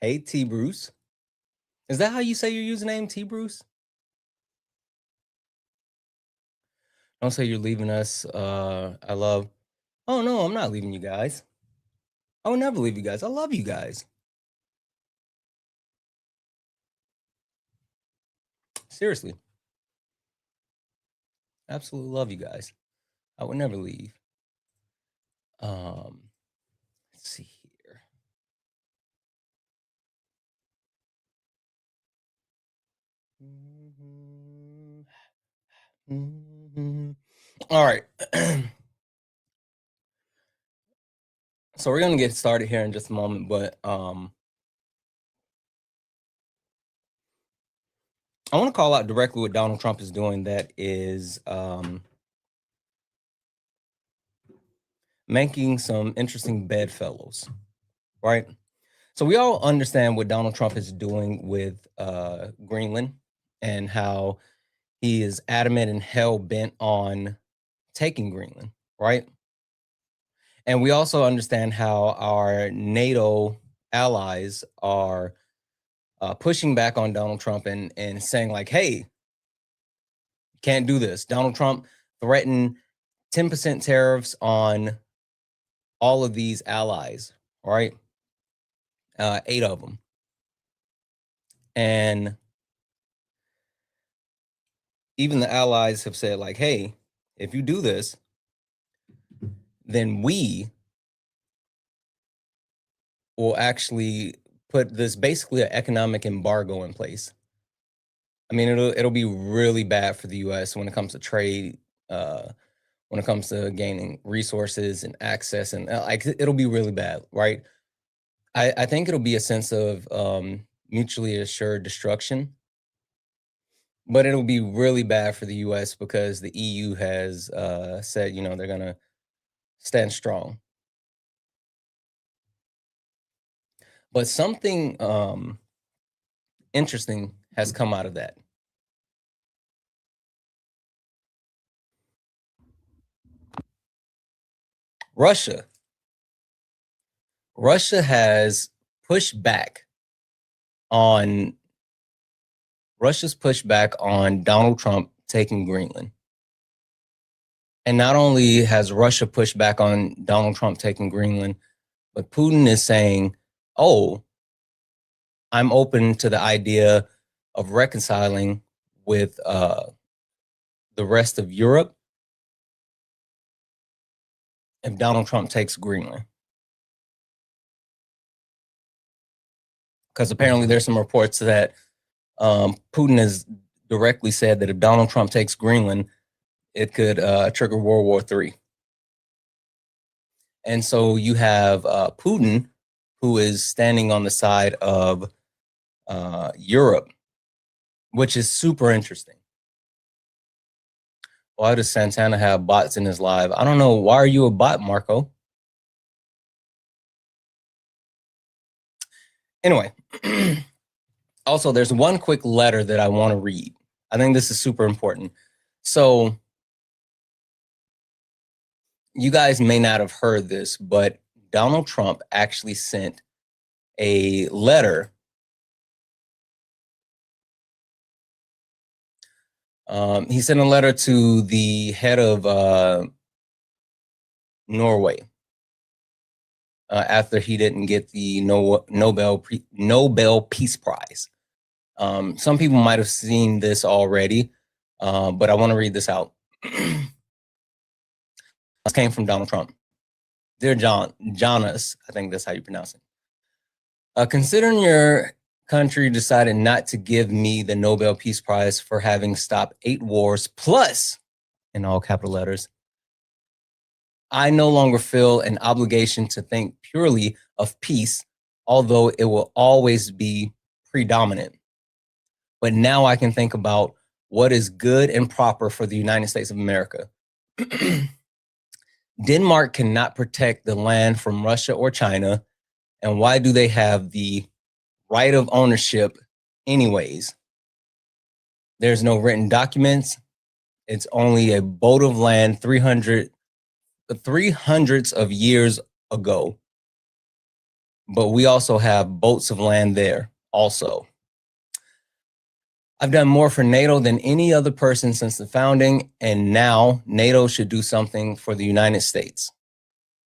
Hey, T. Bruce. Is that how you say your username, T. Bruce? Don't say you're leaving us. I love. Oh, no, I'm not leaving you guys. I will never leave you guys. I love you guys. Seriously. Absolutely love you guys. I would never leave. Let's see here. All right. So we're gonna get started here in just a moment, but I want to call out directly what Donald Trump is doing. That is making some interesting bedfellows, right? So we all understand what Donald Trump is doing with Greenland and how he is adamant and hell-bent on taking Greenland, right? And we also understand how our NATO allies are pushing back on Donald Trump and saying like, hey, you can't do this. Donald Trump threatened 10% tariffs on all of these allies, right? 8 of them. And even the allies have said like, hey, if you do this, then we will actually put this basically an economic embargo in place. I mean, it'll be really bad for the U.S. when it comes to trade, when it comes to gaining resources and access, and like it'll be really bad, right? I think it'll be a sense of mutually assured destruction, but it'll be really bad for the U.S. because the EU has said, you know, they're gonna stand strong. But something interesting has come out of that. Russia has pushed back on Donald Trump taking Greenland. And not only has Russia pushed back on Donald Trump taking Greenland, but Putin is saying, oh, I'm open to the idea of reconciling with the rest of Europe if Donald Trump takes Greenland. Because apparently there's some reports that Putin has directly said that if Donald Trump takes Greenland, it could trigger World War III. And so you have Putin, who is standing on the side of Europe, which is super interesting. Why does Santana have bots in his live? I don't know. Why are you a bot, Marco? Anyway, also, there's one quick letter that I want to read. I think this is super important. So you guys may not have heard this, but Donald Trump actually sent a letter. He sent a letter to the head of Norway after he didn't get the Nobel Peace Prize. Some people might have seen this already, but I want to read this out. This came from Donald Trump. Dear Jonas, I think that's how you pronounce it. Considering your country decided not to give me the Nobel Peace Prize for having stopped 8 wars plus, in all capital letters, I no longer feel an obligation to think purely of peace, although it will always be predominant. But now I can think about what is good and proper for the United States of America. Denmark cannot protect the land from Russia or China. And why do they have the right of ownership anyways? There's no written documents. It's only a boat of land 300s of years ago. but we also have boats of land there also. I've done more for NATO than any other person since the founding, and now NATO should do something for the United States.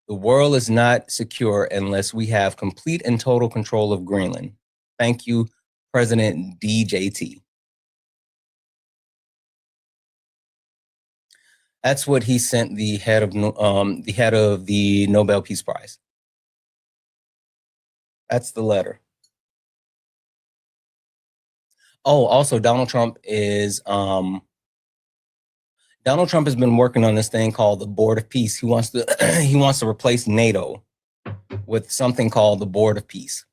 The world is not secure unless we have complete and total control of Greenland. Thank you, President DJT. That's what he sent the head of the Nobel Peace Prize. That's the letter. Oh, also Donald Trump has been working on this thing called the Board of Peace. He wants to replace NATO with something called the Board of Peace.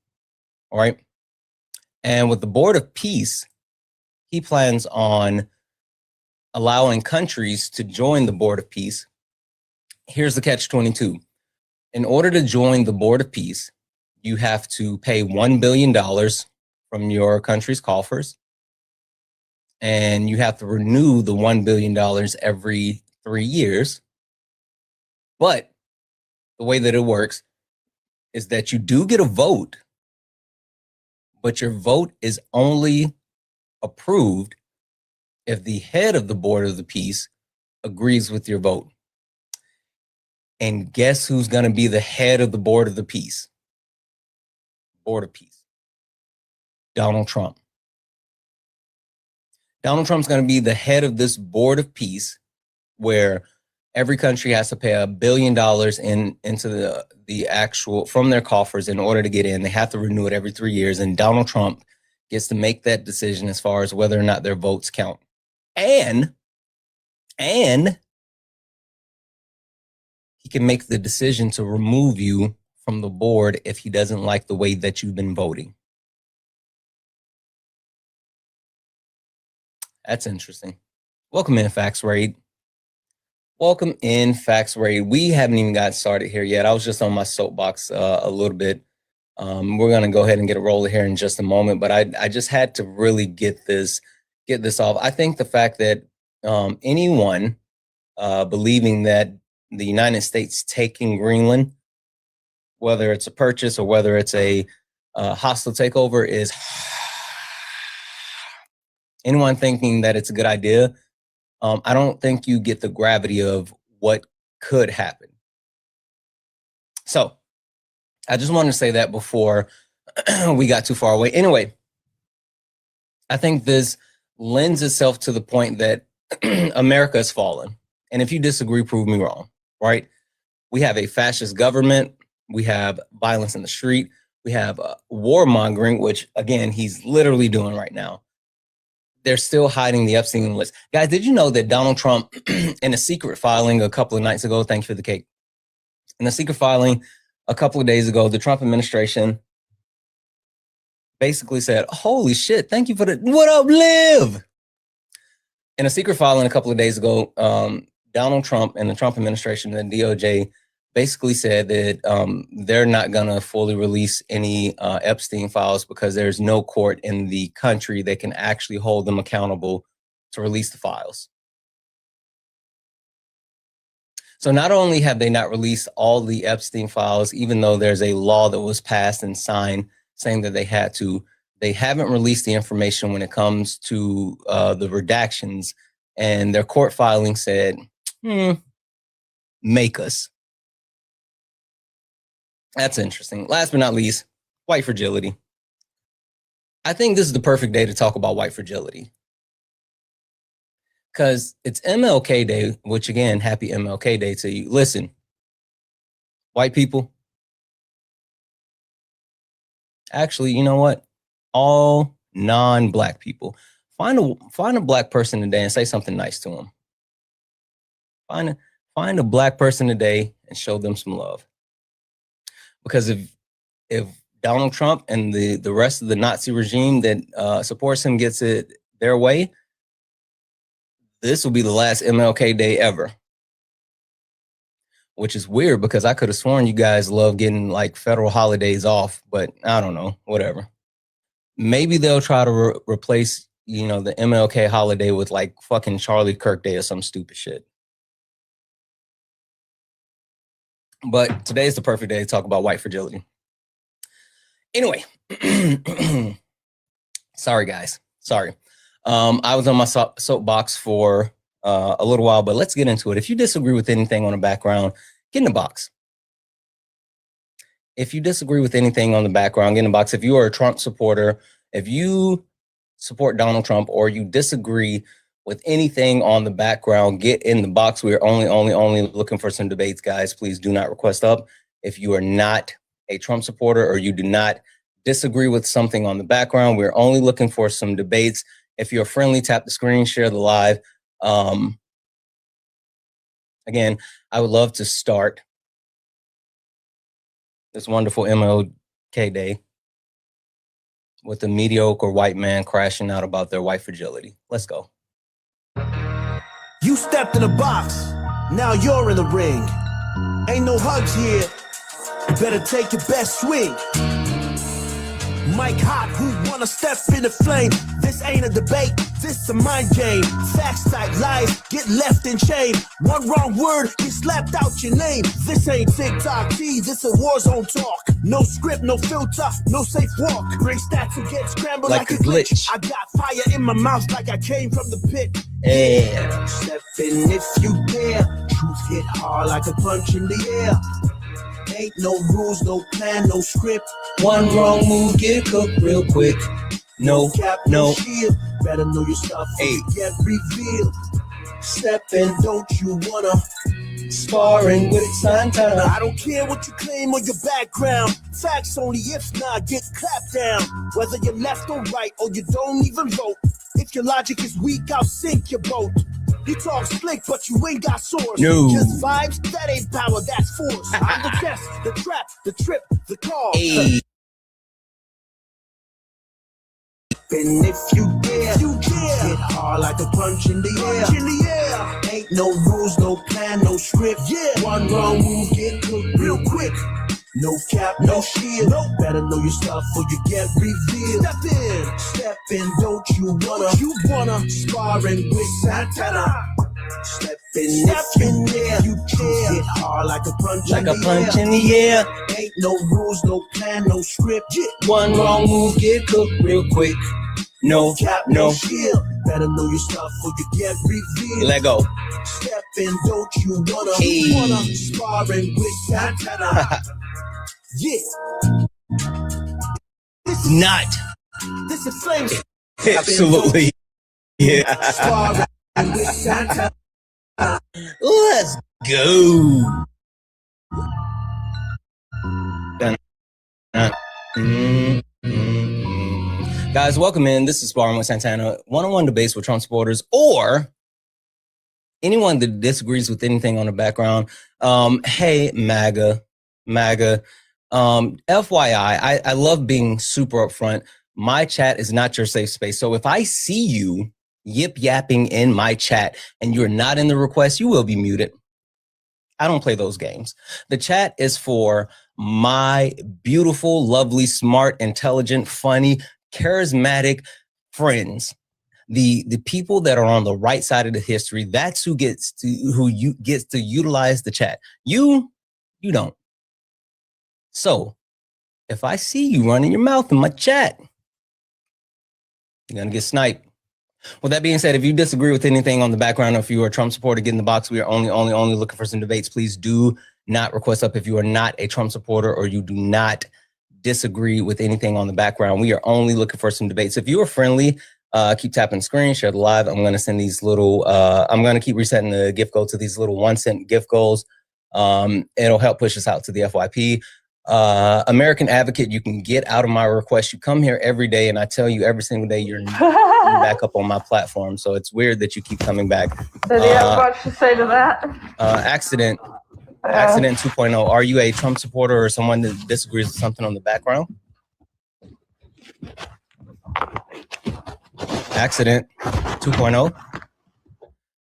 All right. And with the Board of Peace, he plans on allowing countries to join the Board of Peace. Here's the catch-22. In order to join the Board of Peace, you have to pay $1 billion from your country's coffers, and you have to renew the $1 billion every 3 years. But the way that it works is that you do get a vote, but your vote is only approved if the head of the Board of the Peace agrees with your vote. And guess who's going to be the head of the Board of the Peace? Board of Peace. Donald Trump. Donald Trump's going to be the head of this Board of Peace, where every country has to pay $1 billion into the actual from their coffers in order to get in. They have to renew it every 3 years, and Donald Trump gets to make that decision as far as whether or not their votes count. And he can make the decision to remove you from the board if he doesn't like the way that you've been voting. That's interesting. Welcome in, Facts Raid. Welcome in, Facts Raid. We haven't even got started here yet. I was just on my soapbox a little bit. We're going to go ahead and get a roller here in just a moment, but I just had to really get this off. I think the fact that anyone believing that the United States taking Greenland, whether it's a purchase or whether it's a hostile takeover, is anyone thinking that it's a good idea. I don't think you get the gravity of what could happen. So I just wanted to say that before we got too far away. Anyway, I think this lends itself to the point that America has fallen. And if you disagree, prove me wrong, right? We have a fascist government. We have violence in the street. We have warmongering, which, again, he's literally doing right now. They're still hiding the Epstein list. Guys, did you know that Donald Trump, in a secret filing a couple of nights ago, thanks for the cake, in a secret filing a couple of days ago, the Trump administration basically said, holy shit, thank you for the, what up, Liv? In a secret filing a couple of days ago, Donald Trump and the Trump administration and the DOJ basically said that they're not going to fully release any Epstein files because there's no court in the country that can actually hold them accountable to release the files. So not only have they not released all the Epstein files, even though there's a law that was passed and signed saying that they had to, they haven't released the information when it comes to the redactions, and their court filing said, make us. That's interesting. Last but not least, white fragility. I think this is the perfect day to talk about white fragility, because it's MLK Day, which, again, happy MLK Day to you. Listen, white people, actually, you know what? All non-black people, find a black person today and say something nice to them. Find a black person today and show them some love. Because if Donald Trump and the rest of the Nazi regime that supports him gets it their way, this will be the last MLK Day ever. Which is weird, because I could have sworn you guys love getting like federal holidays off, but I don't know, whatever. Maybe they'll try to replace, the MLK holiday with like fucking Charlie Kirk Day or some stupid shit. But today is the perfect day to talk about white fragility. Anyway, sorry guys, sorry. I was on my soapbox for a little while, but let's get into it. If you disagree with anything on the background, get in the box. If you disagree with anything on the background, get in the box. If you are a Trump supporter, if you support Donald Trump, or you disagree with anything on the background, get in the box. We're only looking for some debates, guys. Please do not request up. If you are not a Trump supporter, or you do not disagree with something on the background, we're only looking for some debates. If you're friendly, tap the screen, share the live. Again, I would love to start this wonderful MLK Day with a mediocre white man crashing out about their white fragility. Let's go. You stepped in the box, now you're in the ring. Ain't no hugs here, better take your best swing. Mike Hot, who wanna step in the flame? This ain't a debate, this a mind game. Facts type lies, get left in shame. One wrong word, get slapped out your name. This ain't TikTok T, this a war zone talk. No script, no filter, no safe walk. Bring stats and get scrambled like a glitch. I got fire in my mouth like I came from the pit. Yeah. Step in if you dare. Truth hit hard like a punch in the air. Ain't no rules, no plan, no script. One wrong move, get cooked real quick. No cap, no shield. Better know your stuff or you get revealed. Step in, don't you wanna? Sparring with Santana. I don't care what you claim or your background. Facts only, if not, get clapped down. Whether you're left or right, or you don't even vote. If your logic is weak, I'll sink your boat. You talk slick, but you ain't got source. No. Just vibes, that ain't power, that's force. I'm the test, the trap, the trip, the call. Hey. And if you dare, hit hard like a punch in the air. Ain't no rules, no plan, no script. Yeah. One wrong move, get cooked real quick. No cap, no shield. No. Better know your stuff or you get revealed. Step in, don't you wanna? Sparring with Santana. Step in, you dare. Hit hard like a punch in the air. Ain't no rules, no plan, no script. Yeah. One wrong move, get cooked real quick. No cap, no shield. Better know your stuff or you get revealed. Let go. Step in, don't you wanna? Sparring with Santana. Yeah. Not. This is flames. Absolutely. Yeah. Sparring with Santana. Let's go. Guys, welcome in. This is Sparring with Santana. One-on-one debates with Trump supporters or anyone that disagrees with anything on the background. Hey, MAGA. FYI, I love being super upfront. My chat is not your safe space. So if I see you yip-yapping in my chat and you're not in the request, you will be muted. I don't play those games. The chat is for my beautiful, lovely, smart, intelligent, funny, charismatic friends. The people that are on the right side of the history, that's who gets to utilize the chat. You don't. So if I see you running your mouth in my chat, you're gonna get sniped. With that being said, if you disagree with anything on the background, or if you are a Trump supporter, get in the box. We are only looking for some debates. Please do not request up if you are not a Trump supporter or you do not disagree with anything on the background. We are only looking for some debates. If you are friendly, keep tapping the screen, share the live. I'm going to send these little, I'm going to keep resetting the gift goal to these little 1-cent gift goals. It'll help push us out to the FYP. American Advocate, you can get out of my request. You come here every day and I tell you every single day you're back up on my platform. So it's weird that you keep coming back. Did you have much to say to that? Accident 2.0. Are you a Trump supporter or someone that disagrees with something on the background? Accident 2.0. All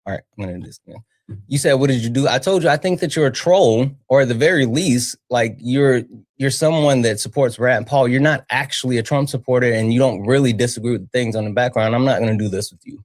right, I'm gonna do this again. You said, what did you do? I told you, I think that you're a troll, or at the very least, like you're someone that supports Rand Paul. You're not actually a Trump supporter and you don't really disagree with things on the background. I'm not going to do this with you.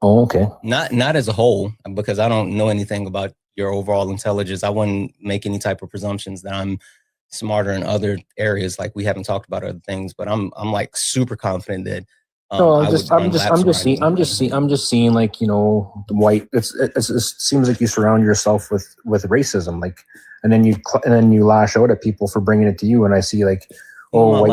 Oh, okay. Not as a whole, because I don't know anything about your overall intelligence. I wouldn't make any type of presumptions that I'm smarter in other areas. Like we haven't talked about other things, but I'm like super confident that No, I'm just seeing like, you know, the white. It seems like you surround yourself with racism, like, and then you lash out at people for bringing it to you. And I see like, oh,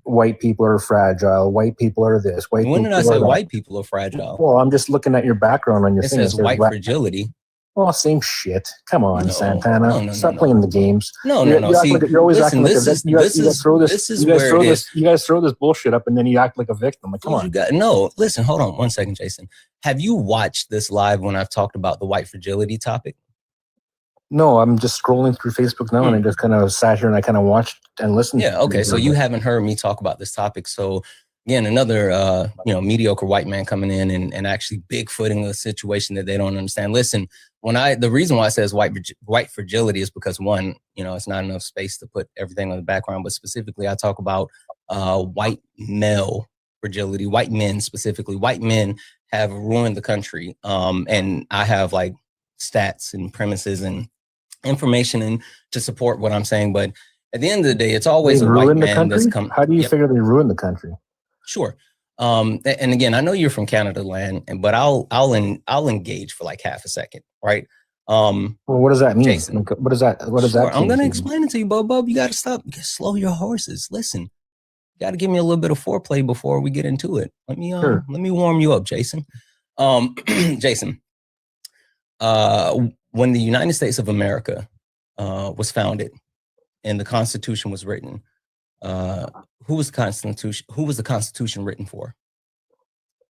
white people are fragile. White people are this. When did I say white people are fragile? Well, I'm just looking at your background on your thing. It says white fragility. Oh, same shit. Come on, No, Santana. no, Stop playing the games. No. See, you're always acting like a victim. You guys throw this bullshit up, and then you act like a victim. Like, come on. Listen, hold on 1 second, Jason. Have you watched this live when I've talked about the white fragility topic? No, I'm just scrolling through Facebook now, and I just kind of sat here and I kind of watched and listened. Yeah, okay. So you haven't heard me talk about this topic. So again, another mediocre white man coming in and actually bigfooting a situation that they don't understand. Listen, the reason why I says white fragility is because one, it's not enough space to put everything on the background, but specifically I talk about white male fragility, white men specifically. White men have ruined the country. And I have like stats and premises and information and to support what I'm saying. But at the end of the day, it's always a white man that's come. How do you figure they ruined the country? Sure. And again, I know you're from Canada land, but I'll engage for like half a second, right? Well, what does that mean? Jason, what does that I'm going to explain it to you, Bub. You got to stop. You gotta slow your horses. Listen, you got to give me a little bit of foreplay before we get into it. Let me warm you up, Jason. Jason, when the United States of America was founded and the Constitution was written, who was the Constitution written for?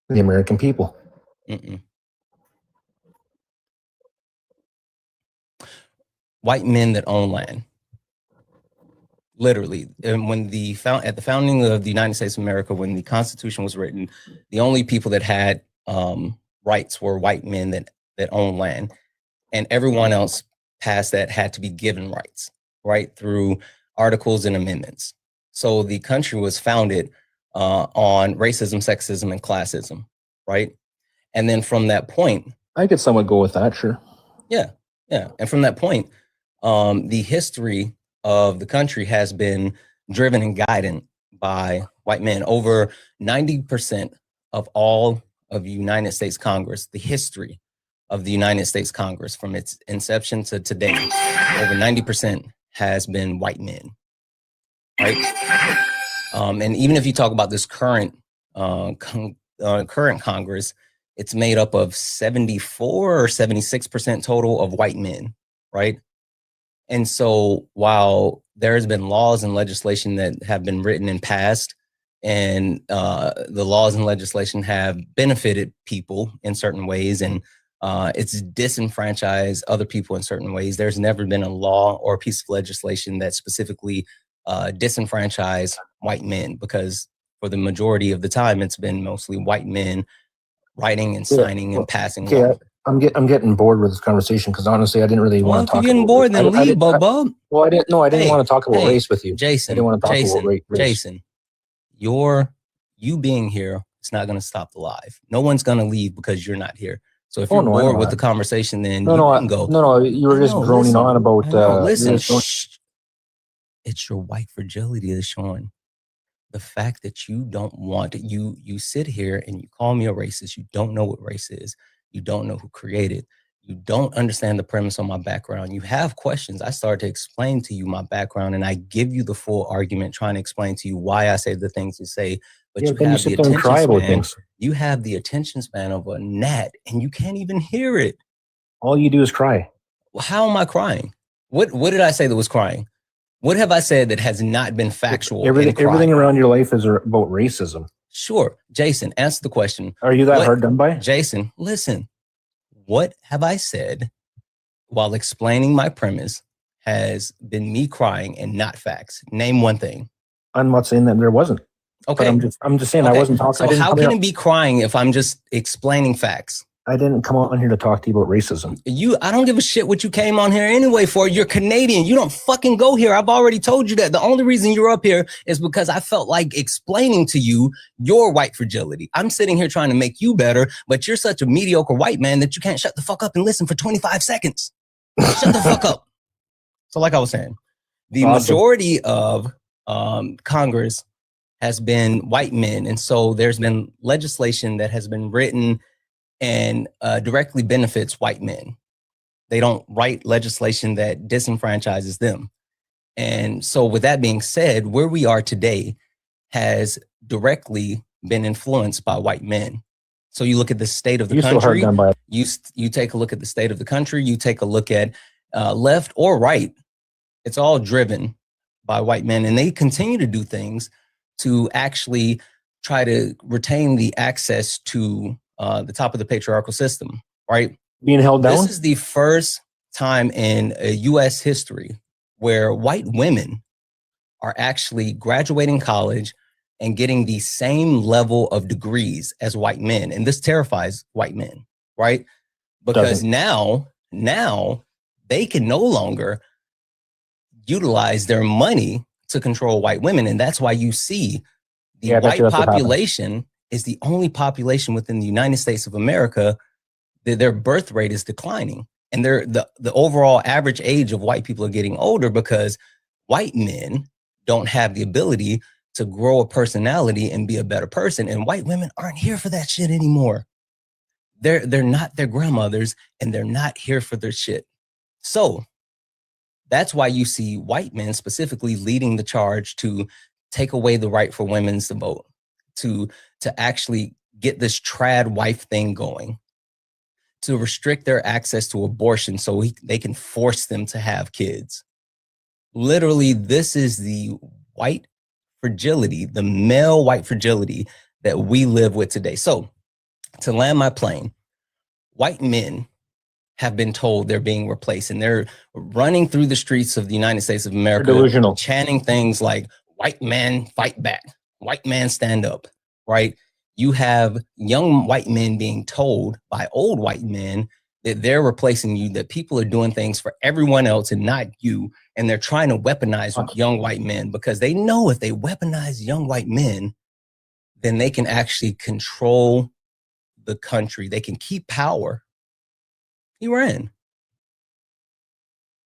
The American people. White men that own land. Literally. And when at the founding of the United States of America, when the Constitution was written, the only people that had rights were white men that own land, and everyone else past that had to be given rights, right, through articles and amendments. So the country was founded on racism, sexism, and classism, right? And then from that point, I could somewhat go with that, sure. Yeah. And from that point, the history of the country has been driven and guided by white men. Over 90% of all of the United States Congress, the history of the United States Congress from its inception to today, over 90% has been white men. Right. And even if you talk about this current Congress, it's made up of 74 or 76% total of white men. Right. And so while there has been laws and legislation that have been written and passed, and the laws and legislation have benefited people in certain ways, and it's disenfranchised other people in certain ways, there's never been a law or a piece of legislation that specifically disenfranchise white men, because for the majority of the time, it's been mostly white men writing and signing and passing laws. I'm getting bored with this conversation because honestly, I didn't really want to talk. If you're getting bored, then leave, Bub. Well, I didn't want to talk about race with you, Jason. I didn't want to talk about race. Jason, you being here, it's not going to stop the live. No one's going to leave because you're not here. So if you're bored with the conversation, then you can go. No, you were just droning on about. Listen, it's your white fragility that's showing. The fact that you don't want you sit here and you call me a racist. You don't know what race is. You don't know who created. You don't understand the premise on my background. You have questions. I start to explain to you my background, and I give you the full argument, trying to explain to you why I say the things you say. But you have the attention span. You have the attention span of a gnat, and you can't even hear it. All you do is cry. Well, how am I crying? What did I say that was crying? What have I said that has not been factual? Everything around your life is about racism. Sure. Jason, answer the question. Are you that hard done by? Jason, listen. What have I said while explaining my premise has been me crying and not facts? Name one thing. I'm not saying that there wasn't. Okay. But I'm just saying I wasn't talking. So how can it be crying if I'm just explaining facts? I didn't come on here to talk to you about racism. I don't give a shit what you came on here anyway for. You're Canadian. You don't fucking go here. I've already told you that. The only reason you're up here is because I felt like explaining to you your white fragility. I'm sitting here trying to make you better, but you're such a mediocre white man that you can't shut the fuck up and listen for 25 seconds. Shut the fuck up. So like I was saying, the majority of Congress has been white men. And so there's been legislation that has been written and directly benefits white men. They don't write legislation that disenfranchises them. And so with that being said, where we are today has directly been influenced by white men. So you look at the state of the country, you take a look at the state of the country, you take a look at left or right, it's all driven by white men. And they continue to do things to actually try to retain the access to the top of the patriarchal system, right? Being held down? This is the first time in U.S. history where white women are actually graduating college and getting the same level of degrees as white men. And this terrifies white men, right? Because now they can no longer utilize their money to control white women. And that's why you see the white population is the only population within the United States of America that their birth rate is declining. And the overall average age of white people are getting older because white men don't have the ability to grow a personality and be a better person. And white women aren't here for that shit anymore. They're not their grandmothers and they're not here for their shit. So that's why you see white men specifically leading the charge to take away the right for women to vote, to actually get this trad wife thing going, to restrict their access to abortion so they can force them to have kids. Literally, this is the white fragility, the male white fragility that we live with today. So to land my plane, white men have been told they're being replaced and they're running through the streets of the United States of America, chanting things like white man fight back, white man stand up, right? You have young white men being told by old white men that they're replacing you, that people are doing things for everyone else and not you. And they're trying to weaponize young white men because they know if they weaponize young white men, then they can actually control the country. They can keep power. He ran.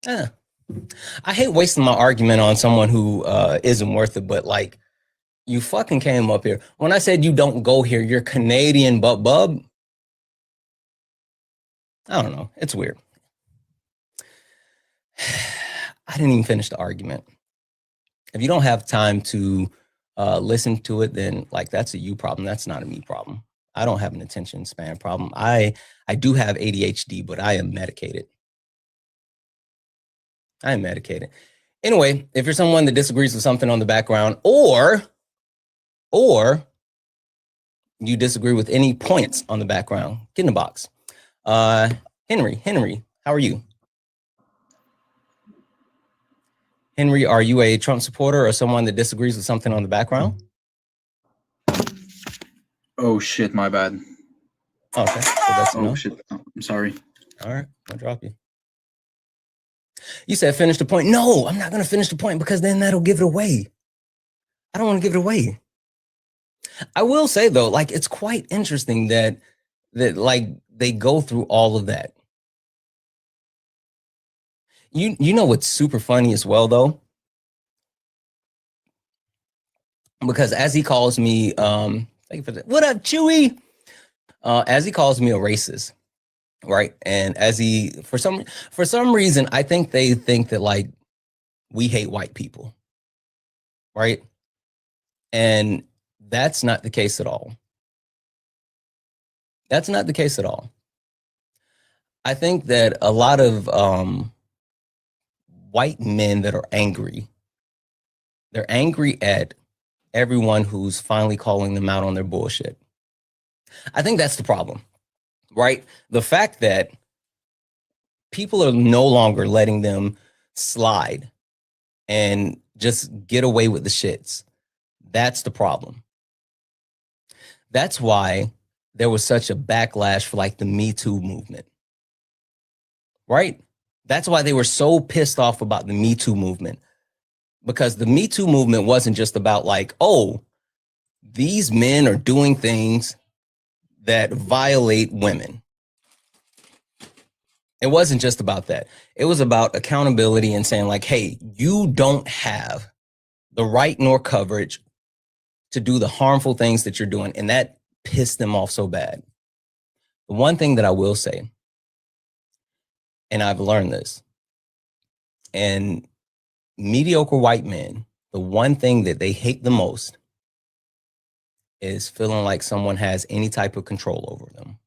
I hate wasting my argument on someone who isn't worth it, but like, you fucking came up here. When I said you don't go here, you're Canadian, but bub. I don't know. It's weird. I didn't even finish the argument. If you don't have time to listen to it, then like that's a you problem. That's not a me problem. I don't have an attention span problem. I do have ADHD, but I am medicated. I am medicated. Anyway, if you're someone that disagrees with something on the background or you disagree with any points on the background, get in the box. Henry, how are you? Henry, are you a Trump supporter or someone that disagrees with something on the background? Oh shit, my bad. Okay, so that's oh shit, I'm sorry. All right, I'll drop you. You said finish the point. No, I'm not going to finish the point because then that'll give it away. I don't want to give it away. I will say though, like it's quite interesting that like they go through all of that. You know what's super funny as well though? Because as he calls me, thank you for that. What up, Chewy? As he calls me a racist, right? And as he, for some reason, I think they think that like we hate white people, right? And that's not the case at all. That's not the case at all. I think that a lot of white men that are angry, they're angry at everyone who's finally calling them out on their bullshit. I think that's the problem, right? The fact that people are no longer letting them slide and just get away with the shits. That's the problem. That's why there was such a backlash for like the Me Too movement, right? That's why they were so pissed off about the Me Too movement, because the Me Too movement wasn't just about like, oh, these men are doing things that violate women. It wasn't just about that. It was about accountability and saying like, hey, you don't have the right nor coverage to do the harmful things that you're doing. And that pissed them off so bad. The one thing that I will say, and I've learned this, and mediocre white men, the one thing that they hate the most is feeling like someone has any type of control over them.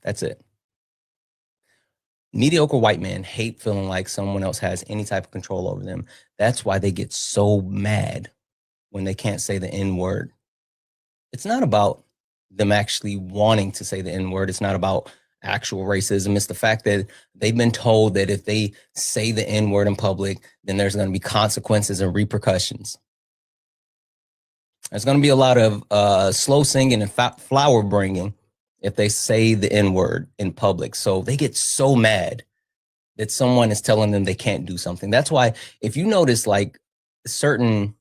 That's it. Mediocre white men hate feeling like someone else has any type of control over them. That's why they get so mad when they can't say the N-word. It's not about them actually wanting to say the N-word. It's not about actual racism. It's the fact that they've been told that if they say the N-word in public, then there's going to be consequences and repercussions. There's going to be a lot of slow singing and flower bringing if they say the N-word in public. So they get so mad that someone is telling them they can't do something. That's why if you notice like certain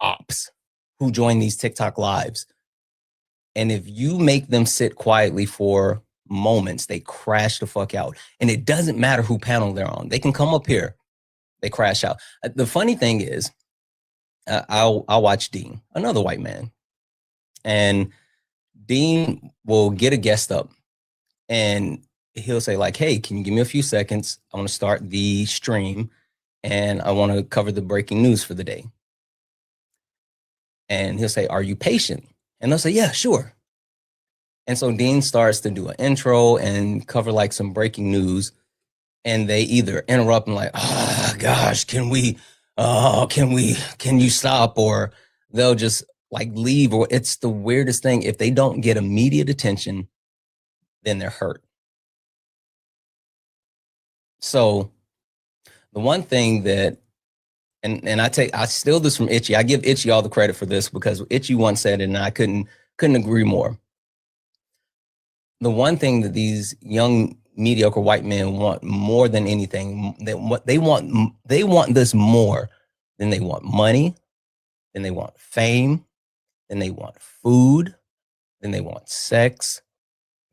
ops who join these TikTok lives, and if you make them sit quietly for moments, they crash the fuck out. And it doesn't matter who panel they're on. They can come up here, they crash out. The funny thing is, I'll watch Dean, another white man, and Dean will get a guest up and he'll say like, hey, can you give me a few seconds? I want to start the stream and I want to cover the breaking news for the day. And he'll say, are you patient? And they'll say, yeah, sure. And so Dean starts to do an intro and cover like some breaking news. And they either interrupt and like, oh gosh, can you stop? Or they'll just like leave. Or it's the weirdest thing. If they don't get immediate attention, then they're hurt. So the one thing that, and I steal this from Itchy. I give Itchy all the credit for this because Itchy once said it and I couldn't agree more. The one thing that these young mediocre white men want more than anything, they want this more than they want money, than they want fame, than they want food, than they want sex,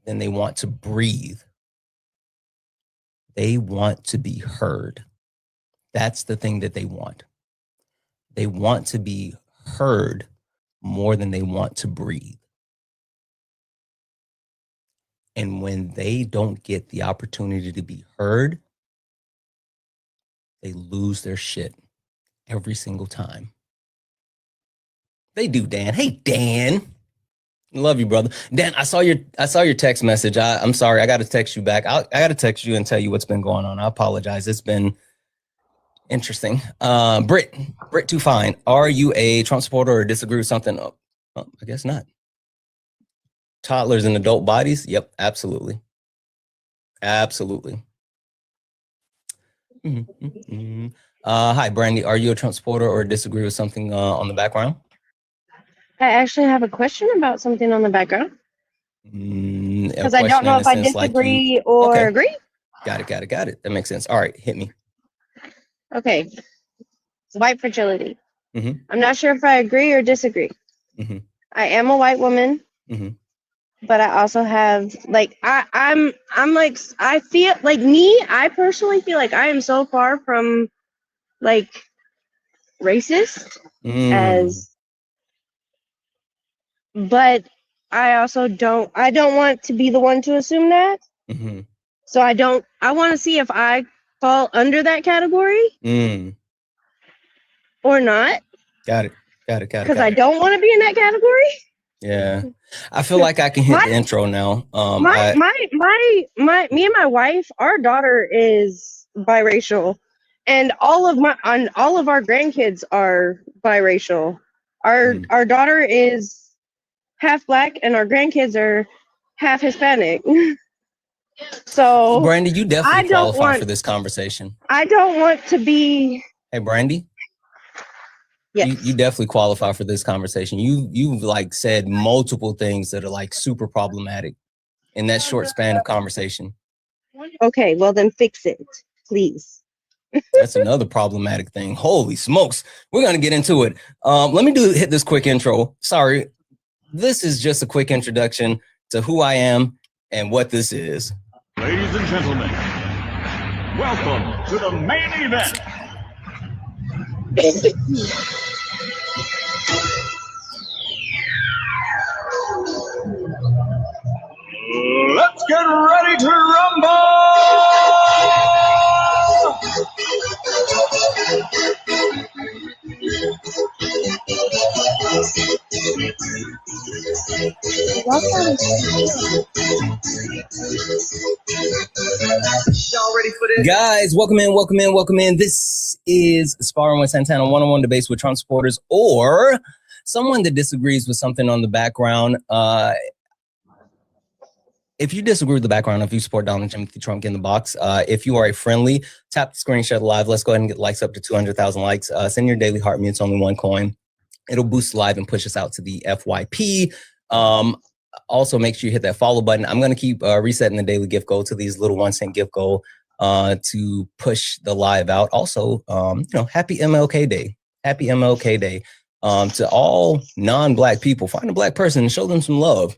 than they want to breathe. They want to be heard. That's the thing that they want. They want to be heard more than they want to breathe. And when they don't get the opportunity to be heard, they lose their shit every single time. They do, Dan. Hey, Dan. Love you, brother. Dan, I saw your text message. I'm sorry. I got to text you back. I got to text you and tell you what's been going on. I apologize. It's been interesting. Britt too fine. Are you a Trump supporter or disagree with something? Oh, I guess not. Toddlers in adult bodies? Yep, absolutely. Absolutely. Hi, Brandy. Are you a Trump supporter or disagree with something on the background? I actually have a question about something on the background. Because I don't know if I disagree like or agree. Got it. That makes sense. All right, hit me. Okay. It's white fragility. I'm not sure if I agree or disagree. I am a white woman. But I also have like I'm like I feel like I personally feel like I am so far from like racist but I also don't want to be the one to assume that. So I want to see if I fall under that category or not. Got it. Because I don't want to be in that category. Yeah, I feel like I can hit the intro now. Me and my wife, our daughter is biracial, and all of our grandkids are biracial. Our daughter is half black, and our grandkids are half Hispanic. So, Brandy, you definitely qualify for this conversation. I don't want to be. Hey, Brandy. Yes. You definitely qualify for this conversation. You've like said multiple things that are like super problematic in that short span of conversation. Okay, well then fix it, please. That's another problematic thing. Holy smokes. We're going to get into it. Let me hit this quick intro. Sorry. This is just a quick introduction to who I am and what this is. Ladies and gentlemen, welcome to the main event. Let's get ready to rumble! Y'all ready for this? Guys, welcome in. This is Sparring with Santana, one-on-one debates with Trump supporters or someone that disagrees with something on the background. If you disagree with the background, if you support Donald Timothy Trump, get in the box. If you are a friendly, tap the screen, share the live. Let's go ahead and get likes up to 200,000 likes. Send your daily heart. It's only one coin. It'll boost live and push us out to the FYP. Also, make sure you hit that follow button. I'm going to keep resetting the daily gift goal to these little 1 cent gift goal to push the live out. Also, happy MLK Day. Happy MLK Day to all non-Black people. Find a Black person and show them some love.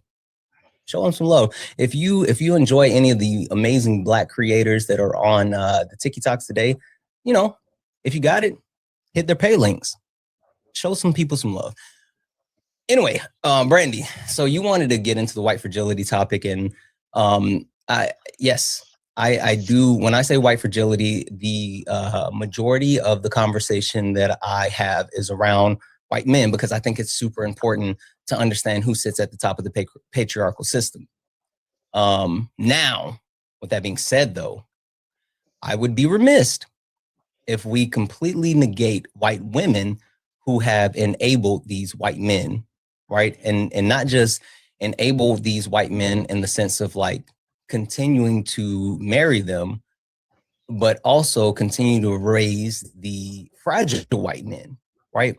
Show them some love. If you enjoy any of the amazing Black creators that are on the TikToks today, if you got it, hit their pay links. Show some people some love. Anyway, Brandy, so you wanted to get into the white fragility topic, and I do. When I say white fragility, the majority of the conversation that I have is around white men, because I think it's super important to understand who sits at the top of the patriarchal system. Now, with that being said, though, I would be remiss if we completely negate white women who have enabled these white men, right? And not just enable these white men in the sense of like continuing to marry them, but also continue to raise the fragile white men, right?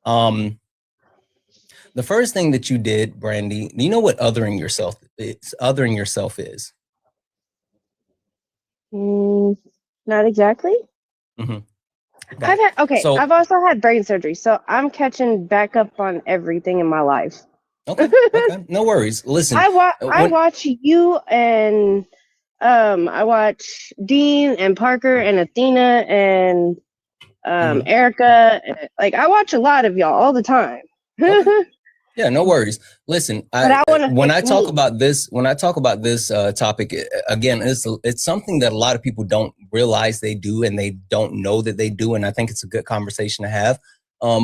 The first thing that you did, Brandy, do you know what othering yourself is? Othering yourself is? Not exactly. Mm-hmm. I've also had brain surgery, so I'm catching back up on everything in my life. Okay, no worries. Listen, I watch you and I watch Dean and Parker and Athena and Erica. Like, I watch a lot of y'all all the time. Okay. Yeah, no worries. Listen, when I talk about this topic, again, it's something that a lot of people don't realize they do, and they don't know that they do. And I think it's a good conversation to have,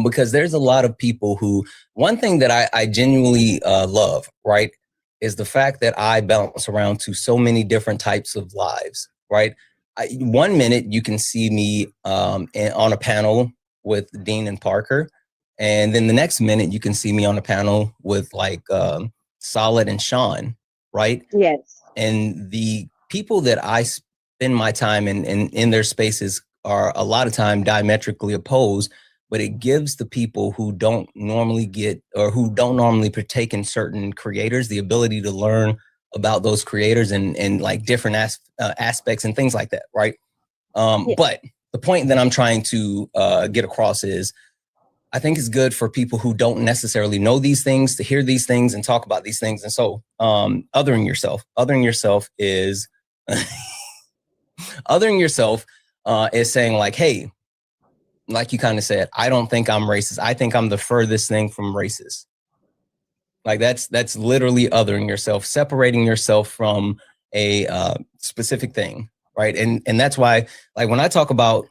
because there's a lot of people who, one thing that I genuinely love, right, is the fact that I bounce around to so many different types of lives, right? 1 minute you can see me on a panel with Dean and Parker. And then the next minute, you can see me on a panel with like Solid and Sean, right? Yes. And the people that I spend my time in their spaces are a lot of time diametrically opposed, but it gives the people who don't normally get, or who don't normally partake in certain creators, the ability to learn about those creators and like different aspects and things like that, right? Yes. But the point that I'm trying to get across is, I think it's good for people who don't necessarily know these things to hear these things and talk about these things. And so othering yourself is othering yourself is saying like, hey, like you kind of said, I don't think I'm racist. I think I'm the furthest thing from racist. Like that's literally othering yourself, separating yourself from a specific thing, right? And that's why, like, when I talk about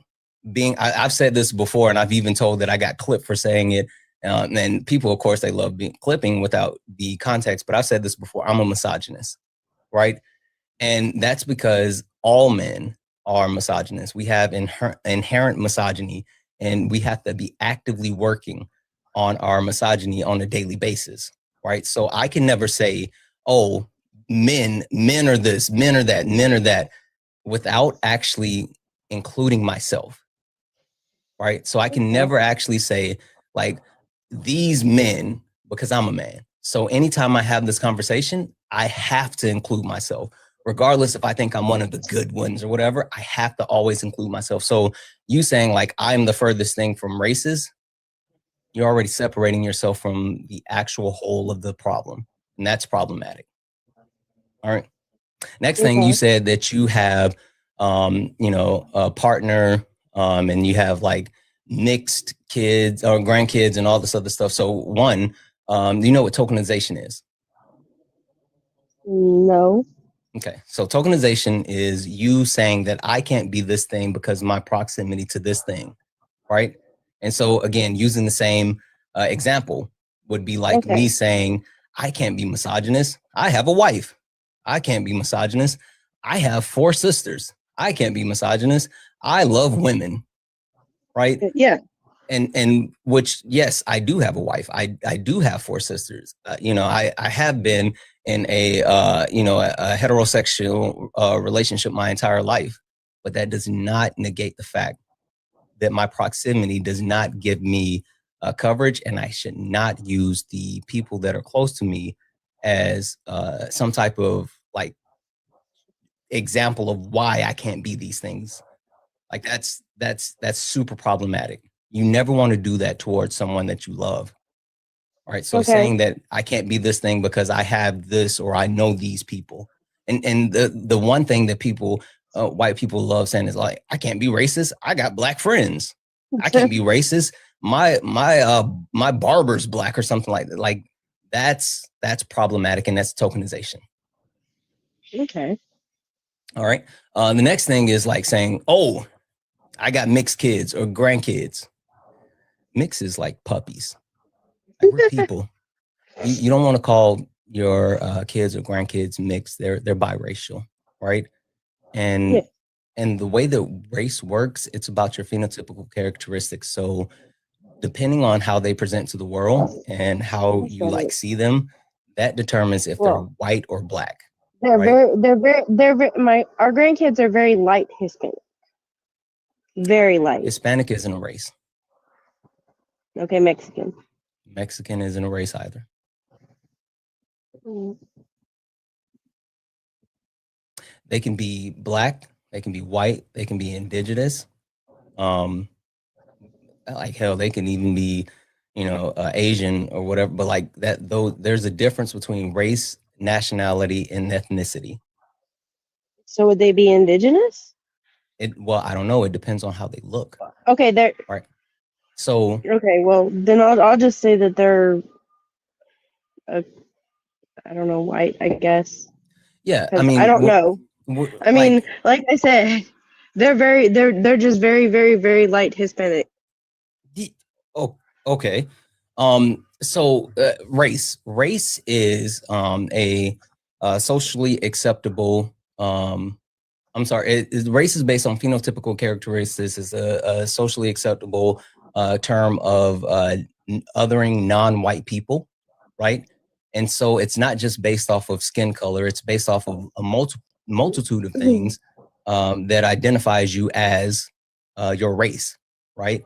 I've said this before, and I've even told that I got clipped for saying it. And people, of course, they love clipping without the context. But I've said this before. I'm a misogynist, right? And that's because all men are misogynists. We have inherent misogyny, and we have to be actively working on our misogyny on a daily basis, right? So I can never say, oh, men are this, men are that, without actually including myself. right? So I can never actually say like these men because I'm a man. So anytime I have this conversation, I have to include myself, regardless if I think I'm one of the good ones or whatever. I have to always include myself. So you saying like I'm the furthest thing from races, you're already separating yourself from the actual whole of the problem, and that's problematic. All right. Next thing, you said that you have, you know, a partner, and you have like mixed kids or grandkids and all this other stuff. So one, do you know what tokenization is? No. Okay, so tokenization is you saying that I can't be this thing because of my proximity to this thing, right? And so again, using the same example would be like me saying, I can't be misogynist. I have a wife. I can't be misogynist. I have 4 sisters. I can't be misogynist. I love women, right? Yeah. And which, yes, I do have a wife. I do have 4 sisters. You know, I have been in a, you know, a heterosexual relationship my entire life, but that does not negate the fact that my proximity does not give me coverage, and I should not use the people that are close to me as some type of like example of why I can't be these things. Like that's super problematic. You never want to do that towards someone that you love. All right. So saying that I can't be this thing because I have this or I know these people. And the one thing that people, white people love saying is like, I can't be racist. I got black friends. I can't be racist. My barber's black or something like that. Like that's problematic, and that's tokenization. Okay. All right. The next thing is like saying, oh, I got mixed kids or grandkids. Mix is like puppies. Like we're people. You don't want to call your kids or grandkids mixed. They're biracial, right? And and the way that race works, it's about your phenotypical characteristics. So depending on how they present to the world and how you like see them, that determines if they're white or black. They're right? Our grandkids are very light Hispanic. Very light. Hispanic isn't a race. Okay, Mexican. Mexican isn't a race either. They can be black, they can be white, they can be indigenous. Like hell, they can even be, you know, Asian or whatever. But like that, though, there's a difference between race, nationality, and ethnicity. So would they be indigenous? Well, I don't know. It depends on how they look. Okay, they're right. So okay. Well, then I'll just say that they're, I don't know, white. I guess. Yeah, I mean, I don't know. I mean, like I said, they're just very, very, very light Hispanic. Oh, okay. So race is a socially acceptable. I'm sorry. Race is based on phenotypical characteristics. Is a socially acceptable term of othering non-white people, right? And so it's not just based off of skin color. It's based off of a multitude of things that identifies you as your race, right?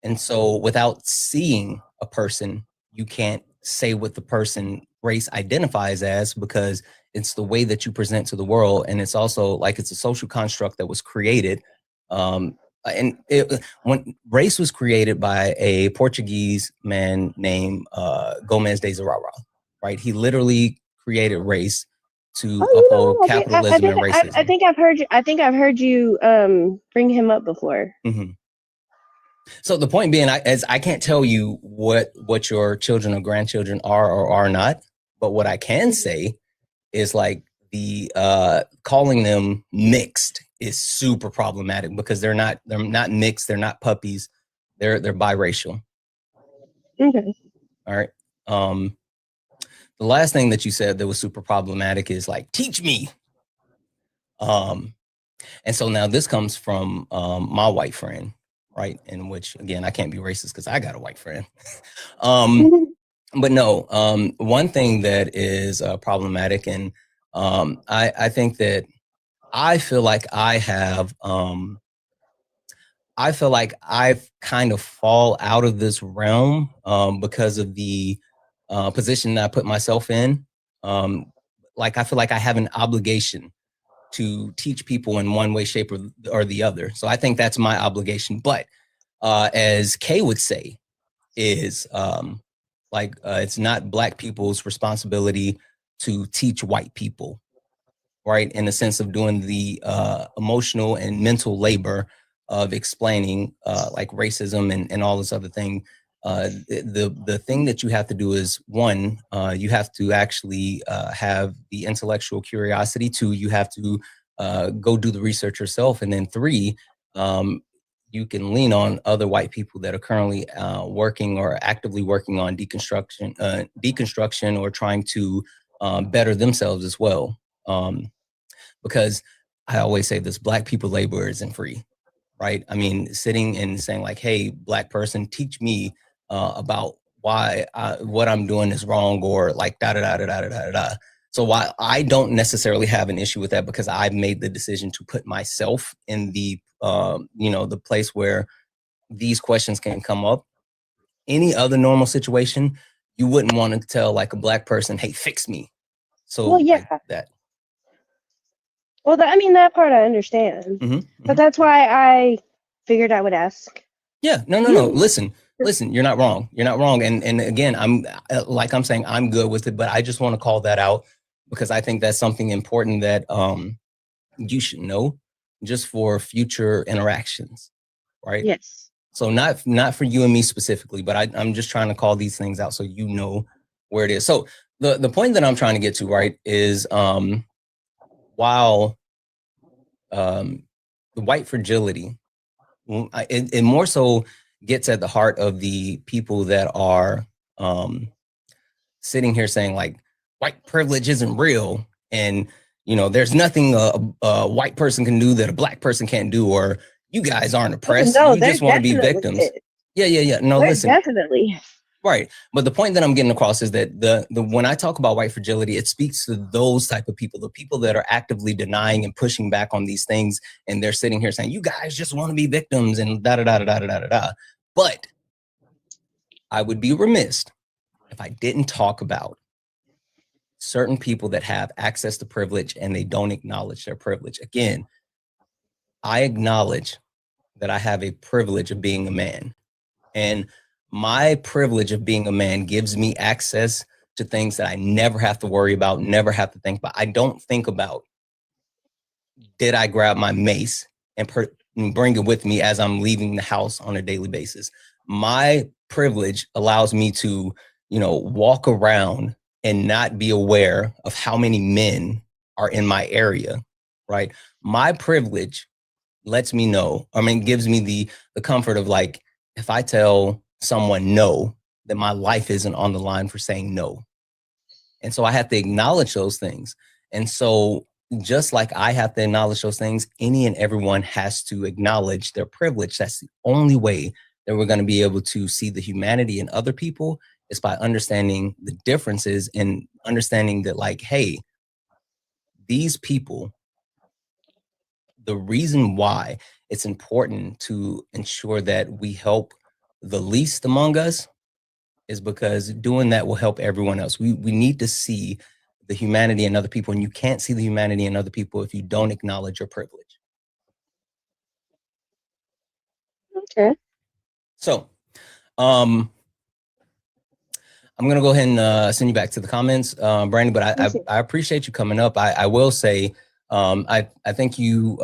And so without seeing a person, you can't say what the person race identifies as, because it's the way that you present to the world. And it's also like it's a social construct that was created. When race was created by a Portuguese man named Gomez de Zurara, right? He literally created race to uphold capitalism and racism. I think I've heard you bring him up before. Mm-hmm. So the point being, I can't tell you what your children or grandchildren are or are not, but what I can say is like the calling them mixed is super problematic, because they're not mixed, they're not puppies, they're biracial. Okay. All right. The last thing that you said that was super problematic is like, teach me. And so now this comes from my white friend, right? In which, again, I can't be racist because I got a white friend. But no, one thing that is problematic, and I think that I feel like I have I feel like I've kind of fall out of this realm because of the position that I put myself in. Like I feel like I have an obligation to teach people in one way, shape, or the other. So I think that's my obligation. But as Kay would say, is it's not Black people's responsibility to teach white people, right? In the sense of doing the emotional and mental labor of explaining like racism and all this other thing. The thing that you have to do is, one, you have to actually have the intellectual curiosity. Two, you have to go do the research yourself. And then three, you can lean on other white people that are currently working or actively working on deconstruction or trying to better themselves as well. Because I always say this, Black people labor isn't free, right? I mean, sitting and saying like, hey, Black person, teach me about why what I'm doing is wrong, or like da-da-da-da-da-da-da. So while I don't necessarily have an issue with that, because I've made the decision to put myself in the, the place where these questions can come up. Any other normal situation, you wouldn't want to tell like a Black person, hey, fix me. So well, yeah. like that. Well, that part I understand. But that's why I figured I would ask. Yeah, no. Listen, you're not wrong. You're not wrong. And again, I'm saying I'm good with it, but I just want to call that out because I think that's something important that you should know just for future interactions, right? Yes. So not for you and me specifically, but I'm just trying to call these things out so you know where it is. So the point that I'm trying to get to, right, is while the white fragility, it more so gets at the heart of the people that are sitting here saying like white privilege isn't real, and there's nothing a white person can do that a Black person can't do, or you guys aren't oppressed. No, you just want to be victims. Yeah. No, listen. Definitely. Right. But the point that I'm getting across is that the when I talk about white fragility, it speaks to those type of people, the people that are actively denying and pushing back on these things. And they're sitting here saying, you guys just want to be victims and da-da-da-da-da-da-da-da. But I would be remiss if I didn't talk about certain people that have access to privilege and they don't acknowledge their privilege. Again, I acknowledge that I have a privilege of being a man. And my privilege of being a man gives me access to things that I never have to worry about, never have to think about. I don't think about, did I grab my mace and bring it with me as I'm leaving the house on a daily basis? My privilege allows me to, walk around and not be aware of how many men are in my area, right? My privilege lets me know, gives me the comfort of like, if I tell someone no, that my life isn't on the line for saying no. And so I have to acknowledge those things. And so just like I have to acknowledge those things, any and everyone has to acknowledge their privilege. That's the only way that we're going to be able to see the humanity in other people, is by understanding the differences and understanding that like, hey, these people, the reason why it's important to ensure that we help the least among us is because doing that will help everyone else. We need to see the humanity in other people, and you can't see the humanity in other people if you don't acknowledge your privilege. Okay. So, I'm going to go ahead and send you back to the comments, Brandon, but I appreciate you coming up. I will say, I think you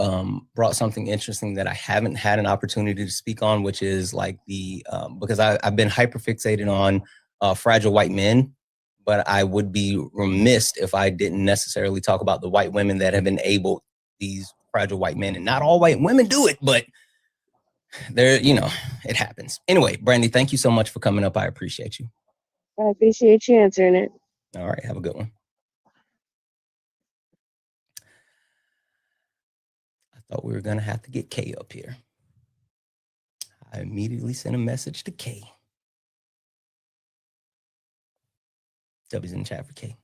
brought something interesting that I haven't had an opportunity to speak on, which is like because I've been hyperfixated on fragile white men, but I would be remiss if I didn't necessarily talk about the white women that have enabled these fragile white men. And not all white women do it, but it happens. Anyway, Brandy, thank you so much for coming up. I appreciate you. I appreciate you answering it. All right, have a good one. Thought we were going to have to get Kay up here. I immediately sent a message to Kay. W's in the chat for Kay.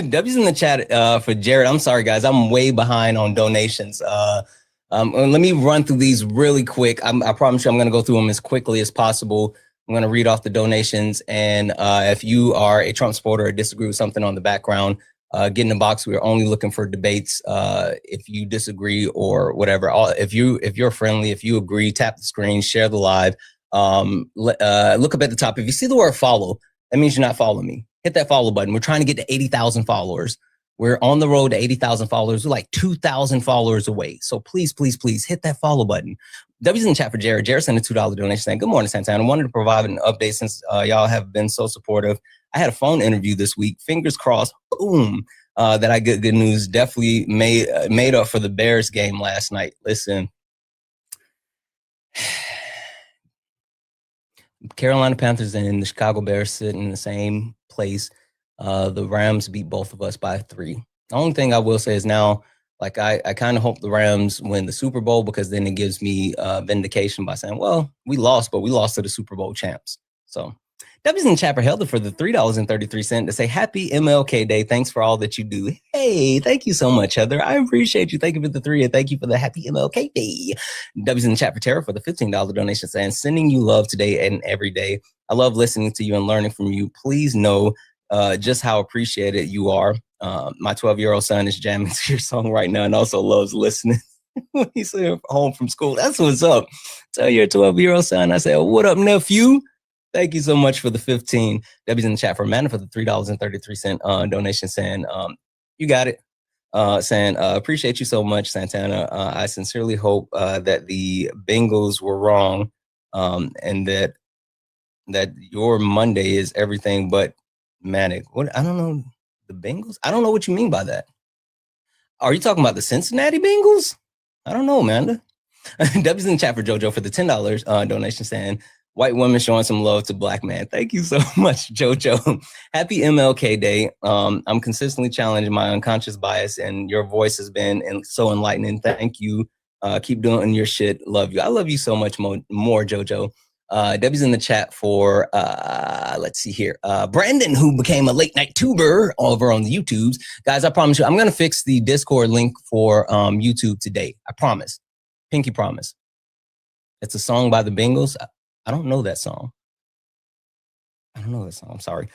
W's in the chat for Jared. I'm sorry, guys. I'm way behind on donations. Let me run through these really quick. I promise you I'm going to go through them as quickly as possible. I'm going to read off the donations. And if you are a Trump supporter or disagree with something on the background, get in the box. We're only looking for debates. If you disagree or whatever, if you're friendly, if you agree, tap the screen, share the live. Look up at the top. If you see the word follow, that means you're not following me. Hit that follow button. We're trying to get to 80,000 followers. We're on the road to 80,000 followers. We're like 2,000 followers away. So please, please, please hit that follow button. W's in the chat for Jared. Jared sent a $2 donation saying, good morning, Santana. I wanted to provide an update since y'all have been so supportive. I had a phone interview this week. Fingers crossed. Boom. That I get good news. Definitely made up for the Bears game last night. Listen. Carolina Panthers and the Chicago Bears sit in the same place. The Rams beat both of us by 3. The only thing I will say is now, like, I kind of hope the Rams win the Super Bowl, because then it gives me vindication by saying, well, we lost, but we lost to the Super Bowl champs. So W's in the chat for Helder for the $3.33 to say happy MLK Day. Thanks for all that you do. Hey, thank you so much, Heather. I appreciate you. Thank you for the 3 and thank you for the happy MLK Day. W's in the chat for Tara for the $15 donation saying sending you love today and every day. I love listening to you and learning from you. Please know just how appreciated you are. My 12-year-old son is jamming to your song right now and also loves listening when he's home from school. That's what's up. Tell your 12-year-old son, I say, what up, nephew? Thank you so much for the 15. Debbie's in the chat for Amanda for the $3.33 donation saying, you got it. Saying, appreciate you so much, Santana. I sincerely hope that the Bengals were wrong and that your Monday is everything but manic. What? I don't know. The Bengals? I don't know what you mean by that. Are you talking about the Cincinnati Bengals? I don't know, Amanda. Debbie's in the chat for JoJo for the $10 donation saying, white women showing some love to black man. Thank you so much, JoJo. Happy MLK Day. I'm consistently challenging my unconscious bias, and your voice has been so enlightening. Thank you. Keep doing your shit. Love you. I love you so much more, JoJo. Debbie's in the chat for, let's see here, Brandon, who became a late night tuber over on the YouTubes. Guys, I promise you, I'm going to fix the Discord link for YouTube today. I promise. Pinky promise. It's a song by the Bengals. I don't know that song. I'm sorry.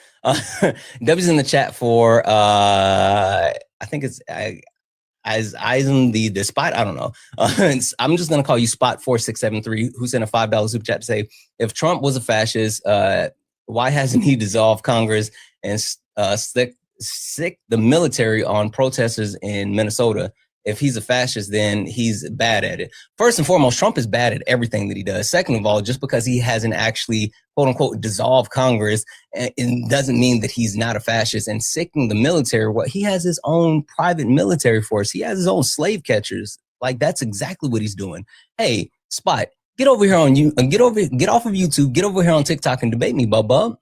Debbie's in the chat for, I think it's as Eisen the spot. I don't know. I'm just going to call you Spot 4673, who sent a $5 super chat to say, if Trump was a fascist, why hasn't he dissolved Congress and stick the military on protesters in Minnesota? If he's a fascist, then he's bad at it. First and foremost, Trump is bad at everything that he does. Second of all, just because he hasn't actually, quote unquote, dissolved Congress, it doesn't mean that he's not a fascist. And sicking the military, what he has his own private military force. He has his own slave catchers. Like, that's exactly what he's doing. Hey, Spot, get over here on you, get off of YouTube, get over here on TikTok and debate me, bub.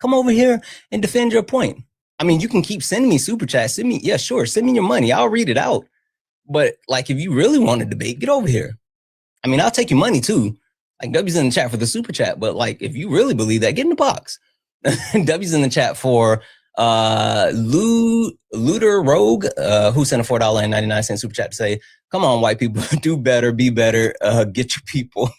Come over here and defend your point. I mean, you can keep sending me super chats. Send me your money. I'll read it out. But like, if you really want to debate, get over here. I mean, I'll take your money too. Like, W's in the chat for the super chat. But like, if you really believe that, get in the box. W's in the chat for Looter Rogue, who sent a $4.99 super chat to say, come on, white people, do better, be better, get your people.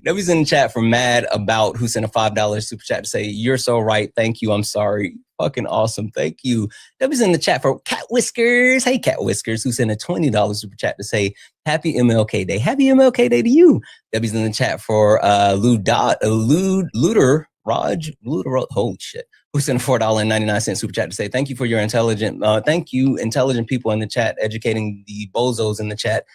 W's in the chat for Mad About, who sent a $5 super chat to say, you're so right. Thank you. I'm sorry. Fucking awesome. Thank you. W's in the chat for Cat Whiskers. Hey, Cat Whiskers, who sent a $20 super chat to say, happy MLK Day. Happy MLK Day to you. W's in the chat for Looter Raj, holy shit, who sent a $4.99 super chat to say, thank you for your intelligent people in the chat, educating the bozos in the chat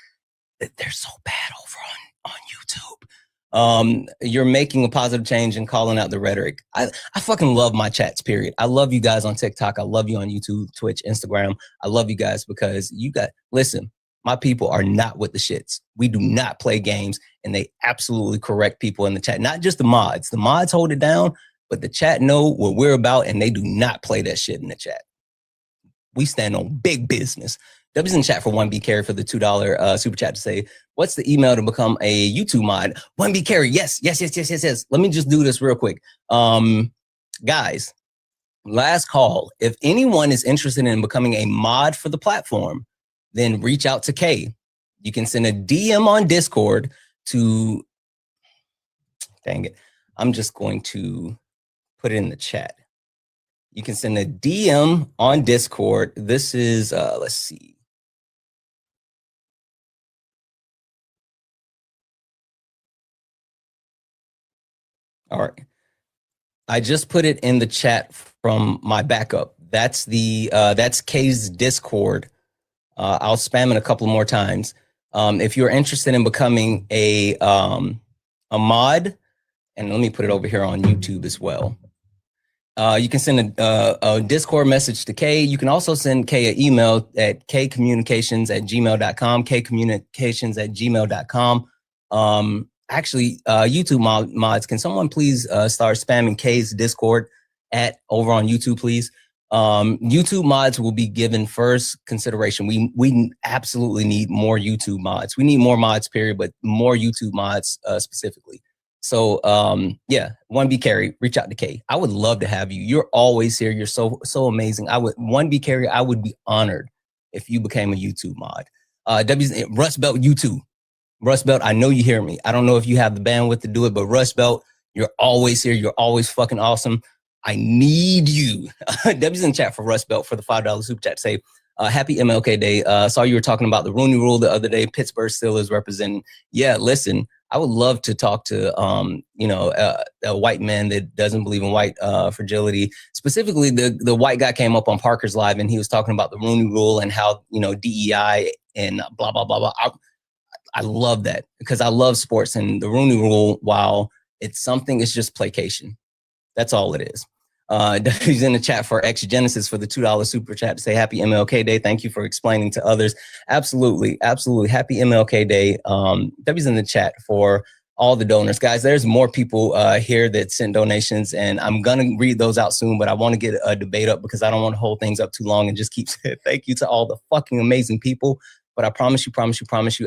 that they're so bad over on YouTube. You're making a positive change and calling out the rhetoric. I fucking love my chats, period. I love you guys on TikTok. I love you on YouTube, Twitch, Instagram. I love you guys because listen, my people are not with the shits. We do not play games, and they absolutely correct people in the chat. Not just the mods. The mods hold it down, but the chat know what we're about, and they do not play that shit in the chat. We stand on big business. W's in chat for 1B Carry for the $2 super chat to say, what's the email to become a YouTube mod? 1B Carry, yes. Let me just do this real quick. Guys, last call. If anyone is interested in becoming a mod for the platform, then reach out to Kay. You can send a DM on Discord to, dang it, I'm just going to put it in the chat. You can send a DM on Discord. This is, let's see. All right. I just put it in the chat from my backup. That's that's Kay's Discord. I'll spam it a couple more times. If you're interested in becoming a mod, and let me put it over here on YouTube as well. You can send a Discord message to Kay. You can also send Kay an email at kcommunications@gmail.com, kcommunications@gmail.com. Actually, YouTube mods, can someone please start spamming Kay's Discord over on YouTube, please? YouTube mods will be given first consideration. We absolutely need more YouTube mods. We need more mods, period, but more YouTube mods specifically. So yeah, wannabe Carrie, reach out to Kay. I would love to have you. You're always here. You're so amazing. Wannabe Carrie, I would be honored if you became a YouTube mod. Rust Belt, you too. Rust Belt, I know you hear me. I don't know if you have the bandwidth to do it, but Rust Belt, you're always here. You're always fucking awesome. I need you. Debbie's in chat for Rust Belt for the $5 super chat to say, happy MLK Day. Saw you were talking about the Rooney Rule the other day. Pittsburgh Steelers representing. Yeah, listen, I would love to talk to, a white man that doesn't believe in white fragility. Specifically, the white guy came up on Parker's Live and he was talking about the Rooney Rule and how, DEI and blah, blah, blah, blah. I love that because I love sports, and the Rooney Rule, while it's something, it's just placation. That's all it is. He's in the chat for X Genesis for the $2 super chat to say happy MLK Day. Thank you for explaining to others. Absolutely. Absolutely. Happy MLK Day. W's in the chat for all the donors. Guys, there's more people here that sent donations, and I'm going to read those out soon, but I want to get a debate up because I don't want to hold things up too long and just keep saying thank you to all the fucking amazing people. But I promise you,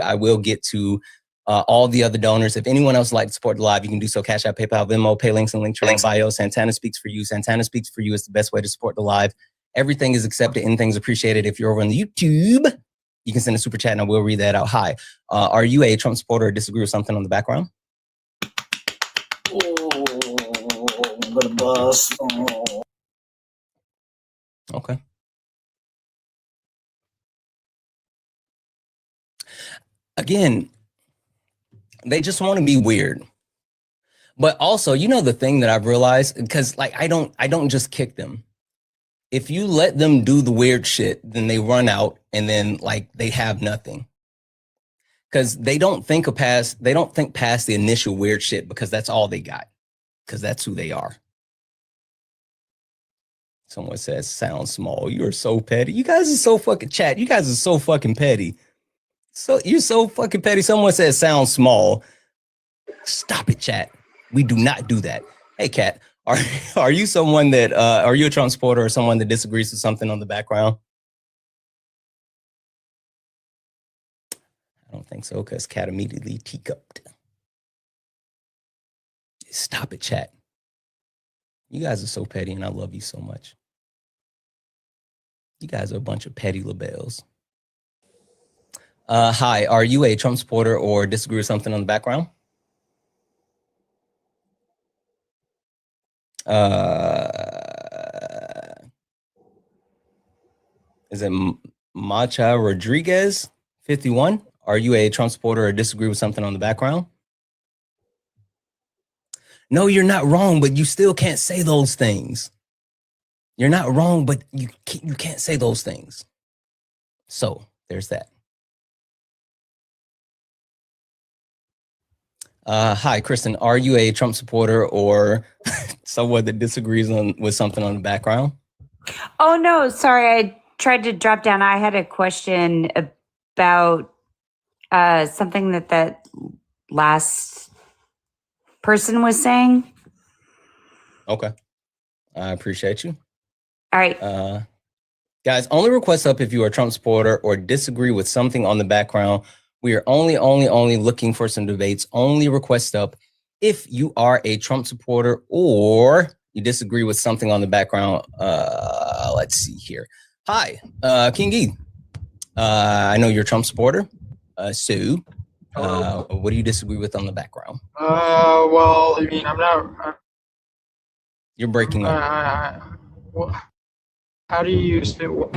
I will get to all the other donors. If anyone else would like to support the live, you can do so. Cash App, PayPal, Venmo, pay links, and link to bio. Santana Speaks for You. Santana Speaks for You is the best way to support the live. Everything is accepted. Anything's appreciated. If you're over on the YouTube, you can send a super chat and I will read that out. Hi. Are you a Trump supporter or disagree with something on the background? Okay. Again, they just want to be weird. But also, the thing that I've realized, because I don't just kick them. If you let them do the weird shit, then they run out and then they have nothing. Because they don't think past the initial weird shit because that's all they got. Because that's who they are. Someone says, sound small. You're so petty. You guys are so fucking chat. You guys are so fucking petty. So you're so fucking petty. Someone says sound small. Stop it, chat. We do not do that. Hey, Kat, are you someone that are you a Trump supporter or someone that disagrees with something on the background? I don't think so, because Kat immediately teacupped. Stop it, chat. You guys are so petty, and I love you so much. You guys are a bunch of petty labels. Hi, are you a Trump supporter or disagree with something on the background? Is it Macha Rodriguez 51? Are you a Trump supporter or disagree with something on the background? No, you're not wrong, but you still can't say those things. You're not wrong, but you can't say those things. So there's that. Hi, Kristen. Are you a Trump supporter or someone that disagrees with something on the background? Oh, no. Sorry. I tried to drop down. I had a question about something that last person was saying. Okay. I appreciate you. All right. Guys, only request up if you are a Trump supporter or disagree with something on the background. We are only looking for some debates. Only request up if you are a Trump supporter or you disagree with something on the background. Let's see here. Hi, King E. I know you're a Trump supporter. Sue, what do you disagree with on the background? Well, I mean, I'm not. You're breaking up. How do you assume?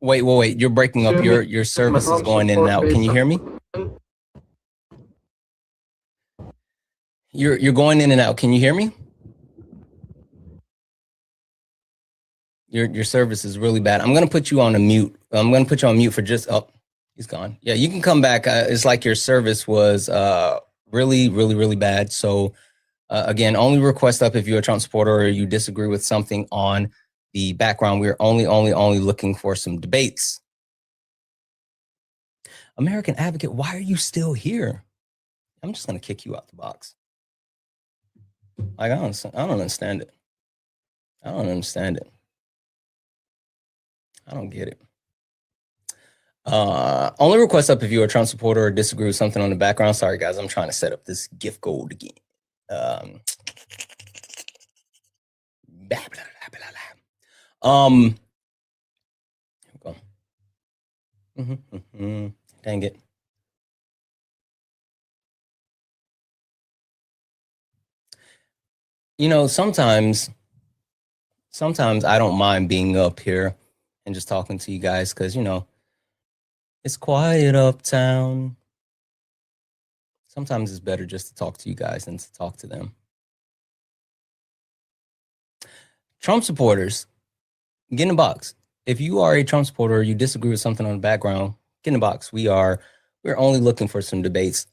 Wait. You're breaking up. Your service is going in and out. Can you hear me? You're going in and out. Can you hear me? Your service is really bad. I'm gonna put you on a mute. I'm gonna put you on mute for just. Oh, he's gone. Yeah, you can come back. It's like your service was really bad. So again, only request up if you're a Trump supporter or you disagree with something on the background. We're only looking for some debates. American Advocate, why are you still here? I'm just gonna kick you out the box. Like I don't understand it. I don't understand it. I don't get it. Only request up if you're a Trump supporter or disagree with something on the background. Sorry, guys. I'm trying to set up this gift gold again. Here we go. Dang it. You know, sometimes I don't mind being up here and just talking to you guys because, you know, it's quiet uptown. Sometimes it's better just to talk to you guys than to talk to them. Trump supporters, get in the box. If you are a Trump supporter or you disagree with something on the background, get in the box. We're only looking for some debates.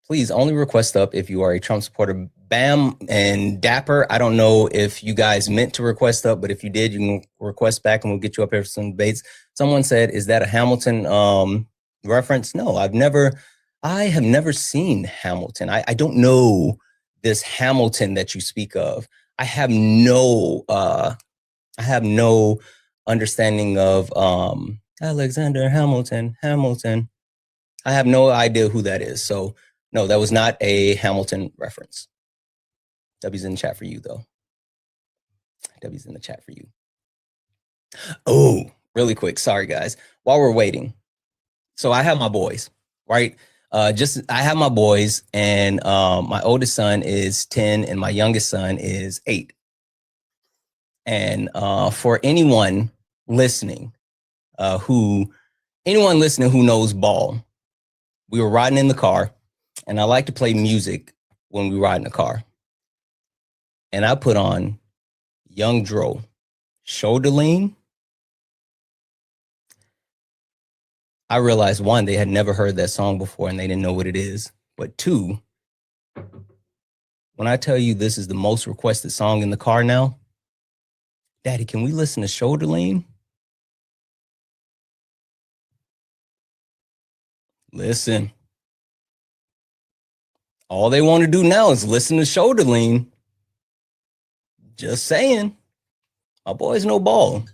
Please only request up if you are a Trump supporter. Bam and Dapper, I don't know if you guys meant to request up, but if you did, you can request back and we'll get you up here for some debates. Someone said, is that a Hamilton reference? No, I have never seen Hamilton. I don't know this Hamilton that you speak of. I have no understanding of Alexander Hamilton. I have no idea who that is. So no, that was not a Hamilton reference. W's in the chat for you, though. W's in the chat for you. Oh, really quick. Sorry, guys. While we're waiting. So I have my boys, right? I have my boys, and my oldest son is 10 and my youngest son is 8. And for anyone listening who knows ball, we were riding in the car, and I like to play music when we ride in the car. And I put on Young Dro, Shoulder Lean. I realized, one, they had never heard that song before and they didn't know what it is. But two, when I tell you this is the most requested song in the car now, Daddy, can we listen to Shoulder Lean? Listen. All they want to do now is listen to Shoulder Lean. Just saying. My boys know ball.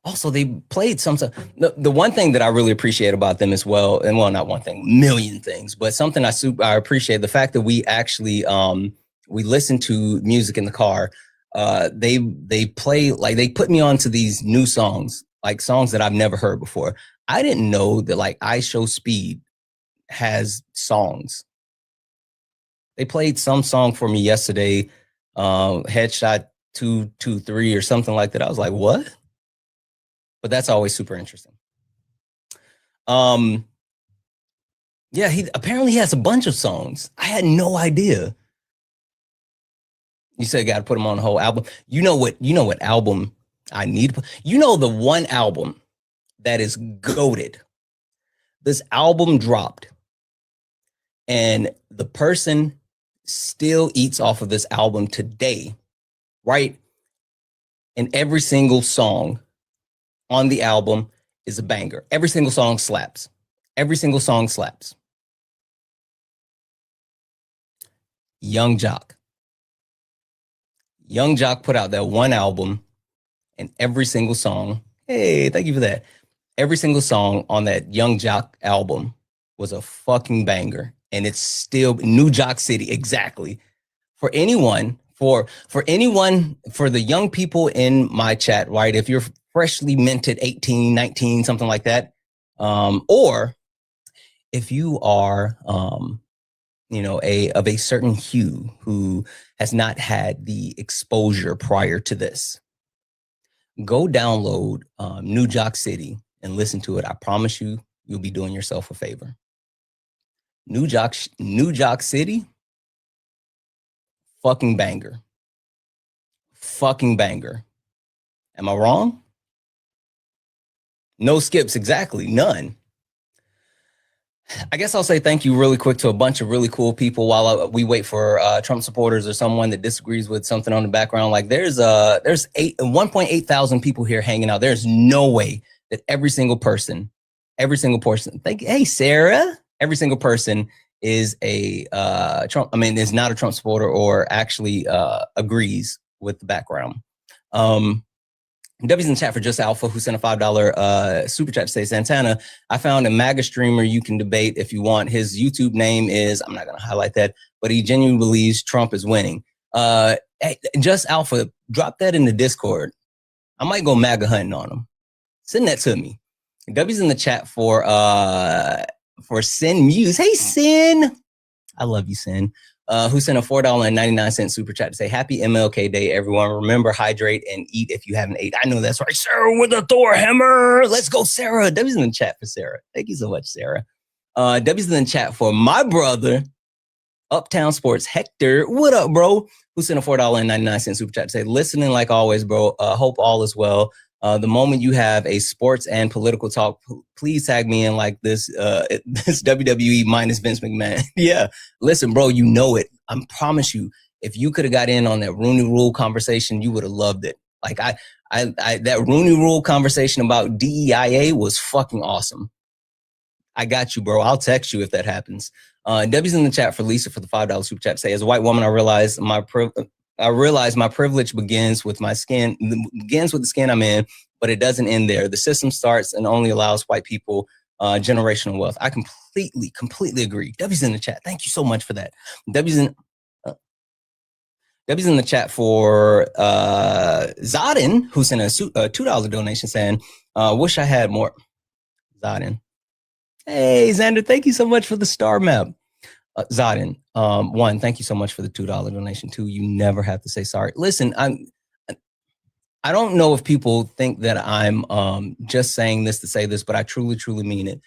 Also, they played something. The one thing that I really appreciate about them as well, and well, not one thing, million things, but something I appreciate, the fact that we actually we listen to music in the car. They play, like, they put me onto these new songs, like songs that I've never heard before. I didn't know that, like, I Show Speed has songs. They played some song for me yesterday, Headshot 223 or something like that. I was like, what? But that's always super interesting. Yeah, he apparently has a bunch of songs. I had no idea. You said got to put them on the whole album. You know what album I need? You know the one album that is goated. This album dropped, and the person still eats off of this album today, right? And every single song on the album is a banger. Every single song slaps. Every single song slaps. Young Jock. Young Jock put out that one album, and every single song, hey, thank you for that. Every single song on that Young Jock album was a fucking banger. And it's still New Jock City, exactly. For anyone, for the young people in my chat, right? If you're freshly minted 18, 19, something like that. Or if you are, of a certain hue who has not had the exposure prior to this, go download New Jack City and listen to it. I promise you, you'll be doing yourself a favor. New Jack City, fucking banger. Fucking banger. Am I wrong? No skips, exactly, none. I guess I'll say thank you really quick to a bunch of really cool people while we wait for Trump supporters or someone that disagrees with something on the background. Like there's 1.8 thousand people here hanging out. There's no way that every single person, hey Sarah, every single person is a Trump. I mean, is not a Trump supporter or actually agrees with the background. W's in chat for Just Alpha, who sent a $5 super chat to say, Santana, I found a MAGA streamer you can debate if you want. His YouTube name is, I'm not going to highlight that, but he genuinely believes Trump is winning. Hey, Just Alpha, drop that in the Discord. I might go MAGA hunting on him. Send that to me. W's in the chat for Sin Muse. Hey, Sin. I love you, Sin. Who sent a $4.99 super chat to say, happy MLK Day, everyone. Remember, hydrate and eat if you haven't ate. I know that's right. Sarah with the Thor hammer. Let's go, Sarah. W's in the chat for Sarah. Thank you so much, Sarah. W's in the chat for my brother, Uptown Sports Hector. What up, bro? Who sent a $4.99 super chat to say, listening like always, bro. Hope all is well. The moment you have a sports and political talk, please tag me in like this, this WWE minus Vince McMahon. Yeah, listen, bro, you know it. I promise you, if you could have got in on that Rooney Rule conversation, you would have loved it. Like that Rooney Rule conversation about DEIA was fucking awesome. I got you, bro. I'll text you if that happens. W's in the chat for Lisa for the $5 super chat. Say, as a white woman, I realize my privilege begins with my skin, begins with the skin I'm in, but it doesn't end there. The system starts and only allows white people generational wealth. I completely agree. W's in the chat. Thank you so much for that. W's in the chat for Zadin, who sent a $2 donation saying, wish I had more. Zadin. Hey, Xander, thank you so much for the star map. Zadin, one, thank you so much for the $2 donation. Two, you never have to say sorry. Listen, I don't know if people think that I'm just saying this to say this, but I truly mean it.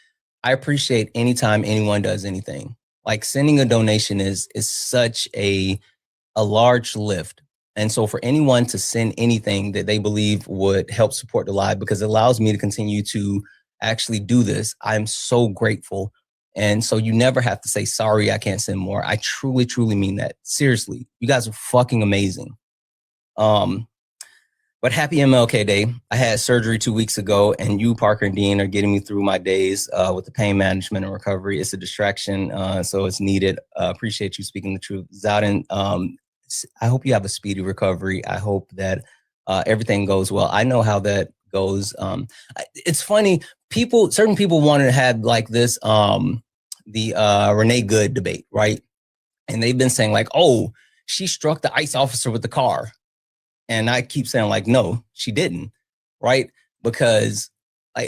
I appreciate anytime anyone does anything. Like sending a donation is such a large lift. And so for anyone to send anything that they believe would help support the live, because it allows me to continue to actually do this, I'm so grateful. And so you never have to say, sorry, I can't send more. I truly mean that. Seriously, you guys are fucking amazing. But happy MLK Day. I had surgery 2 weeks ago, and you, Parker, and Dean are getting me through my days with the pain management and recovery. It's a distraction, so it's needed. Appreciate you speaking the truth. Zadin, I hope you have a speedy recovery. I hope that everything goes well. I know how that goes. It's funny, certain people wanted to have like this, the Renee Good debate, right? And they've been saying like, oh, she struck the ICE officer with the car. And I keep saying like, no, she didn't, right? Because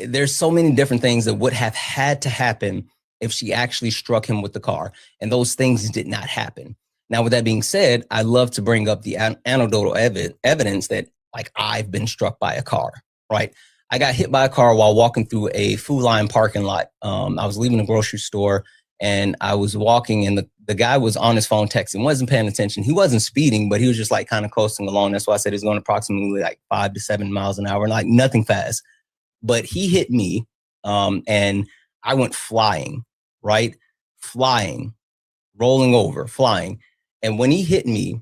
there's so many different things that would have had to happen if she actually struck him with the car. And those things did not happen. Now, with that being said, I love to bring up the anecdotal evidence that like I've been struck by a car, right? I got hit by a car while walking through a Food Line parking lot. I was leaving the grocery store and I was walking, and the guy was on his phone texting, wasn't paying attention. He wasn't speeding, but he was just like kind of coasting along. That's why I said he's going approximately like 5 to 7 miles an hour, like nothing fast. But he hit me and I went flying, right? Flying, rolling over, flying. And when he hit me,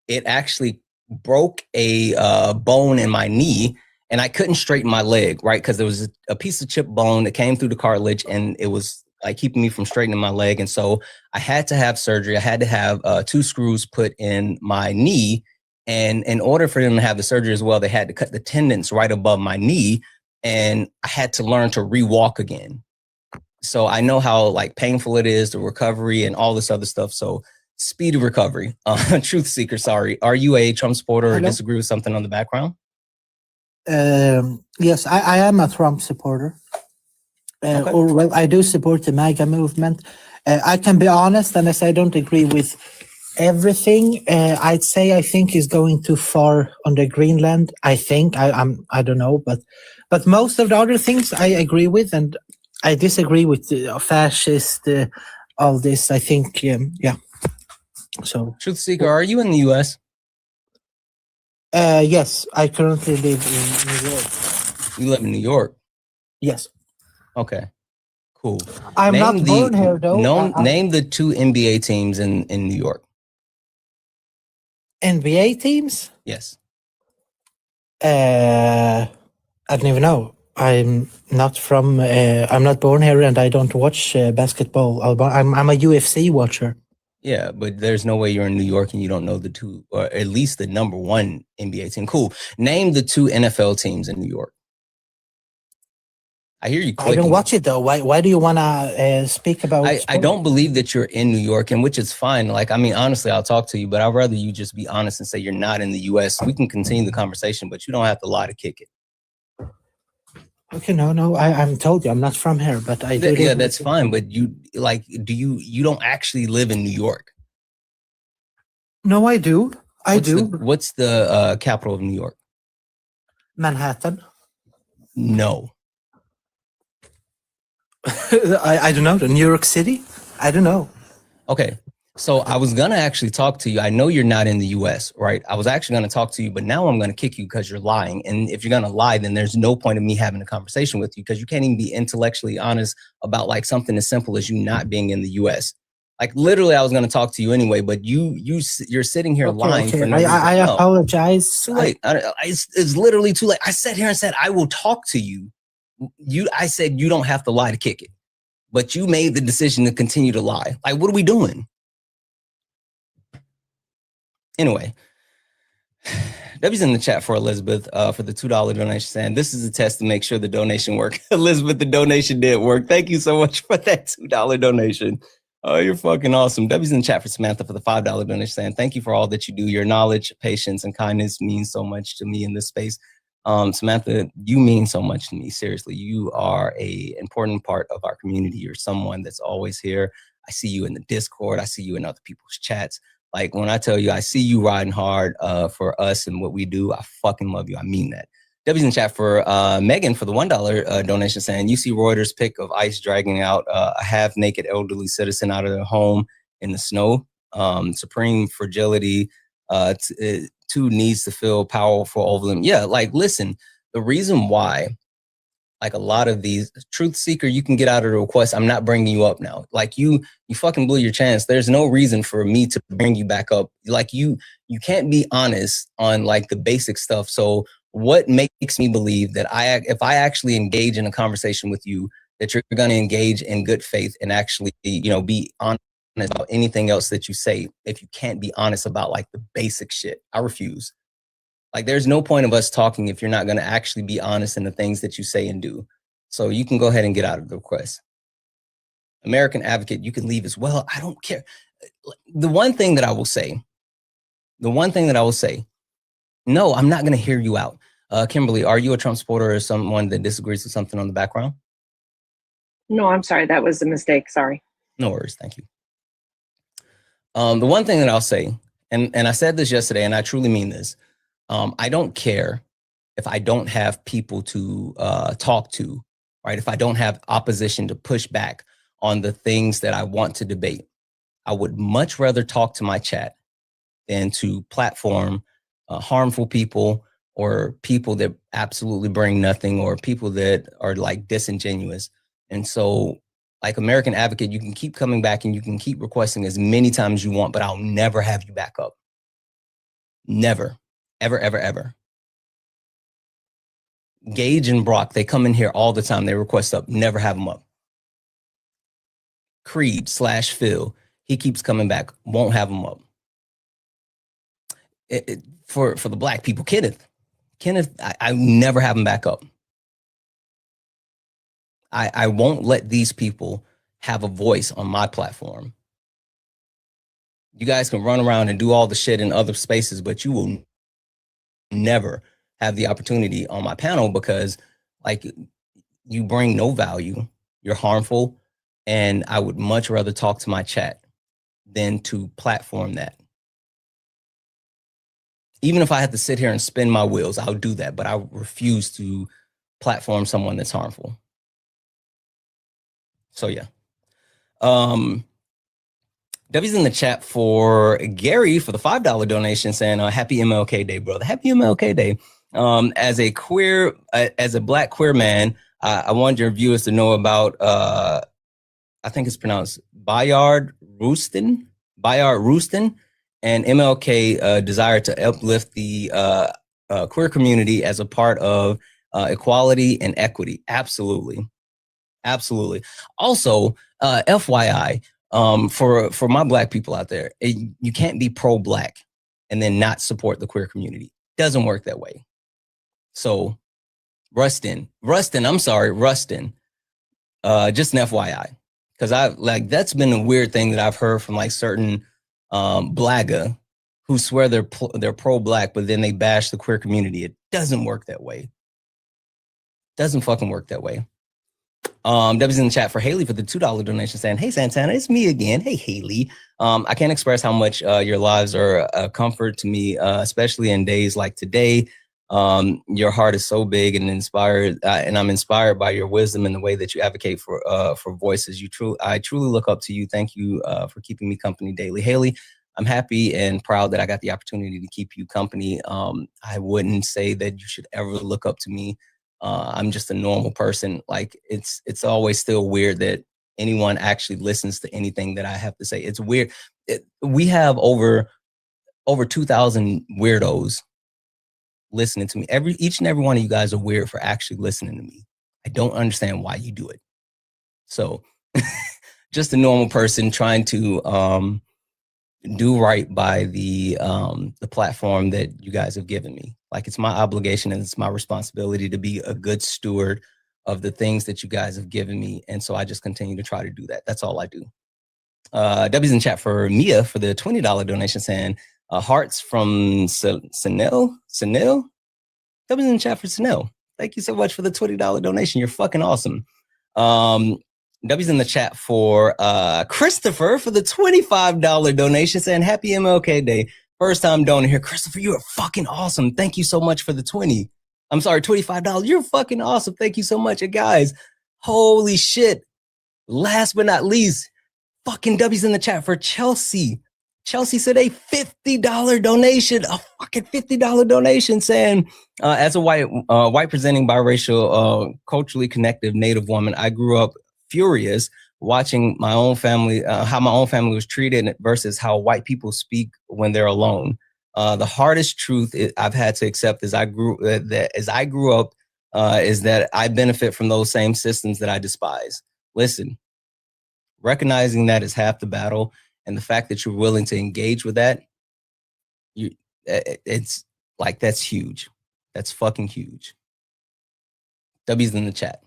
it actually broke a bone in my knee. And I couldn't straighten my leg, right? Because there was a piece of chip bone that came through the cartilage, and it was like keeping me from straightening my leg. And so I had to have surgery. I had to have 2 screws put in my knee. And in order for them to have the surgery as well, they had to cut the tendons right above my knee. And I had to learn to re-walk again. So I know how like painful it is, the recovery and all this other stuff. So speedy recovery. Truth seeker, sorry. Are you a Trump supporter or disagree with something on the background? Yes, I am a Trump supporter. Okay. Or well, I do support the MAGA movement. I can be honest, and as I don't agree with everything, I'd say I think is going too far on the Greenland. I think I don't know, but most of the other things I agree with, and I disagree with the fascist, all this. I think, yeah. So, Truth Seeker, are you in the U.S.? yes, I currently live in New York. You live in New York. Yes. Okay. Cool. I'm not born here though. Name the 2 NBA teams in New York. NBA teams? Yes. I don't even know. I'm not from. I'm not born here, and I don't watch basketball. I'm a UFC watcher. Yeah, but there's no way you're in New York and you don't know the 2, or at least the number 1 NBA team. Cool. Name the 2 NFL teams in New York. I hear you clicking. I don't watch it though. Why do you want to speak about I don't believe that you're in New York, and which is fine. Like, I mean, honestly, I'll talk to you, but I'd rather you just be honest and say you're not in the U.S. We can continue the conversation, but you don't have to lie to kick it. Okay, no, I'm told you I'm not from here, but I do. Yeah, that's fine. But you you don't actually live in New York? No, I do. I do. What's the capital of New York? Manhattan. No. I don't know. New York City? I don't know. Okay. So I was going to actually talk to you. I know you're not in the US, right? I was actually going to talk to you, but now I'm going to kick you because you're lying. And if you're going to lie, then there's no point of me having a conversation with you because you can't even be intellectually honest about like something as simple as you not being in the US. Like literally, I was going to talk to you anyway, but you're sitting here lying. Okay. For no I reason. apologize. Too late. It's literally too late. I sat here and said, I will talk to you. I said, you don't have to lie to kick it, but you made the decision to continue to lie. Like, what are we doing? Anyway, Debbie's in the chat for Elizabeth for the $2 donation, saying this is a test to make sure the donation worked. Elizabeth, the donation did work. Thank you so much for that $2 donation. Oh, you're fucking awesome. Debbie's in the chat for Samantha for the $5 donation, saying thank you for all that you do. Your knowledge, patience, and kindness means so much to me in this space. Samantha, you mean so much to me. Seriously, you are an important part of our community. You're someone that's always here. I see you in the Discord. I see you in other people's chats. Like when I tell you, I see you riding hard for us and what we do. I fucking love you. I mean that. Debbie's in chat for Megan for the $1 donation, saying you see Reuters pic of ICE dragging out a half-naked elderly citizen out of their home in the snow. Supreme fragility. Two needs to feel powerful over them. Yeah, like listen, the reason why, like a lot of these truth seeker, you can get out of the request. I'm not bringing you up now. Like you fucking blew your chance. There's no reason for me to bring you back up. Like you can't be honest on like the basic stuff. So what makes me believe that if I actually engage in a conversation with you, that you're going to engage in good faith and actually, be honest about anything else that you say, if you can't be honest about like the basic shit? I refuse. Like there's no point of us talking if you're not going to actually be honest in the things that you say and do. So you can go ahead and get out of the request. American Advocate, you can leave as well. I don't care. The one thing that I will say, no, I'm not going to hear you out. Kimberly, are you a Trump supporter or someone that disagrees with something on the background? No, I'm sorry. That was a mistake. Sorry. No worries. Thank you. The one thing that I'll say, and I said this yesterday, and I truly mean this, I don't care if I don't have people to talk to, right? If I don't have opposition to push back on the things that I want to debate. I would much rather talk to my chat than to platform harmful people or people that absolutely bring nothing or people that are like disingenuous. And so like American Advocate, you can keep coming back and you can keep requesting as many times as you want, but I'll never have you back up. Never, ever, ever, ever. Gage and Brock, they come in here all the time. They request up, never have them up. Creed / Phil, he keeps coming back, won't have them up. For the black people, Kenneth, I never have him back up. I won't let these people have a voice on my platform. You guys can run around and do all the shit in other spaces, but you will never have the opportunity on my panel because like you bring no value, you're harmful, and I would much rather talk to my chat than to platform that. Even if I had to sit here and spin my wheels, I'll do that, but I refuse to platform someone that's harmful. So yeah. W's in the chat for Gary for the $5 donation saying, happy MLK Day, brother. Happy MLK Day. As a queer, as a Black queer man, I want your viewers to know about, I think it's pronounced Bayard Rustin, and MLK desire to uplift the queer community as a part of equality and equity. Absolutely. Absolutely. Also, FYI, for my Black people out there, you can't be pro-Black and then not support the queer community. Doesn't work that way. So Rustin, just an FYI, because that's been a weird thing that I've heard from like certain Blagga who swear they're pro-Black, but then they bash the queer community. It doesn't work that way. Doesn't fucking work that way. W's in the chat for Haley for the $2 donation saying, hey, Santana, it's me again. Hey, Haley. I can't express how much your lives are a comfort to me, especially in days like today. Your heart is so big and inspired, and I'm inspired by your wisdom and the way that you advocate for voices. I truly look up to you. Thank you for keeping me company daily. Haley, I'm happy and proud that I got the opportunity to keep you company. I wouldn't say that you should ever look up to me. I'm just a normal person. Like it's always still weird that anyone actually listens to anything that I have to say. It's weird. We have over 2,000 weirdos listening to me. Each and every one of you guys are weird for actually listening to me. I don't understand why you do it. So just a normal person trying to do right by the platform that you guys have given me. Like it's my obligation and it's my responsibility to be a good steward of the things that you guys have given me. And so I just continue to try to do that. That's all I do. W's in chat for Mia for the $20 donation saying, hearts from Sanel. W's in chat for Sanel. Thank you so much for the $20 donation. You're fucking awesome. W's in the chat for Christopher for the $25 donation saying happy MLK Day. First time donor here. Christopher, you are fucking awesome. Thank you so much for the $25. You're fucking awesome. Thank you so much. And guys, holy shit. Last but not least, fucking W's in the chat for Chelsea. Chelsea said a $50 donation, a fucking $50 donation saying, as a white presenting biracial, culturally connected Native woman, I grew up furious watching my own family, how my own family was treated versus how white people speak when they're alone. The hardest truth I've had to accept as I grew up is that I benefit from those same systems that I despise. Listen, recognizing that is half the battle, and the fact that you're willing to engage with that, it's like that's huge. That's fucking huge. W's in the chat.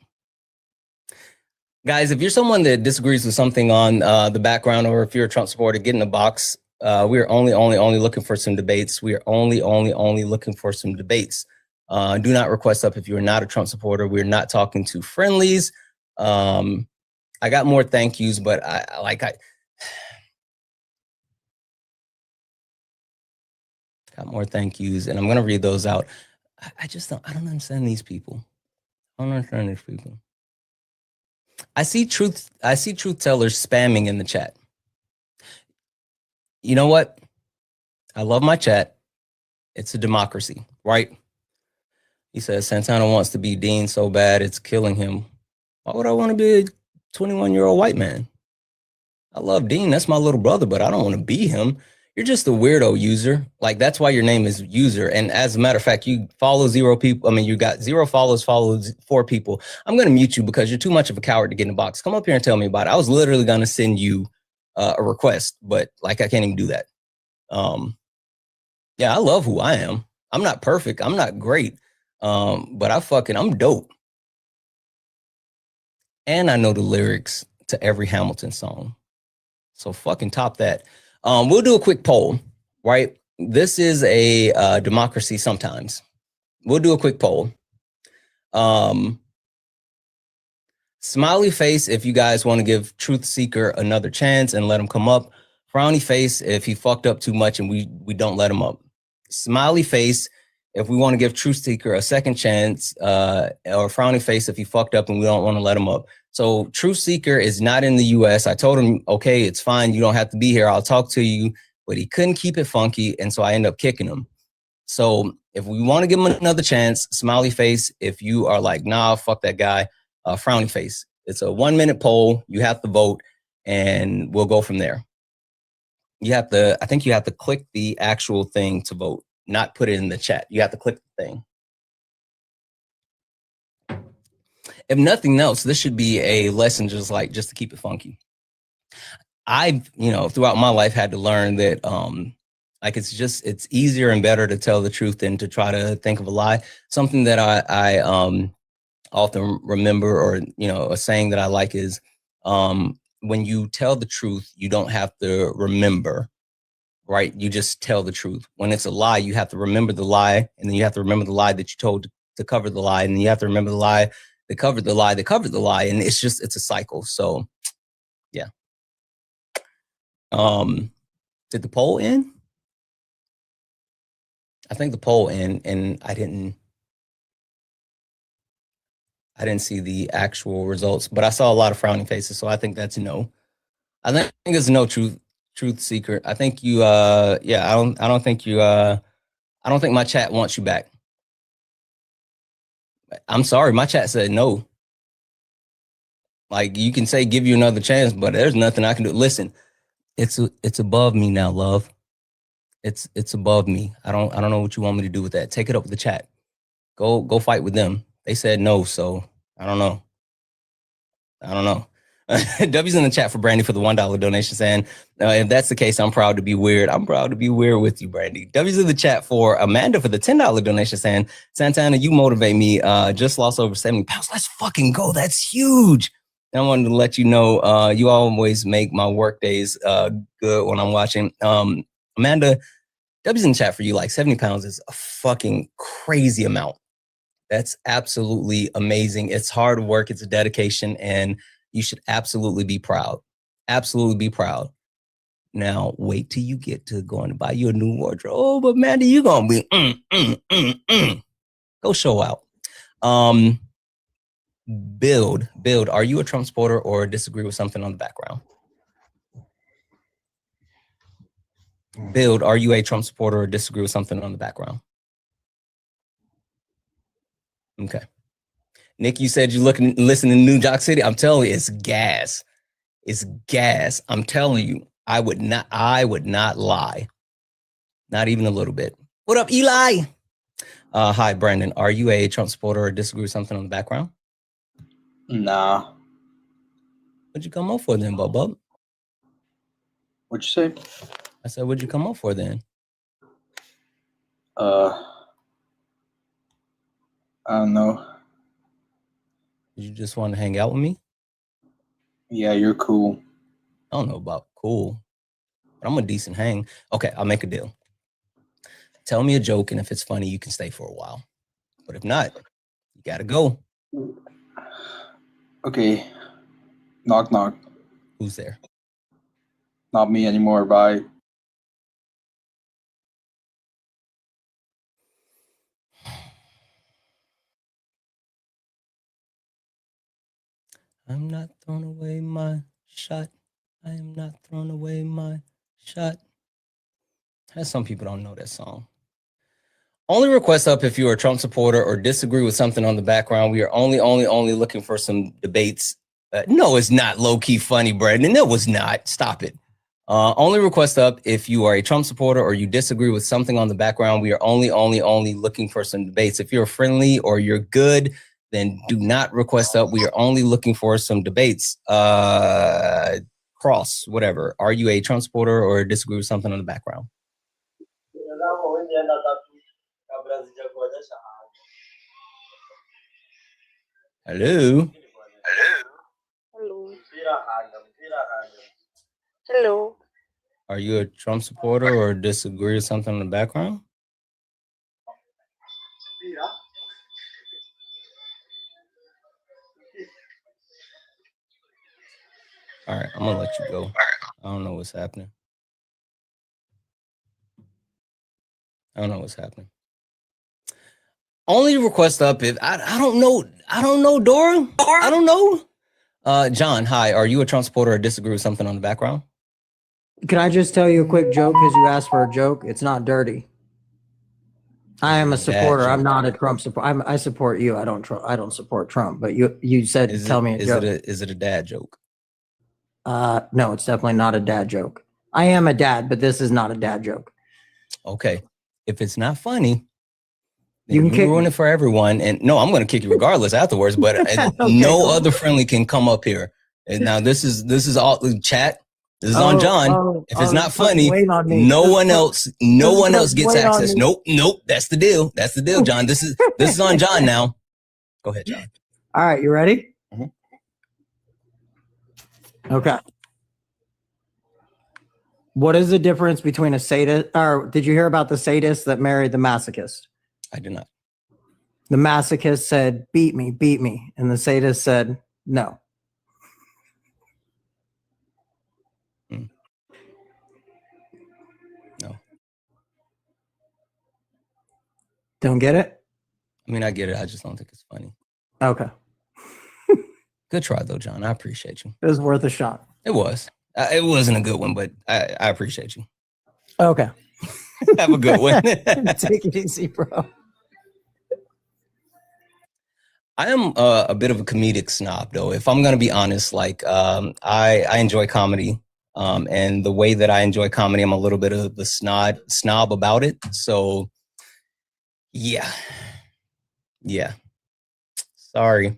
Guys, if you're someone that disagrees with something on the background, or if you're a Trump supporter, get in the box. We're only looking for some debates. We are only looking for some debates. Do not request up if you're not a Trump supporter. We're not talking to friendlies. I got more thank yous, but I got more thank yous, and I'm gonna read those out. I don't understand these people. I don't understand these people. I see truth tellers spamming in the chat. You know what? I love my chat. It's a democracy, right? He says Santana wants to be Dean so bad it's killing him. Why would I want to be a 21-year-old white man? I love Dean. That's my little brother, but I don't want to be him. You're just a weirdo user. Like, that's why your name is user. And as a matter of fact, you follow 0 people. I mean, you got 0 followers, follows 4 people. I'm going to mute you because you're too much of a coward to get in the box. Come up here and tell me about it. I was literally going to send you a request, but like, I can't even do that. Yeah, I love who I am. I'm not perfect. I'm not great. But I'm dope. And I know the lyrics to every Hamilton song. So fucking top that. We'll do a quick poll, right? This is a democracy sometimes. we'll do a quick poll. Smiley face if you guys want to give Truth Seeker another chance and let him come up. Frowny face if he fucked up too much and we don't let him up. Smiley face if we want to give Truth Seeker a second chance, or frowny face if he fucked up and we don't want to let him up. So Truth Seeker is not in the US. I told him, okay, it's fine. You don't have to be here. I'll talk to you. But he couldn't keep it funky. And so I ended up kicking him. So if we want to give him another chance, smiley face. If you are like, nah, fuck that guy, frowny face. It's a 1 minute poll. You have to vote and we'll go from there. You have to, I think you have to click the actual thing to vote, not put it in the chat. You have to click the thing. If nothing else, this should be a lesson just to keep it funky. I've, throughout my life had to learn that like it's easier and better to tell the truth than to try to think of a lie. Something that I often remember, or a saying that I like is when you tell the truth, you don't have to remember, right? You just tell the truth. When it's a lie, you have to remember the lie, and then you have to remember the lie that you told to cover the lie, and then you have to remember the lie that covered the lie that covered the lie, and it's a cycle. So yeah. Did the poll end? I think the poll end, and I didn't see the actual results, but I saw a lot of frowning faces, so I think that's no. I think it's no truth seeker. I think you I don't think my chat wants you back. I'm sorry, my chat said no. Like, you can say give you another chance, but there's nothing I can do. Listen, it's above me now, love. It's above me. I don't know what you want me to do with that. Take it up with the chat. Go fight with them. They said no, so I don't know. W's in the chat for Brandy for the $1 donation, saying, if that's the case, I'm proud to be weird. I'm proud to be weird with you, Brandy. W's in the chat for Amanda for the $10 donation, saying, Santana, you motivate me. Just lost over 70 pounds. Let's fucking go. That's huge. And I wanted to let you know, you always make my work days good when I'm watching. Amanda, W's in the chat for you. Like 70 pounds is a fucking crazy amount. That's absolutely amazing. It's hard work. It's a dedication, and you should absolutely be proud. Absolutely be proud. Now, wait till you get to going to buy you a new wardrobe. Oh, but Mandy, you're going to be, Go show out. Build. Are you a Trump supporter or disagree with something on the background? Build, are you a Trump supporter or disagree with something on the background? Okay. Nick, you said you listen to New York City. I'm telling you, it's gas. It's gas. I'm telling you, I would not lie. Not even a little bit. What up, Eli? Hi, Brandon. Are you a Trump supporter or disagree with something on the background? Nah. What'd you come up for then, Bub? What'd you say? I said, what'd you come up for then? I don't know. Did you just want to hang out with me? Yeah, you're cool. I don't know about cool, but I'm a decent hang. Okay, I'll make a deal. Tell me a joke, and if it's funny, you can stay for a while. But if not, you gotta go. Okay. Knock, knock. Who's there? Not me anymore. Bye. I'm not throwing away my shot. I am not throwing away my shot. Some people don't know that song. Only request up if you are a Trump supporter or disagree with something on the background. We are only looking for some debates. No, it's not low-key funny, Brandon. No, it was not. Stop it. Only request up if you are a Trump supporter or you disagree with something on the background. We are only looking for some debates. If you're friendly or you're good, then do not request up. We are only looking for some debates. Cross, whatever. Are you a Trump supporter or disagree with something on the background? Hello. Hello. Are you a Trump supporter or disagree with something in the background? All right, I'm gonna let you go. I don't know what's happening. Only request up if I don't know. Dora. I don't know. John, hi. Are you a Trump supporter or disagree with something on the background? Can I just tell you a quick joke because you asked for a joke? It's not dirty. I am a supporter. I'm not a Trump supporter. I support you. I don't support Trump. But you said tell me a joke. Is it a dad joke? No, it's definitely not a dad joke. I am a dad, but this is not a dad joke. Okay. If it's not funny, you can ruin it for everyone. And no, I'm going to kick you regardless afterwards. But okay, no other friendly can come up here. And now this is all chat. This is on John. If it's not funny, no one else gets access. Nope. That's the deal. John. This is on John now. Go ahead, John. All right, you ready? Mm-hmm. Okay. What is the difference between a sadist, or did you hear about the sadist that married the masochist? I did not. The masochist said, beat me. And the sadist said, no. No. Don't get it? I mean, I get it. I just don't think it's funny. Okay. Good try, though, John. I appreciate you. It was worth a shot. It was. It wasn't a good one, but I appreciate you. Okay. Have a good one. Take it easy, bro. I am a bit of a comedic snob, though. If I'm going to be honest, like I enjoy comedy. And the way that I enjoy comedy, I'm a little bit of a snob about it. So, yeah. Sorry.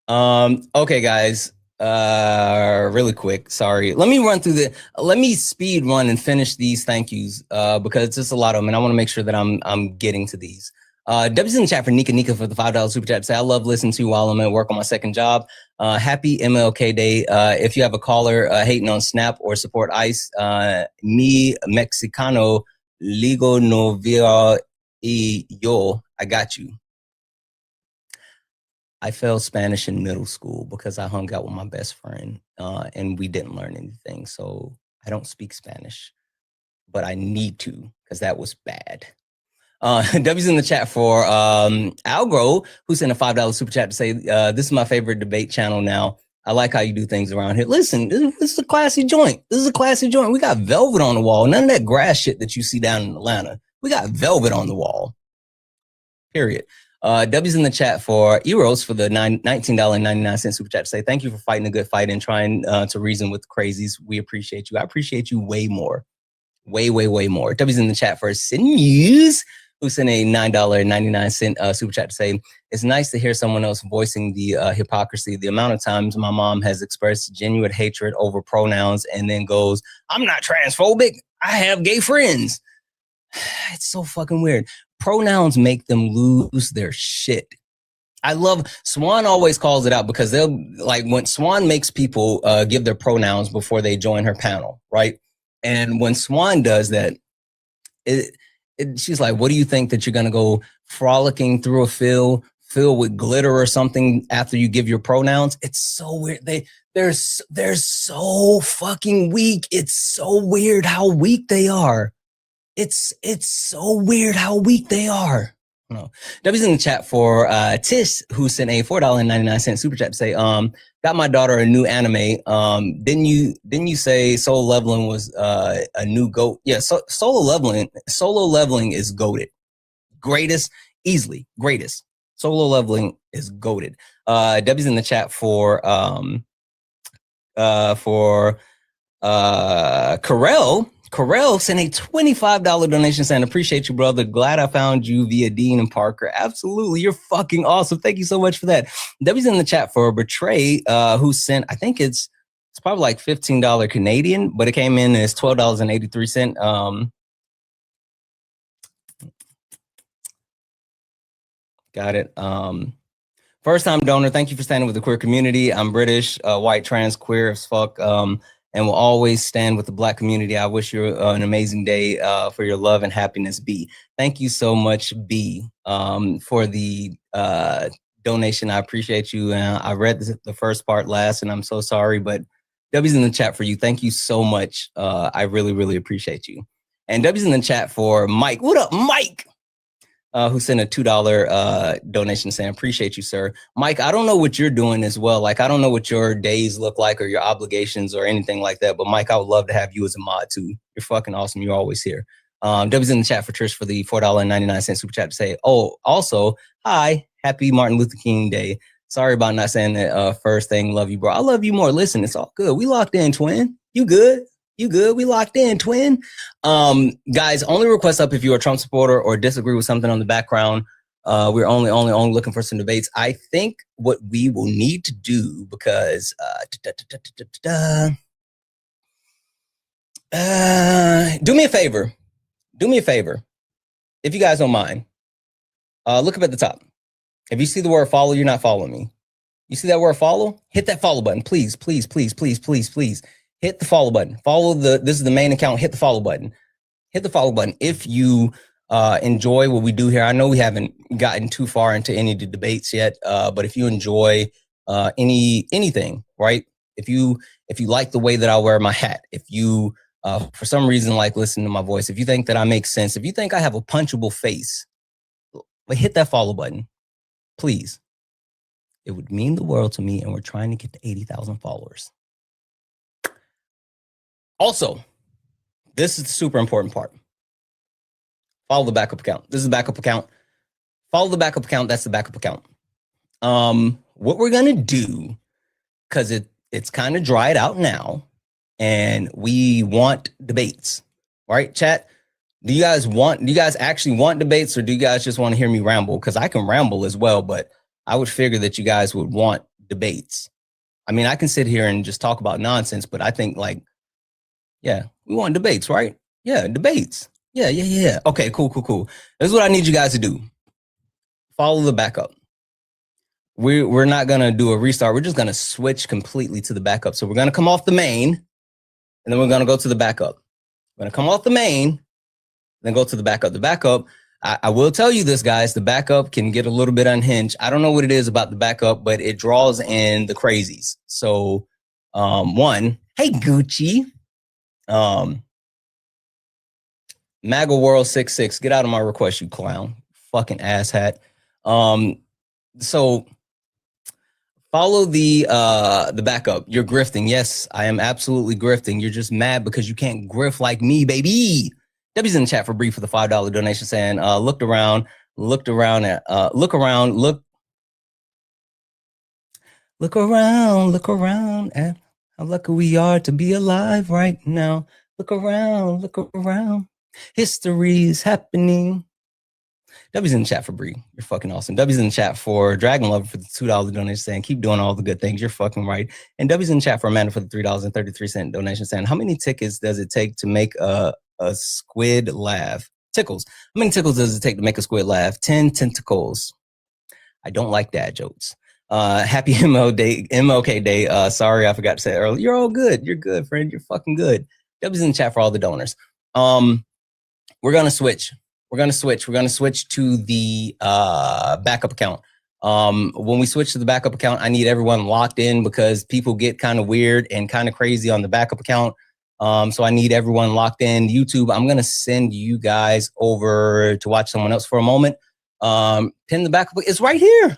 Okay, guys. Really quick. Sorry. Let me speed run and finish these thank yous because it's just a lot of them, and I want to make sure that I'm getting to these. W's in the chat for Nika for the $5 super chat. Say I love listening to you while I'm at work on my second job. Happy MLK Day. If you have a caller hating on Snap or support ICE, mi Mexicano ligo novio y yo. I got you. I failed Spanish in middle school because I hung out with my best friend and we didn't learn anything. So I don't speak Spanish, but I need to because that was bad. W's in the chat for Algro, who sent a $5 super chat to say, this is my favorite debate channel now. I like how you do things around here. Listen, this is a classy joint. We got velvet on the wall. None of that grass shit that you see down in Atlanta. We got velvet on the wall. Period. W's in the chat for Eros for the $19.99 super chat to say, thank you for fighting a good fight and trying to reason with crazies. We appreciate you. I appreciate you way more. Way more. W's in the chat for Sinews, who sent a $9.99 super chat to say, it's nice to hear someone else voicing the hypocrisy. The amount of times my mom has expressed genuine hatred over pronouns and then goes, I'm not transphobic. I have gay friends. It's so fucking weird. Pronouns make them lose their shit. I love, Swan always calls it out because they'll, like when Swan makes people give their pronouns before they join her panel, right? And when Swan does that, she's like, what do you think that you're going to go frolicking through a field filled with glitter or something after you give your pronouns? It's so weird. They're so fucking weak. It's so weird how weak they are. It's so weird how weak they are. No. W's in the chat for Tish, who sent a $4.99 super chat to say, got my daughter a new anime. Didn't you say Solo Leveling was a new GOAT? Yeah, Solo Leveling is GOATed. Greatest, easily greatest. Solo Leveling is GOATed. W's in the chat for Carell sent a $25 donation saying, appreciate you, brother. Glad I found you via Dean and Parker. Absolutely. You're fucking awesome. Thank you so much for that. W's in the chat for Betray, who sent, I think it's probably like $15 Canadian, but it came in as $12.83. Got it. First time donor. Thank you for standing with the queer community. I'm British, white, trans, queer as fuck. And will always stand with the Black community. I wish you an amazing day for your love and happiness, B. Thank you so much, B, for the donation. I appreciate you. I read the first part last, and I'm so sorry, but W's in the chat for you. Thank you so much. I really, really appreciate you. And W's in the chat for Mike. What up, Mike? Who sent a $2 donation saying, appreciate you, sir. Mike, I don't know what you're doing as well. Like, I don't know what your days look like or your obligations or anything like that. But Mike, I would love to have you as a mod too. You're fucking awesome. You're always here. W's in the chat for Trish for the $4.99 super chat to say, oh, also, hi, happy Martin Luther King Day. Sorry about not saying that first thing. Love you, bro. I love you more. Listen, it's all good. We locked in, twin. You good? You good? We locked in, twin. Guys, only request up if you're a Trump supporter or disagree with something on the background. We're only looking for some debates. I think what we will need to do, because do me a favor. Do me a favor. If you guys don't mind, look up at the top. If you see the word follow, you're not following me. You see that word follow? Hit that follow button, please, please, please, please, please, please. Hit the follow button. This is the main account. Hit the follow button. Hit the follow button. If you enjoy what we do here, I know we haven't gotten too far into any of the debates yet, but if you enjoy anything, right? If you like the way that I wear my hat, if you for some reason like listening to my voice, if you think that I make sense, if you think I have a punchable face, hit that follow button, please. It would mean the world to me, and we're trying to get to 80,000 followers. Also, this is the super important part. Follow the backup account. This is the backup account. Follow the backup account. That's the backup account. What we're gonna do, because it's kind of dried out now, and we want debates, right? Chat. Do you guys actually want debates, or do you guys just want to hear me ramble? Because I can ramble as well, but I would figure that you guys would want debates. I mean, I can sit here and just talk about nonsense, but I think like, yeah, we want debates, right? Yeah, debates. Yeah. Okay, cool. This is what I need you guys to do. Follow the backup. We're not gonna do a restart. We're just gonna switch completely to the backup. So we're gonna come off the main, and then we're gonna go to the backup. We're gonna come off the main, then go to the backup. The backup, I will tell you this, guys, the backup can get a little bit unhinged. I don't know what it is about the backup, but it draws in the crazies. So, one, hey, Gucci. MAGA World 66, get out of my request, you clown. Fucking asshat. So follow the backup. You're grifting. Yes, I am absolutely grifting. You're just mad because you can't grift like me, baby. W's in the chat for Bree for the $5 donation saying, look around at how lucky we are to be alive right now. Look around. History is happening. W's in the chat for Bree. You're fucking awesome. W's in the chat for Dragon Lover for the $2 donation saying, keep doing all the good things. You're fucking right. And W's in the chat for Amanda for the $3.33 donation saying, how many tickets does it take to make a squid laugh? Tickles. How many tickles does it take to make a squid laugh? 10 tentacles. I don't like dad jokes. Happy MLK Day. Sorry, I forgot to say it earlier. You're all good. You're good, friend. You're fucking good. W's in the chat for all the donors. We're gonna switch. We're gonna switch to the backup account. When we switch to the backup account, I need everyone locked in because people get kind of weird and kind of crazy on the backup account. So I need everyone locked in. YouTube, I'm gonna send you guys over to watch someone else for a moment. Pin the backup. It's right here.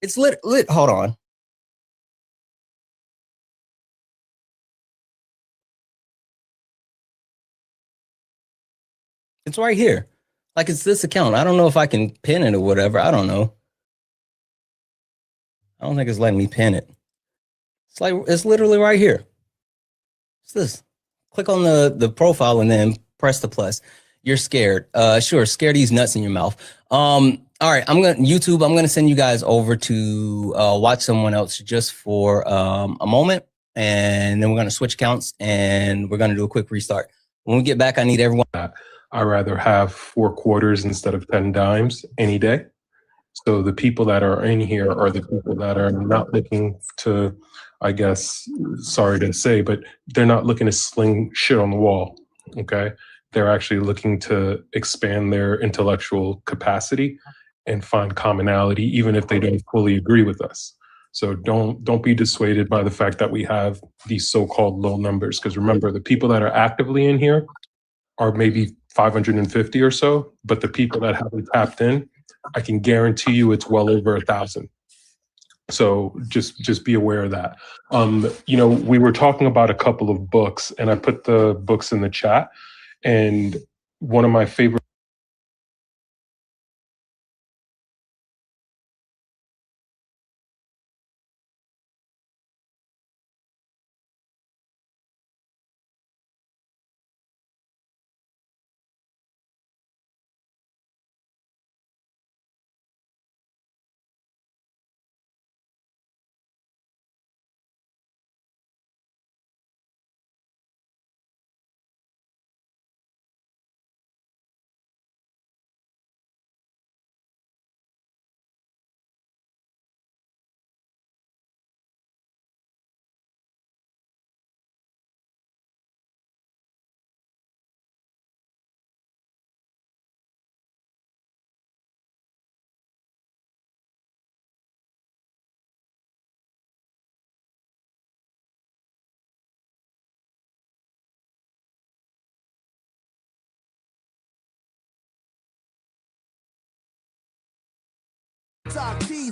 It's lit. Hold on. It's right here. Like it's this account. I don't know if I can pin it or whatever. I don't know. I don't think it's letting me pin it. It's like, it's literally right here. It's this. Click on the profile and then press the plus. You're scared. Sure, scare these nuts in your mouth. All right, I'm gonna send you guys over to watch someone else just for a moment, and then we're gonna switch accounts and we're gonna do a quick restart. When we get back, I need everyone. I'd rather have 4 quarters instead of 10 dimes any day. So the people that are in here are the people that are not looking to, I guess, sorry to say, but they're not looking to sling shit on the wall, okay? They're actually looking to expand their intellectual capacity and find commonality, even if they don't fully agree with us. So don't be dissuaded by the fact that we have these so-called low numbers, because remember, the people that are actively in here are maybe 550 or so, but the people that haven't tapped in, I can guarantee you it's well over 1,000. So just be aware of that. You know, we were talking about a couple of books, and I put the books in the chat, and one of my favorite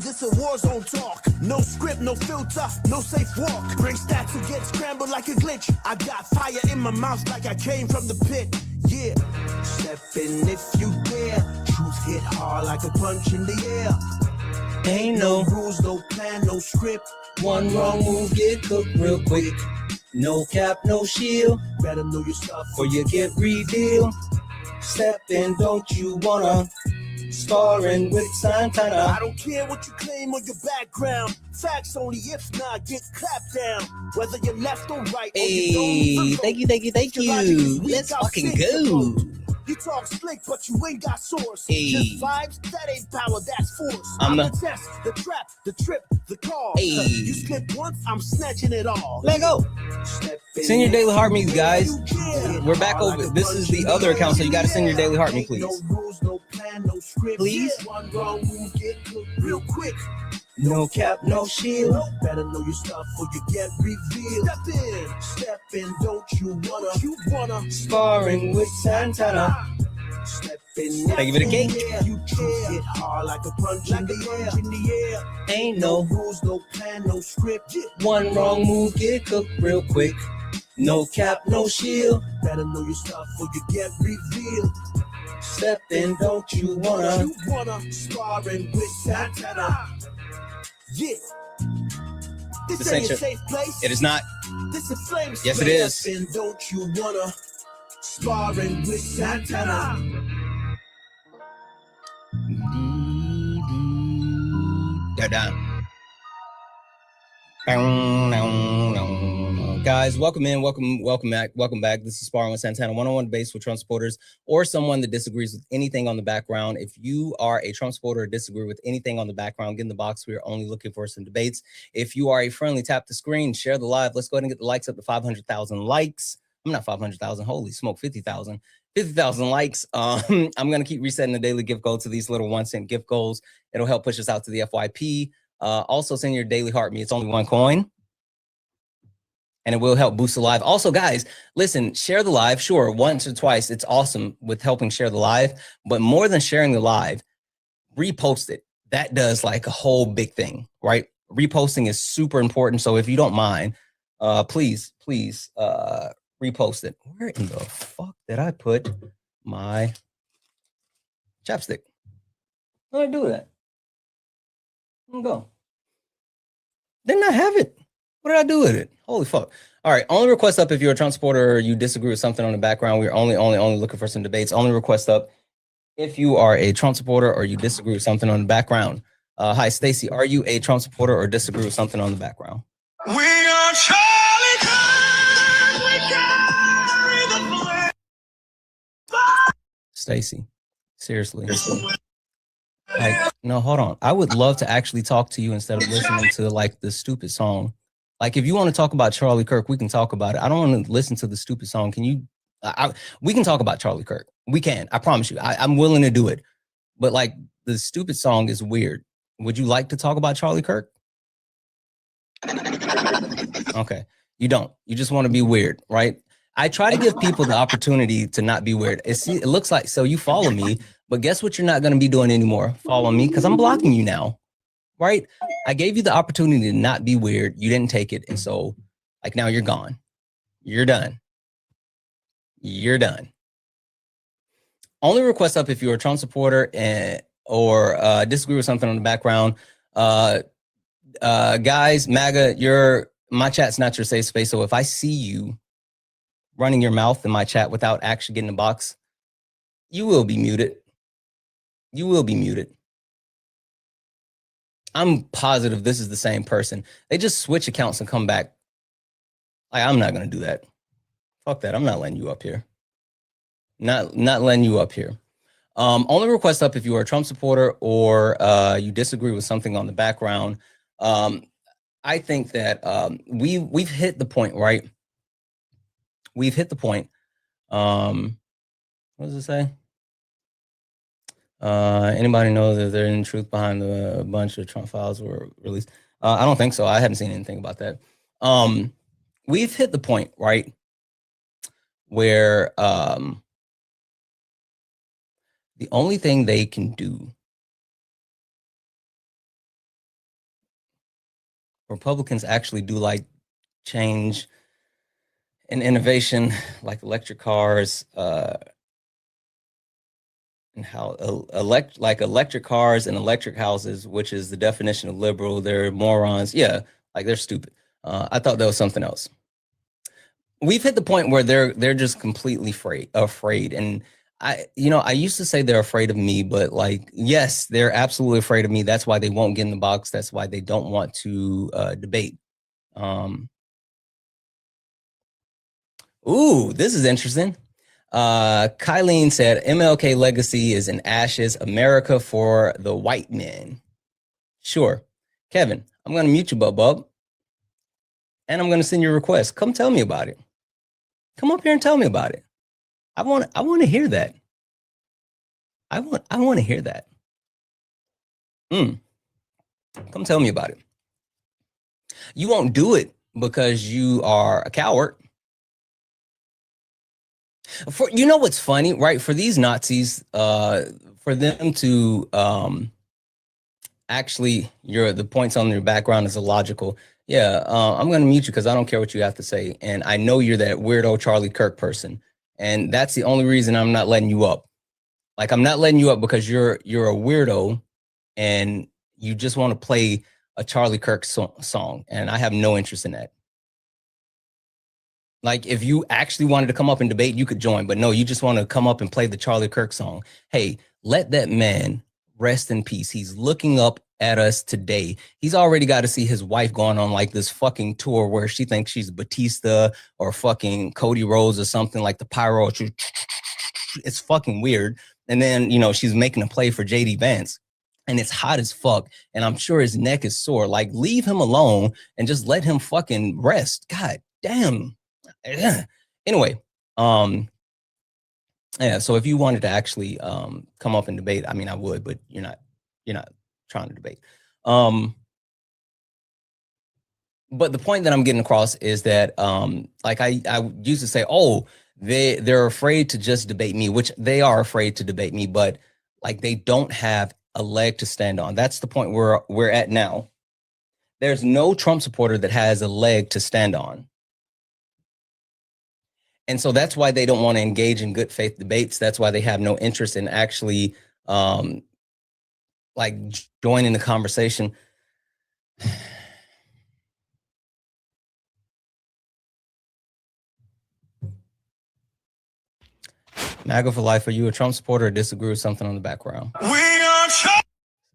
This a war zone talk. No script, no filter, no safe walk. Bring stats to get scrambled like a glitch. I got fire in my mouth like I came from the pit. Yeah, step in if you dare. Truth hit hard like a punch in the air. Ain't no rules, no plan, no script. One wrong move, get cooked real quick. No cap, no shield. Better know your stuff or you get revealed. Step in, don't you wanna? Sparring with Santana. I don't care what you claim or your background. Facts only, if not, get clapped down. Whether you're left or right. Hey, thank you. Let's fucking go. You talk slick, but you ain't got source. Hey. Just vibes, that ain't power, that's force. I'm the test, the trap, the trip, the call. Hey. You slip once, I'm snatching it all. Let go. Send your daily heart me, guys. We're back over. This is the other account, so you got to send your daily heart me, please. No rules, no plan, no script. Please. One wrong move, get cooked real quick. No cap, no shield. Better know your stuff or you get revealed. Step in, don't you wanna? Sparring with Santana. Step in, give it a cake. You hit hard like a punch in the air. Ain't no rules, no plan, no script. One wrong move, get cooked real quick. No cap, no shield. Better know your stuff or you get revealed. Step in, don't you wanna? Sparring with Santana. Yeah. This ain't a safe place. It is not. This is flame. Yes, it is. Step in, don't you wanna? Sparring with Santana. Go down. Guys, welcome in, welcome back. This is Sparring with Santana, one-on-one debates with Trump supporters or someone that disagrees with anything on the background. If you are a Trump supporter or disagree with anything on the background, get in the box. We are only looking for some debates. If you are a friendly, tap the screen, share the live. Let's go ahead and get the likes up to 500,000 likes. I'm not 500,000. Holy smoke, 50,000. 50,000 likes. I'm going to keep resetting the daily gift goal to these little 1-cent gift goals. It'll help push us out to the FYP. Also, send your daily heart me. It's only 1 coin. And it will help boost the live. Also, guys, listen, share the live. Sure, once or twice. It's awesome with helping share the live. But more than sharing the live, repost it. That does like a whole big thing, right? Reposting is super important. So if you don't mind, please repost it. Where in the fuck did I put my chapstick? How did I do that? Let me go. Didn't I have it? What did I do with it? Holy fuck. All right. Only request up if you're a Trump supporter or you disagree with something on the background. We're only looking for some debates. Only request up if you are a Trump supporter or you disagree with something on the background. Hi, Stacy. Are you a Trump supporter or disagree with something on the background? We are Charlie Kirk. We carry the flag. Stacy, seriously. Like, no, hold on. I would love to actually talk to you instead of listening to like the stupid song. Like, if you want to talk about Charlie Kirk, we can talk about it. I don't want to listen to the stupid song. Can you? We can talk about Charlie Kirk. We can. I promise you. I'm willing to do it. But like, the stupid song is weird. Would you like to talk about Charlie Kirk? Okay. You don't. You just want to be weird, right? I try to give people the opportunity to not be weird. It looks like, so you follow me, but guess what you're not going to be doing anymore? Follow me, because I'm blocking you now, right? I gave you the opportunity to not be weird. You didn't take it. And so, like, now you're gone. You're done. You're done. Only request up if you're a Trump supporter or disagree with something on the background. Guys, MAGA, my chat's not your safe space. So if I see you running your mouth in my chat without actually getting a box, you will be muted. You will be muted. I'm positive this is the same person. They just switch accounts and come back. I'm not going to do that. Fuck that. I'm not letting you up here. Not letting you up here. Only request up if you are a Trump supporter or you disagree with something on the background. I think that we've hit the point, right? We've hit the point. What does it say? Anybody know that there's any truth behind a bunch of Trump files were released? I don't think so. I haven't seen anything about that. We've hit the point, right, where the only thing they can do, Republicans actually do like change and innovation, like electric cars, and how electric cars and electric houses, which is the definition of liberal. They're morons. Yeah, like they're stupid. I thought that was something else. We've hit the point where they're just completely afraid. And I used to say they're afraid of me, but like, yes, they're absolutely afraid of me. That's why they won't get in the box. That's why they don't want to debate. Ooh, this is interesting. Kylene said, MLK legacy is in ashes, America for the white men. Sure. Kevin, I'm going to mute you, bub. And I'm going to send you a request. Come tell me about it. Come up here and tell me about it. I want to hear that. I want to hear that. Come tell me about it. You won't do it because you are a coward. You know what's funny, right? For these Nazis, for them to actually, the points on your background is illogical. Yeah, I'm going to mute you because I don't care what you have to say. And I know you're that weirdo Charlie Kirk person. And that's the only reason I'm not letting you up. Like, I'm not letting you up because you're a weirdo and you just want to play a Charlie Kirk song. And I have no interest in that. Like, if you actually wanted to come up and debate, you could join. But no, you just want to come up and play the Charlie Kirk song. Hey, let that man rest in peace. He's looking up at us today. He's already got to see his wife going on like this fucking tour where she thinks she's Batista or fucking Cody Rhodes or something, like the pyro. It's fucking weird. And then, she's making a play for JD Vance and it's hot as fuck. And I'm sure his neck is sore. Like, leave him alone and just let him fucking rest. God damn. Anyway, yeah, so if you wanted to actually come up and debate, I mean, I would, but you're not trying to debate. But the point that I'm getting across is that like I used to say, oh, they're afraid to just debate me, which they are afraid to debate me, but like they don't have a leg to stand on. That's the point where we're at now. There's no Trump supporter that has a leg to stand on. And so that's why they don't want to engage in good faith debates. That's why they have no interest in actually like joining the conversation. MAGA for life. Are you a Trump supporter or disagree with something on the background?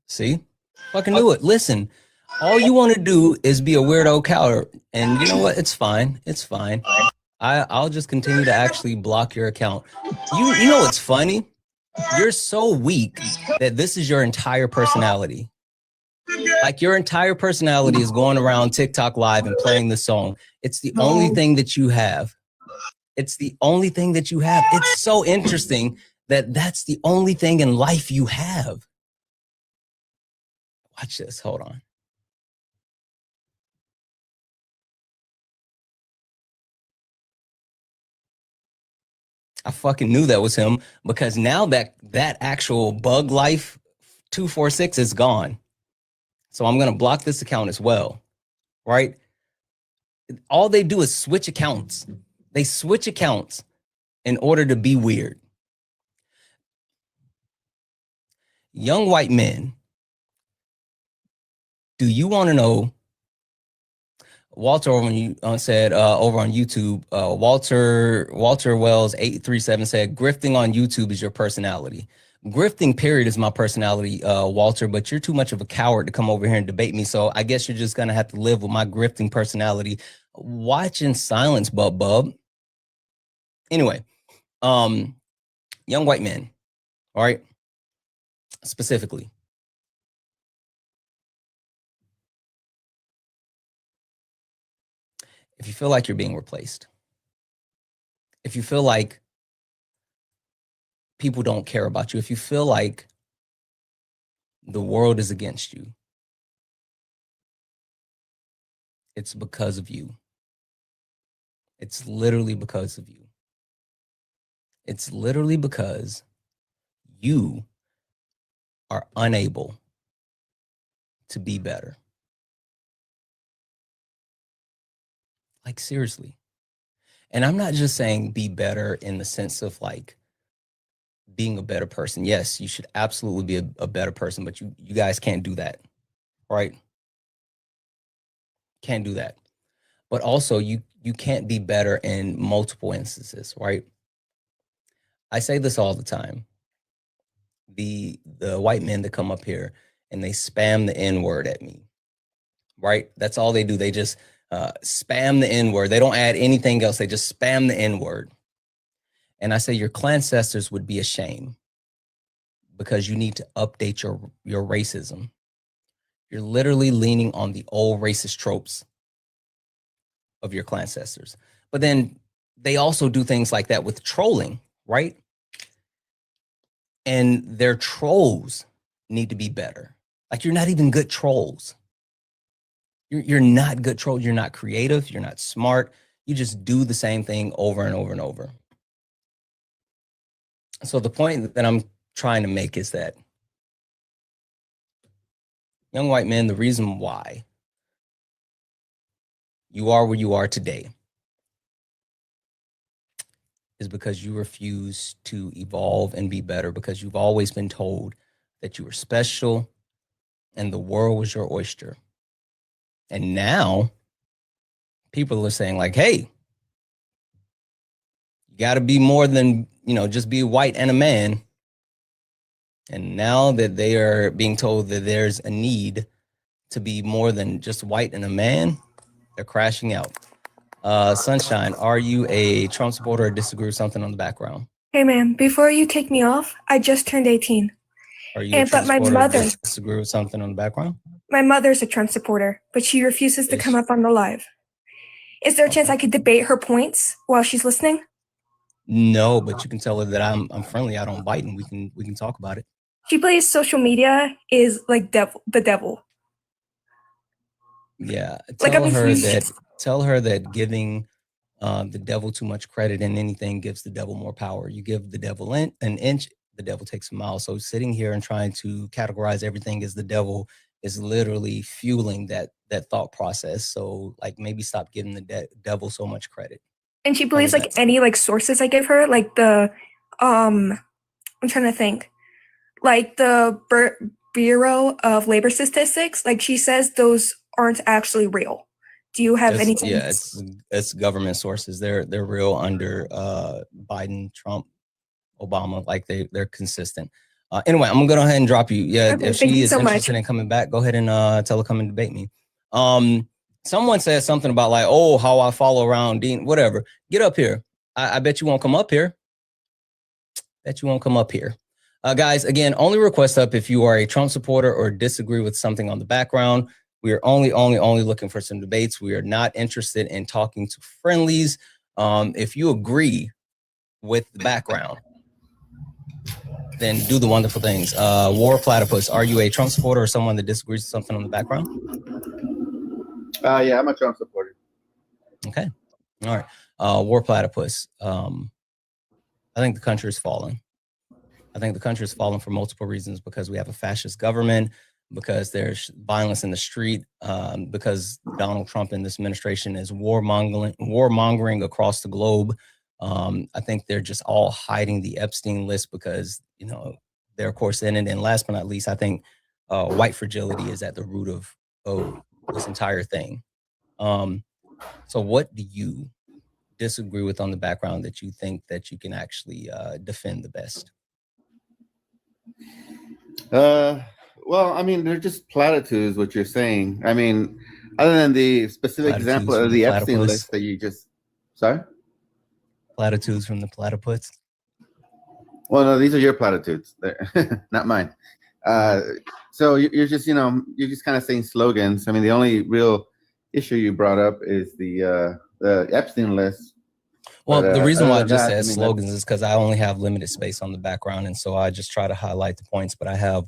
See? Fucking do it. Listen, all you want to do is be a weirdo coward. And you know what? It's fine. It's fine. I'll just continue to actually block your account. You know what's funny? You're so weak that this is your entire personality. Like, your entire personality is going around TikTok live and playing the song. It's the only thing that you have. It's the only thing that you have. It's so interesting that that's the only thing in life you have. Watch this. Hold on. I fucking knew that was him, because now that actual bug life 246 is gone. So I'm going to block this account as well, right? All they do is switch accounts. They switch accounts in order to be weird. Young white men, do you want to know? Walter said over on YouTube, Walter Wells 837 said, grifting on YouTube is your personality. Grifting period is my personality, Walter, but you're too much of a coward to come over here and debate me. So I guess you're just going to have to live with my grifting personality. Watch in silence, bub. Anyway, young white men, all right, specifically. If you feel like you're being replaced, if you feel like people don't care about you, if you feel like the world is against you, it's because of you. It's literally because of you. It's literally because you are unable to be better. Like, seriously. And I'm not just saying be better in the sense of like being a better person. Yes, you should absolutely be a better person, but you guys can't do that, right? Can't do that. But also you can't be better in multiple instances, right? I say this all the time. The white men that come up here and they spam the N-word at me, right? That's all they do. They just spam the N-word. They don't add anything else. They just spam the N-word. And I say your clancestors would be ashamed, because you need to update your racism. You're literally leaning on the old racist tropes of your clancestors. But then they also do things like that with trolling, right? And their trolls need to be better. Like, you're not even good trolls. You're not good trolls. You're not creative. You're not smart. You just do the same thing over and over and over. So the point that I'm trying to make is that young white men, the reason why you are where you are today is because you refuse to evolve and be better, because you've always been told that you were special and the world was your oyster. And now people are saying like, hey, you got to be more than, just be white and a man. And now that they are being told that there's a need to be more than just white and a man, they're crashing out. Sunshine, are you a Trump supporter or disagree with something on the background? Hey man, before you take me off, I just turned 18. Are you a Trump supporter or disagree with something on the background? My mother's a Trump supporter, but she refuses to come up on the live. Is there a chance I could debate her points while she's listening? No, but you can tell her that I'm friendly. I don't bite, and we can talk about it. She believes social media is like the devil. Yeah, tell her that giving the devil too much credit in anything gives the devil more power. You give the devil an inch, the devil takes a mile. So sitting here and trying to categorize everything as the devil is literally fueling that thought process. So like, maybe stop giving the devil so much credit. And she believes like any like sources I give her, like the I'm trying to think, like the Bureau of Labor Statistics, like she says those aren't actually real. Do you have anything? Yeah, it's government sources. They're real under Biden, Trump, Obama. Like they're consistent. Anyway, I'm gonna go ahead and drop you. Yeah, okay, if she is interested in coming back, go ahead and tell her come and debate me. Someone said something about like, oh, how I follow around Dean, whatever. Get up here. I bet you won't come up here. Bet you won't come up here. Guys, again, only request up if you are a Trump supporter or disagree with something on the background. We are only looking for some debates. We are not interested in talking to friendlies. If you agree with the background, then do the wonderful things. War Platypus, are you a Trump supporter or someone that disagrees with something on the background? Yeah, I'm a Trump supporter. Okay. All right. War Platypus. I think the country is falling. I think the country is falling for multiple reasons, because we have a fascist government, because there's violence in the street, because Donald Trump and this administration is warmongering across the globe. I think they're just all hiding the Epstein list because, you know, they're of course in it. And last but not least, I think white fragility is at the root of this entire thing. So what do you disagree with on the background that you think that you can actually defend the best? Well, I mean, they're just platitudes, what you're saying. I mean, other than the specific example of the Epstein list that you just, sorry? Platitudes from the platypus? Well, no, these are your platitudes, not mine. So you're just, you know, you're just kind of saying slogans. I mean, the only real issue you brought up is the Epstein list. Well, the reason why I just said slogans is because I only have limited space on the background, and so I just try to highlight the points. But I have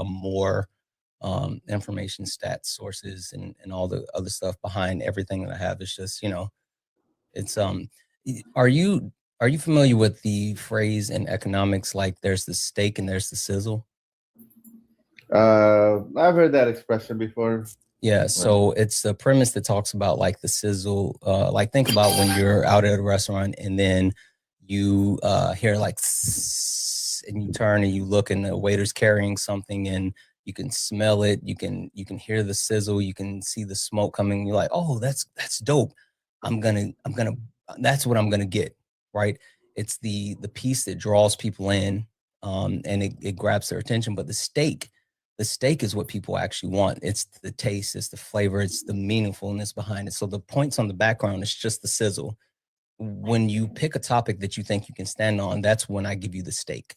more information, stats, sources, and all the other stuff behind everything that I have. It's just, you know, it's Are you familiar with the phrase in economics, like there's the steak and there's the sizzle? I've heard that expression before. Yeah, so it's a premise that talks about like the sizzle. Like think about when you're out at a restaurant and then you hear like and you turn and you look and the waiter's carrying something and you can smell it, you can hear the sizzle, you can see the smoke coming. You're like, oh, that's dope. That's what I'm gonna get, right? It's the piece that draws people in, and it grabs their attention. But the steak is what people actually want. It's the taste, it's the flavor, it's the meaningfulness behind it. So the points on the background is just the sizzle. When you pick a topic that you think you can stand on, that's when I give you the steak.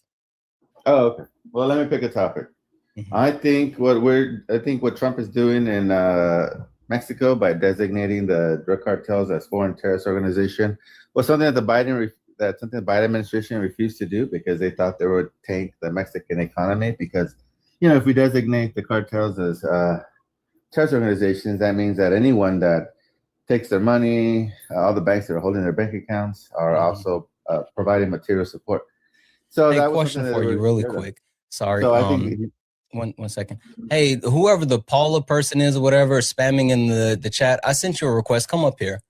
Oh, okay. Well, let me pick a topic. Mm-hmm. I think what Trump is doing in Mexico by designating the drug cartels as foreign terrorist organization was something that the Biden administration refused to do because they thought they would tank the Mexican economy. Because, you know, if we designate the cartels as terrorist organizations, that means that anyone that takes their money, all the banks that are holding their bank accounts are also providing material support. So that was question for you really quick. Sorry. So I think one second. Hey, whoever the Paula person is or whatever spamming in the chat, I sent you a request. Come up here.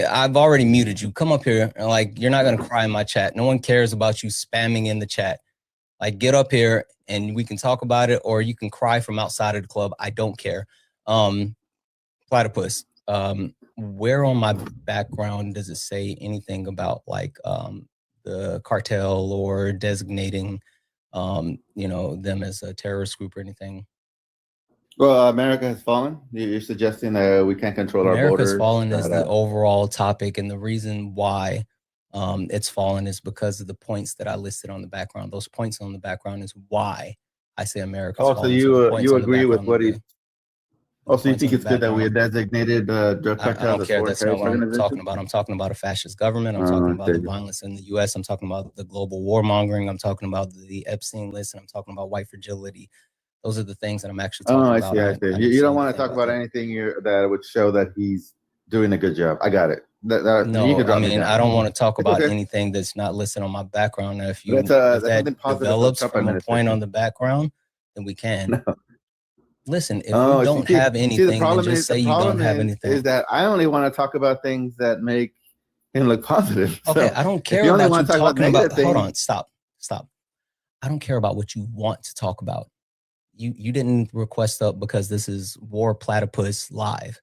I've already muted you. Come up here. Like, you're not going to cry in my chat. No one cares about you spamming in the chat. Like, get up here and we can talk about it, or you can cry from outside of the club. I don't care. Platypus, where on my background does it say anything about like the cartel or designating you know, them as a terrorist group or anything? Well, America has fallen. You're suggesting that we can't control our borders. America's fallen is the overall topic, and the reason why it's fallen is because of the points that I listed on the background. Those points on the background is why I say America's fallen. So you agree with what he? Also, you think it's good that we designated drug cartels? I don't care. That's not what I'm talking about. I'm talking about a fascist government. I'm talking about the violence in the U.S. I'm talking about the global warmongering. I'm talking about the Epstein list, and I'm talking about white fragility. Those are the things that I'm actually talking about. I see. You don't want to talk about anything that would show that he's doing a good job. I got it. No, I mean, I don't want to talk about anything that's not listed on my background. Now, if that develops from a point on the background, then we can. No. Listen, if you don't have anything, then just say you don't have anything. Is that I only want to talk about things that make him look positive. Okay, I don't care about you talking about. Hold on, stop. I don't care about what you want to talk about. You didn't request up because this is War Platypus Live.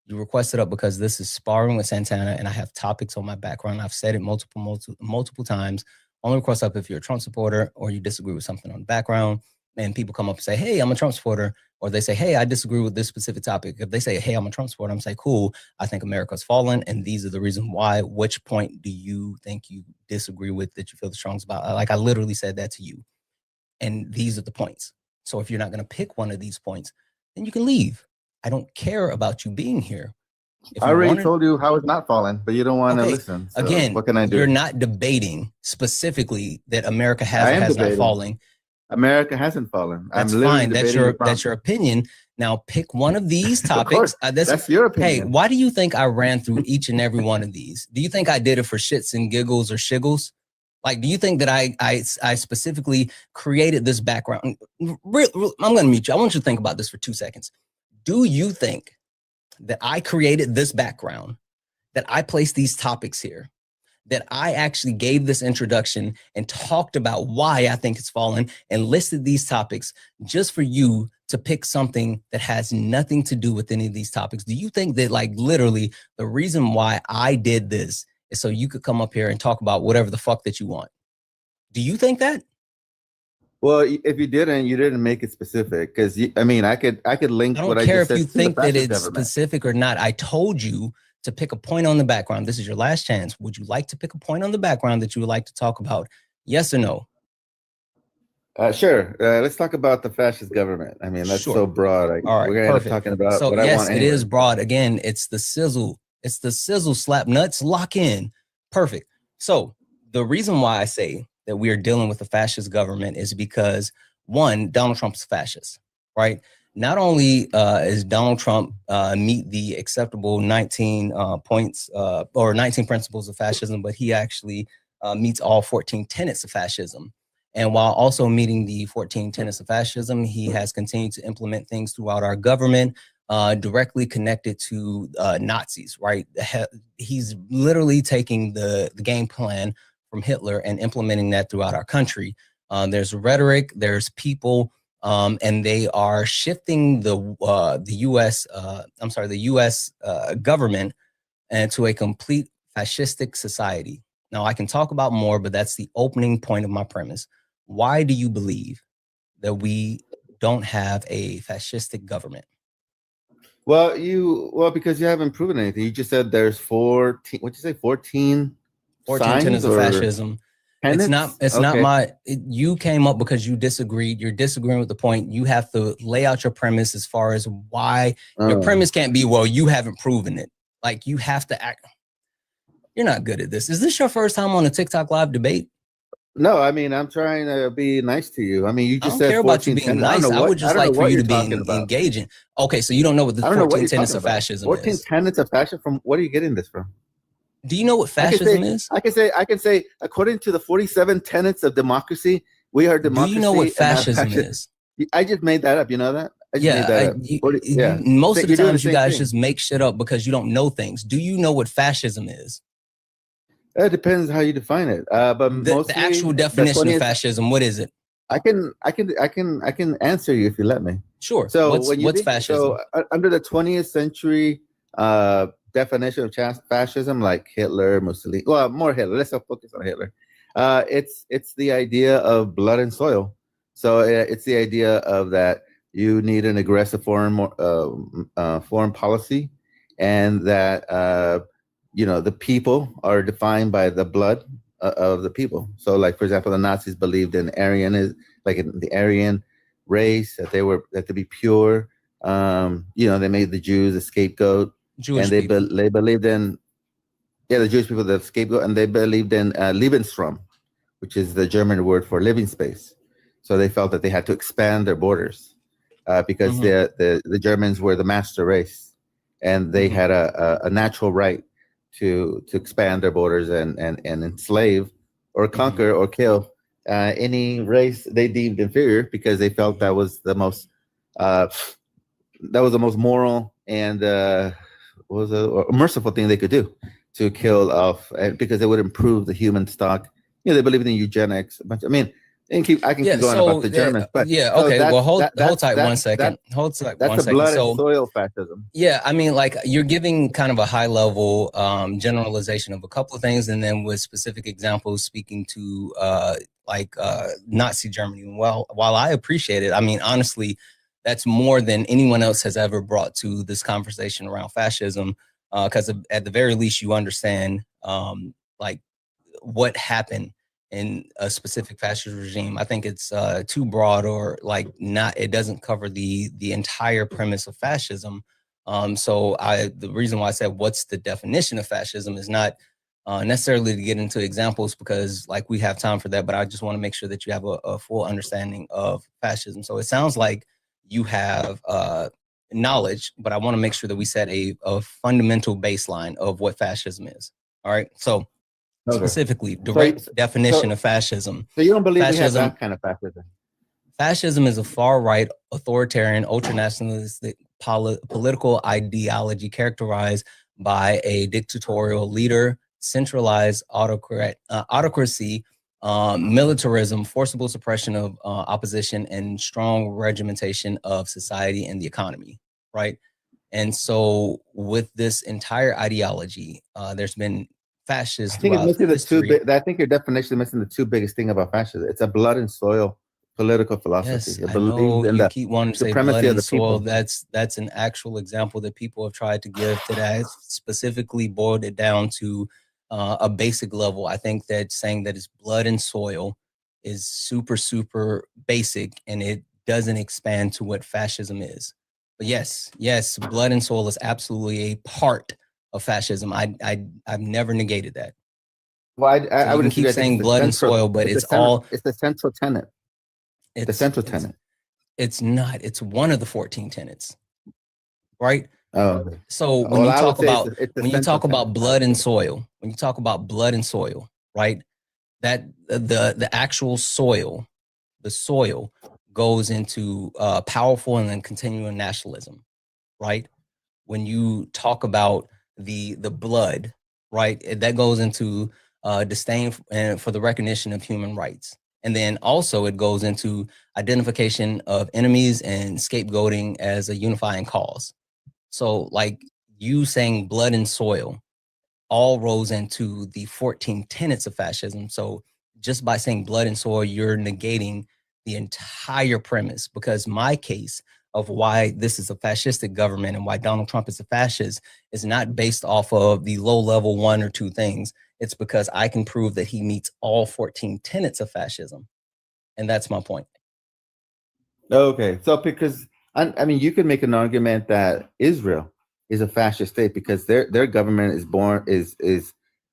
You requested up because this is Sparring with Santana, and I have topics on my background. I've said it multiple times. Only request up if you're a Trump supporter or you disagree with something on the background. And people come up and say, hey, I'm a Trump supporter. Or they say, hey, I disagree with this specific topic. If they say, hey, I'm a Trump supporter, I'm saying, cool, I think America's fallen. And these are the reasons why. Which point do you think you disagree with that you feel the strongest about? Like, I literally said that to you. And these are the points. So if you're not going to pick one of these points, then you can leave. I don't care about you being here. I already told you how it's not fallen, but you don't want to listen. So again, what can I do? You're not debating specifically that America has not fallen. America hasn't fallen. That's fine. That's your opinion. Now pick one of these topics. That's your opinion. Hey, why do you think I ran through each and every one of these? Do you think I did it for shits and giggles or shiggles? Like, do you think that I specifically created this background? I'm going to mute you. I want you to think about this for 2 seconds. Do you think that I created this background, that I placed these topics here, that I actually gave this introduction and talked about why I think it's fallen and listed these topics just for you to pick something that has nothing to do with any of these topics? Do you think that, like, literally the reason why I did this is so you could come up here and talk about whatever the fuck that you want? Do you think that? Well, if you didn't make it specific, because I mean, I could link I what don't I care just if said you to the think that fascist it's government. specific or not. I told you to pick a point on the background. This is your last chance. Would you like to pick a point on the background that you would like to talk about? Yes or no? Sure. Let's talk about the fascist government. I mean, that's Sure. so broad. All right, we're gonna end up perfect. talking about So what I yes, want it anyway. is broad. Again, it's the sizzle. It's the sizzle slap nuts, lock in. Perfect. So the reason why I say that we are dealing with a fascist government is because, one, Donald Trump's a fascist, right? Not only is Donald Trump meet the acceptable 19 points or 19 principles of fascism, but he actually meets all 14 tenets of fascism. And while also meeting the 14 tenets of fascism, he has continued to implement things throughout our government directly connected to Nazis, right? He's literally taking the game plan from Hitler and implementing that throughout our country. There's rhetoric, there's people, and they are shifting the U.S. Government into a complete fascistic society. Now, I can talk about more, but that's the opening point of my premise. Why do you believe that we don't have a fascistic government? Well, because you haven't proven anything. You just said there's 14. What'd you say? 14 tenets of fascism. Tenets? It's not you came up because you disagreed. You're disagreeing with the point. You have to lay out your premise as far as why your premise can't be, well, you haven't proven it. Like, you have to act. You're not good at this. Is this your first time on a TikTok live debate? No, I mean, I'm trying to be nice to you. I mean, you just said said 14 being tenets. nice. I would just like for you to be engaging. Okay, so you don't know what the 14 tenets of fascism 14 is. 14 tenets of fascism. From what are you getting this from? Do you know what fascism is? I can say, according to the 47 tenets of democracy, we are democracy. Do you know what fascism is? I just made that up. You know that? I just made that up. Most of the times you guys just make shit up because you don't know things. Do you know what fascism is? It depends how you define it. But the actual definition of fascism, what is it? I can answer you if you let me. Sure. So what's fascism? So under the 20th century definition of fascism, like Hitler, Mussolini, well, more Hitler. Let's focus on Hitler. It's the idea of blood and soil. So it's the idea of that you need an aggressive foreign policy, and that the people are defined by the blood of the people. So, like, for example, the Nazis believed in Aryan, like in the Aryan race, that to be pure. They made the Jews a scapegoat, and they believed in the Jewish people, the scapegoat, and they believed in Lebensraum, which is the German word for living space. So they felt that they had to expand their borders because the Germans were the master race, and they had a natural right to expand their borders and enslave or conquer or kill any race they deemed inferior, because they felt that was the most moral and was a merciful thing they could do, to kill off, because it would improve the human stock. They believed in eugenics. I mean, I can keep going about the Germans, but okay. Well, hold tight 1 second. Hold tight 1 second. That's the blood and soil fascism. Yeah, I mean, like, you're giving kind of a high level generalization of a couple of things, and then with specific examples speaking to Nazi Germany. While I appreciate it, I mean, honestly, that's more than anyone else has ever brought to this conversation around fascism, because at the very least you understand like what happened in a specific fascist regime. I think it's too broad, or like not. It doesn't cover the entire premise of fascism. So the reason why I said what's the definition of fascism is not necessarily to get into examples, because like we have time for that. But I just want to make sure that you have a full understanding of fascism. So it sounds like you have knowledge, but I want to make sure that we set a fundamental baseline of what fascism is. All right. So specifically direct definition of fascism. So you don't believe fascism, we have that kind of fascism? Fascism is a far-right, authoritarian, ultranationalistic political ideology characterized by a dictatorial leader, centralized autocracy, militarism, forcible suppression of opposition, and strong regimentation of society and the economy, right? And so with this entire ideology, there's been fascists throughout history. I think your definition is missing the two biggest thing about fascism. It's a blood and soil political philosophy. Yes, I know you keep wanting to say blood and soil. That's an actual example that people have tried to give today. Specifically boiled it down to a basic level. I think that saying that it's blood and soil is super, super basic, and it doesn't expand to what fascism is. But yes, blood and soil is absolutely a part of fascism. I've never negated that. Well, I would keep saying blood and soil, but it's the central tenet. It's the central tenet. It's not. It's one of the 14 tenets, right? Oh. So when you talk about blood and soil, right? That the actual soil, the soil goes into powerful and then continuing nationalism, right? When you talk about the blood, right, that goes into disdain for the recognition of human rights. And then also it goes into identification of enemies and scapegoating as a unifying cause. So like you saying blood and soil all rolls into the 14 tenets of fascism. So just by saying blood and soil, you're negating the entire premise, because my case of why this is a fascistic government and why Donald Trump is a fascist is not based off of the low level one or two things. It's because I can prove that he meets all 14 tenets of fascism. And that's my point. Okay. So because, I mean, you could make an argument that Israel is a fascist state because their government is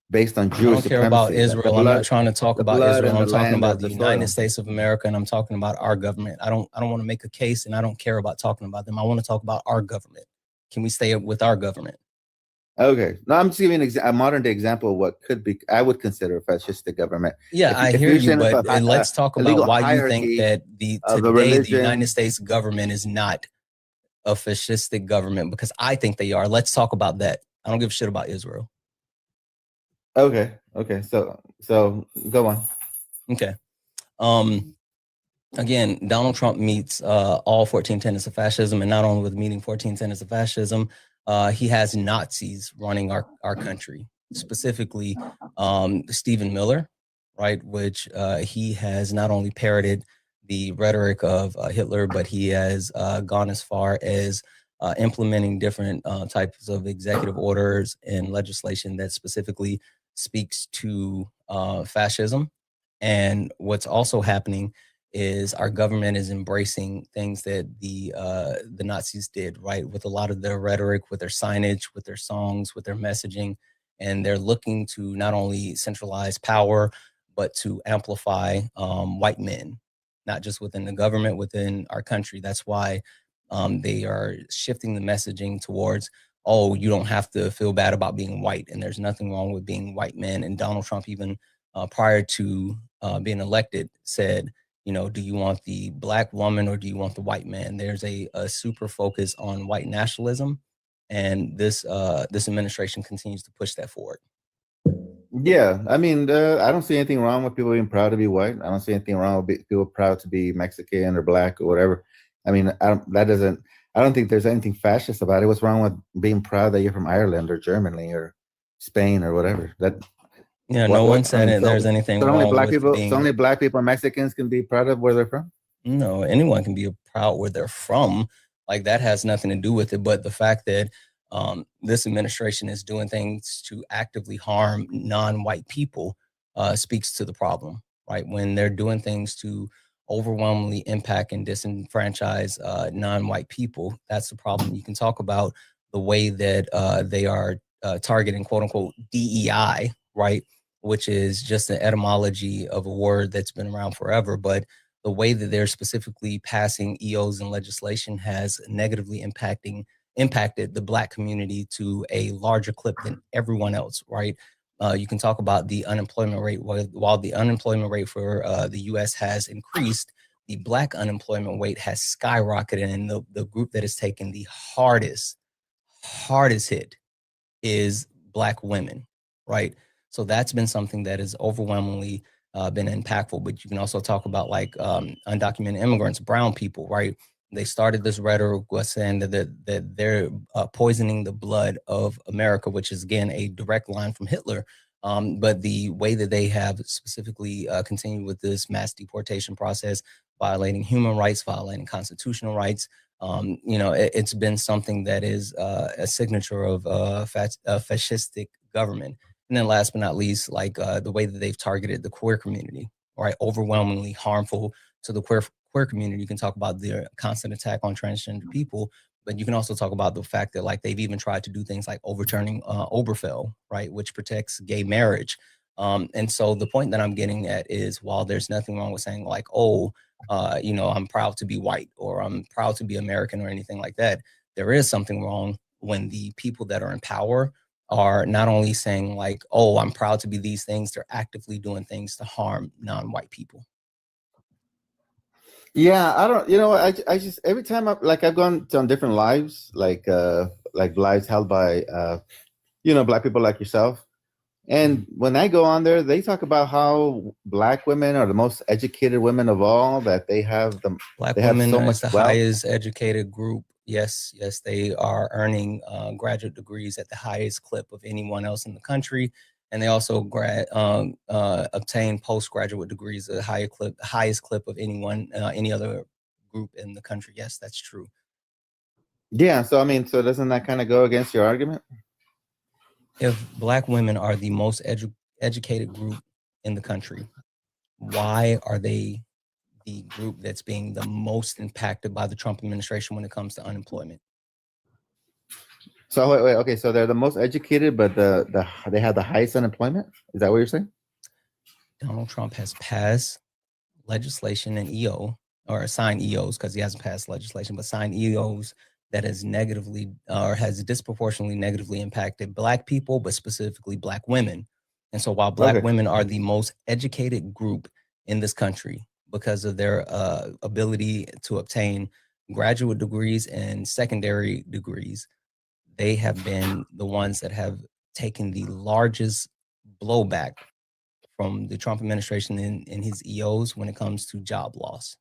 based on Jewish supremacy. I don't care about Israel. I'm not trying to talk about Israel. I'm talking about the United States of America, and I'm talking about our government. I don't want to make a case, and I don't care about talking about them. I want to talk about our government. Can we stay with our government? Okay. No, I'm just giving a modern day example of what could be, I would consider a fascistic government. Yeah, I hear you, but let's talk about why you think that today the United States government is not a fascistic government, because I think they are. Let's talk about that. I don't give a shit about Israel. Okay. So go on. Okay. Again, Donald Trump meets all 14 tenets of fascism, and not only with meeting 14 tenets of fascism, he has Nazis running our country, specifically Stephen Miller, right? Which he has not only parroted the rhetoric of Hitler, but he has gone as far as implementing different types of executive orders and legislation that specifically speaks to fascism. And what's also happening is our government is embracing things that the Nazis did, right? With a lot of their rhetoric, with their signage, with their songs, with their messaging. And they're looking to not only centralize power, but to amplify white men, not just within the government, within our country. That's why they are shifting the messaging towards, oh, you don't have to feel bad about being white, and there's nothing wrong with being white men. And Donald Trump, even prior to being elected, said, you know, do you want the black woman or do you want the white man? There's a super focus on white nationalism, and this administration continues to push that forward. Yeah, I mean, I don't see anything wrong with people being proud to be white. I don't see anything wrong with people proud to be Mexican or black or whatever. I mean, I don't think there's anything fascist about it. What's wrong with being proud that you're from Ireland or Germany or Spain or whatever? Yeah, no one said there's anything wrong with being... So only black people and Mexicans can be proud of where they're from? No, anyone can be proud where they're from. Like, that has nothing to do with it. But the fact that this administration is doing things to actively harm non-white people speaks to the problem, right? When they're doing things to overwhelmingly impact and disenfranchise non-white people, that's the problem. You can talk about the way that they are targeting, quote unquote, DEI, right? Which is just an etymology of a word that's been around forever. But the way that they're specifically passing EOs and legislation has negatively impacted the black community to a larger clip than everyone else, right? You can talk about the unemployment rate. While the unemployment rate for the U.S. has increased, the Black unemployment rate has skyrocketed, and the group that has taken the hardest hit is Black women, right? So that's been something that has overwhelmingly been impactful. But you can also talk about like undocumented immigrants, brown people, right? They started this rhetoric was saying that they're poisoning the blood of America, which is, again, a direct line from Hitler. But the way that they have specifically continued with this mass deportation process, violating human rights, violating constitutional rights, it's been something that is a signature of fascistic government. And then last but not least, like the way that they've targeted the queer community, right? Overwhelmingly harmful to the queer community. You can talk about the constant attack on transgender people, but you can also talk about the fact that like they've even tried to do things like overturning Obergefell, right, which protects gay marriage. And so the point that I'm getting at is, while there's nothing wrong with saying like, oh, I'm proud to be white, or I'm proud to be American, or anything like that, there is something wrong when the people that are in power are not only saying like, oh, I'm proud to be these things, they're actively doing things to harm non-white people. Yeah, I don't, I just, every time I've gone on different lives, like lives held by, Black people like yourself. And when I go on there, they talk about how Black women are the most educated women of all, that they have the Black they have women so are much the wealth. highest educated group. Yes, they are earning graduate degrees at the highest clip of anyone else in the country. And they also obtain postgraduate degrees at the highest clip of any other group in the country. Yes, that's true. Yeah, so so doesn't that kind of go against your argument? If Black women are the most educated group in the country, why are they the group that's being the most impacted by the Trump administration when it comes to unemployment? So wait, okay, so they're the most educated, but they have the highest unemployment? Is that what you're saying? Donald Trump has passed legislation and signed EOs, because he hasn't passed legislation, but signed EOs that has negatively or has disproportionately negatively impacted Black people, but specifically Black women. And so while Black women are the most educated group in this country because of their ability to obtain graduate degrees and secondary degrees, they have been the ones that have taken the largest blowback from the Trump administration in his EOs when it comes to job loss.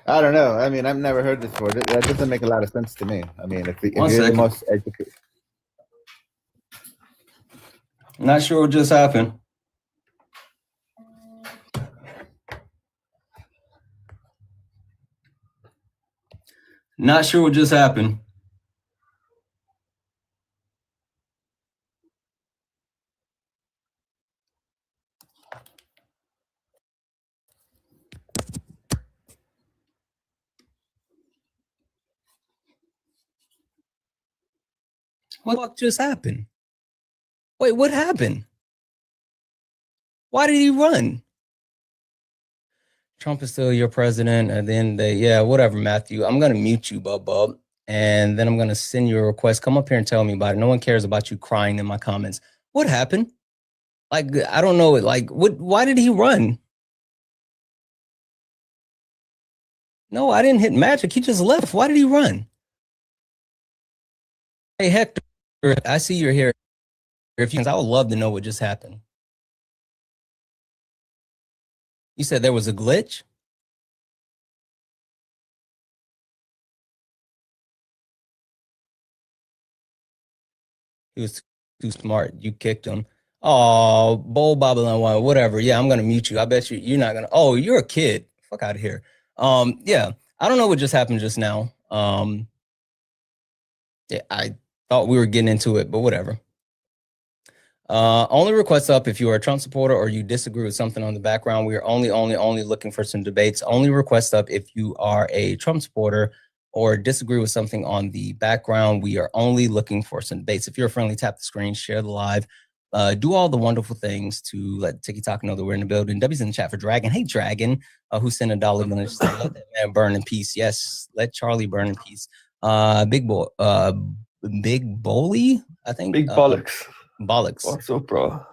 I don't know. I've never heard this before. That doesn't make a lot of sense to me. If you're the most educated. Not sure what just happened. Not sure what just happened. What just happened? Wait, what happened? Why did he run? Trump is still your president, and then whatever, Matthew. I'm gonna mute you, bub, and then I'm gonna send you a request. Come up here and tell me about it. No one cares about you crying in my comments. What happened? Like, I don't know. Like, what? Why did he run? No, I didn't hit magic. He just left. Why did he run? Hey, Hector, I see you're here. I would love to know what just happened. You said there was a glitch? He was too smart. You kicked him. Oh, Bull Babylon one, whatever. Yeah, I'm gonna mute you. I bet you're not gonna. Oh, you're a kid. Fuck out of here. Yeah, I don't know what just happened just now. Yeah, I thought we were getting into it, but whatever. Only requests up if you are a Trump supporter or you disagree with something on the background. We are only looking for some debates. Only request up if you are a Trump supporter or disagree with something on the background. We are only looking for some debates. If you're friendly, tap the screen, share the live, do all the wonderful things to let TikTok know that we're in the building. W's in the chat for Dragon. Hey, Dragon, who sent $1 to let that man burn in peace. Yes, let Charlie burn in peace. Big boy, Big Bully, I think. Big Bollocks. Bollocks. What's up, bro?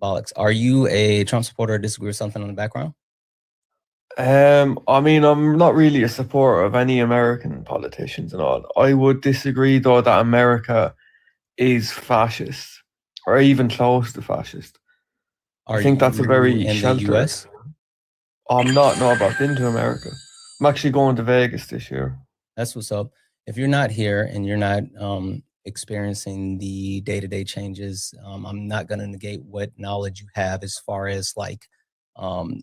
Bollocks. Are you a Trump supporter or disagree with something on the background? I mean, I'm not really a supporter of any American politicians and all. I would disagree, though, that America is fascist or even close to fascist. I think that's a very sheltered. The US? I'm not. No, but I've been to America. I'm actually going to Vegas this year. That's what's up. If you're not here and you're not experiencing the day-to-day changes, I'm not going to negate what knowledge you have as far as like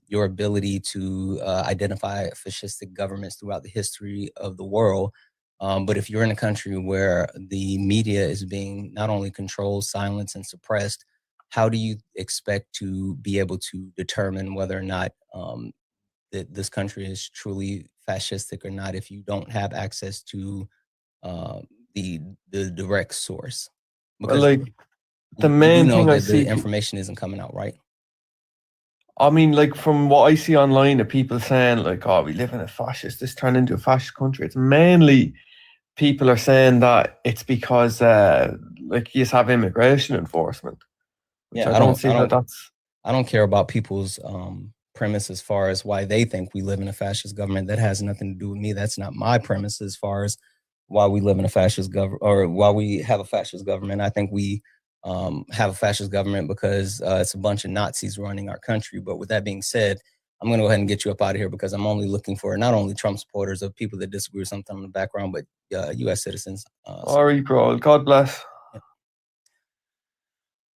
your ability to identify fascistic governments throughout the history of the world. But if you're in a country where the media is being not only controlled, silenced, and suppressed, how do you expect to be able to determine whether or not that this country is truly fascistic or not if you don't have access to the direct source? Because like the main thing I see, the information isn't coming out, right? I mean, like from what I see online of people saying like, oh, we live in a fascist, this turned into a fascist country. It's mainly people are saying that it's because like you just have immigration enforcement. Yeah, I don't care about people's premise as far as why they think we live in a fascist government. That has nothing to do with me. That's not my premise as far as why we live in a fascist government or why we have a fascist government. I think we have a fascist government because it's a bunch of Nazis running our country. But with that being said, I'm going to go ahead and get you up out of here because I'm only looking for not only Trump supporters of people that disagree with something in the background, but U.S. citizens. Sorry, bro. God bless. Yeah.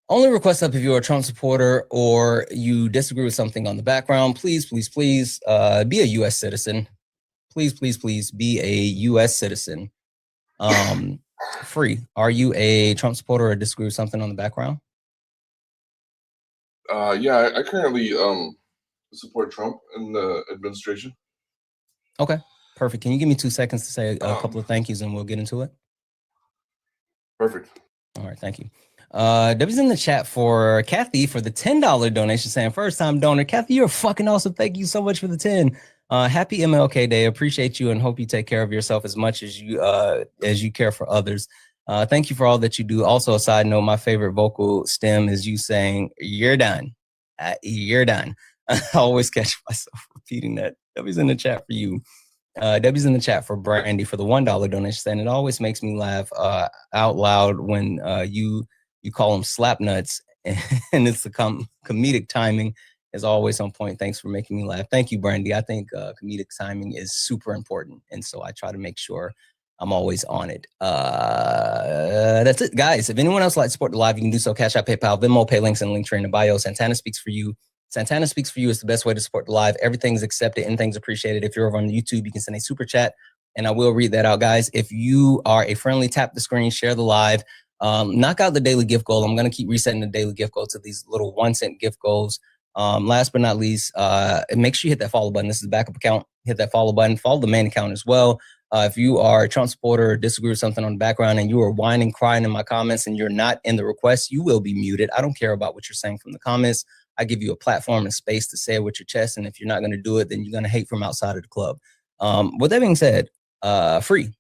Only request up if you're a Trump supporter or you disagree with something on the background. Please, please, please be a U.S. citizen. Please, please, please be a U.S. citizen. Free. Are you a Trump supporter or disagree with something on the background? Yeah, I currently support Trump in the administration. Okay, perfect. Can you give me 2 seconds to say a couple of thank yous and we'll get into it? Perfect. All right, thank you. W's in the chat for Kathy for the $10 donation saying first time donor. Kathy, you're fucking awesome. Thank you so much for the 10. Happy MLK Day. Appreciate you and hope you take care of yourself as much as you care for others. Thank you for all that you do. Also, a side note, my favorite vocal stem is you saying, you're done. You're done. I always catch myself repeating that. W's in the chat for you. W's in the chat for Brandy for the $1 donation saying it always makes me laugh out loud when you call them slap nuts and it's the comedic timing is always on point. Thanks for making me laugh. Thank you, Brandy. I think comedic timing is super important. And so I try to make sure I'm always on it. That's it, guys. If anyone else would like to support the live, you can do so. Cash App, PayPal, Venmo, pay links, and link tree in the bio. Santana Speaks For You. Santana Speaks For You is the best way to support the live. Everything's accepted. Anything's appreciated. If you're over on YouTube, you can send a super chat and I will read that out, guys. If you are a friendly, tap the screen, share the live, knock out the daily gift goal. I'm going to keep resetting the daily gift goal to these little 1-cent gift goals. Last but not least, make sure you hit that follow button. This is the backup account. Hit that follow button. Follow the main account as well. If you are a Trump supporter, disagree with something on the background, and you are whining, crying in my comments, and you're not in the request, you will be muted. I don't care about what you're saying from the comments. I give you a platform and space to say it with your chest, and if you're not going to do it, then you're going to hate from outside of the club. With that being said, Free,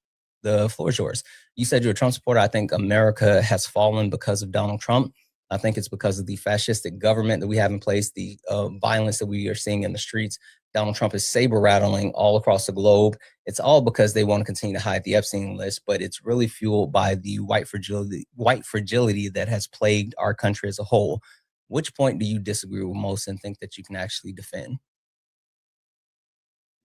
the floor is yours. You said you're a Trump supporter. I think America has fallen because of Donald Trump. I think it's because of the fascistic government that we have in place, the violence that we are seeing in the streets. Donald Trump is saber rattling all across the globe. It's all because they want to continue to hide the Epstein list, but it's really fueled by the white fragility that has plagued our country as a whole. Which point do you disagree with most and think that you can actually defend?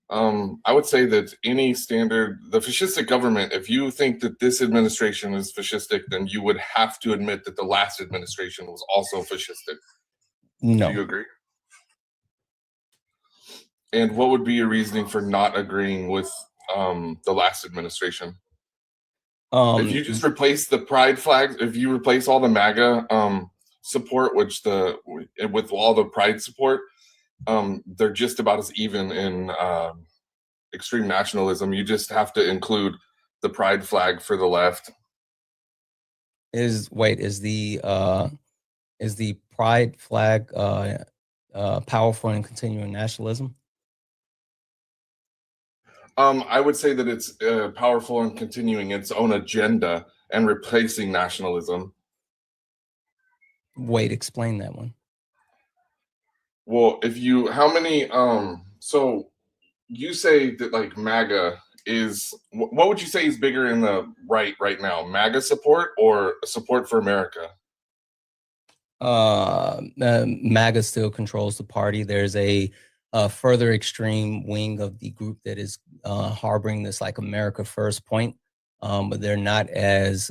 I would say that the fascistic government, if you think that this administration is fascistic, then you would have to admit that the last administration was also fascistic. No. Do you agree? And what would be your reasoning for not agreeing with the last administration? If you just replace the pride flags, if you replace all the MAGA support, with all the pride support, they're just about as even in extreme nationalism. You just have to include the pride flag for the left. Is the pride flag powerful in continuing nationalism? I would say that it's powerful in continuing its own agenda and replacing nationalism. Wait, explain that one. Well, if you, how many, so you say that like MAGA is, what would you say is bigger in the right now? MAGA support or support for America? MAGA still controls the party. There's a further extreme wing of the group that is harboring this like America First point, but they're not as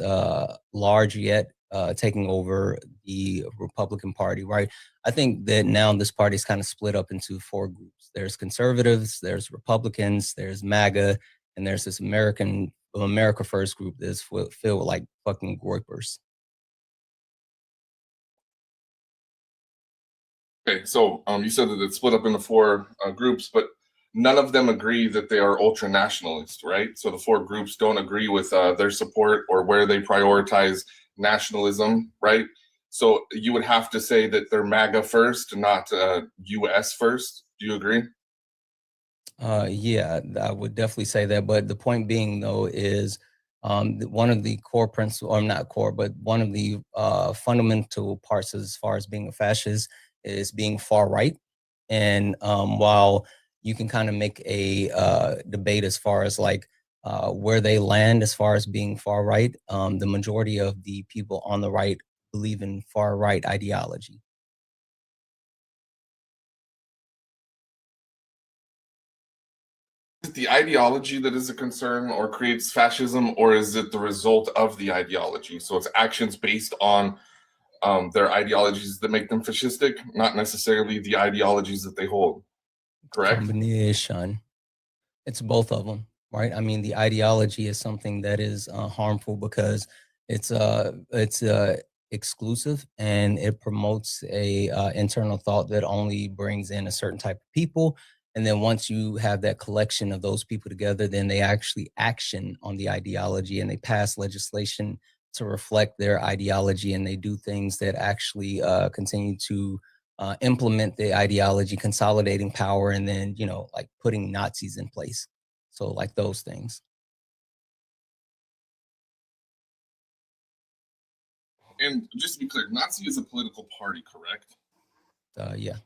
large yet, taking over the Republican Party, right? I think that now this party is kind of split up into 4 groups. There's conservatives, there's Republicans, there's MAGA, and there's this America First group that's filled with like fucking groypers. Okay, so you said that it's split up into 4 groups, but none of them agree that they are ultra nationalist, right? So the 4 groups don't agree with their support or where they prioritize nationalism, right? So you would have to say that they're MAGA first, not US first. Do you agree? Yeah, I would definitely say that. But the point being, though, is one of the core principles, or not core, but one of the fundamental parts as far as being a fascist is being far right. And while you can kind of make a debate as far as like where they land as far as being far right, the majority of the people on the right believe in far right ideology. Is it the ideology that is a concern or creates fascism, or is it the result of the ideology? So it's actions based on their ideologies that make them fascistic, not necessarily the ideologies that they hold. Correct? Combination. It's both of them, right? I mean, the ideology is something that is harmful because it's exclusive and it promotes a internal thought that only brings in a certain type of people. And then once you have that collection of those people together, then they actually action on the ideology and they pass legislation to reflect their ideology, and they do things that actually continue to implement the ideology, consolidating power, and then, you know, like putting Nazis in place. So like those things. And just to be clear, Nazi is a political party, correct? Yeah.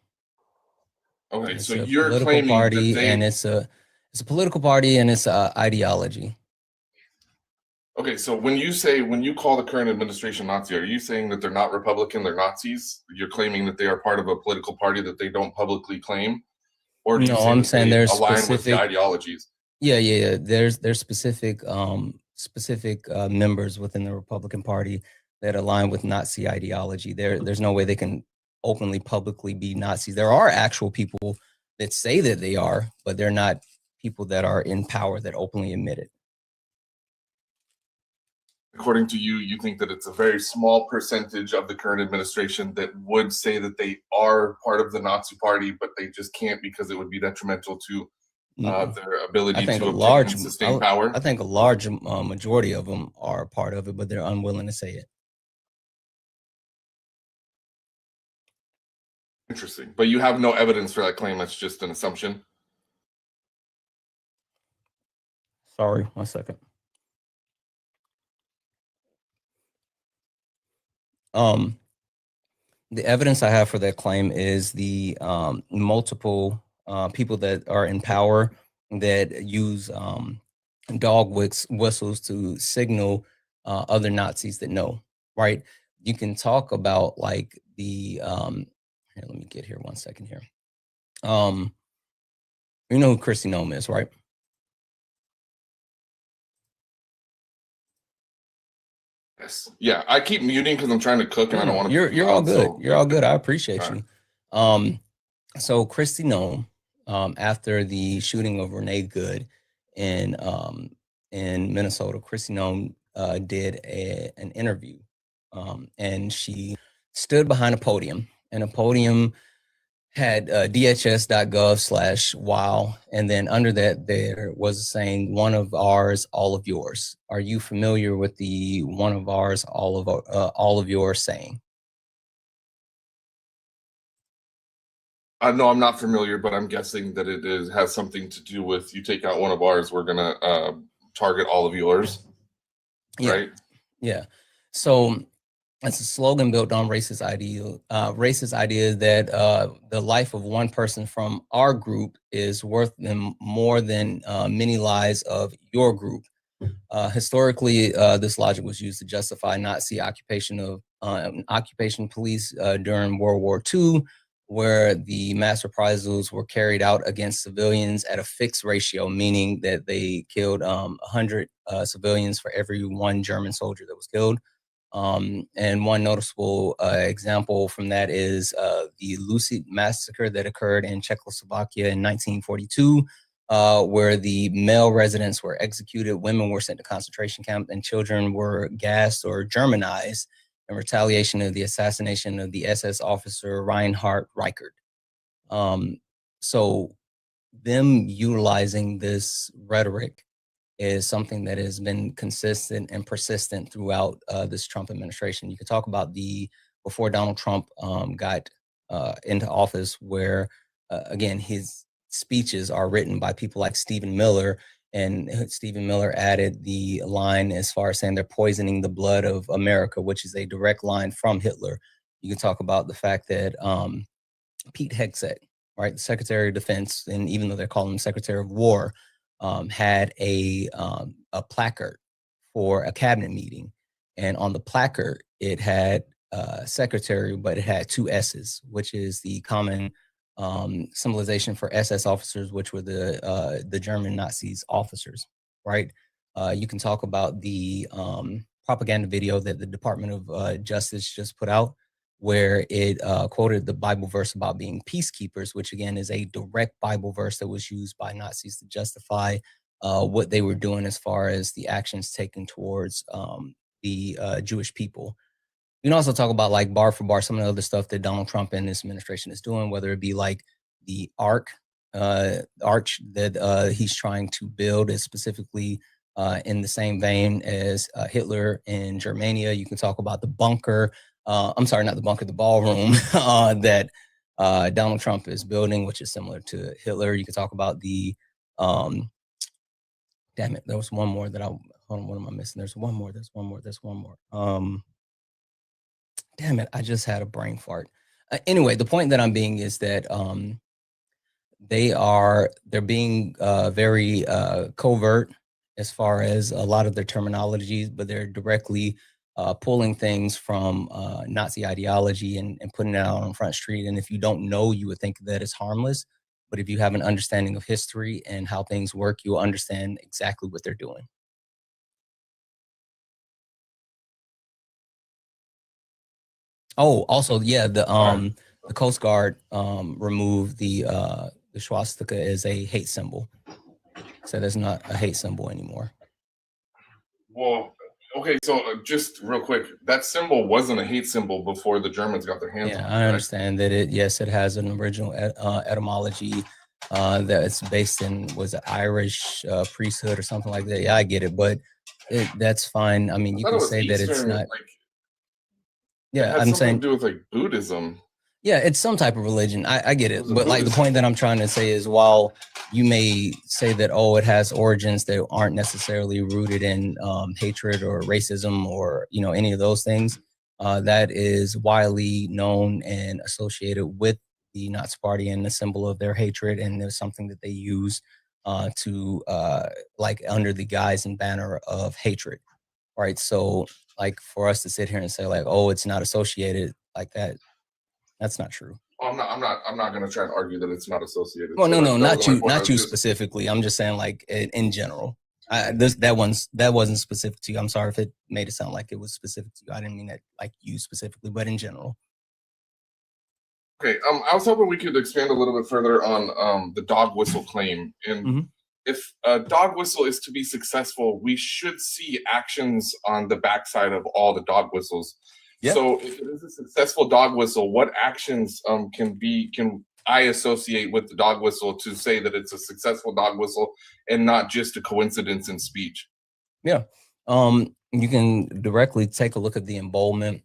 Okay, It's so a you're political claiming party, that they, and it's a political party, and it's ideology. okay, so when you call the current administration Nazi, are you saying that they're not Republican, they're Nazis? You're claiming that they are part of a political party that they don't publicly claim? Or do you No, say I'm that saying they there's align with the specific ideologies? Yeah. There's specific members within the Republican Party that align with Nazi ideology. There's no way they can openly, publicly be Nazis. There are actual people that say that they are, but they're not people that are in power that openly admit it. According to you, you think that it's a very small percentage of the current administration that would say that they are part of the Nazi party, but they just can't because it would be detrimental to their ability to obtain and sustain power? I think a large majority of them are part of it, but they're unwilling to say it. Interesting. But you have no evidence for that claim. That's just an assumption. Sorry, 1 second. The evidence I have for that claim is the multiple people that are in power that use dog whistles to signal other Nazis that know, right? You can talk about like the here, let me get here 1 second here. You know who Christy Nome is, right? Yes. Yeah, I keep muting because I'm trying to cook and I don't want to. You're all good. You're all good. I appreciate you. So Christy Nome, after the shooting of Renee Good in Minnesota, Christy Nome did an interview, and she stood behind a podium, and a podium had dhs.gov/wow, and then under that there was a saying, "One of ours, all of yours." Are you familiar with the "one of ours, all of yours" saying? No, I'm not familiar, but I'm guessing that it has something to do with, you take out one of ours, we're gonna target all of yours, Yeah. right? Yeah. So it's a slogan built on racist idea that the life of one person from our group is worth them more than many lives of your group. Historically, this logic was used to justify Nazi occupation police during World War II, where the mass reprisals were carried out against civilians at a fixed ratio, meaning that they killed 100 civilians for every one German soldier that was killed. And one noticeable example from that is the Lucid massacre that occurred in Czechoslovakia in 1942, where the male residents were executed, women were sent to concentration camp, and children were gassed or Germanized in retaliation of the assassination of the SS officer Reinhard Reichert. So them utilizing this rhetoric is something that has been consistent and persistent throughout this Trump administration. You could talk about before Donald Trump got into office, where again, his speeches are written by people like Stephen Miller, and Stephen Miller added the line as far as saying they're poisoning the blood of America, which is a direct line from Hitler. You can talk about the fact that Pete Hegseth, right, the Secretary of Defense, and even though they're calling him Secretary of War, had a placard for a cabinet meeting, and on the placard it had secretary, but it had two S's, which is the common symbolization for SS officers, which were the German Nazis officers, right? You can talk about the propaganda video that the Department of Justice just put out, where it quoted the Bible verse about being peacekeepers, which again is a direct Bible verse that was used by Nazis to justify what they were doing as far as the actions taken towards the Jewish people. You can also talk about, like, bar for bar, some of the other stuff that Donald Trump and this administration is doing, whether it be like the arch that he's trying to build is specifically in the same vein as Hitler in Germania. You can talk about the bunker. I'm sorry, not the bunker, the ballroom that Donald Trump is building, which is similar to Hitler. You can talk about the, damn it, there was one more that hold on, what am I missing? There's one more. Damn it, I just had a brain fart. Anyway, the point that I'm being is that they're being very covert as far as a lot of their terminologies, but they're directly pulling things from Nazi ideology and putting it out on Front Street. And if you don't know, you would think that it's harmless. But if you have an understanding of history and how things work, you'll understand exactly what they're doing. Oh, also, yeah, the Coast Guard removed the swastika as a hate symbol. So that's not a hate symbol anymore. Well, okay, so just real quick, that symbol wasn't a hate symbol before the Germans got their hands on it. I understand that it has an original etymology that it's based in, was it Irish priesthood or something like that. Yeah, I get it, but that's fine. I mean, you can say that it's not. Yeah, I'm saying to do with like Buddhism. Yeah, it's some type of religion. I get it. But like the point that I'm trying to say is, while you may say that, oh, it has origins that aren't necessarily rooted in hatred or racism or, you know, any of those things, that is widely known and associated with the Nazi Party and the symbol of their hatred. And there's something that they use to like under the guise and banner of hatred. Right. So like for us to sit here and say like, oh, it's not associated like that. That's not true. Well, I'm not going to try and argue that it's not associated. Well, no, not you specifically. I'm just saying like in general. That wasn't specific to you. I'm sorry if it made it sound like it was specific to you. I didn't mean that like you specifically, but in general. Okay. I was hoping we could expand a little bit further on the dog whistle claim. And if a dog whistle is to be successful, we should see actions on the backside of all the dog whistles. Yep. So if it is a successful dog whistle, what actions can I associate with the dog whistle to say that it's a successful dog whistle and not just a coincidence in speech? Yeah. You can directly take a look at the emboldenment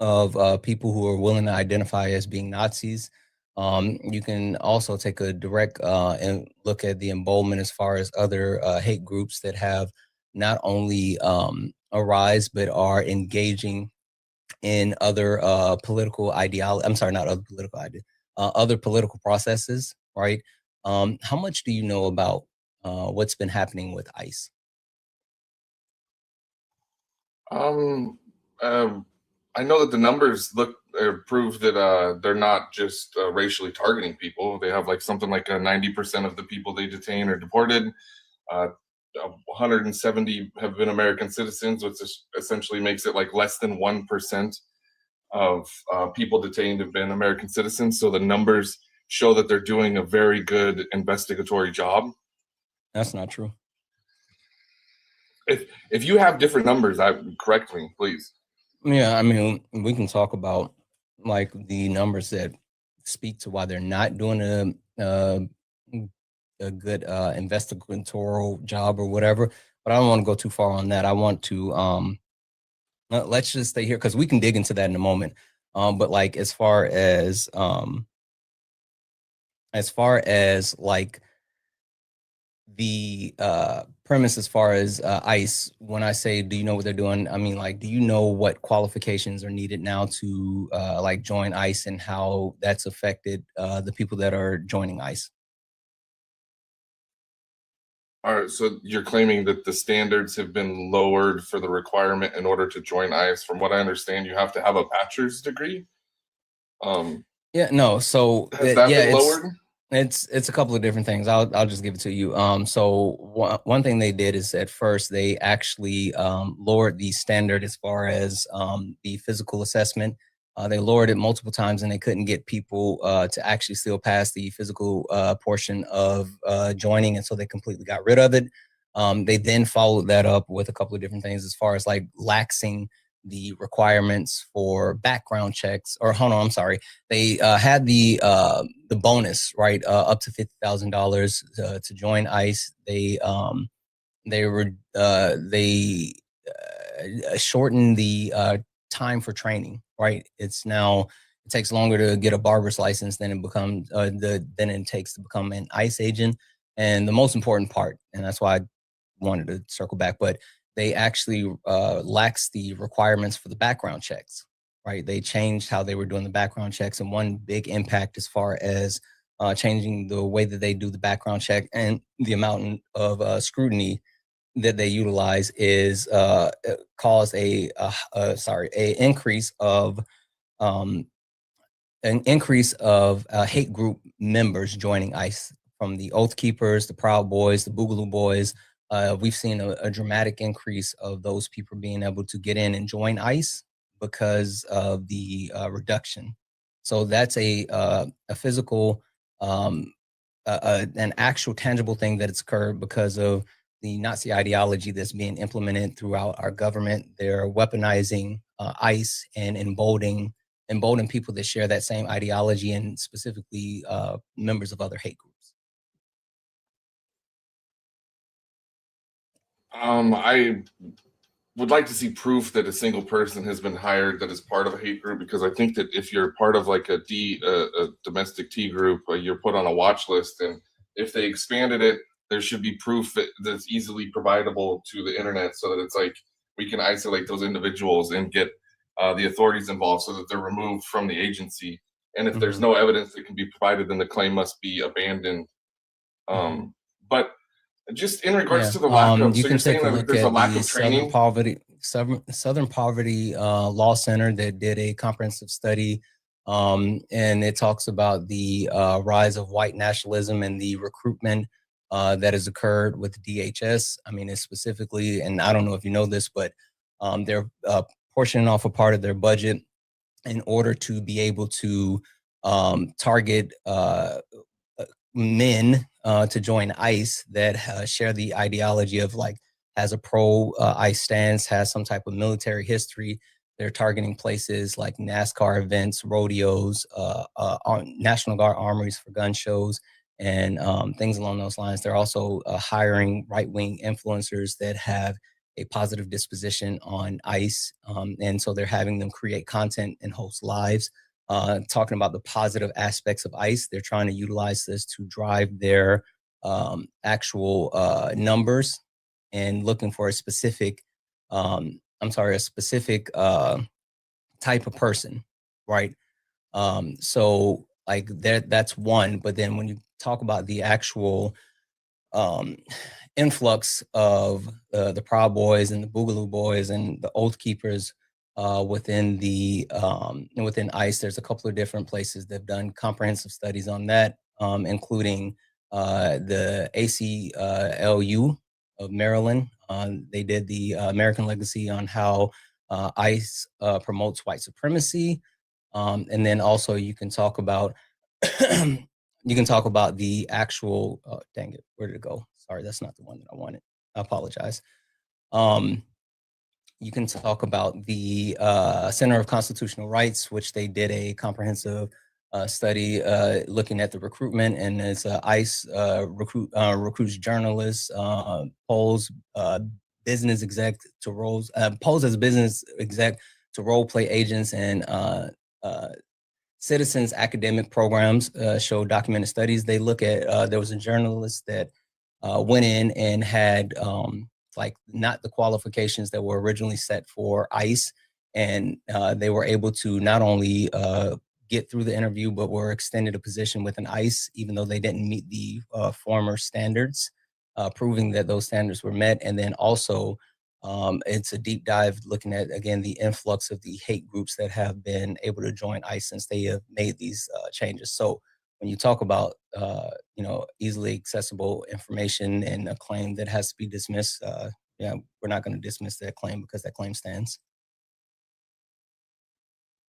of people who are willing to identify as being Nazis. You can also take a direct and look at the emboldenment as far as other hate groups that have not only arise, but are engaging in other political ideology. I'm sorry, not other political idea, other political processes, right? How much do you know about what's been happening with ICE? I know that the numbers prove that they're not just racially targeting people. They have like something like 90% of the people they detain are deported. 170 have been American citizens, which essentially makes it like less than 1% of people detained have been American citizens. So the numbers show that they're doing a very good investigatory job. That's not true. If you have different numbers, correct me, please. Yeah, I mean, we can talk about like the numbers that speak to why they're not doing a good investigatory job or whatever, but I don't want to go too far on that. I want to let's just stay here because we can dig into that in a moment. But like as far as like the premise as far as ICE, when I say, do you know what they're doing? I mean, like, do you know what qualifications are needed now to like join ICE and how that's affected the people that are joining ICE? All right, so you're claiming that the standards have been lowered for the requirement in order to join ICE. From what I understand, you have to have a bachelor's degree. Yeah, no. So has that been it's lowered? it's a couple of different things. I'll just give it to you. So one thing they did is at first they actually lowered the standard as far as the physical assessment. They lowered it multiple times and they couldn't get people to actually still pass the physical portion of joining, and so they completely got rid of it. They then followed that up with a couple of different things as far as like laxing the requirements for background checks. Or hold on, I'm sorry. They had the bonus, right, up to $50,000 to join ICE. They shortened the time for training, right? It's now, it takes longer to get a barber's license than it takes to become an ICE agent. And the most important part, and that's why I wanted to circle back, but they actually laxed the requirements for the background checks, right? They changed how they were doing the background checks, and one big impact as far as changing the way that they do the background check and the amount of scrutiny that they utilize is caused a increase of hate group members joining ICE, from the Oath Keepers, the Proud Boys, the Boogaloo Boys. We've seen a dramatic increase of those people being able to get in and join ICE because of the reduction. So that's a physical, an actual tangible thing that has occurred because of the Nazi ideology that's being implemented throughout our government. They're weaponizing ICE and emboldening people that share that same ideology, and specifically members of other hate groups. I would like to see proof that a single person has been hired that is part of a hate group, because I think that if you're part of like a domestic T group, you're put on a watch list, and if they expanded it, there should be proof that's easily providable to the internet, so that it's like we can isolate those individuals and get the authorities involved so that they're removed from the agency. And if there's no evidence that can be provided, then the claim must be abandoned. But just in regards to the lack of, so you're saying that there's a lack of training? Southern Poverty Law Center that did a comprehensive study, and it talks about the rise of white nationalism and the recruitment that has occurred with DHS. I mean, it's specifically, and I don't know if you know this, but they're portioning off a part of their budget in order to be able to target men to join ICE that share the ideology of like, has a pro ICE stance, has some type of military history. They're targeting places like NASCAR events, rodeos, National Guard armories for gun shows, and things along those lines. They're also hiring right-wing influencers that have a positive disposition on ICE. And so they're having them create content and host lives, talking about the positive aspects of ICE. They're trying to utilize this to drive their actual numbers, and looking for a specific I'm sorry, a specific type of person, right? So like that's one, but then when you talk about the actual influx of the Proud Boys and the Boogaloo Boys and the Oath Keepers within ICE, there's a couple of different places that have done comprehensive studies on that, including the ACLU of Maryland. They did the American Legacy on how ICE promotes white supremacy, and then also you can talk about the actual. Oh, dang it, where did it go? Sorry, that's not the one that I wanted. I apologize. You can talk about the Center of Constitutional Rights, which they did a comprehensive study looking at the recruitment, and it's ICE recruits journalists, polls business exec to roles, polls as business exec to role play agents, and citizens academic programs show documented studies. They look at there was a journalist that went in and had like not the qualifications that were originally set for ICE, and they were able to not only get through the interview, but were extended a position within ICE, even though they didn't meet the former standards, proving that those standards were met. And then also, it's a deep dive looking at, again, the influx of the hate groups that have been able to join ICE since they have made these changes. So when you talk about, easily accessible information and a claim that has to be dismissed, we're not going to dismiss that claim because that claim stands.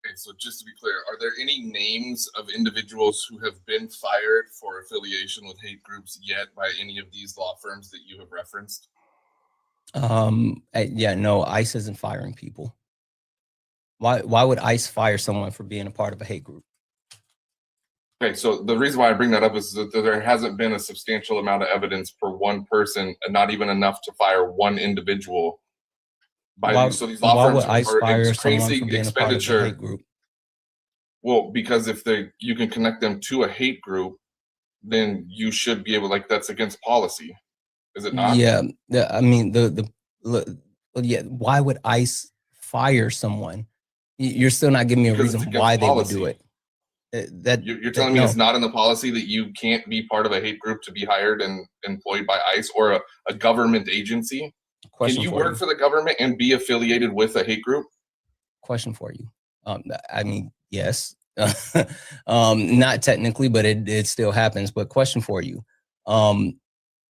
Okay, so just to be clear, are there any names of individuals who have been fired for affiliation with hate groups yet by any of these law firms that you have referenced? No, ICE isn't firing people. Why would ICE fire someone for being a part of a hate group? Okay, so the reason why I bring that up is that there hasn't been a substantial amount of evidence for one person, and not even enough to fire one individual. So these law firms are increasing expenditure. Hate group? Well, because if you can connect them to a hate group, then you should be able, like, that's against policy, is it not? Yeah, I mean why would ICE fire someone? You're still not giving me a reason why they would do it. You're telling me it's not in the policy that you can't be part of a hate group to be hired and employed by ICE or a government agency? Can you work for the government and be affiliated with a hate group? Question for you. I mean, yes, not technically, but it still happens. But question for you,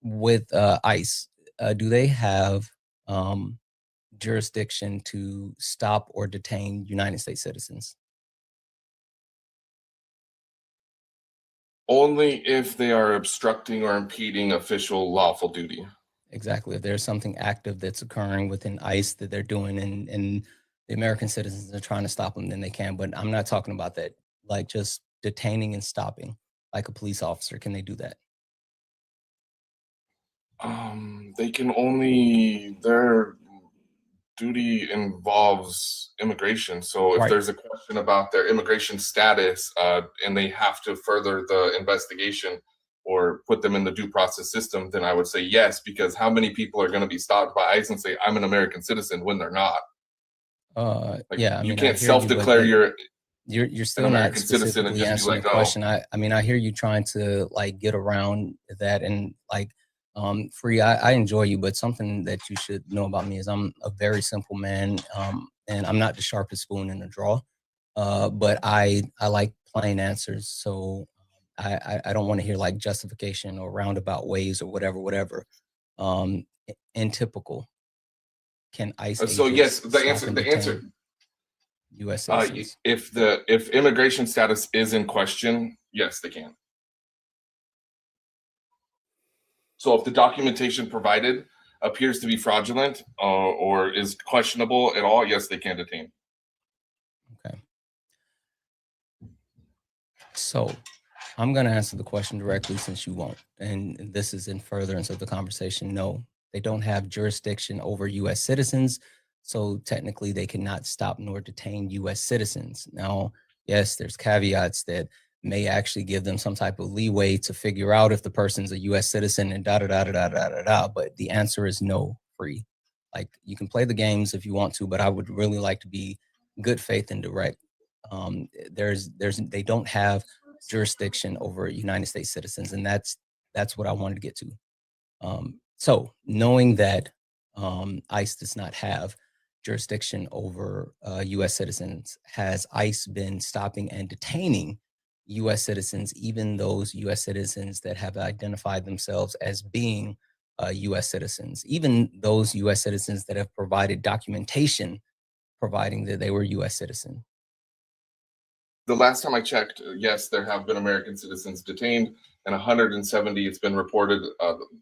with ICE, do they have jurisdiction to stop or detain United States citizens? Only if they are obstructing or impeding official lawful duty. Exactly. If there's something active that's occurring within ICE that they're doing and the American citizens are trying to stop them, then they can. But I'm not talking about that, like just detaining and stopping, like a police officer. Can they do that? They can only, their duty involves immigration. So if there's a question about their immigration status and they have to further the investigation or put them in the due process system, then I would say yes, because how many people are going to be stopped by ICE and say, I'm an American citizen when they're not? You can't self-declare you're still not specifically answering the question. I mean, I hear you trying to like get around that, and like Free, I enjoy you, but something that you should know about me is I'm a very simple man, and I'm not the sharpest spoon in the drawer, but I like plain answers. So I don't want to hear like justification or roundabout ways or whatever. In typical, can ICE? So yes, the answer. U.S. citizens. If immigration status is in question, yes, they can. So if the documentation provided appears to be fraudulent or is questionable at all, yes, they can detain. Okay. So I'm going to answer the question directly since you won't. And this is in furtherance of the conversation. No, they don't have jurisdiction over U.S. citizens. So technically they cannot stop nor detain U.S. citizens. Now, yes, there's caveats that may actually give them some type of leeway to figure out if the person's a U.S. citizen and but the answer is no, Free. Like, you can play the games if you want to, but I would really like to be good faith and direct. They don't have jurisdiction over United States citizens, and that's what I wanted to get to. So knowing that ICE does not have jurisdiction over U.S. citizens, has ICE been stopping and detaining U.S. citizens, even those U.S. citizens that have identified themselves as being U.S. citizens, even those U.S. citizens that have provided documentation providing that they were U.S. citizen? The last time I checked, yes, there have been American citizens detained, and 170, it's been reported,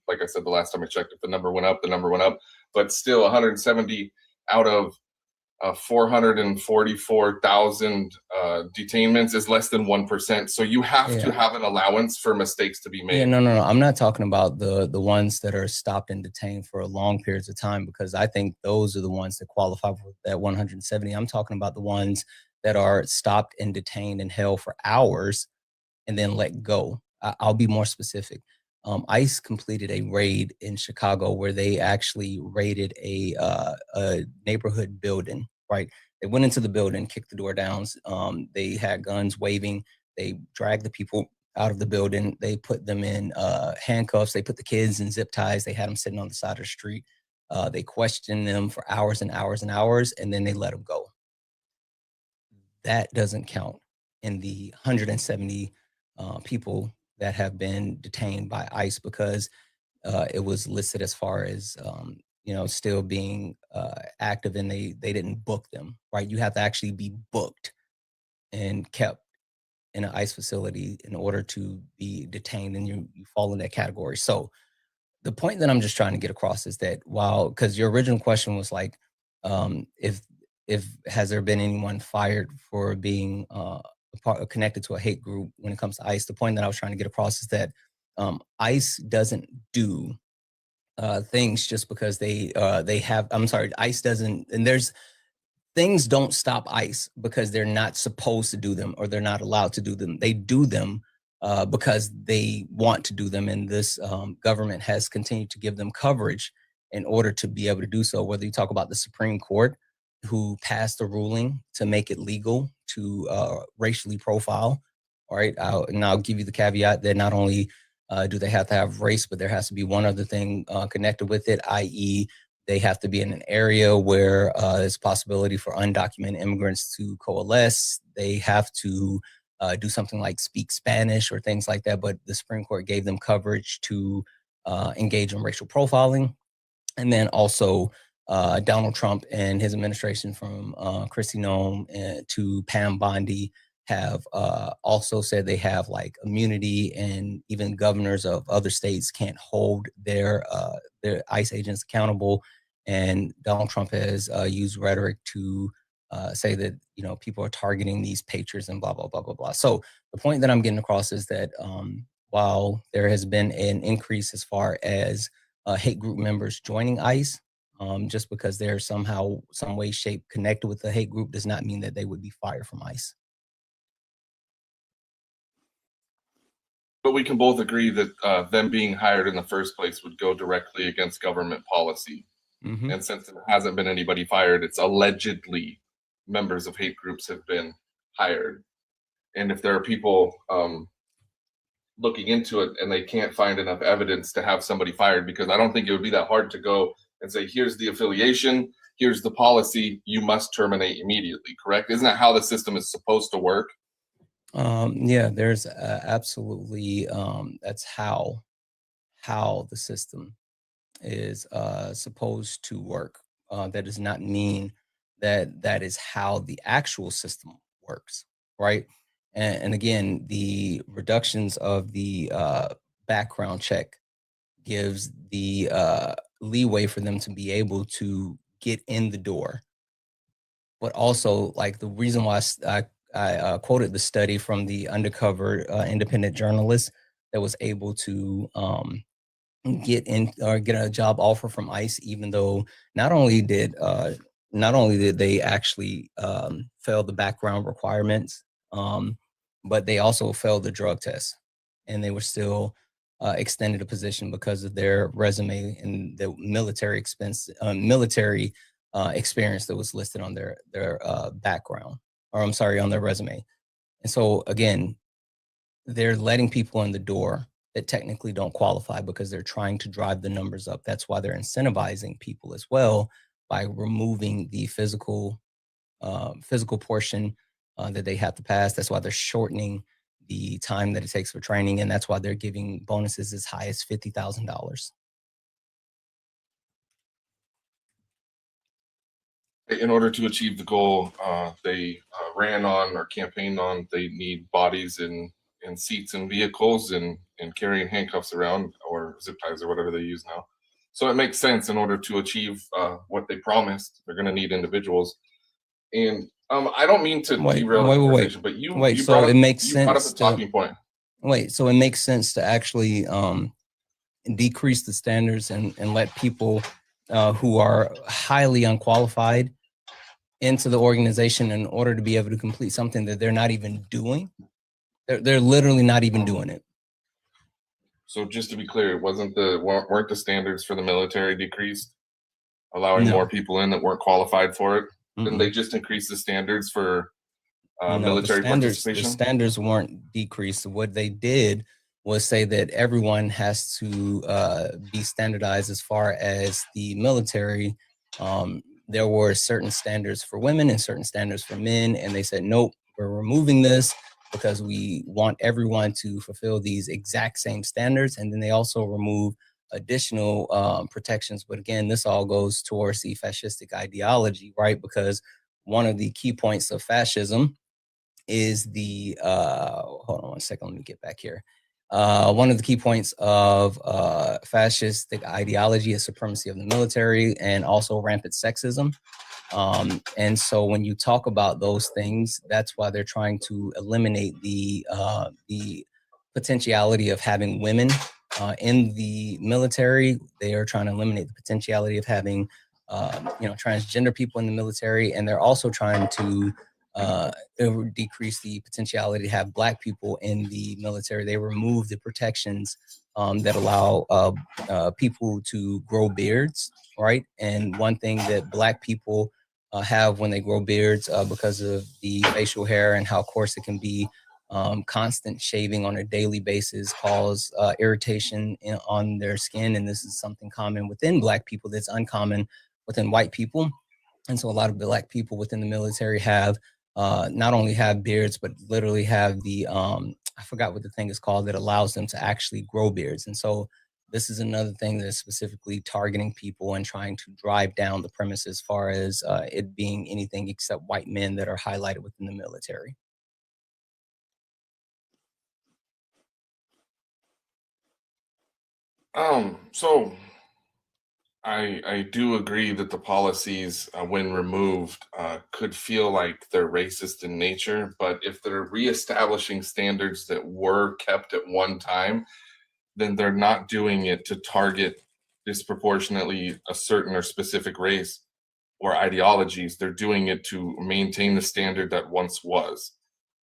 like I said, the last time I checked, if the number went up, the number went up, but still 170 out of 444,000 detainments is less than 1%. So you have to have an allowance for mistakes to be made. Yeah, no. I'm not talking about the ones that are stopped and detained for long periods of time, because I think those are the ones that qualify for that 170. I'm talking about the ones that are stopped and detained and held for hours and then let go. I'll be more specific. ICE completed a raid in Chicago where they actually raided a neighborhood building, right? They went into the building, kicked the door down. They had guns waving. They dragged the people out of the building. They put them in handcuffs. They put the kids in zip ties. They had them sitting on the side of the street. They questioned them for hours and hours and hours, and then they let them go. That doesn't count in the 170 people that have been detained by ICE, because it was listed as far as still being active, and they didn't book them, right? You have to actually be booked and kept in an ICE facility in order to be detained, and you fall in that category. So the point that I'm just trying to get across is that because your original question was like, if has there been anyone fired for being connected to a hate group when it comes to ICE, the point that I was trying to get across is that ICE doesn't do things just because they have. I'm sorry, ICE doesn't, and there's things don't stop ICE because they're not supposed to do them or they're not allowed to do them. They do them because they want to do them, and this government has continued to give them coverage in order to be able to do so. Whether you talk about the Supreme Court, who passed a ruling to make it legal to racially profile, all right? And I'll give you the caveat that not only do they have to have race, but there has to be one other thing connected with it, i.e. they have to be in an area where there's possibility for undocumented immigrants to coalesce. They have to do something like speak Spanish or things like that, but the Supreme Court gave them coverage to engage in racial profiling. And then also Donald Trump and his administration, from Kristi Noem to Pam Bondi, have also said they have like immunity, and even governors of other states can't hold their ICE agents accountable. And Donald Trump has used rhetoric to say that people are targeting these patriots and blah blah blah blah blah. So the point that I'm getting across is that while there has been an increase as far as hate group members joining ICE, just because they're somehow, some way, shape connected with the hate group, does not mean that they would be fired from ICE. But we can both agree that them being hired in the first place would go directly against government policy. Mm-hmm. And since there hasn't been anybody fired, it's allegedly members of hate groups have been hired. And if there are people looking into it and they can't find enough evidence to have somebody fired, because I don't think it would be that hard to go and say, here's the affiliation, here's the policy, you must terminate immediately, correct? Isn't that how the system is supposed to work? Yeah, there's absolutely, that's how the system is supposed to work. That does not mean that is how the actual system works, right? And again, the reductions of the background check gives the leeway for them to be able to get in the door. But also, like, the reason why I quoted the study from the undercover independent journalist that was able to get in or get a job offer from ICE, even though not only did they actually fail the background requirements, but they also failed the drug test, and they were still extended a position because of their resume and the military experience that was listed on their background, or I'm sorry, on their resume. And so again, they're letting people in the door that technically don't qualify because they're trying to drive the numbers up. That's why they're incentivizing people as well by removing the physical portion that they have to pass. That's why they're shortening the time that it takes for training, and that's why they're giving bonuses as high as $50,000. In order to achieve the goal they ran on or campaigned on, they need bodies in seats and vehicles and carrying handcuffs around, or zip ties, or whatever they use now. So it makes sense. In order to achieve what they promised, they're going to need individuals. And I don't mean to derail the conversation, but you so it makes sense. You brought up a talking point. So it makes sense to actually decrease the standards and let people who are highly unqualified into the organization in order to be able to complete something that they're not even doing. They're literally not even doing it. So just to be clear, weren't the standards for the military decreased, allowing more people in that weren't qualified for it? Didn't they just increase the standards for military participation? The standards weren't decreased. What they did was say that everyone has to be standardized as far as the military. There were certain standards for women and certain standards for men, and they said, nope, we're removing this because we want everyone to fulfill these exact same standards. And then they also remove additional protections. But again, this all goes towards the fascistic ideology, right? Because one of the key points of fascism is the, hold on one second, let me get back here. One of the key points of fascistic ideology is supremacy of the military and also rampant sexism. And so when you talk about those things, that's why they're trying to eliminate the potentiality of having women in the military. They are trying to eliminate the potentiality of having transgender people in the military, and they're also trying to decrease the potentiality to have Black people in the military. They remove the protections that allow people to grow beards, right? And one thing that Black people have when they grow beards, because of the facial hair and how coarse it can be, constant shaving on a daily basis cause irritation on their skin. And this is something common within Black people that's uncommon within white people. And so a lot of Black people within the military have not only have beards, but literally have the, I forgot what the thing is called that allows them to actually grow beards. And so this is another thing that is specifically targeting people and trying to drive down the premise as far as it being anything except white men that are highlighted within the military. So I do agree that the policies, when removed, could feel like they're racist in nature, but if they're reestablishing standards that were kept at one time, then they're not doing it to target disproportionately a certain or specific race or ideologies. They're doing it to maintain the standard that once was.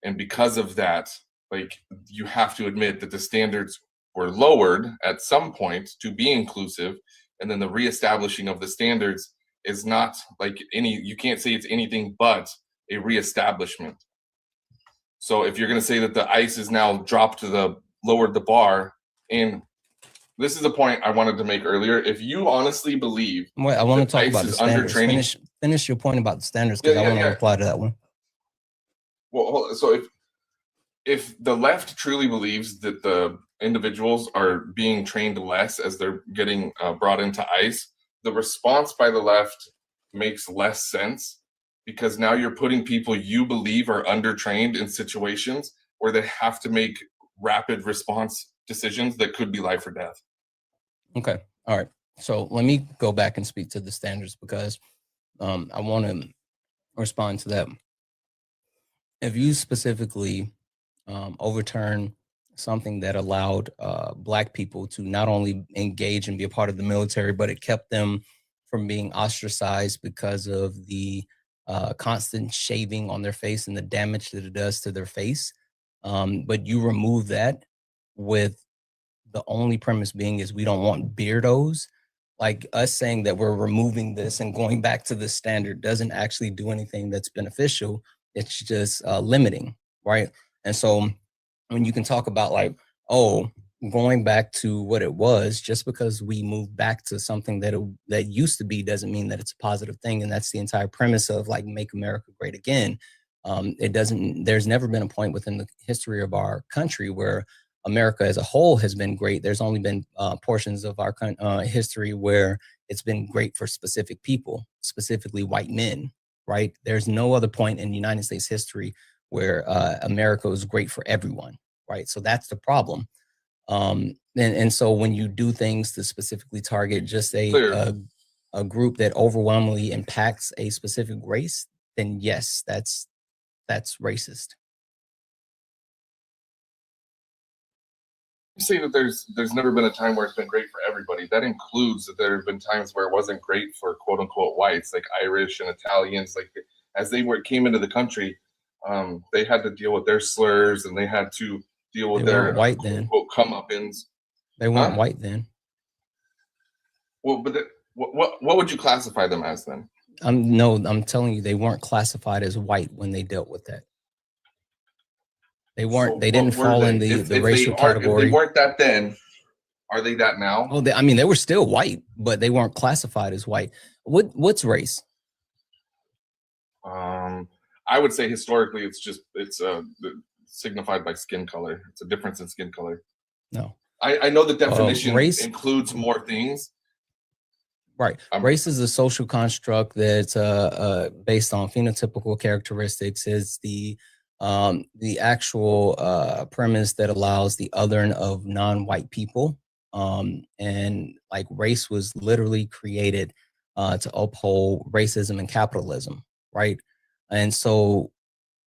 And because of that, like, you have to admit that the standards were lowered at some point to be inclusive, and then the reestablishing of the standards is not like you can't say it's anything but a reestablishment. So if you're going to say that the ICE is now lowered the bar, and this is the point I wanted to make earlier. If you honestly believe, I want to talk ICE about the is standards. Finish your point about the standards, because I want to reply to that one. Well, so if the left truly believes that the individuals are being trained less as they're getting brought into ICE, the response by the left makes less sense, because now you're putting people you believe are undertrained in situations where they have to make rapid response decisions that could be life or death. Okay. All right. So let me go back and speak to the standards, because I want to respond to that. If you specifically overturn something that allowed Black people to not only engage and be a part of the military, but it kept them from being ostracized because of the constant shaving on their face and the damage that it does to their face. But you remove that with the only premise being is we don't want beardos. Like us saying that we're removing this and going back to the standard doesn't actually do anything that's beneficial. It's just limiting, right? And so when you can talk about like, oh, going back to what it was, just because we move back to something that used to be doesn't mean that it's a positive thing. And that's the entire premise of like Make America Great Again. There's never been a point within the history of our country where America as a whole has been great. There's only been portions of our history where it's been great for specific people, specifically white men, right? There's no other point in United States history where America was great for everyone, right? So that's the problem. And so when you do things to specifically target just a group that overwhelmingly impacts a specific race, then yes, that's racist. You say that there's never been a time where it's been great for everybody. That includes that there have been times where it wasn't great for quote unquote whites, like Irish and Italians. Like as they came into the country, they had to deal with their slurs and they had to deal with their white then comeuppance. They weren't white then. Well, but what would you classify them as then? I'm telling you, they weren't classified as white when they dealt with that. They weren't. So they didn't fall in the racial category. If they weren't that then, are they that now? Oh, I mean, they were still white, but they weren't classified as white. What's race? I would say historically, it's signified by skin color. It's a difference in skin color. No, I know the definition race includes more things. Right. Race is a social construct that's based on phenotypical characteristics. It's the actual premise that allows the othering of non-white people. And like race was literally created to uphold racism and capitalism, right? And so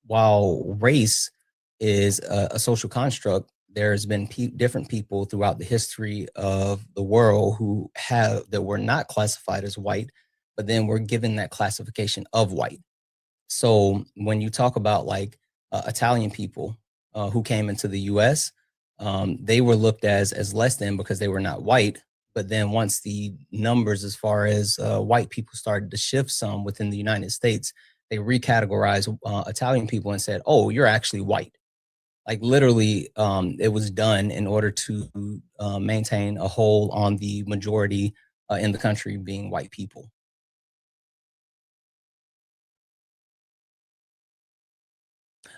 while race is a social construct, there's been different people throughout the history of the world that were not classified as white, but then were given that classification of white. So when you talk about like Italian people who came into the US, they were looked as less than because they were not white. But then once the numbers as far as white people started to shift some within the United States, they recategorized Italian people and said, oh, you're actually white. Like literally, it was done in order to maintain a hold on the majority in the country being white people.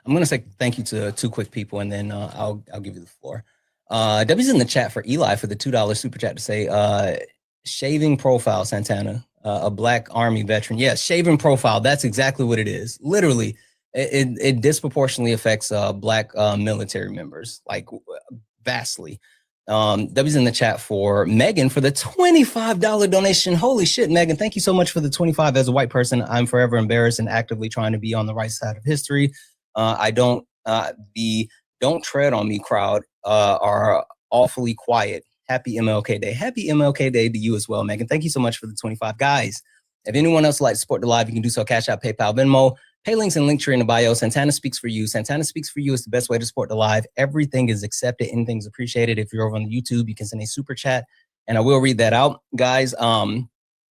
I'm going to say thank you to two quick people, and then I'll give you the floor. W's in the chat for Eli for the $2 super chat to say, shaving profile, Santana, a Black Army veteran. Yes, shaving profile. That's exactly what it is. Literally, it disproportionately affects Black military members, like vastly. W's in the chat for Megan for the $25 donation. Holy shit, Megan. Thank you so much for the 25. As a white person, I'm forever embarrassed and actively trying to be on the right side of history. Don't tread on me crowd are awfully quiet. Happy MLK Day. Happy MLK Day to you as well, Megan. Thank you so much for the 25. Guys, if anyone else would like to support the live, you can do so. Cash App, PayPal, Venmo. Pay links and Linktree in the bio. Santana Speaks for You. Santana Speaks for You is the best way to support the live. Everything is accepted. Anything's appreciated. If you're over on the YouTube, you can send a super chat and I will read that out. Guys,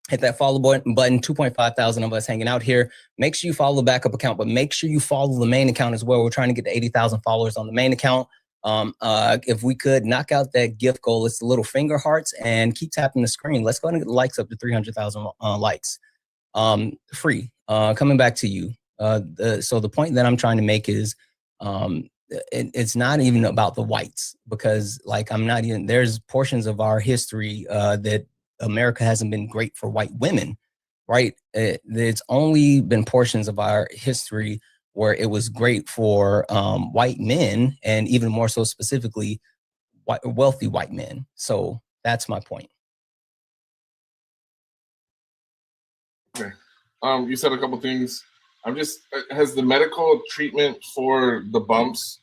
hit that follow button. 2.5 thousand of us hanging out here. Make sure you follow the backup account, but make sure you follow the main account as well. We're trying to get to 80,000 followers on the main account. If we could knock out that gift goal, it's the little finger hearts and keep tapping the screen. Let's go ahead and get the likes up to 300,000 likes. Free. Coming back to you. So the point that I'm trying to make is it's not even about the whites, because like there's portions of our history that America hasn't been great for white women, right? It's only been portions of our history where it was great for white men, and even more so specifically wealthy white men. So that's my point. Okay. You said a couple things. Has the medical treatment for the bumps,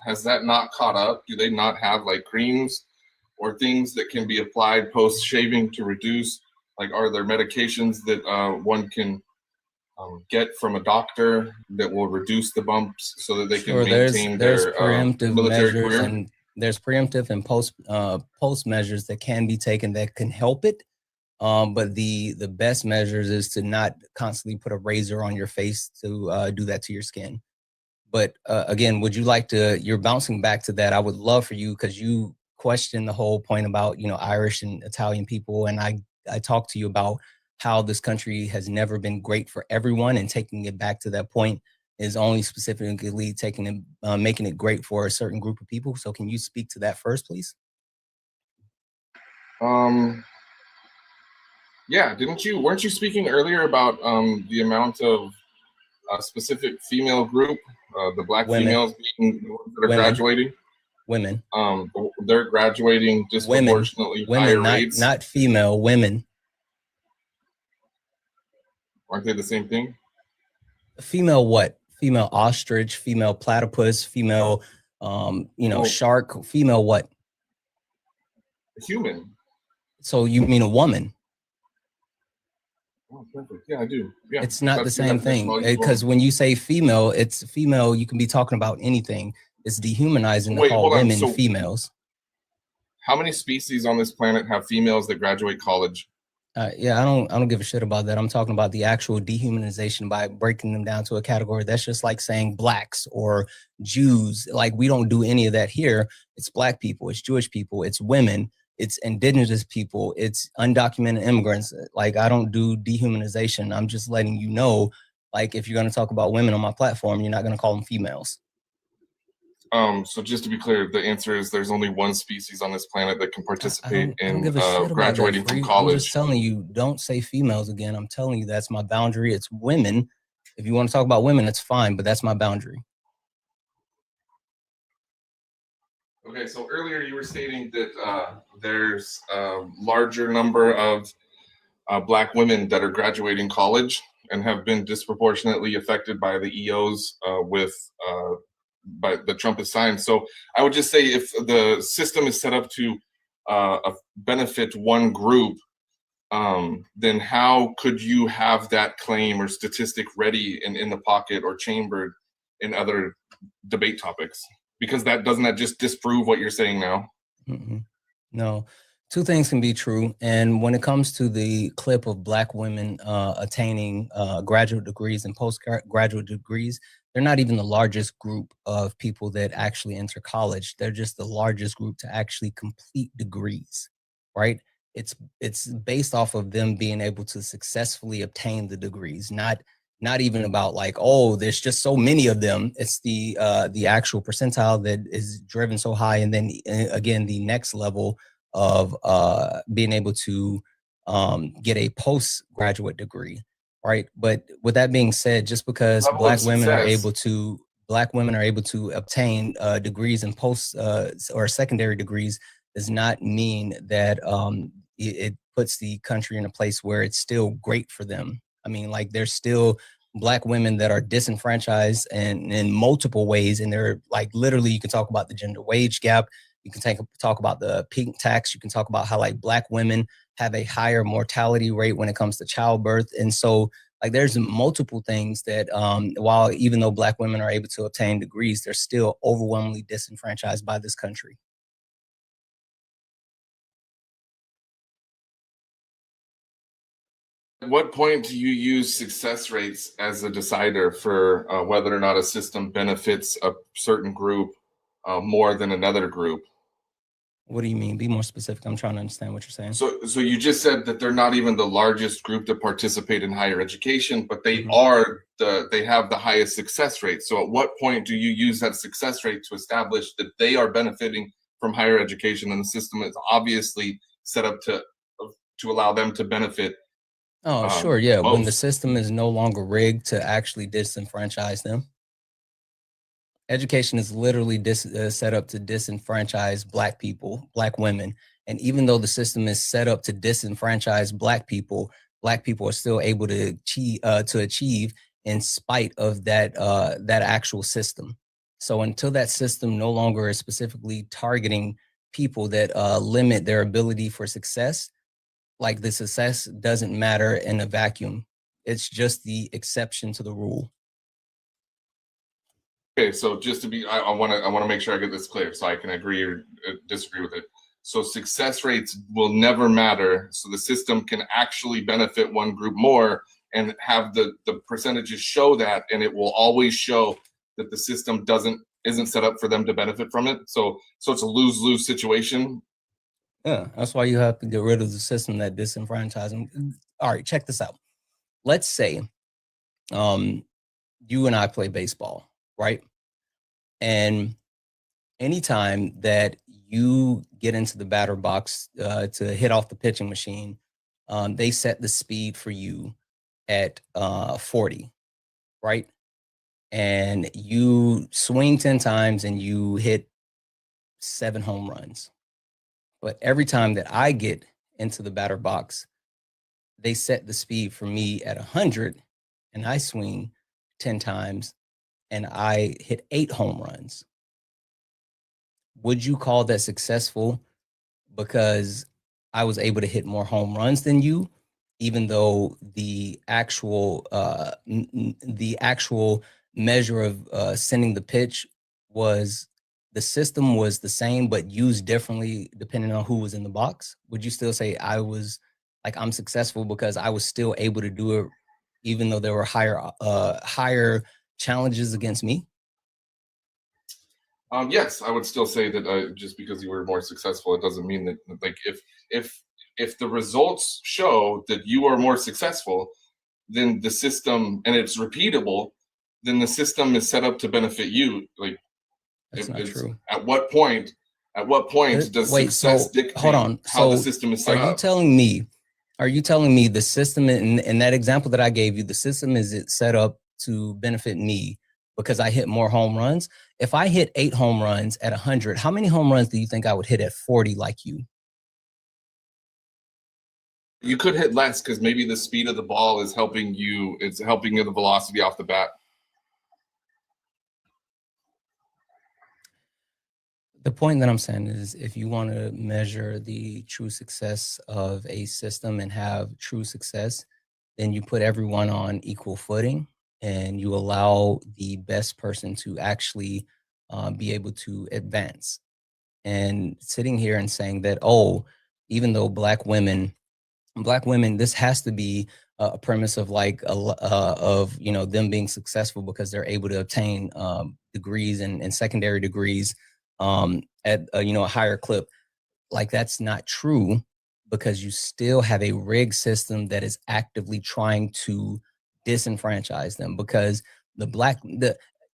has that not caught up? Do they not have like creams or things that can be applied post shaving to reduce? Like, are there medications that one can get from a doctor that will reduce the bumps so that they can maintain their preemptive military measures career? and There's preemptive and post measures that can be taken that can help it. But the best measures is to not constantly put a razor on your face to do that to your skin. But again, would you like to, you're bouncing back to that. I would love for you, because you questioned the whole point about, you know, Irish and Italian people. And I talked to you about how this country has never been great for everyone, and taking it back to that point is only specifically taking it, making it great for a certain group of people. So can you speak to that first, please? Yeah, weren't you speaking earlier about the amount of a specific female group, the Black Women. females being the ones that are graduating? Women. They're graduating disproportionately higher rates. Not female, women. Aren't they the same thing? Female what? Female ostrich, female platypus, female, shark, female what? A human. So you mean a woman? Oh, perfect. Yeah, I do. Yeah, it's not the same thing, because when you say female, it's female. You can be talking about anything. It's dehumanizing to call women females. How many species on this planet have females that graduate college? Yeah, I don't give a shit about that. I'm talking about the actual dehumanization by breaking them down to a category. That's just like saying blacks or Jews. Like, we don't do any of that here. It's Black people, it's Jewish people, it's women, it's indigenous people, it's undocumented immigrants. Like, I don't do dehumanization. I'm just letting you know, like, if you're going to talk about women on my platform, you're not going to call them females. So just to be clear, the answer is there's only one species on this planet that can participate in graduating from college. I'm just telling you, don't say females again. I'm telling you, that's my boundary. It's women. If you want to talk about women, it's fine, but that's my boundary. Okay, so earlier you were stating that there's a larger number of Black women that are graduating college and have been disproportionately affected by the EOs by the Trump has signed. So I would just say, if the system is set up to benefit one group, then how could you have that claim or statistic ready in the pocket or chambered in other debate topics? Because doesn't that just disprove what you're saying now? Mm-mm. No, two things can be true. And when it comes to the clip of Black women attaining graduate degrees and postgraduate degrees, they're not even the largest group of people that actually enter college. They're just the largest group to actually complete degrees, right? It's based off of them being able to successfully obtain the degrees, not even about like, oh, there's just so many of them. It's the actual percentile that is driven so high. And then again, the next level of being able to get a postgraduate degree. Right. But with that being said, just because Black women are able to obtain degrees and post or secondary degrees does not mean that it puts the country in a place where it's still great for them. I mean, like, there's still Black women that are disenfranchised and in multiple ways. And they're like, literally, you can talk about the gender wage gap. You can talk about the pink tax. You can talk about how, like, Black women have a higher mortality rate when it comes to childbirth. And so, like, there's multiple things that while even though Black women are able to obtain degrees, they're still overwhelmingly disenfranchised by this country. At what point do you use success rates as a decider for whether or not a system benefits a certain group more than another group? What do you mean? Be more specific. I'm trying to understand what you're saying. So you just said that they're not even the largest group to participate in higher education, but they they have the highest success rate. So at what point do you use that success rate to establish that they are benefiting from higher education, and the system is obviously set up to allow them to benefit? Oh, sure. Yeah. When the system is no longer rigged to actually disenfranchise them. Education is literally set up to disenfranchise Black people, Black women. And even though the system is set up to disenfranchise Black people are still able to achieve in spite of that actual system. So until that system no longer is specifically targeting people that limit their ability for success, like, the success doesn't matter in a vacuum. It's just the exception to the rule. Okay, so just to be, I want to make sure I get this clear so I can agree or disagree with it. So success rates will never matter. So the system can actually benefit one group more and have the percentages show that, and it will always show that the system isn't set up for them to benefit from it. So it's a lose-lose situation. Yeah, that's why you have to get rid of the system that disenfranchises them. All right, check this out. Let's say you and I play baseball, right? And anytime that you get into the batter box to hit off the pitching machine, they set the speed for you at 40, right? And you swing 10 times and you hit 7 home runs. But every time that I get into the batter box, they set the speed for me at 100 and I swing 10 times and I hit 8 home runs. Would you call that successful because I was able to hit more home runs than you, even though the actual measure of sending the pitch was, the system was the same but used differently depending on who was in the box? Would you still say I'm successful because I was still able to do it even though there were higher challenges against me? Yes, I would still say that just because you were more successful, it doesn't mean that, like, if the results show that you are more successful, then the system, and it's repeatable, then the system is set up to benefit you. Like, that's not true. At what point does success dictate how the system is set up? Are you telling me the system in that example that I gave you, the system is set up to benefit me because I hit more home runs? If I hit 8 home runs at 100, how many home runs do you think I would hit at 40 like you? You could hit less because maybe the speed of the ball is helping you. It's helping you the velocity off the bat. The point that I'm saying is, if you want to measure the true success of a system and have true success, then you put everyone on equal footing and you allow the best person to actually be able to advance. And sitting here and saying that, oh, even though black women, this has to be a premise of them being successful because they're able to obtain degrees and secondary degrees at a higher clip. Like, that's not true, because you still have a rigged system that is actively trying to disenfranchise them. Because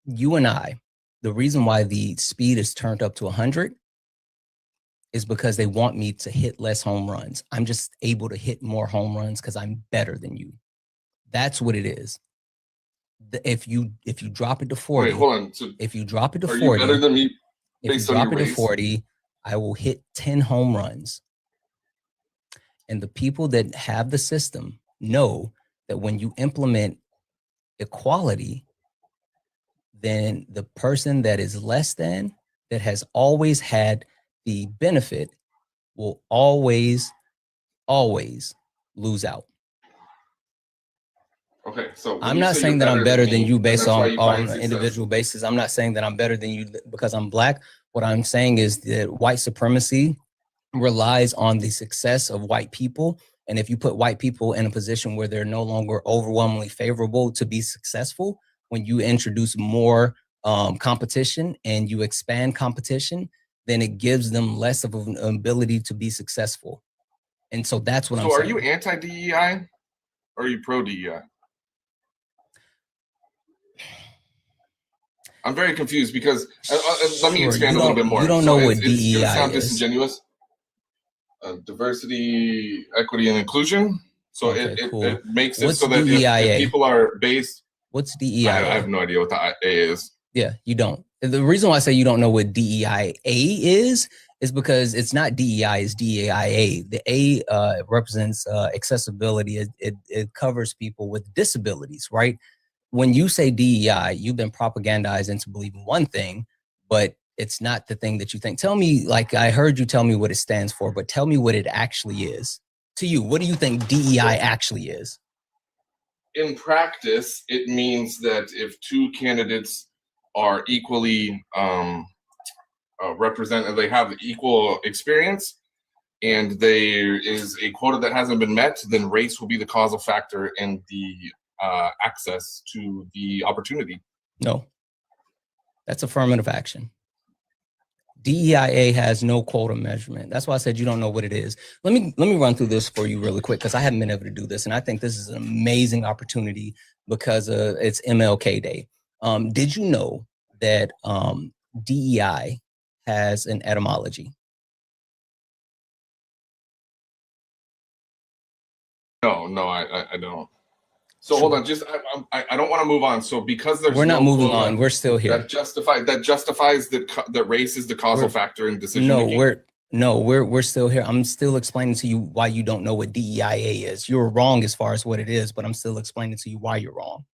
you and I, the reason why the speed is turned up to 100 is because they want me to hit less home runs. I'm just able to hit more home runs because I'm better than you. That's what it is. If you drop it to 40, wait, hold on. So if you drop it to are 40, you better than me? If you drop it to 40, I will hit 10 home runs. And the people that have the system know that when you implement equality, then the person that is less than, that has always had the benefit, will always lose out. Okay, so I'm not saying that I'm better than you based on an individual basis. I'm not saying that I'm better than you because I'm black. What I'm saying is that white supremacy relies on the success of white people. And if you put white people in a position where they're no longer overwhelmingly favorable to be successful, when you introduce more competition and you expand competition, then it gives them less of an ability to be successful. And so that's what I'm saying. So are you anti-DEI or are you pro-DEI? I'm very confused because let me expand a little bit more. You don't know what DEI is. It's going to sound disingenuous. Diversity, equity, and inclusion. So okay, it makes it so that if people are based. What's DEIA? I have no idea what the A is. Yeah, you don't. The reason why I say you don't know what DEIA is because it's not DEI, it's DEIA. The A represents accessibility. It covers people with disabilities, right? When you say DEI, you've been propagandized into believing one thing, but it's not the thing that you think. Tell me, like, I heard you tell me what it stands for, but tell me what it actually is. To you, what do you think DEI actually is? In practice, it means that if two candidates are equally represented. They have equal experience, and there is a quota that hasn't been met, then race will be the causal factor in the access to the opportunity. No, that's affirmative action. DEIA has no quota measurement. That's why I said you don't know what it is. Let me run through this for you really quick, because I haven't been able to do this, and I think this is an amazing opportunity because it's MLK Day. Did you know that DEI has an etymology? No, I don't. So hold on, I don't want to move on. So because we're not moving on, we're still here. That justifies that race is the causal factor in decision making. We're still here. I'm still explaining to you why you don't know what DEIA is. You're wrong as far as what it is, but I'm still explaining to you why you're wrong.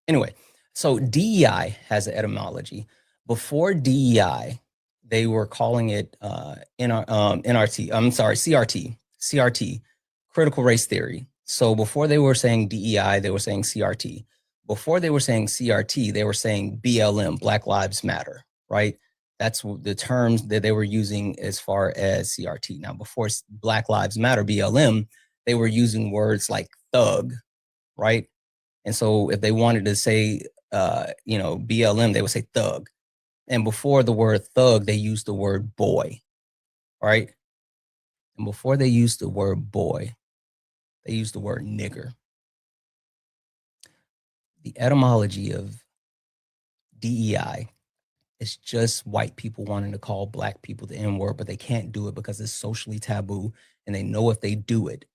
Anyway, so DEI has an etymology. Before DEI, they were calling it CRT, critical race theory. So before they were saying DEI, they were saying CRT. Before they were saying CRT, they were saying BLM, Black Lives Matter, right? That's the terms that they were using as far as CRT. Now, before Black Lives Matter, BLM, they were using words like thug, right? And so if they wanted to say, BLM, they would say thug. And before the word thug, they used the word boy, right? And before they used the word boy, they used the word nigger. The etymology of DEI is just white people wanting to call Black people the N-word, but they can't do it because it's socially taboo. And they know if they do it,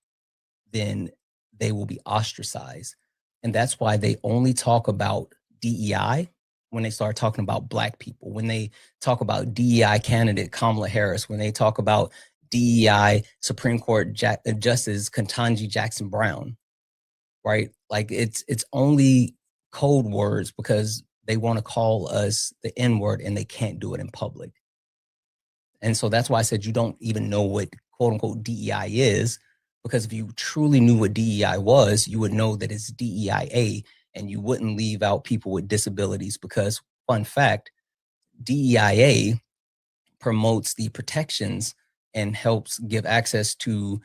then they will be ostracized. And that's why they only talk about DEI when they start talking about Black people, when they talk about DEI candidate Kamala Harris, when they talk about DEI Supreme Court Justice Ketanji Jackson Brown, right? Like it's only code words because they want to call us the N-word and they can't do it in public. And so that's why I said you don't even know what quote unquote DEI is, because if you truly knew what DEI was, you would know that it's DEIA, and you wouldn't leave out people with disabilities because, fun fact, DEIA promotes the protections and helps give access to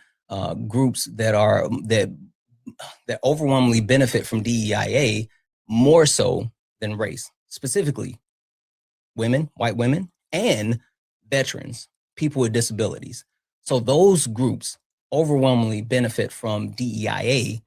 groups that overwhelmingly benefit from DEIA more so than race, specifically women, white women, and veterans, people with disabilities. So those groups overwhelmingly benefit from DEIA,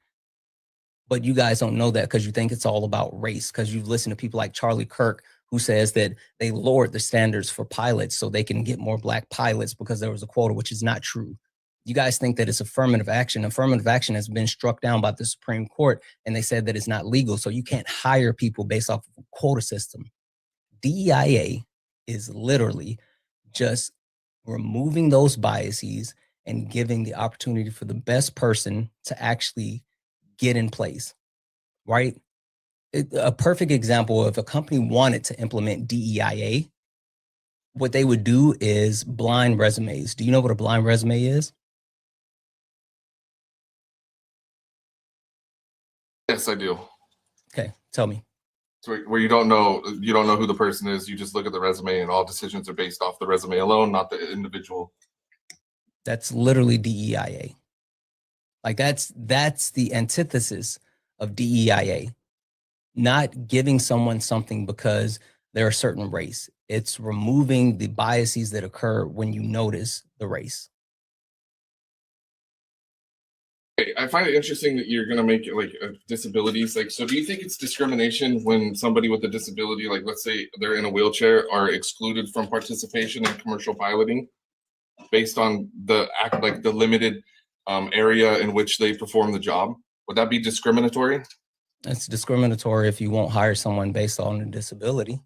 but you guys don't know that because you think it's all about race, because you've listened to people like Charlie Kirk, who says that they lowered the standards for pilots so they can get more Black pilots because there was a quota, which is not true. You guys think that it's affirmative action. Affirmative action has been struck down by the Supreme Court, and they said that it's not legal, so you can't hire people based off of a quota system. DEIA is literally just removing those biases and giving the opportunity for the best person to actually get in place, right? A perfect example, if a company wanted to implement DEIA, what they would do is blind resumes. Do you know what a blind resume is? Yes, I do. Okay, tell me. So where you don't know who the person is, you just look at the resume and all decisions are based off the resume alone, not the individual. That's literally DEIA. Like that's the antithesis of DEIA. Not giving someone something because they're a certain race. It's removing the biases that occur when you notice the race. I find it interesting that you're going to make it like disabilities. Like, so do you think it's discrimination when somebody with a disability, like let's say they're in a wheelchair, are excluded from participation in commercial piloting based on the limited area in which they perform the job? Would that be discriminatory? It's discriminatory if you won't hire someone based on a disability.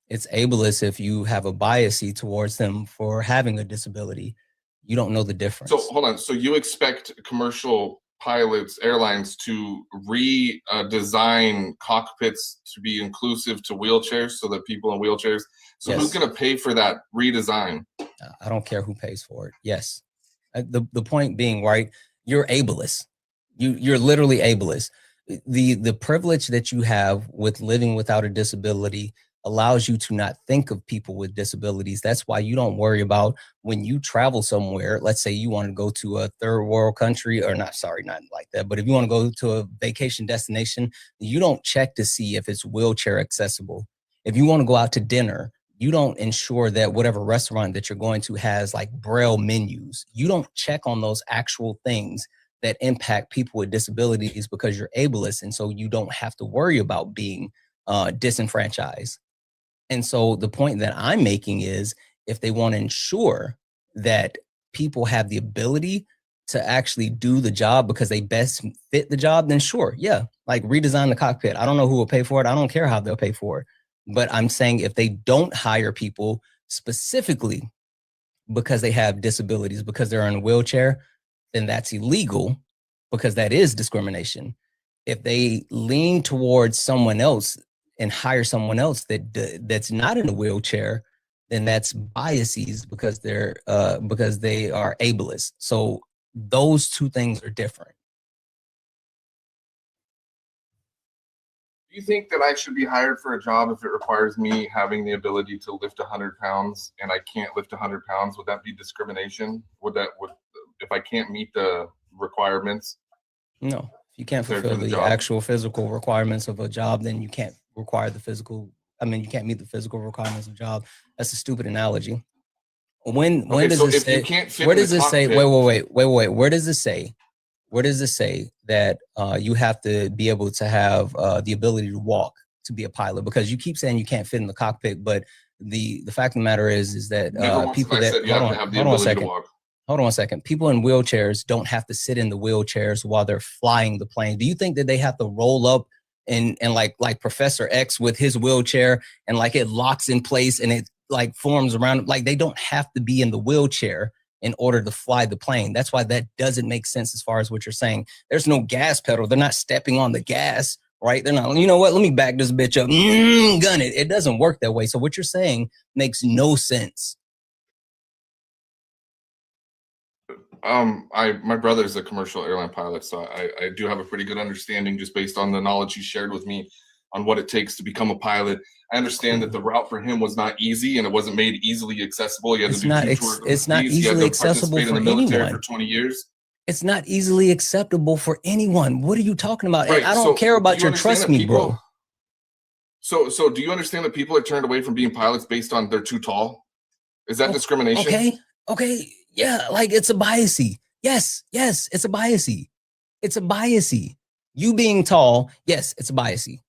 It's ableist if you have a bias towards them for having a disability. You don't know the difference. So hold on. So you expect commercial pilots, airlines to redesign cockpits to be inclusive to wheelchairs so that people in wheelchairs. So Yes. Who's going to pay for that redesign? I don't care who pays for it. Yes. The point being, right, you're ableist. You're literally ableist. the privilege that you have with living without a disability allows you to not think of people with disabilities. That's why you don't worry about when you travel somewhere. Let's say you want to go to a third world country, or not like that, but if you want to go to a vacation destination, you don't check to see if it's wheelchair accessible. If you want to go out to dinner, you don't ensure that whatever restaurant that you're going to has like Braille menus. You don't check on those actual things that impact people with disabilities because you're ableist. And so you don't have to worry about being disenfranchised. And so the point that I'm making is, if they want to ensure that people have the ability to actually do the job because they best fit the job, then sure, yeah, like redesign the cockpit. I don't know who will pay for it. I don't care how they'll pay for it. But I'm saying if they don't hire people specifically because they have disabilities, because they're in a wheelchair, then that's illegal, because that is discrimination. If they lean towards someone else and hire someone else that's not in a wheelchair, then that's biases because they are ableist. So those two things are different. Do you think that I should be hired for a job if it requires me having the ability to lift 100 pounds and I can't lift 100 pounds? Would that be discrimination? If I can't meet the requirements? No, if you can't fulfill the actual physical requirements of a job, then you can't require the physical. I mean, you can't meet the physical requirements of a job. That's a stupid analogy. When does it say? Where does it say? Wait. Where does it say? Where does it say that you have to be able to have the ability to walk to be a pilot? Because you keep saying you can't fit in the cockpit, but the fact of the matter is that people that hold on a second. People in wheelchairs don't have to sit in the wheelchairs while they're flying the plane. Do you think that they have to roll up and like Professor X with his wheelchair and like it locks in place and it like forms around? Like, they don't have to be in the wheelchair in order to fly the plane. That's why that doesn't make sense as far as what you're saying. There's no gas pedal. They're not stepping on the gas, right? They're not, you know what, let me back this bitch up, gun it. It doesn't work that way. So what you're saying makes no sense. My brother's a commercial airline pilot, so I do have a pretty good understanding just based on the knowledge he shared with me on what it takes to become a pilot. I understand that the route for him was not easy and it wasn't made easily accessible. He had to do it's not easily accessible for anyone. For 20 years. It's not easily acceptable for anyone. What are you talking about? Right. I don't care about your trust me, bro. So do you understand that people are turned away from being pilots based on they're too tall? Is that discrimination? Okay. Yeah, like it's a biasy. Yes, it's a biasy. It's a biasy. You being tall, yes, it's a biasy.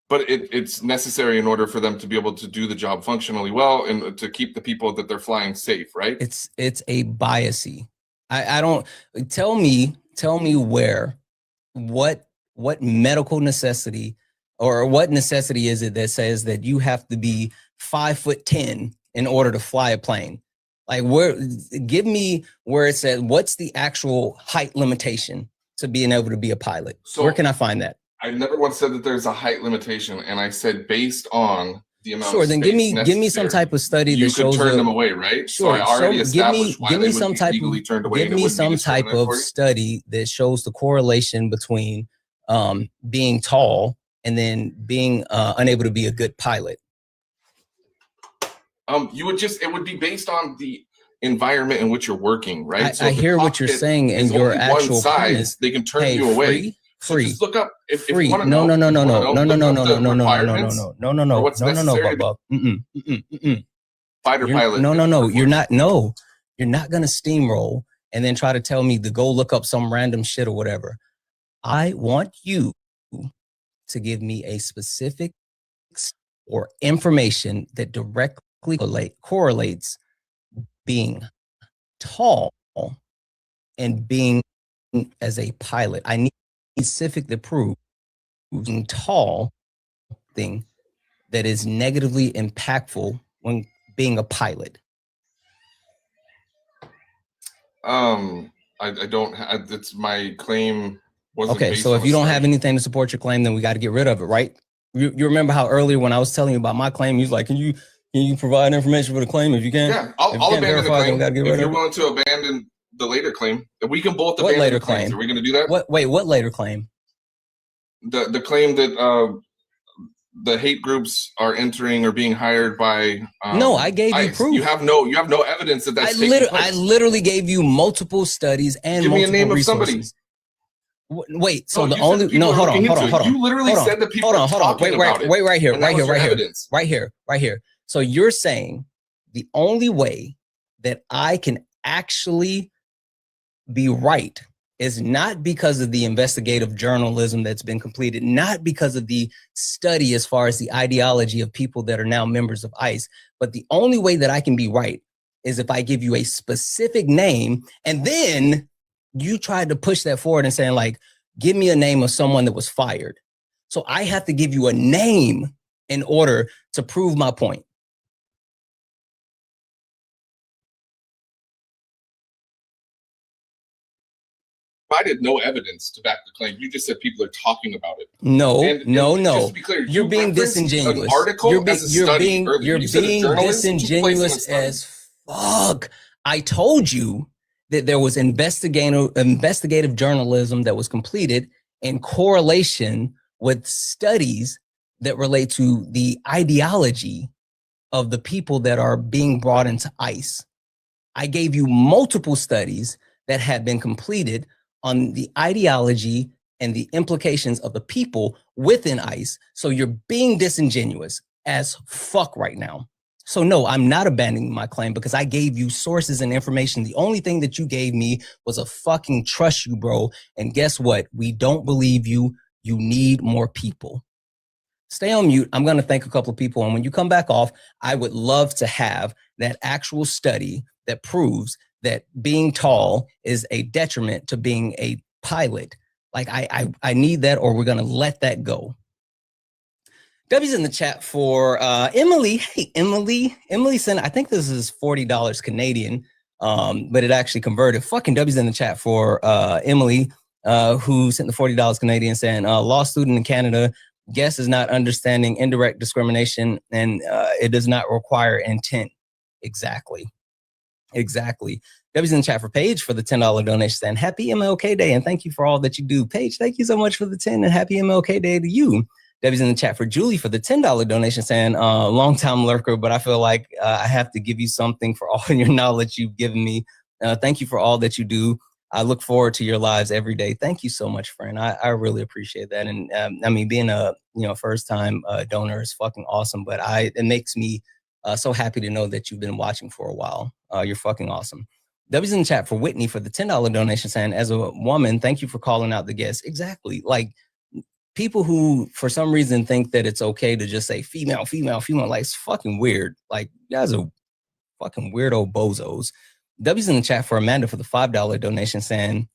But it's necessary in order for them to be able to do the job functionally well and to keep the people that they're flying safe, right? It's a biasy. I don't tell me what medical necessity or what necessity is it that says that you have to be 5'10" in order to fly a plane? Like, give me where it says what's the actual height limitation to being able to be a pilot. So where can I find that? I never once said that there's a height limitation, and I said based on the amount. Sure, then give me some type of study that shows you could turn them away, right? Sure, so I already established why give me they some would be type legally turned away. Give me some type of study that shows the correlation between being tall and then being unable to be a good pilot. It would be based on the environment in which you're working, right? So I hear what you're saying, and your actual premise. They can turn you away. Free. So just look up if free. You want to no. Fighter pilot. No. You're not. No, you're not gonna steamroll and then try to tell me to go look up some random shit or whatever. I want you to give me a specific or information that directly correlates being tall and being as a pilot. I need specific to prove being tall thing that is negatively impactful when being a pilot. I don't have, it's my claim. Okay, so if you don't have anything to support your claim, then we got to get rid of it, right? You remember how earlier when I was telling you about my claim, you was like, can you provide information for the claim if you can? Yeah, I'll abandon the claim. If you're willing to abandon the later claim. We can both What abandon later the claims. claim? Are we going to do that? What later claim? The claim that the hate groups are entering or being hired by no, I gave you ICE. proof. You have no evidence that that's taking place. I literally gave you multiple studies and Give me multiple a name resources. Of somebody. Wait, so No, the only no, hold on. You literally said that people are talking about it. Wait, right here. So you're saying the only way that I can actually be right is not because of the investigative journalism that's been completed, not because of the study as far as the ideology of people that are now members of ICE, but the only way that I can be right is if I give you a specific name, and then you tried to push that forward and saying, like, give me a name of someone that was fired. So I have to give you a name in order to prove my point. Provided no evidence to back the claim. You just said people are talking about it. No. Just to be clear, you're being disingenuous. An article you're being disingenuous as fuck. I told you that there was investigative journalism that was completed in correlation with studies that relate to the ideology of the people that are being brought into ICE. I gave you multiple studies that had been completed on the ideology and the implications of the people within ICE. So you're being disingenuous as fuck right now. So no, I'm not abandoning my claim because I gave you sources and information. The only thing that you gave me was a fucking trust you, bro. And guess what? We don't believe you. You need more people. Stay on mute. I'm going to thank a couple of people. And when you come back off, I would love to have that actual study that proves that being tall is a detriment to being a pilot. Like I need that, or we're going to let that go. W's in the chat for Emily. Hey, Emily sent, I think this is $40 Canadian, but it actually converted. Fucking W's in the chat for Emily, who sent the $40 Canadian saying, law student in Canada, guess is not understanding indirect discrimination, and it does not require intent. Exactly. W's in the chat for Paige for the $10 donation saying, happy MLK Day, and thank you for all that you do. Paige, thank you so much for the 10, and happy MLK Day to you. W's in the chat for Julie for the $10 donation saying, long time lurker, but I feel like I have to give you something for all your knowledge you've given me. Thank you for all that you do. I look forward to your lives every day. Thank you so much, friend. I really appreciate that. And I mean, being a first time donor is fucking awesome, but it makes me so happy to know that you've been watching for a while. You're fucking awesome. W's in the chat for Whitney for the $10 donation saying, as a woman, thank you for calling out the guests. Exactly. Like, people who, for some reason, think that it's okay to just say female, like, it's fucking weird. Like, you guys are fucking weirdo bozos. W's in the chat for Amanda for the $5 donation saying,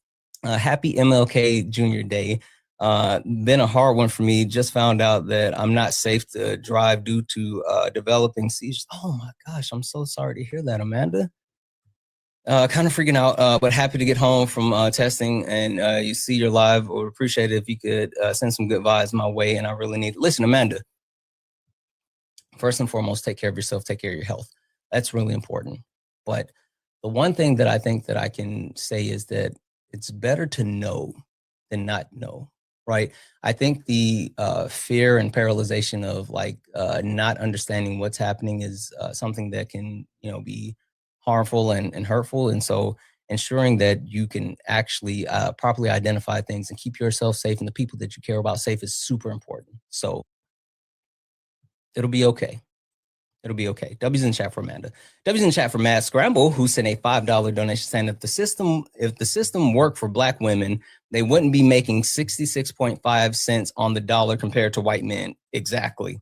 happy MLK Junior Day. Been a hard one for me. Just found out that I'm not safe to drive due to developing seizures. Oh my gosh, I'm so sorry to hear that, Amanda. Kind of freaking out, but happy to get home from testing and you see your live. Would appreciate it if you could send some good vibes my way, and I really need it. Listen, Amanda, first and foremost, take care of yourself, take care of your health. That's really important. But the one thing that I think that I can say is that it's better to know than not know, right? I think the fear and paralyzation of like not understanding what's happening is something that can, be harmful and hurtful. And so ensuring that you can actually properly identify things and keep yourself safe and the people that you care about safe is super important. So it'll be okay. It'll be okay. W's in the chat for Amanda. W's in the chat for Matt Scramble, who sent a $5 donation saying if the system worked for Black women, they wouldn't be making 66.5 cents on the dollar compared to white men. Exactly.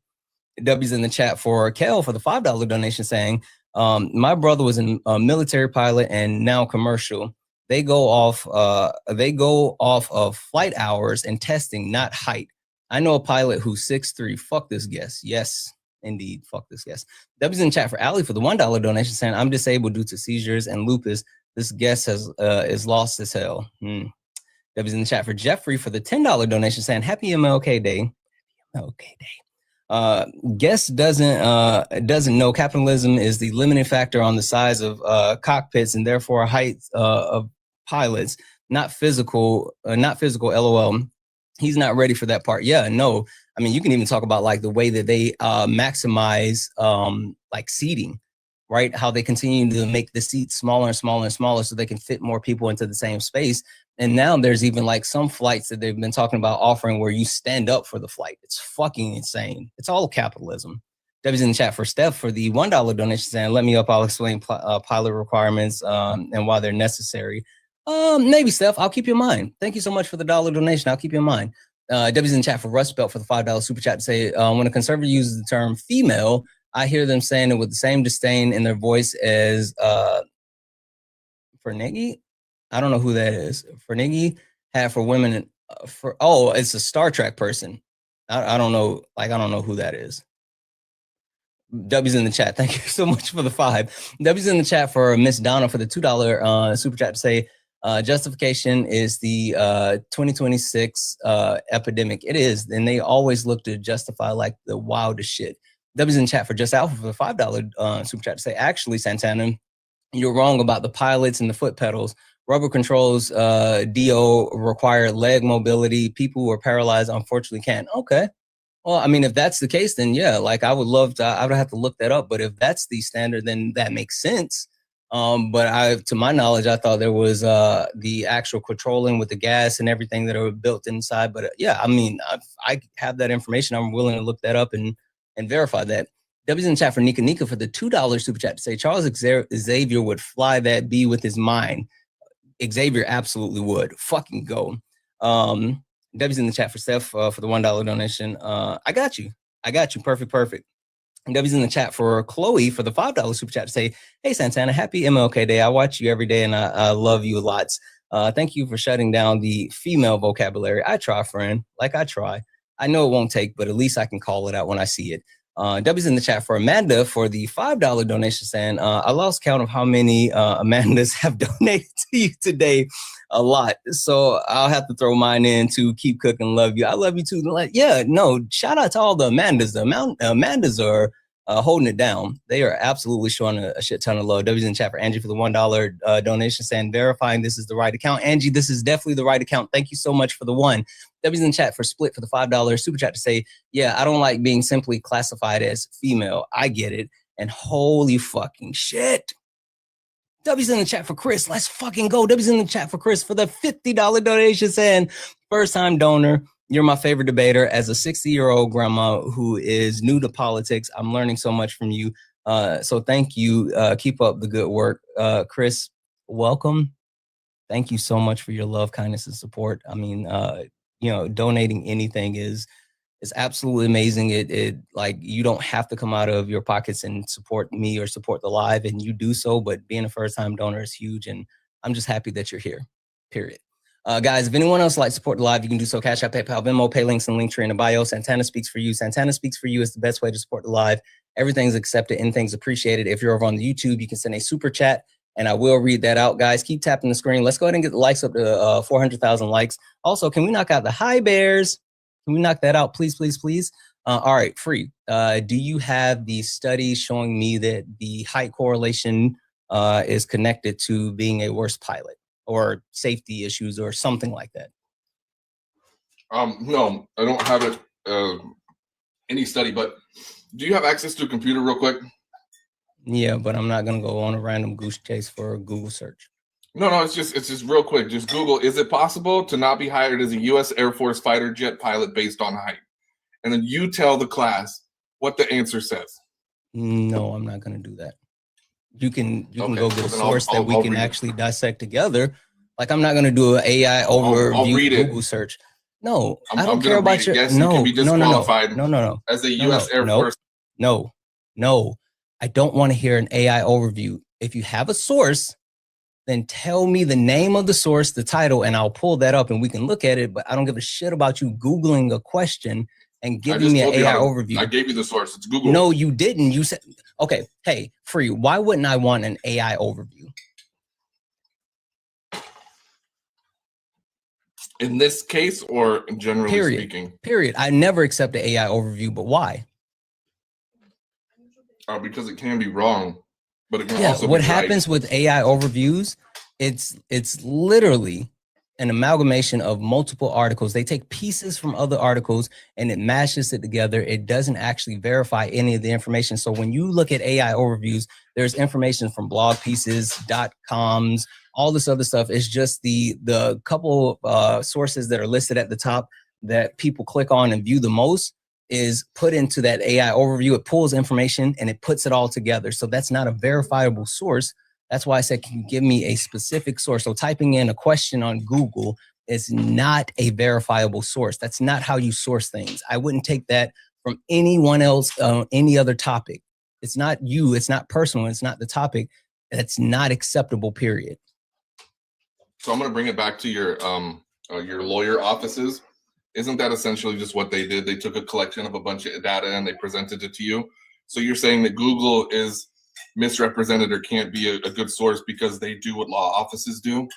W's in the chat for Kel for the $5 donation saying, my brother was a military pilot and now commercial. They go off of flight hours and testing, not height. I know a pilot who's 6'3". Fuck this guest. Yes, indeed. Fuck this guest. W's in the chat for Ali for the $1 donation saying, I'm disabled due to seizures and lupus. This guest is lost as hell. W's in the chat for Jeffrey for the $10 donation saying, happy MLK Day. MLK Day. Guest doesn't know capitalism is the limiting factor on the size of cockpits and therefore height of pilots, not physical. LOL. He's not ready for that part. Yeah, no. I mean, you can even talk about like the way that they maximize like seating, right? How they continue to make the seats smaller and smaller and smaller so they can fit more people into the same space. And now there's even like some flights that they've been talking about offering where you stand up for the flight. It's fucking insane. It's all capitalism. W's in the chat for Steph for the $1 donation saying, let me up, I'll explain pilot requirements and why they're necessary. Maybe Steph, I'll keep you in mind. Thank you so much for the $1 donation. I'll keep you in mind. W's in the chat for Rust Belt for the $5 super chat to say, when a conservative uses the term female, I hear them saying it with the same disdain in their voice as Fernie. I don't know who that is. Fernie had for women it's a Star Trek person. I don't know. Like, I don't know who that is. W's in the chat. Thank you so much for the 5. W's in the chat for Miss Donna for the $2 super chat to say, justification is the 2026 epidemic. It is. And they always look to justify like the wildest shit. W's in chat for Just Alpha for the $5 super chat to say, actually, Santana, you're wrong about the pilots and the foot pedals. Rubber controls, DO require leg mobility. People who are paralyzed, unfortunately, can't. Okay. Well, I mean, if that's the case, then yeah, like I would have to look that up. But if that's the standard, then that makes sense. But to my knowledge, I thought there was the actual controlling with the gas and everything that are built inside. But yeah, I mean, I have that information. I'm willing to look that up and verify that. W's in the chat for Nika for the $2 super chat to say Charles Xavier would fly that bee with his mind. Xavier absolutely would. Fucking go. W's in the chat for Steph for the $1 donation. I got you. Perfect. W's in the chat for Chloe for the $5 super chat to say, hey, Santana, happy MLK Day. I watch you every day and I love you lots. Thank you for shutting down the female vocabulary. I try, friend. Like I try. I know it won't take, but at least I can call it out when I see it. W's in the chat for Amanda for the $5 donation saying, I lost count of how many Amandas have donated to you today. A lot. So I'll have to throw mine in to keep cooking. Love you. I love you too. Like, yeah, no, shout out to all the Amandas. The Amandas are holding it down. They are absolutely showing a shit ton of love. W's in the chat for Angie for the $1 donation saying, verifying this is the right account. Angie, this is definitely the right account. Thank you so much for the one. W's in the chat for Split for the $5 super chat to say, yeah, I don't like being simply classified as female. I get it. And holy fucking shit. W's in the chat for Chris. Let's fucking go. W's in the chat for Chris for the $50 donation saying, first time donor. You're my favorite debater. As a 60-year-old grandma who is new to politics, I'm learning so much from you. So thank you. Keep up the good work. Chris, welcome. Thank you so much for your love, kindness, and support. I mean, donating anything is absolutely amazing. It like you don't have to come out of your pockets and support me or support the live, and you do so, but being a first-time donor is huge, and I'm just happy that you're here, period. Guys, if anyone else would like to support the live, you can do so. Cash App, PayPal, Venmo, pay links, and Linktree in the bio. Santana Speaks for You. Santana Speaks for You is the best way to support the live. Everything's accepted, anything's appreciated. If you're over on the YouTube, you can send a super chat, and I will read that out. Guys, keep tapping the screen. Let's go ahead and get the likes up to 400,000 likes. Also, can we knock out the hi bears? Can we knock that out, please, please, please? All right, Free. Do you have the study showing me that the height correlation is connected to being a worse pilot or safety issues or something like that? No, I don't have it. Any study, but do you have access to a computer real quick? Yeah, but I'm not gonna go on a random goose chase for a Google search. No, it's just real quick. Just Google, is it possible to not be hired as a U.S. Air Force fighter jet pilot based on height? And then you tell the class what the answer says. No, I'm not going to do that. You can go get a source that we can actually dissect together. Like, I'm not going to do an AI overview Google search. No, I don't care about your. No, no. As a U.S. Air Force. No. I don't want to hear an AI overview. If you have a source, then tell me the name of the source, the title, and I'll pull that up and we can look at it. But I don't give a shit about you Googling a question and giving me an AI overview. I gave you the source. It's Google. No, you didn't. You said, okay, hey, Free, why wouldn't I want an AI overview? In this case or generally speaking? Period. I never accept an AI overview, but why? because it can be wrong, but it can Yeah, also what be happens right. with AI overviews, it's literally an amalgamation of multiple articles. They take pieces from other articles and it mashes it together. It doesn't actually verify any of the information. So when you look at AI overviews, there's information from blog pieces, .coms, all this other stuff. It's just the couple sources that are listed at the top that people click on and view the most is put into that AI overview. It pulls information and it puts it all together. So that's not a verifiable source. That's why I said, can you give me a specific source? So typing in a question on Google is not a verifiable source. That's not how you source things. I wouldn't take that from anyone else on any other topic. It's not you, it's not personal, it's not the topic. That's not acceptable, period. So I'm going to bring it back to your lawyer offices. Isn't that essentially just what they did? They took a collection of a bunch of data and they presented it to you. So you're saying that Google is misrepresented or can't be a good source because they do what law offices do?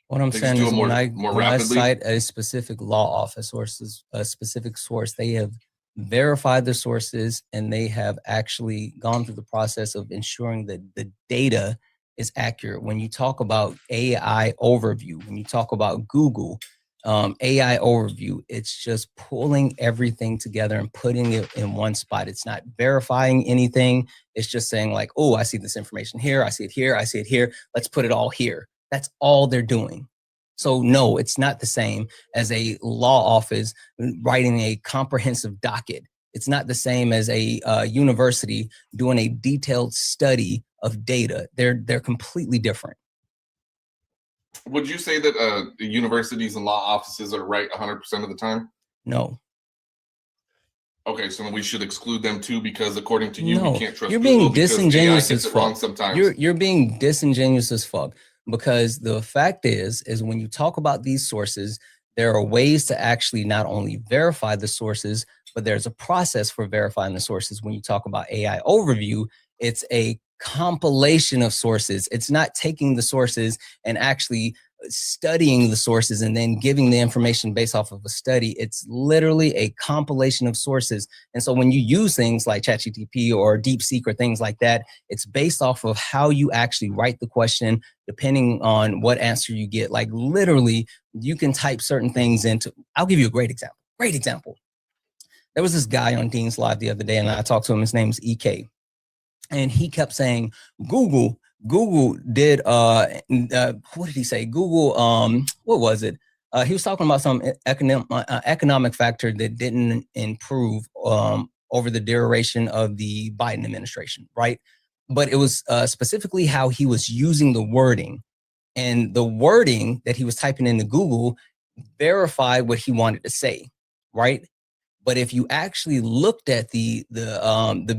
What I'm saying is when I rapidly? cite a specific law office or a specific source, they have verified the sources and they have actually gone through the process of ensuring that the data is accurate. When you talk about AI overview, when you talk about Google, AI overview, it's just pulling everything together and putting it in one spot. It's not verifying anything. It's just saying like, oh, I see this information here. I see it here. I see it here. Let's put it all here. That's all they're doing. So no, it's not the same as a law office writing a comprehensive docket. It's not the same as a university doing a detailed study of data. They're completely different. Would you say that the universities and law offices are right 100% of the time? No. Okay, so we should exclude them too because according to you, No, we can't trust you're Google being because disingenuous AI as gets it wrong fuck. sometimes. You're being disingenuous as fuck because the fact is when you talk about these sources, there are ways to actually not only verify the sources, but there's a process for verifying the sources. When you talk about AI overview, it's a compilation of sources. It's not taking the sources and actually studying the sources and then giving the information based off of a study. It's literally a compilation of sources. And so when you use things like ChatGPT or DeepSeek or things like that, it's based off of how you actually write the question, depending on what answer you get. Like literally, you can type certain things into, I'll give you a great example. Great example. There was this guy on Dean's Live the other day and I talked to him. His name's EK. And he kept saying, Google did, what did he say? Google, what was it? He was talking about some economic factor that didn't improve over the duration of the Biden administration, right? But it was specifically how he was using the wording. And the wording that he was typing into Google verified what he wanted to say, right? But if you actually looked at the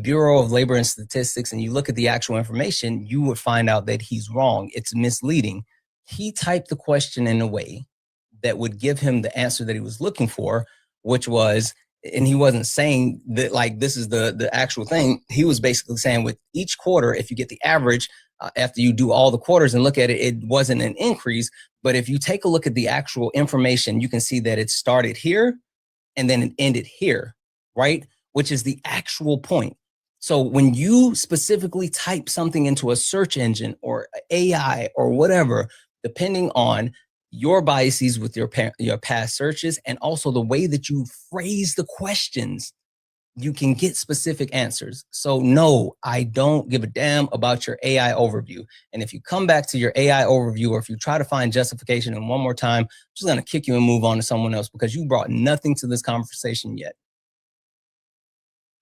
Bureau of Labor and Statistics and you look at the actual information, you would find out that he's wrong. It's misleading. He typed the question in a way that would give him the answer that he was looking for, which was, and he wasn't saying that like this is the actual thing. He was basically saying with each quarter, if you get the average after you do all the quarters and look at it, it wasn't an increase. But if you take a look at the actual information, you can see that it started here and then it ended here, right? Which is the actual point. So when you specifically type something into a search engine or AI or whatever, depending on your biases with your past searches and also the way that you phrase the questions, you can get specific answers. So no, I don't give a damn about your AI overview. And if you come back to your AI overview, or if you try to find justification in one more time, I'm just gonna kick you and move on to someone else because you brought nothing to this conversation yet.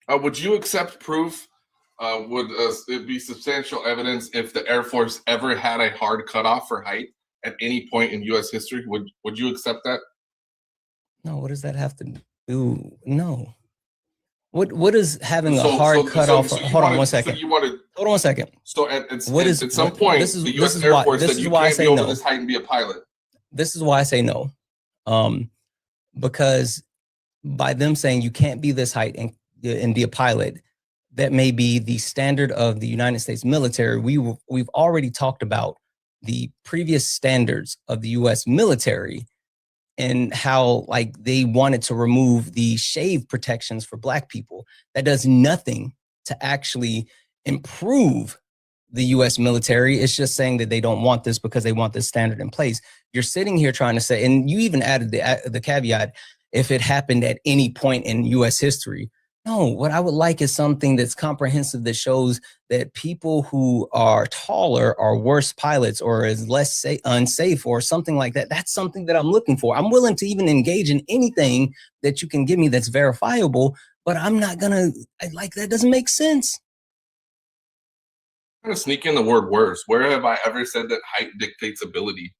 Would you accept proof? Would it be substantial evidence if the Air Force ever had a hard cutoff for height at any point in U.S. history? Would you accept that? No, what does that have to do? No. What is having a hard cutoff? Hold on one second. Hold on one second. So at some point, the U.S. Air Force said you can't be over this height and be a pilot. This is why I say no, because by them saying you can't be this height and be a pilot, that may be the standard of the United States military. We've already talked about the previous standards of the U.S. military and how like they wanted to remove the shave protections for Black people. That does nothing to actually improve the U.S. military. It's just saying that they don't want this because they want this standard in place. You're sitting here trying to say, and you even added the caveat, if it happened at any point in U.S. history. No, what I would like is something that's comprehensive that shows that people who are taller are worse pilots or is less unsafe or something like that. That's something that I'm looking for. I'm willing to even engage in anything that you can give me that's verifiable, but I'm not gonna, like, that doesn't make sense. I'm gonna sneak in the word worse. Where have I ever said that height dictates ability?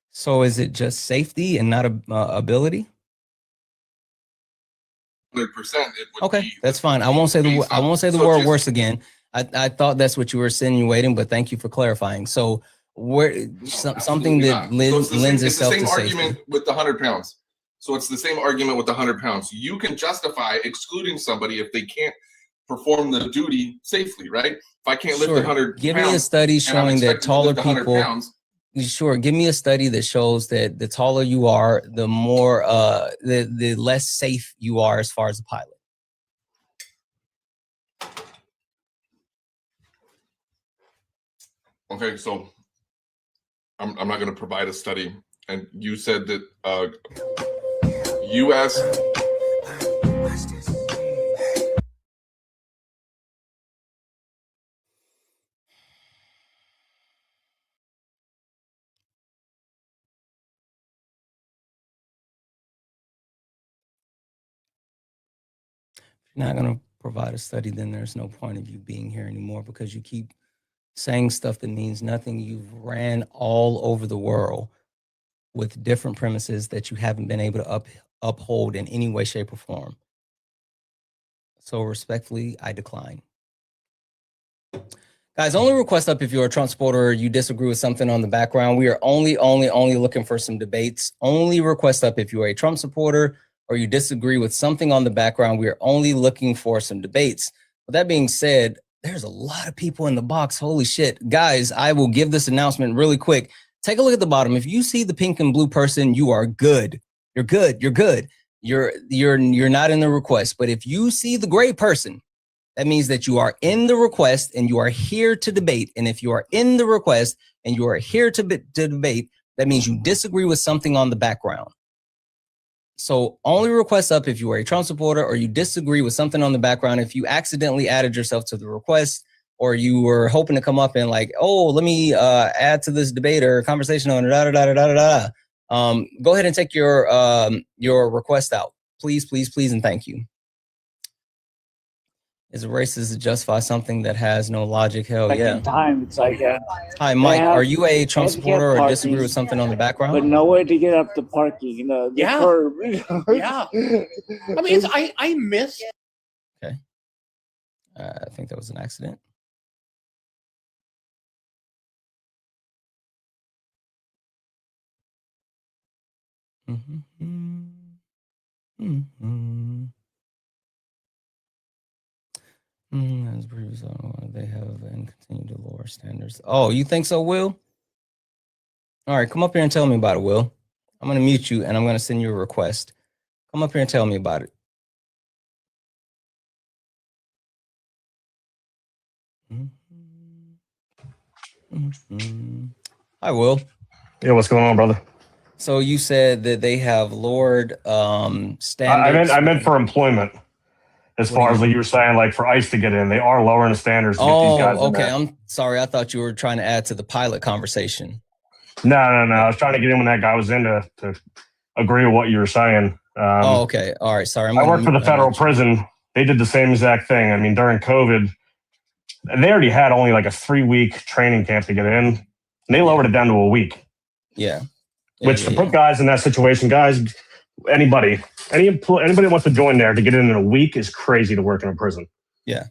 So is it just safety and not ability? 100%. Okay, that's fine. I won't say the word worse again. I thought that's what you were insinuating, but thank you for clarifying. So where something that lends itself to safety. It's the same argument with the 100 pounds. So it's the same argument with the 100 pounds. You can justify excluding somebody if they can't perform the duty safely, right? If I can't lift 100 Give pounds, me a study showing that taller people. Pounds, sure, give me a study that shows that the taller you are, the more the less safe you are as far as a pilot. Okay, so I'm not going to provide a study, and you said that U.S. If you're not going to provide a study, then there's no point of you being here anymore, because you keep saying stuff that means nothing. You've ran all over the world with different premises that you haven't been able to uphold in any way, shape, or form. So respectfully, I decline. Guys, only request up if you're a Trump supporter or you disagree with something on the background. We are only looking for some debates. Only request up if you're a Trump supporter or you disagree with something on the background. We are only looking for some debates. With that being said, there's a lot of people in the box. Holy shit. Guys, I will give this announcement really quick. Take a look at the bottom. If you see the pink and blue person, you are good. You're good. You're good. You're not in the request. But if you see the gray person, that means that you are in the request and you are here to debate. And if you are in the request and you are here to debate, that means you disagree with something on the background. So only request up if you are a Trump supporter or you disagree with something on the background. If you accidentally added yourself to the request or you were hoping to come up and like, oh, let me add to this debate or conversation on go ahead and take your request out. Please, please, please, and thank you. Is it racist to justify something that has no logic? Hell yeah. Time, it's like hi, Mike. Are you a Trump supporter or disagree with something on the background? But no way to get up the parking, the curb. Yeah. I mean, I miss. Okay. I think that was an accident. As previous, they have and continue to lower standards. Oh, you think so, Will? All right, come up here and tell me about it, Will. I'm going to mute you and I'm going to send you a request. Come up here and tell me about it. Hi, Will. Yeah, what's going on, brother? So you said that they have lowered standards. I meant for employment. As far as like you were saying, like for ICE to get in, they are lowering the standards to get these guys in okay. there. I'm sorry. I thought you were trying to add to the pilot conversation. No. I was trying to get in when that guy was in to agree with what you were saying. Okay. All right. Sorry. I worked for the federal prison. They did the same exact thing. I mean, during COVID, they already had only like a 3-week training camp to get in, and they lowered it down to a week. Yeah. Which to put guys in that situation, guys, anybody that wants to join there to get in a week is crazy to work in a prison. Yeah.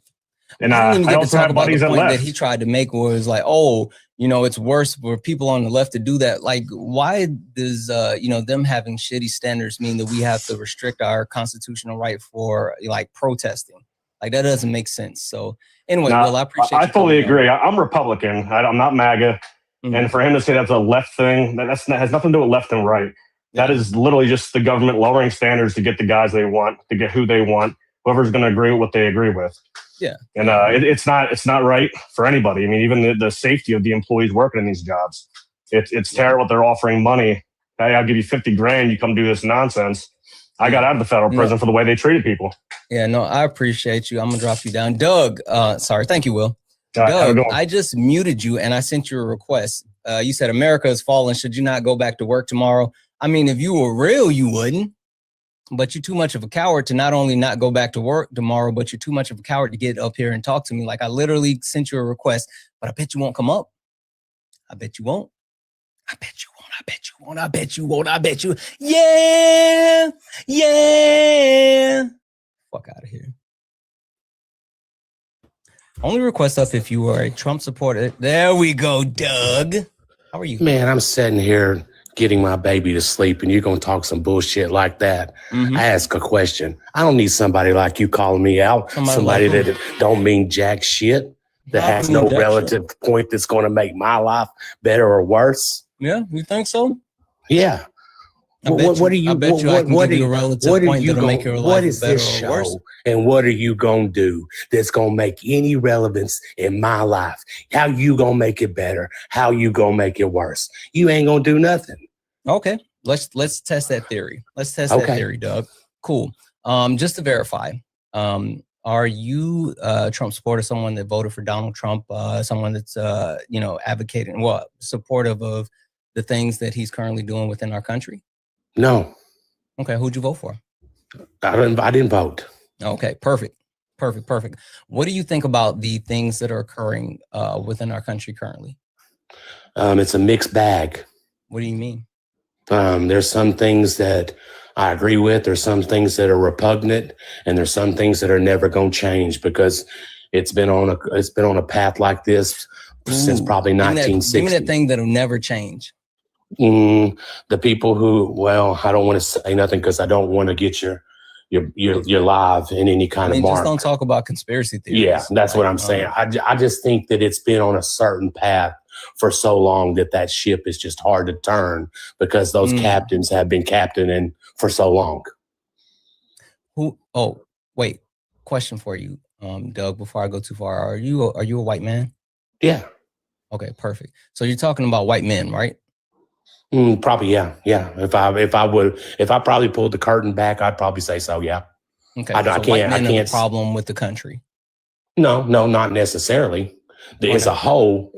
And I didn't even I get to also talk have about the buddies that point left. that he tried to make was like, oh, it's worse for people on the left to do that. Like, why does, them having shitty standards mean that we have to restrict our constitutional right for like protesting? Like, that doesn't make sense. So anyway, Will, I appreciate I fully agree. I'm Republican. I'm not MAGA. And for him to say that's a left thing, that has nothing to do with left and right. That is literally just the government lowering standards to get the guys they want, to get who they want, whoever's going to agree with what they agree with. Yeah. And it's not right for anybody. I mean, even the safety of the employees working in these jobs, it's terrible. They're offering money. Hey, I'll give you 50 grand. You come do this nonsense. I got out of the federal prison for the way they treated people. Yeah, no, I appreciate you. I'm gonna drop you down. Doug, sorry, thank you, Will. Doug, I just muted you and I sent you a request. You said America is falling. Should you not go back to work tomorrow? I mean, if you were real, you wouldn't. But you're too much of a coward to not only not go back to work tomorrow, but you're too much of a coward to get up here and talk to me. Like, I literally sent you a request, but I bet you won't come up. I bet you won't. I bet you won't. I bet you won't. I bet you won't. I bet you. Yeah. Yeah. Fuck out of here. Only request up if you are a Trump supporter. There we go, Doug. How are you? Man, I'm sitting here getting my baby to sleep and you're going to talk some bullshit like that. I ask a question. I don't need somebody like you calling me out. Somebody that don't mean jack shit, that has no relative point that's going to make my life better or worse. Yeah, you think so? Yeah. What are you? What is this show? And what are you gonna do that's gonna make any relevance in my life? How you gonna make it better? How you gonna make it worse? You ain't gonna do nothing. Okay, let's test that theory. Let's test that theory, Doug. Cool. Just to verify, are you a Trump supporter? Someone that voted for Donald Trump? Someone that's advocating, supportive of the things that he's currently doing within our country? No. Okay, who'd you vote for? I didn't vote. Okay, perfect. What do you think about the things that are occurring within our country currently? It's a mixed bag. What do you mean? There's some things that I agree with. There's some things that are repugnant, and there's some things that are never going to change because it's been on a path like this since probably 1960. Give me that thing that'll never change. The people who, I don't want to say nothing because I don't want to get your live in any kind of mark. Just don't talk about conspiracy theories. Yeah, that's what I'm saying. I just think that it's been on a certain path for so long that ship is just hard to turn because those captains have been captaining for so long. Wait, question for you, Doug, before I go too far. Are you a white man? Yeah. Okay, perfect. So you're talking about white men, right? Probably, yeah. If I probably pulled the curtain back, I'd probably say so. Yeah. Okay. I can't. Problem with the country? No, not necessarily. As a whole,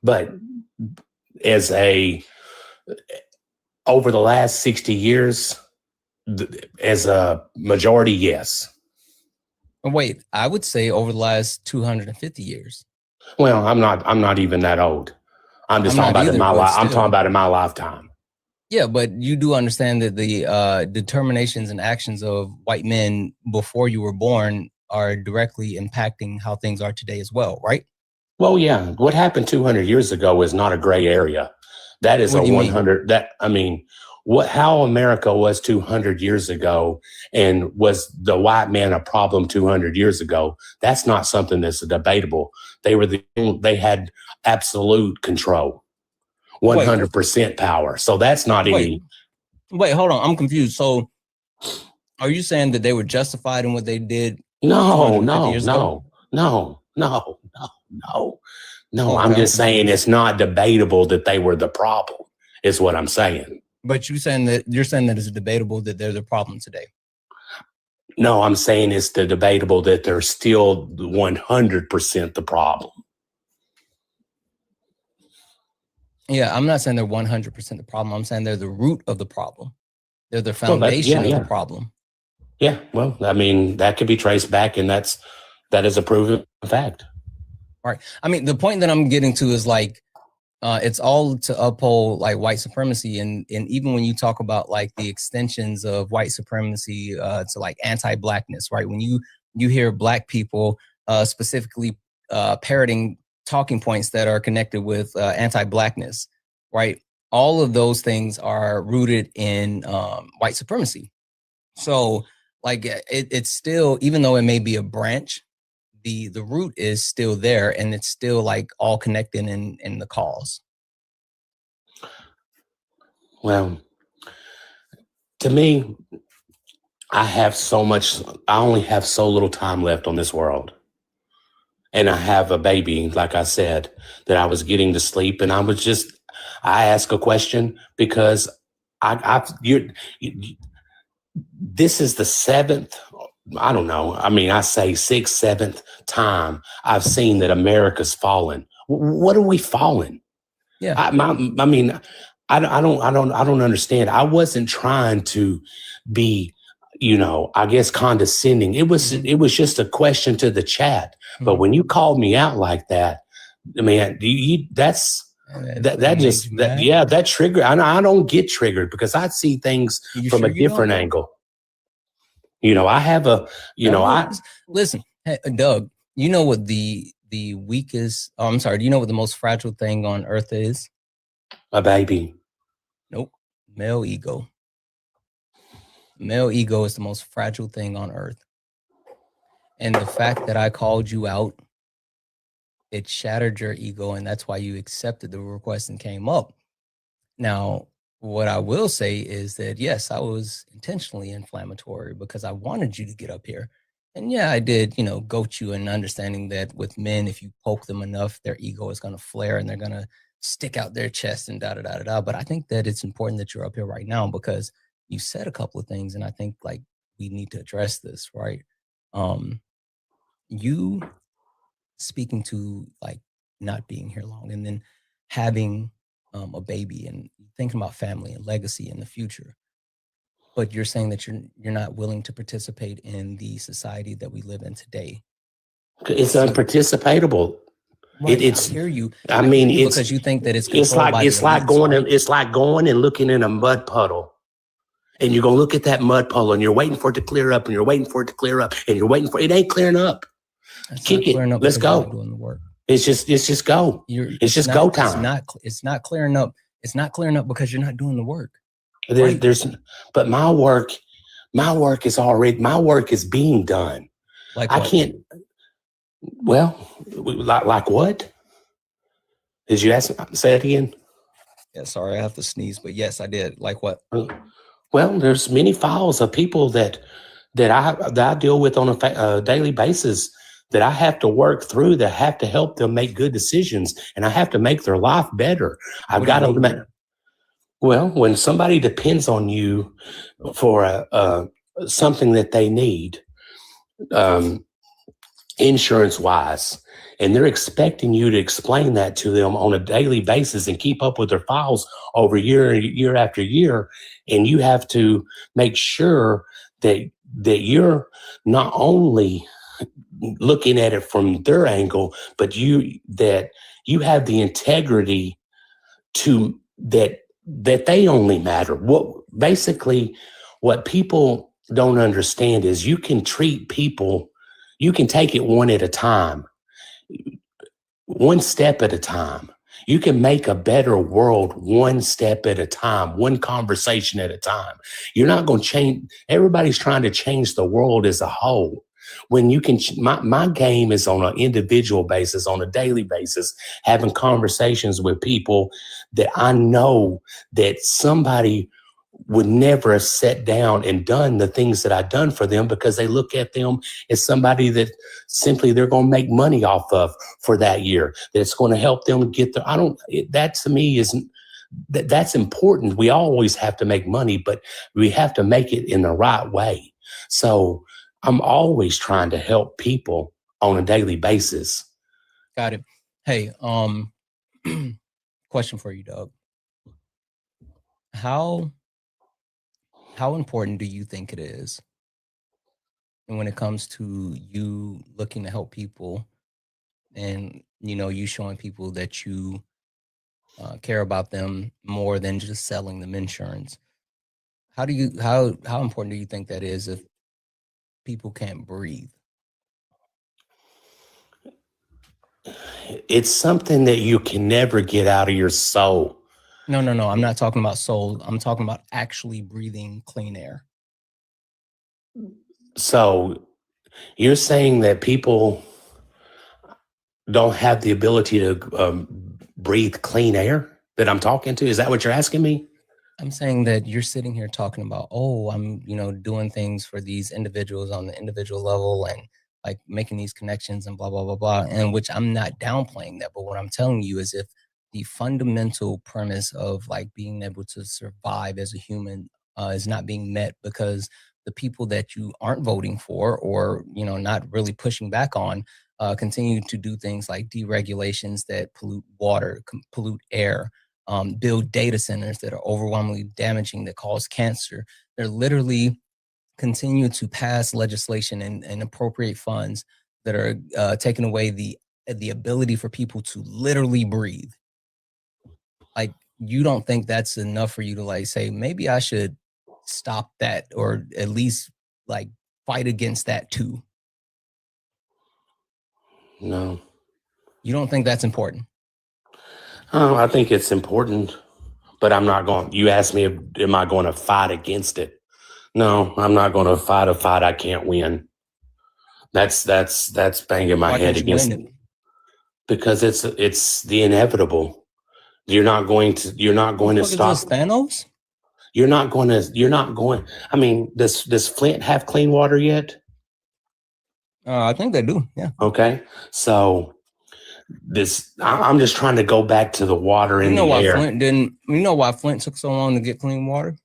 but over the last 60 years, as a majority, yes. Wait, I would say over the last 250 years. Well, I'm not even that old. I'm just talking about in my life. I'm talking about in my lifetime. Yeah, but you do understand that the determinations and actions of white men before you were born are directly impacting how things are today as well, right? Well, yeah. What happened 200 years ago is not a gray area. That is a 100. How America was 200 years ago, and was the white man a problem 200 years ago? That's not something that's debatable. They had absolute control, 100% power. So that's not any. Wait, hold on. I'm confused. So are you saying that they were justified in what they did? No. I'm just saying it's not debatable that they were the problem, is what I'm saying. But you're saying that it's debatable that they're the problem today. No, I'm saying it's debatable that they're still 100% the problem. Yeah, I'm not saying they're 100% the problem. I'm saying they're the root of the problem. They're the foundation of the problem. Yeah, well, I mean, that could be traced back, and that is a proven fact. Right. I mean, the point that I'm getting to is it's all to uphold white supremacy, and even when you talk about the extensions of white supremacy to anti-blackness, right? When you hear black people specifically parroting talking points that are connected with anti-blackness, right? All of those things are rooted in white supremacy. So it's still, even though it may be a branch, the root is still there, and it's still all connected in the cause. Well, to me, I only have so little time left on this world. And I have a baby, like I said, that I was getting to sleep. And I ask a question because this is the seventh, I don't know. I mean, I say sixth, seventh time I've seen that America's fallen. What are we falling? Yeah. I mean, I don't understand. I wasn't trying to be, I guess condescending. It was just a question to the chat. But when you called me out like that, man, that triggered. I don't get triggered because I see things from a different angle. I have a, listen, hey, Doug, you know what the weakest, I'm sorry, do you know what the most fragile thing on earth is? A baby. Nope. Male ego. Male ego is the most fragile thing on earth. And the fact that I called you out, it shattered your ego, and that's why you accepted the request and came up. Now, what I will say is that, yes, I was intentionally inflammatory because I wanted you to get up here. And yeah, I did, goat you in understanding that with men, if you poke them enough, their ego is going to flare and they're going to stick out their chest and da-da-da-da-da. But I think that it's important that you're up here right now because you said a couple of things, and I think we need to address this, right? You speaking to not being here long and then having a baby and thinking about family and legacy in the future, but you're saying that you're not willing to participate in the society that we live in today. It's unparticipatable. Right, It's. I hear you. I mean, it's because you think that it's like going and looking in a mud puddle. And you're going to look at that mud puddle and you're waiting for it to clear up and you're waiting for it to clear up and you're waiting for it. It ain't clearing up. Kick it. Let's go. Doing the work. It's just go. It's just go time. It's not clearing up. It's not clearing up because you're not doing the work. But my work is being done. Like I what? can't. Well, like what? Did you ask? Say it again. Yeah, sorry, I have to sneeze, but yes, I did. Like what? Well, there's many files of people that I deal with on a daily basis that I have to work through, that have to help them make good decisions, and I have to make their life better. I've got to make. Well, when somebody depends on you for something that they need, insurance-wise, and they're expecting you to explain that to them on a daily basis and keep up with their files over year after year, and you have to make sure that you're not only looking at it from their angle, but that you have the integrity to that they only matter. What people don't understand is you can treat people, you can take it one at a time, one step at a time. You can make a better world one step at a time, one conversation at a time. You're not going to change. Everybody's trying to change the world as a whole. When you can, my game is on an individual basis, on a daily basis, having conversations with people that I know that somebody would never have sat down and done the things that I've done for them because they look at them as somebody that simply they're going to make money off of for that year. That's going to help them get there. That to me isn't, that's important. We always have to make money, but we have to make it in the right way. So I'm always trying to help people on a daily basis. Got it. Hey, question for you, Doug. How important do you think it is, and when it comes to you looking to help people and, you showing people that you care about them more than just selling them insurance, how important do you think that is if people can't breathe? It's something that you can never get out of your soul. No. I'm not talking about soul. I'm talking about actually breathing clean air. So you're saying that people don't have the ability to breathe clean air that I'm talking to? Is that what you're asking me? I'm saying that you're sitting here talking about, oh, I'm, doing things for these individuals on the individual level and like making these connections and blah, blah, blah, blah. And which I'm not downplaying that. But what I'm telling you is if the fundamental premise of like being able to survive as a human is not being met because the people that you aren't voting for or, not really pushing back on continue to do things like deregulations that pollute water, pollute air, build data centers that are overwhelmingly damaging, that cause cancer. They're literally continue to pass legislation and appropriate funds that are taking away the ability for people to literally breathe. Like, you don't think that's enough for you to like say, maybe I should stop that or at least like fight against that too? No. You don't think that's important? I think it's important, but I'm not going. You asked me, am I going to fight against it? No, I'm not going to fight a fight I can't win. That's banging my head against it. Because it's the inevitable. You're not going to stop Thanos. You're not going. I mean, does Flint have clean water yet? I think they do. Yeah. Okay. So I'm just trying to go back to the water in the air. You know why Flint took so long to get clean water?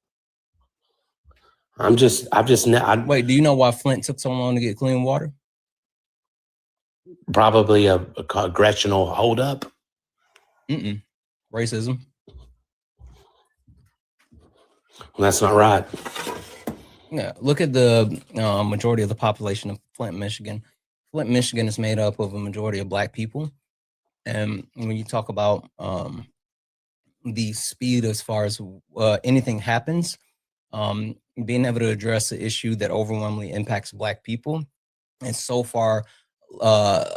Wait, do you know why Flint took so long to get clean water? Probably a congressional holdup. Racism. Well, that's not right. Yeah, look at the majority of the population of Flint, Michigan. Flint, Michigan is made up of a majority of Black people. And when you talk about the speed as far as anything happens, being able to address the issue that overwhelmingly impacts Black people is so far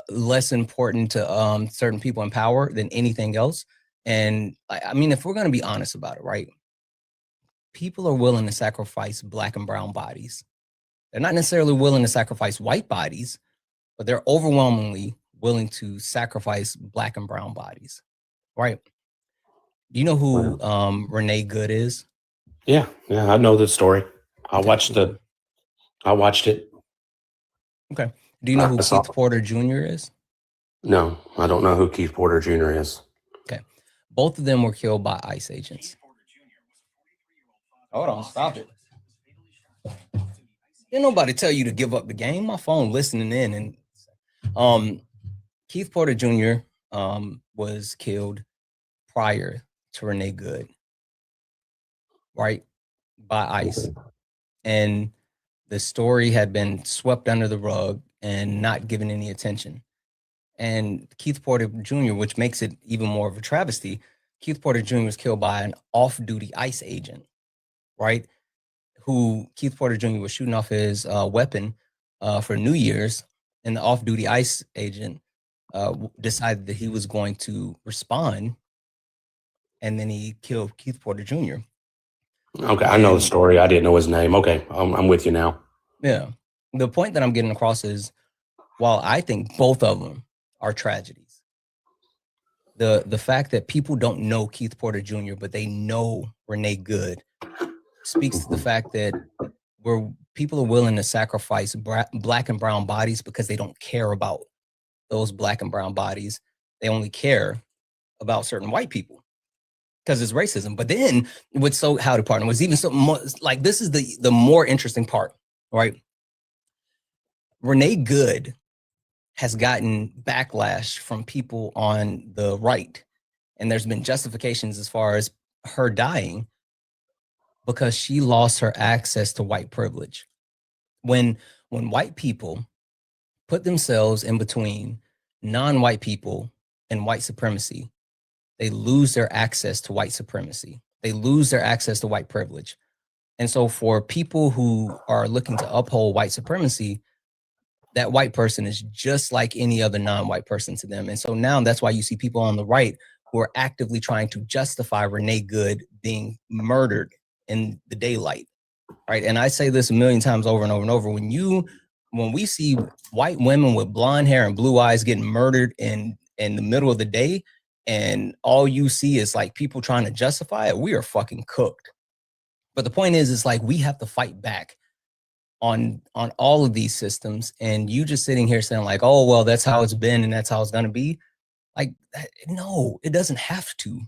less important to certain people in power than anything else. And I mean, if we're going to be honest about it, right? People are willing to sacrifice Black and brown bodies. They're not necessarily willing to sacrifice white bodies, but they're overwhelmingly willing to sacrifice Black and brown bodies, right? Do you know who Renee Good is? Yeah, I know the story. I watched it. Okay. Do you know who Keith Porter Jr. is? No, I don't know who Keith Porter Jr. is. Okay. Both of them were killed by ICE agents. Hold on, stop it. Didn't nobody tell you to give up the game. My phone listening in. And Keith Porter Jr. Was killed prior to Renee Good, right? By ICE. And the story had been swept under the rug and not given any attention. And Keith Porter Jr., which makes it even more of a travesty, Keith Porter Jr. was killed by an off-duty ICE agent, right? Who Keith Porter Jr. was shooting off his weapon for New Year's, and the off-duty ICE agent decided that he was going to respond, and then he killed Keith Porter Jr. Okay, I know the story. I didn't know his name. Okay, I'm with you now. Yeah. The point that I'm getting across is, while I think both of them are tragedies, the fact that people don't know Keith Porter Jr., but they know Renee Good, speaks to the fact that people are willing to sacrifice Black and brown bodies because they don't care about those Black and brown bodies. They only care about certain white people because it's racism. But then what's so howdy partner was even so more, like, this is the more interesting part, right? Renee Good has gotten backlash from people on the right, and there's been justifications as far as her dying because she lost her access to white privilege. When white people put themselves in between non-white people and white supremacy, they lose their access to white supremacy. They lose their access to white privilege. And so for people who are looking to uphold white supremacy, that white person is just like any other non-white person to them. And so now that's why you see people on the right who are actively trying to justify Renee Good being murdered in the daylight, right? And I say this a million times over and over and over. When we see white women with blonde hair and blue eyes getting murdered in the middle of the day, and all you see is like people trying to justify it, we are fucking cooked. But the point is, it's like we have to fight back on all of these systems. And you just sitting here saying like, oh, well, that's how it's been and that's how it's going to be. Like, no, it doesn't have to.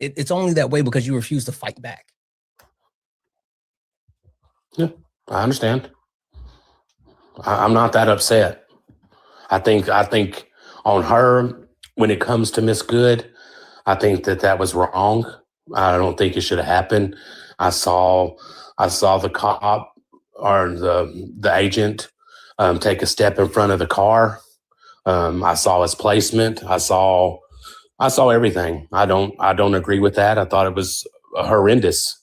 It's only that way because you refuse to fight back. Yeah, I understand. I'm not that upset. I think on her, when it comes to Miss Good, I think that was wrong. I don't think it should have happened. I saw the cop or the agent take a step in front of the car. I saw his placement. I saw everything. I don't agree with that. I thought it was horrendous,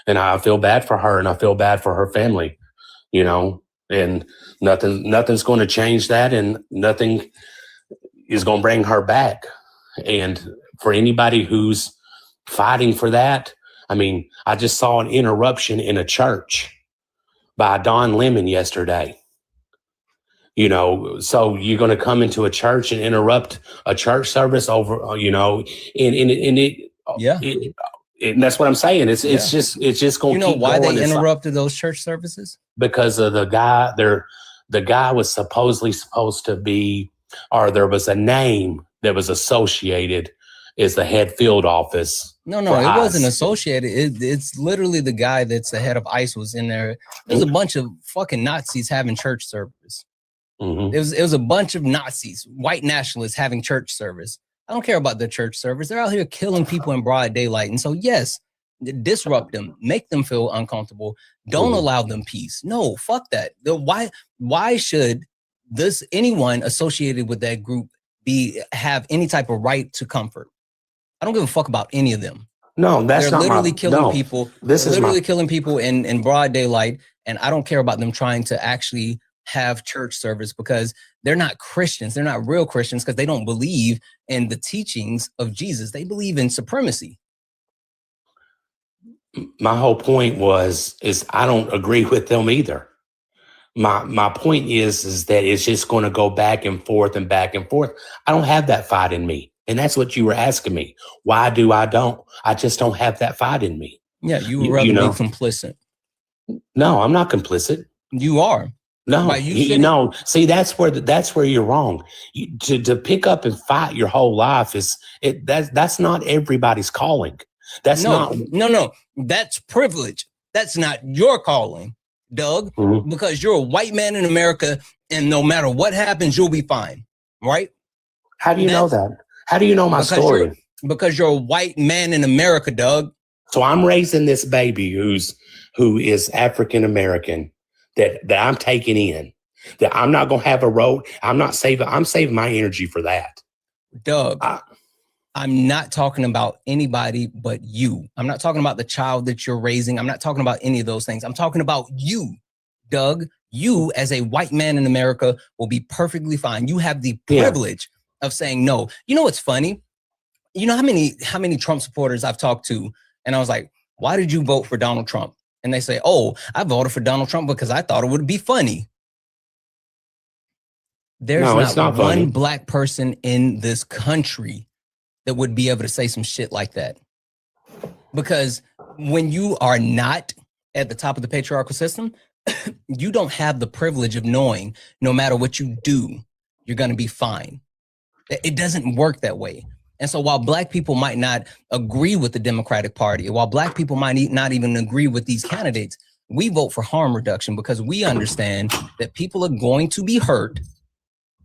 and I feel bad for her, and I feel bad for her family. You know, and nothing's going to change that, and nothing is going to bring her back. And for anybody who's fighting for that, I mean, I just saw an interruption in a church by Don Lemon yesterday. You know, so you're going to come into a church and interrupt a church service over, you know, and that's what I'm saying. It's just going to keep going. You know why they interrupted those church services? Because of the guy there. The guy was supposedly supposed to be, or there was a name that was associated as the head field office. No, it wasn't associated. It's literally the guy that's the head of ICE was in there. There's a bunch of fucking Nazis having church service. Mm-hmm. It was a bunch of Nazis, white nationalists having church service. I don't care about the church service. They're out here killing people in broad daylight. And so, yes, disrupt them, make them feel uncomfortable. Don't allow them peace. No, fuck that. Why should anyone associated with that group have any type of right to comfort? I don't give a fuck about any of them. No, they're literally killing people. Killing people in broad daylight, and I don't care about them trying to actually have church service because they're not Christians. They're not real Christians because they don't believe in the teachings of Jesus. They believe in supremacy. My whole point is I don't agree with them either. My point is that it's just going to go back and forth and back and forth. I don't have that fight in me. And that's what you were asking me. Why do I don't? I just don't have that fight in me. Yeah, you would rather be complicit. No, I'm not complicit. You are. No, see, that's where you're wrong. To pick up and fight your whole life that's not everybody's calling. That's no. That's privilege. That's not your calling, Doug, because you're a white man in America, and no matter what happens, you'll be fine, right? How do you know that? How do you know my story? Because you're a white man in America, Doug. So I'm raising this baby who is African American that I'm taking in. That I'm not gonna have a road. I'm saving my energy for that. Doug. I'm not talking about anybody but you. I'm not talking about the child that you're raising. I'm not talking about any of those things. I'm talking about you, Doug. You, as a white man in America, will be perfectly fine. You have the privilege of saying no. You know what's funny? You know how many Trump supporters I've talked to, and I was like, why did you vote for Donald Trump? And they say, oh, I voted for Donald Trump because I thought it would be funny. There's not one black person in this country that would be able to say some shit like that. Because when you are not at the top of the patriarchal system, you don't have the privilege of knowing no matter what you do, you're going to be fine. It doesn't work that way. And so while black people might not agree with the Democratic Party, while black people might not even agree with these candidates, we vote for harm reduction because we understand that people are going to be hurt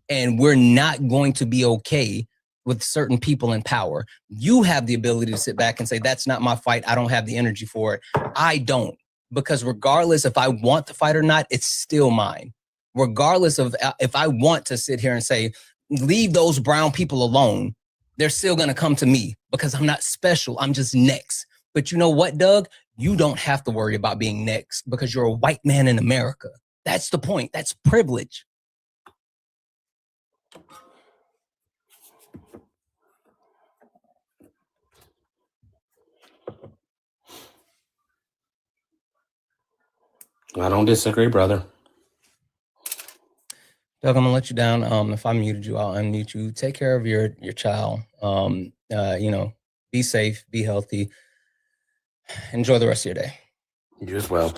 and we're not going to be okay with certain people in power. You have the ability to sit back and say, that's not my fight. I don't have the energy for it. I don't, because regardless if I want to fight or not, it's still mine. Regardless of if I want to sit here and say, leave those brown people alone, they're still going to come to me because I'm not special. I'm just next. But you know what, Doug? You don't have to worry about being next because you're a white man in America. That's the point. That's privilege. I don't disagree, brother. Doug, I'm gonna let you down. If I muted you, I'll unmute you. Take care of your child. Be safe, be healthy. Enjoy the rest of your day. You as well.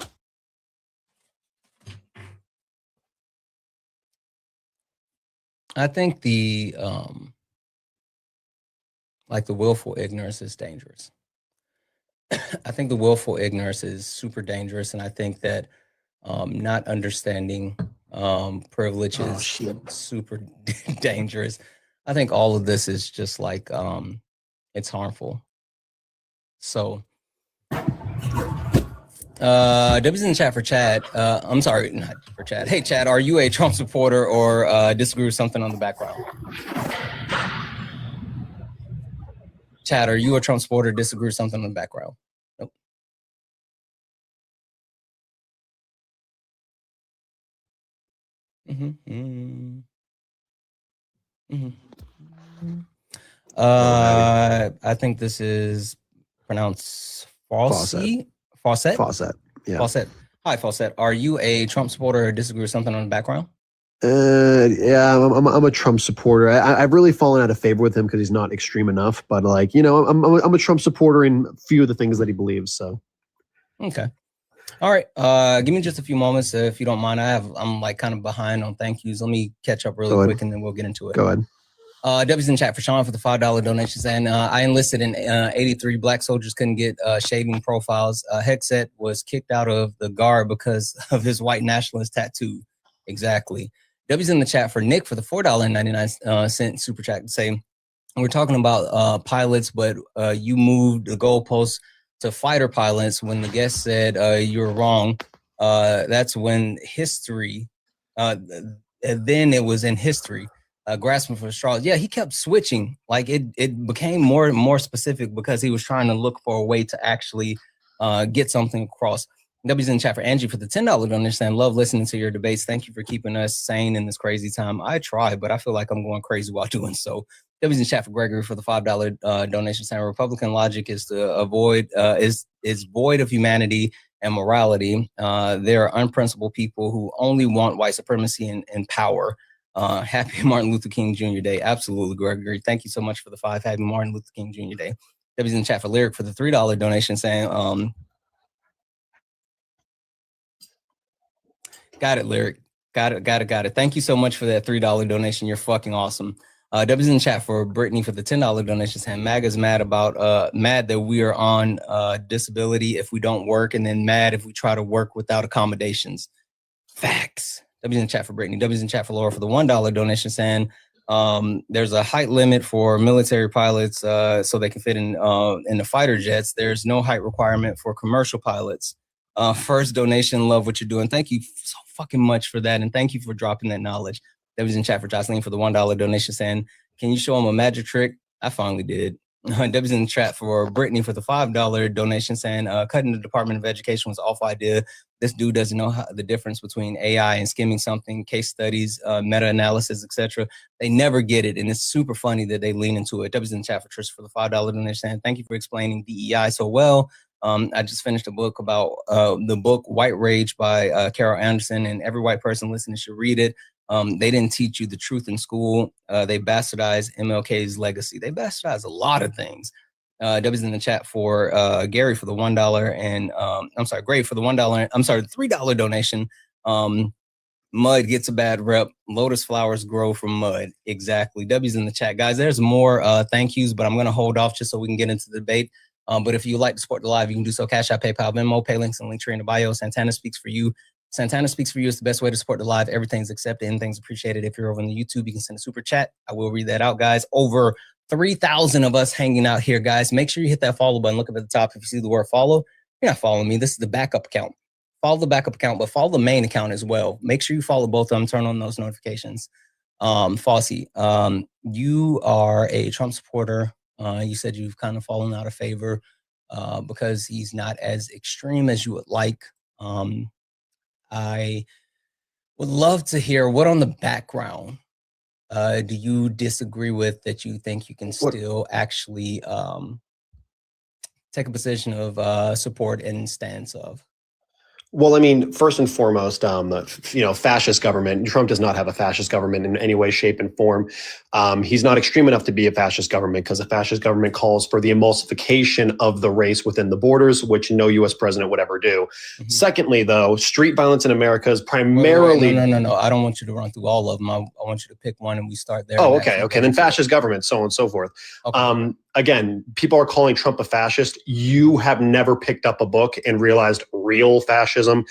I think the like the willful ignorance is dangerous. I think the willful ignorance is super dangerous, and I think that not understanding privilege is super dangerous. I think all of this is just like it's harmful. So W's in the chat for Chad. I'm sorry, not for Chad. Hey Chad, are you a Trump supporter or disagree with something on the background? Chad, are you a Trump supporter or disagree with something on the background? Nope. I think this is pronounced Fawcett. Fawcett. Yeah. Fawcett. Hi, Fawcett. Are you a Trump supporter or disagree with something on the background? Yeah, I'm a Trump supporter. I've really fallen out of favor with him because he's not extreme enough. But like, you know, I'm a Trump supporter in a few of the things that he believes. So. Okay. All right. Give me just a few moments if you don't mind. I'm like kind of behind on thank yous. Let me catch up really quick and then we'll get into it. Go ahead. W's in chat for Sean for the $5 donations. And I enlisted in 83. Black soldiers couldn't get shaving profiles. Hegseth was kicked out of the Guard because of his white nationalist tattoo. Exactly. W's in the chat for Nick for the $4.99 super chat to say, we're talking about pilots, but you moved the goalposts to fighter pilots when the guest said you're wrong. That's when history, then it was in history. Grasping for straws. Yeah, he kept switching. Like it became more and more specific because he was trying to look for a way to actually get something across. W's in chat for Angie for the $10 donation. Love listening to your debates. Thank you for keeping us sane in this crazy time. I try, but I feel like I'm going crazy while doing so. W's in chat for Gregory for the $5 donation. Saying Republican logic is to avoid is void of humanity and morality. There are unprincipled people who only want white supremacy and power. Happy Martin Luther King Jr. Day. Absolutely, Gregory. Thank you so much for the 5. Happy Martin Luther King Jr. Day. W's in the chat for Lyric for the $3 donation saying, got it, Lyric. Got it. Thank you so much for that $3 donation. You're fucking awesome. W's in the chat for Brittany for the $10 donation saying MAGA's mad about mad that we are on disability if we don't work, and then mad if we try to work without accommodations. Facts. W's in the chat for Brittany. W's in the chat for Laura for the $1 donation saying there's a height limit for military pilots so they can fit in the fighter jets. There's no height requirement for commercial pilots. First donation, love what you're doing. Thank you so fucking much for that, and thank you for dropping that knowledge. W's in chat for Jocelyn for the $1 donation saying, can you show him a magic trick? I finally did. W's in the chat for Brittany for the $5 donation saying cutting the Department of Education was an awful idea. This dude doesn't know the difference between AI and skimming something, case studies, meta-analysis, etc. They never get it, and it's super funny that they lean into it. W's in the chat for Trish for the $5 donation saying, thank you for explaining DEI so well. I just finished a book about the book White Rage by Carol Anderson, and every white person listening should read it. They didn't teach you the truth in school. They bastardized MLK's legacy. They bastardized a lot of things. W's in the chat for Gary for the $1 and I'm sorry, Gray for the $1. I'm sorry, the $3 donation. Mud gets a bad rep. Lotus flowers grow from mud. Exactly. W's in the chat, guys. There's more thank yous, but I'm going to hold off just so we can get into the debate. But if you'd like to support the live, you can do so. Cash App, PayPal, Venmo, pay links, and link tree in the bio. Santana speaks for you. Santana speaks for you is the best way to support the live. Everything's accepted. Anything's appreciated. If you're over on the YouTube, you can send a super chat. I will read that out, guys. Over 3,000 of us hanging out here, guys. Make sure you hit that follow button. Look up at the top. If you see the word follow, you're not following me. This is the backup account. Follow the backup account, but follow the main account as well. Make sure you follow both of them. Turn on those notifications. Fossey, you are a Trump supporter. You said you've kind of fallen out of favor because he's not as extreme as you would like. I would love to hear what on the background do you disagree with that you think you can still actually take a position of support and stance of? Well, I mean, first and foremost, fascist government. Trump does not have a fascist government in any way, shape, and form. He's not extreme enough to be a fascist government because a fascist government calls for the emulsification of the race within the borders, which no U.S. president would ever do. Mm-hmm. Secondly, though, street violence in America is primarily... No. I don't want you to run through all of them. I want you to pick one and we start there. Oh, okay. Then fascist government, so on and so forth. Okay. Again, people are calling Trump a fascist. You have never picked up a book and realized real fascism.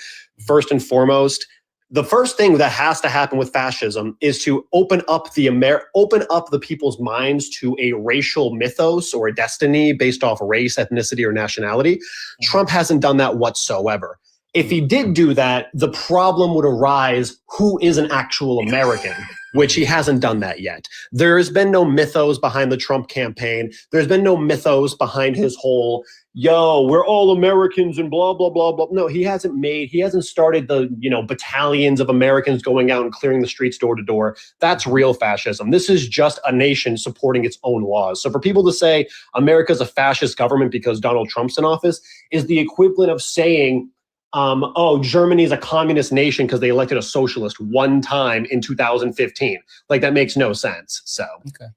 First and foremost, the first thing that has to happen with fascism is to open up the people's minds to a racial mythos or a destiny based off race, ethnicity, or nationality. Mm-hmm. Trump hasn't done that whatsoever. If he did do that, the problem would arise, who is an actual American, which he hasn't done that yet. There has been no mythos behind the Trump campaign. There's been no mythos behind his whole, we're all Americans and blah, blah, blah, blah. No, he hasn't started the, battalions of Americans going out and clearing the streets door to door. That's real fascism. This is just a nation supporting its own laws. So for people to say America's a fascist government because Donald Trump's in office is the equivalent of saying, Germany's a communist nation because they elected a socialist one time in 2015. Like, that makes no sense. So, okay.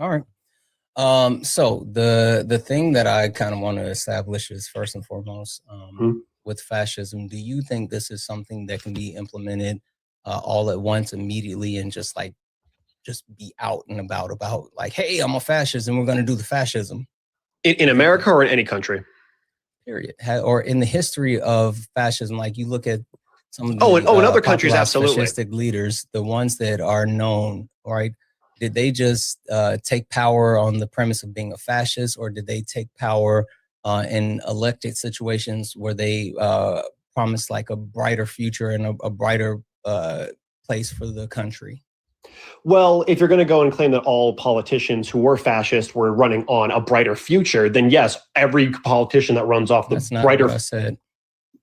All right. So the thing that I kind of want to establish is, first and foremost, with fascism, do you think this is something that can be implemented all at once immediately and just be out and about like, hey, I'm a fascist and we're going to do the fascism? In America or in any country? Period. Or in the history of fascism, like you look at some of the in other countries, absolutely, fascistic leaders, the ones that are known, right? Did they just take power on the premise of being a fascist, or did they take power in elected situations where they promised like a brighter future and a brighter place for the country? Well, if you're going to go and claim that all politicians who were fascist were running on a brighter future, then yes, every politician that runs off the brighter... That's not what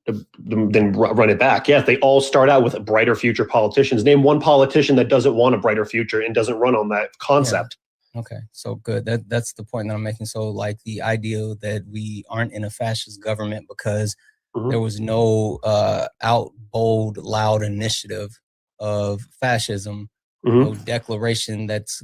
I said. Then run it back. Yes, they all start out with brighter future politicians. Name one politician that doesn't want a brighter future and doesn't run on that concept. Yeah. Okay, so good. That's the point that I'm making. So like the idea that we aren't in a fascist government because there was no bold, loud initiative of fascism, no declaration that's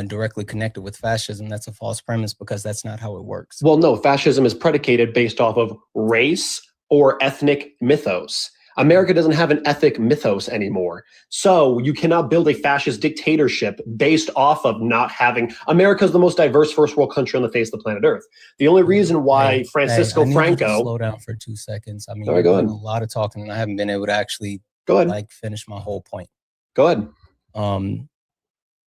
directly connected with fascism, that's a false premise because that's not how it works. Well, no, fascism is predicated based off of race or ethnic mythos. America doesn't have an ethnic mythos anymore. So you cannot build a fascist dictatorship based off of not having... America is the most diverse first world country on the face of the planet Earth. The only reason why Francisco Franco... slow down for 2 seconds. I mean, you're doing a lot of talking and I haven't been able to actually finish my whole point. Go ahead.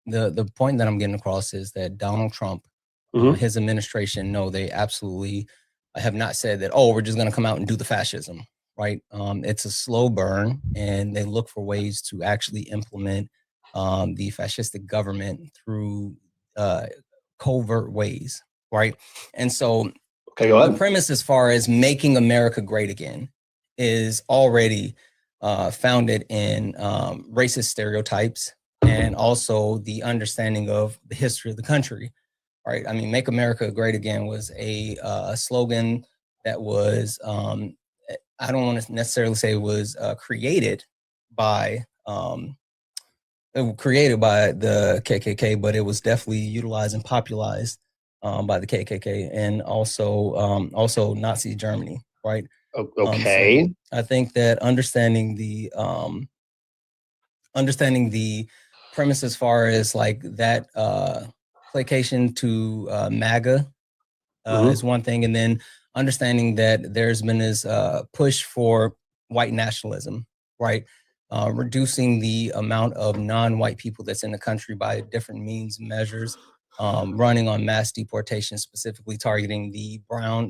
The point that I'm getting across is that Donald Trump, his administration, no, they absolutely have not said that, we're just going to come out and do the fascism, right? It's a slow burn, and they look for ways to actually implement the fascistic government through covert ways, right? And so the premise as far as making America great again is already founded in racist stereotypes, and also the understanding of the history of the country, right? I mean, Make America Great Again was a slogan that was, I don't want to necessarily say it was created by the KKK, but it was definitely utilized and popularized by the KKK and also Nazi Germany, right? Okay. So I think that understanding the premise as far as like that placation to MAGA is one thing, and then understanding that there's been this push for white nationalism, right? Reducing the amount of non-white people that's in the country by different means and measures, running on mass deportation, specifically targeting the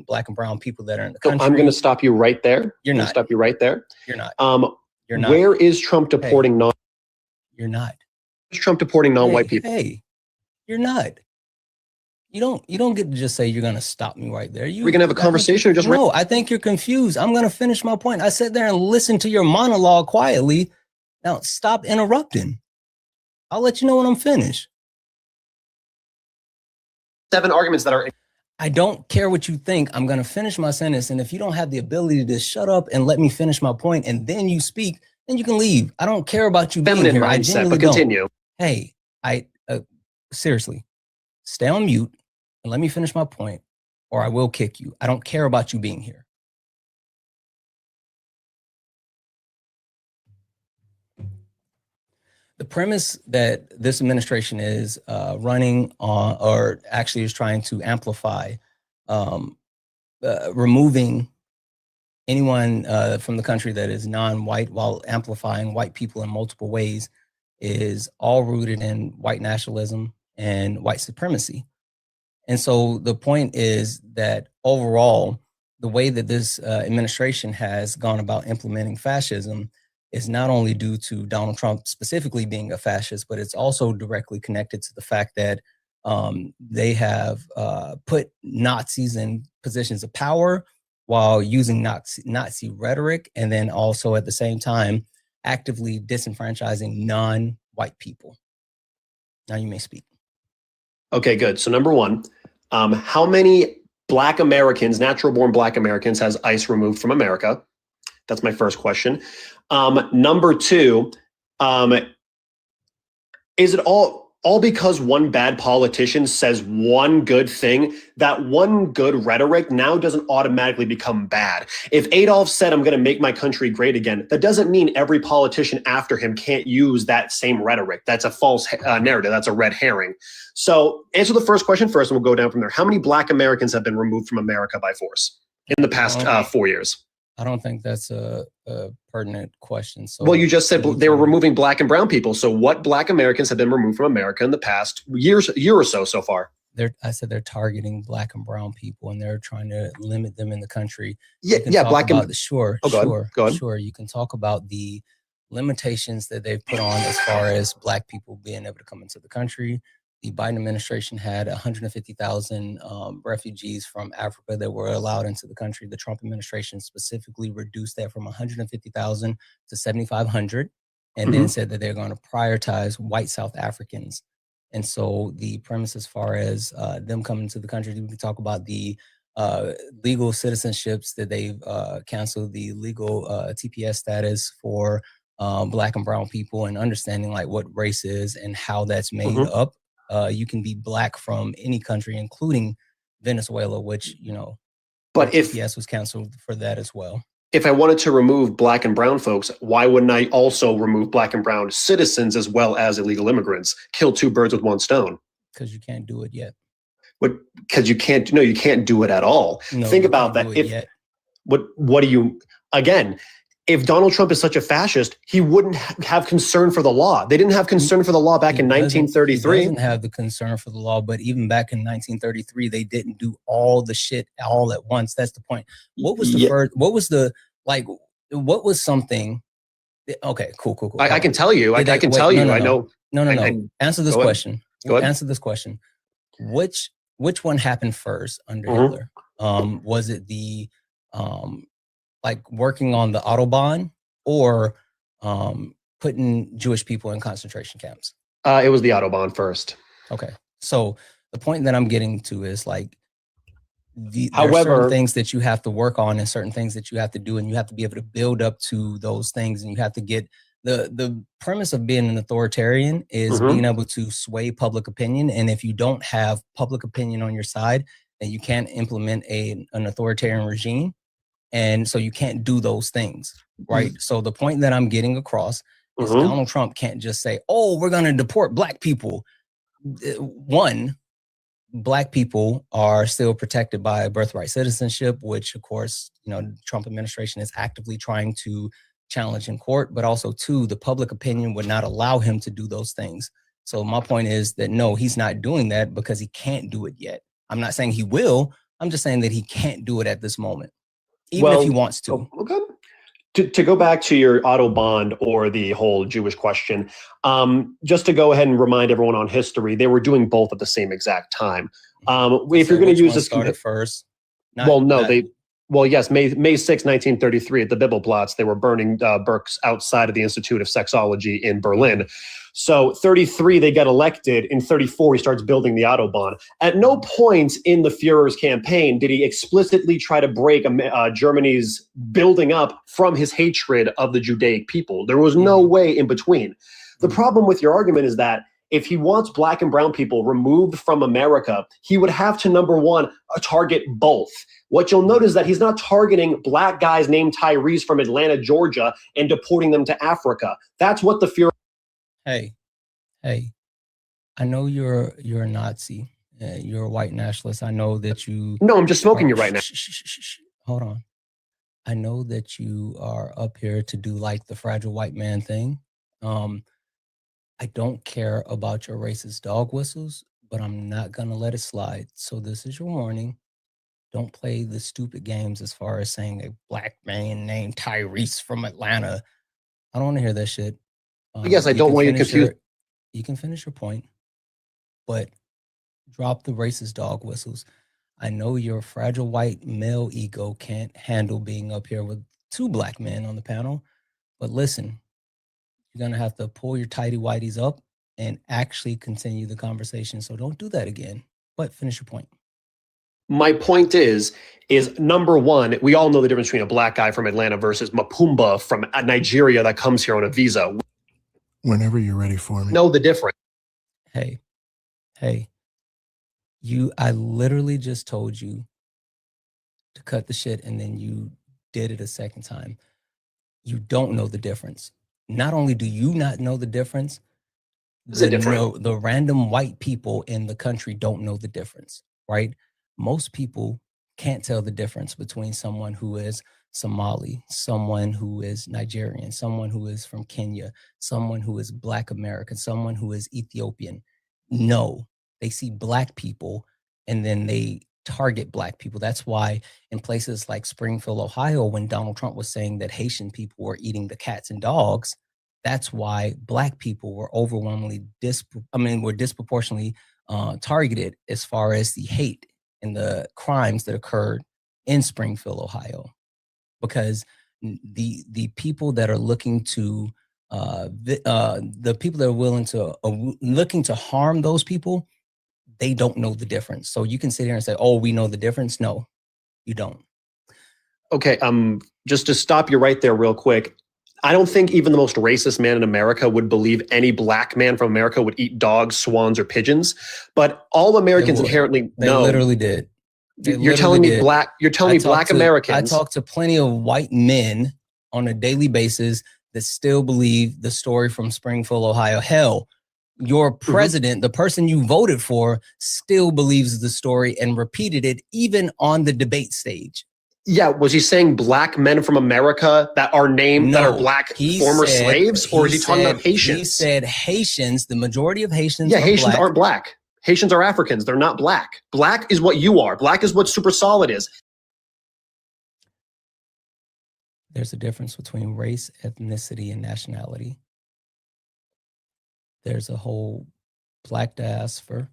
black and brown people that are in the country. I'm going to stop you right there. You're not. Stop you right there. You're not. You're not. Where is Trump deporting You're not. Where's Trump deporting non-white people? Hey, you're not. You don't get to just say you're going to stop me right there. We're going to have a conversation or just... No, I think you're confused. I'm going to finish my point. I sat there and listened to your monologue quietly. Now stop interrupting. I'll let you know when I'm finished. 7 arguments that are... I don't care what you think. I'm going to finish my sentence. And if you don't have the ability to shut up and let me finish my point and then you speak, then you can leave. I don't care about you being here. I genuinely don't. Continue. Hey, seriously, stay on mute and let me finish my point or I will kick you. I don't care about you being here. The premise that this administration is running on, or actually is trying to amplify, removing anyone from the country that is non-white while amplifying white people in multiple ways, is all rooted in white nationalism and white supremacy. And so the point is that overall, the way that this administration has gone about implementing fascism is not only due to Donald Trump specifically being a fascist, but it's also directly connected to the fact that they have put Nazis in positions of power while using Nazi rhetoric, and then also at the same time actively disenfranchising non-white people. Now you may speak. Okay, good. So number one, how many Black Americans, natural-born Black Americans, has ICE removed from America? That's my first question. Number two, is it all because one bad politician says one good thing, that one good rhetoric now doesn't automatically become bad? If Adolf said, I'm going to make my country great again, that doesn't mean every politician after him can't use that same rhetoric. That's a false narrative. That's a red herring. So answer the first question first, and we'll go down from there. How many Black Americans have been removed from America by force in the past 4 years? I don't think that's a pertinent question. So, well, you just said they were removing Black and brown people. So what Black Americans have been removed from America in the past year or so far? I said they're targeting Black and brown people, and they're trying to limit them in the country. Yeah, Black and sure. Go ahead. You can talk about the limitations that they've put on as far as Black people being able to come into the country. The Biden administration had 150,000 refugees from Africa that were allowed into the country. The Trump administration specifically reduced that from 150,000 to 7,500, and then said that they're going to prioritize white South Africans. And so the premise as far as them coming to the country, we can talk about the legal citizenships that they've canceled, the legal TPS status for Black and brown people, and understanding like what race is and how that's made up. You can be Black from any country, including Venezuela, which, but if TPS was canceled for that as well. If I wanted to remove Black and brown folks, why wouldn't I also remove Black and brown citizens as well as illegal immigrants? Kill two birds with one stone. Because you can't do it yet. Because you can't do it at all. No, think about that. What do you, again, if Donald Trump is such a fascist, he wouldn't have concern for the law. They didn't have concern for the law back in 1933. He doesn't have the concern for the law, but even back in 1933, they didn't do all the shit all at once. That's the point. What was the first? What was the what was something? Okay, cool. I can tell you. I can tell you. I know. No. Answer this question. Go ahead. Answer this question. Which one happened first under Hitler? Was it the working on the Autobahn, or putting Jewish people in concentration camps? It was the Autobahn first. Okay. So the point that I'm getting to is there are certain things that you have to work on and certain things that you have to do, and you have to be able to build up to those things, and you have to get the premise of being an authoritarian is being able to sway public opinion. And if you don't have public opinion on your side, then you can't implement an authoritarian regime. And so you can't do those things, right? So the point that I'm getting across is Donald Trump can't just say, oh, we're going to deport Black people. One, Black people are still protected by birthright citizenship, which of course, the Trump administration is actively trying to challenge in court. But also two, the public opinion would not allow him to do those things. So my point is that no, he's not doing that because he can't do it yet. I'm not saying he will. I'm just saying that he can't do it at this moment. Even if he wants to. Okay. To go back to your Autobahn or the whole Jewish question, just to go ahead and remind everyone on history, they were doing both at the same exact time. If you're going to use this started first, they Well, yes, May 6, 1933, at the Bibelplatz, they were burning Burke's outside of the Institute of Sexology in Berlin. So 33, they get elected. In 34, he starts building the Autobahn. At no point in the Führer's campaign did he explicitly try to break Germany's building up from his hatred of the Judaic people. There was no way in between. The problem with your argument is that if he wants black and brown people removed from America, he would have to, number one, target both. What you'll notice is that he's not targeting black guys named Tyrese from Atlanta, Georgia, and deporting them to Africa. That's what the Führer. Hey, I know you're a Nazi. You're a white nationalist. I know that you. No, I'm just smoking you right now. Hold on. I know that you are up here to do like the fragile white man thing. I don't care about your racist dog whistles, but I'm not going to let it slide. So this is your warning. Don't play the stupid games as far as saying a black man named Tyrese from Atlanta. I don't want to hear that shit. Yes, I don't want you confused. You can finish your point, but drop the racist dog whistles. I know your fragile white male ego can't handle being up here with two black men on the panel, but listen, you're going to have to pull your tighty whities up and actually continue the conversation. So don't do that again, but finish your point. My point is number one, we all know the difference between a black guy from Atlanta versus Mapumba from Nigeria that comes here on a visa. Whenever you're ready for me. Know the difference. Hey, I literally just told you to cut the shit and then you did it a second time. You don't know the difference. Not only do you not know the difference, the random white people in the country don't know the difference, right? Most people can't tell the difference between someone who is Somali, someone who is Nigerian, someone who is from Kenya, someone who is Black American, someone who is Ethiopian. No, they see Black people and then they target Black people. That's why in places like Springfield, Ohio, when Donald Trump was saying that Haitian people were eating the cats and dogs, that's why Black people were overwhelmingly disproportionately targeted as far as the hate and the crimes that occurred in Springfield, Ohio, because the people that are looking to the people that are willing to looking to harm those people, they don't know the difference. So you can sit here and say, "Oh, we know the difference." No, you don't. Okay, just to stop you right there real quick. I don't think even the most racist man in America would believe any black man from America would eat dogs, swans, or pigeons. But all Americans inherently know. They literally did. You're telling me black Americans. I talk to plenty of white men on a daily basis that still believe the story from Springfield, Ohio. Hell, your president, the person you voted for, still believes the story and repeated it even on the debate stage. Yeah, was he saying black men from America that are named that are black former slaves, or is he talking about Haitians? He said Haitians. The majority of Haitians. Yeah, Haitians aren't black. Haitians are Africans. They're not black. Black is what you are. Black is what super solid is. There's a difference between race, ethnicity, and nationality. There's a whole black diaspora.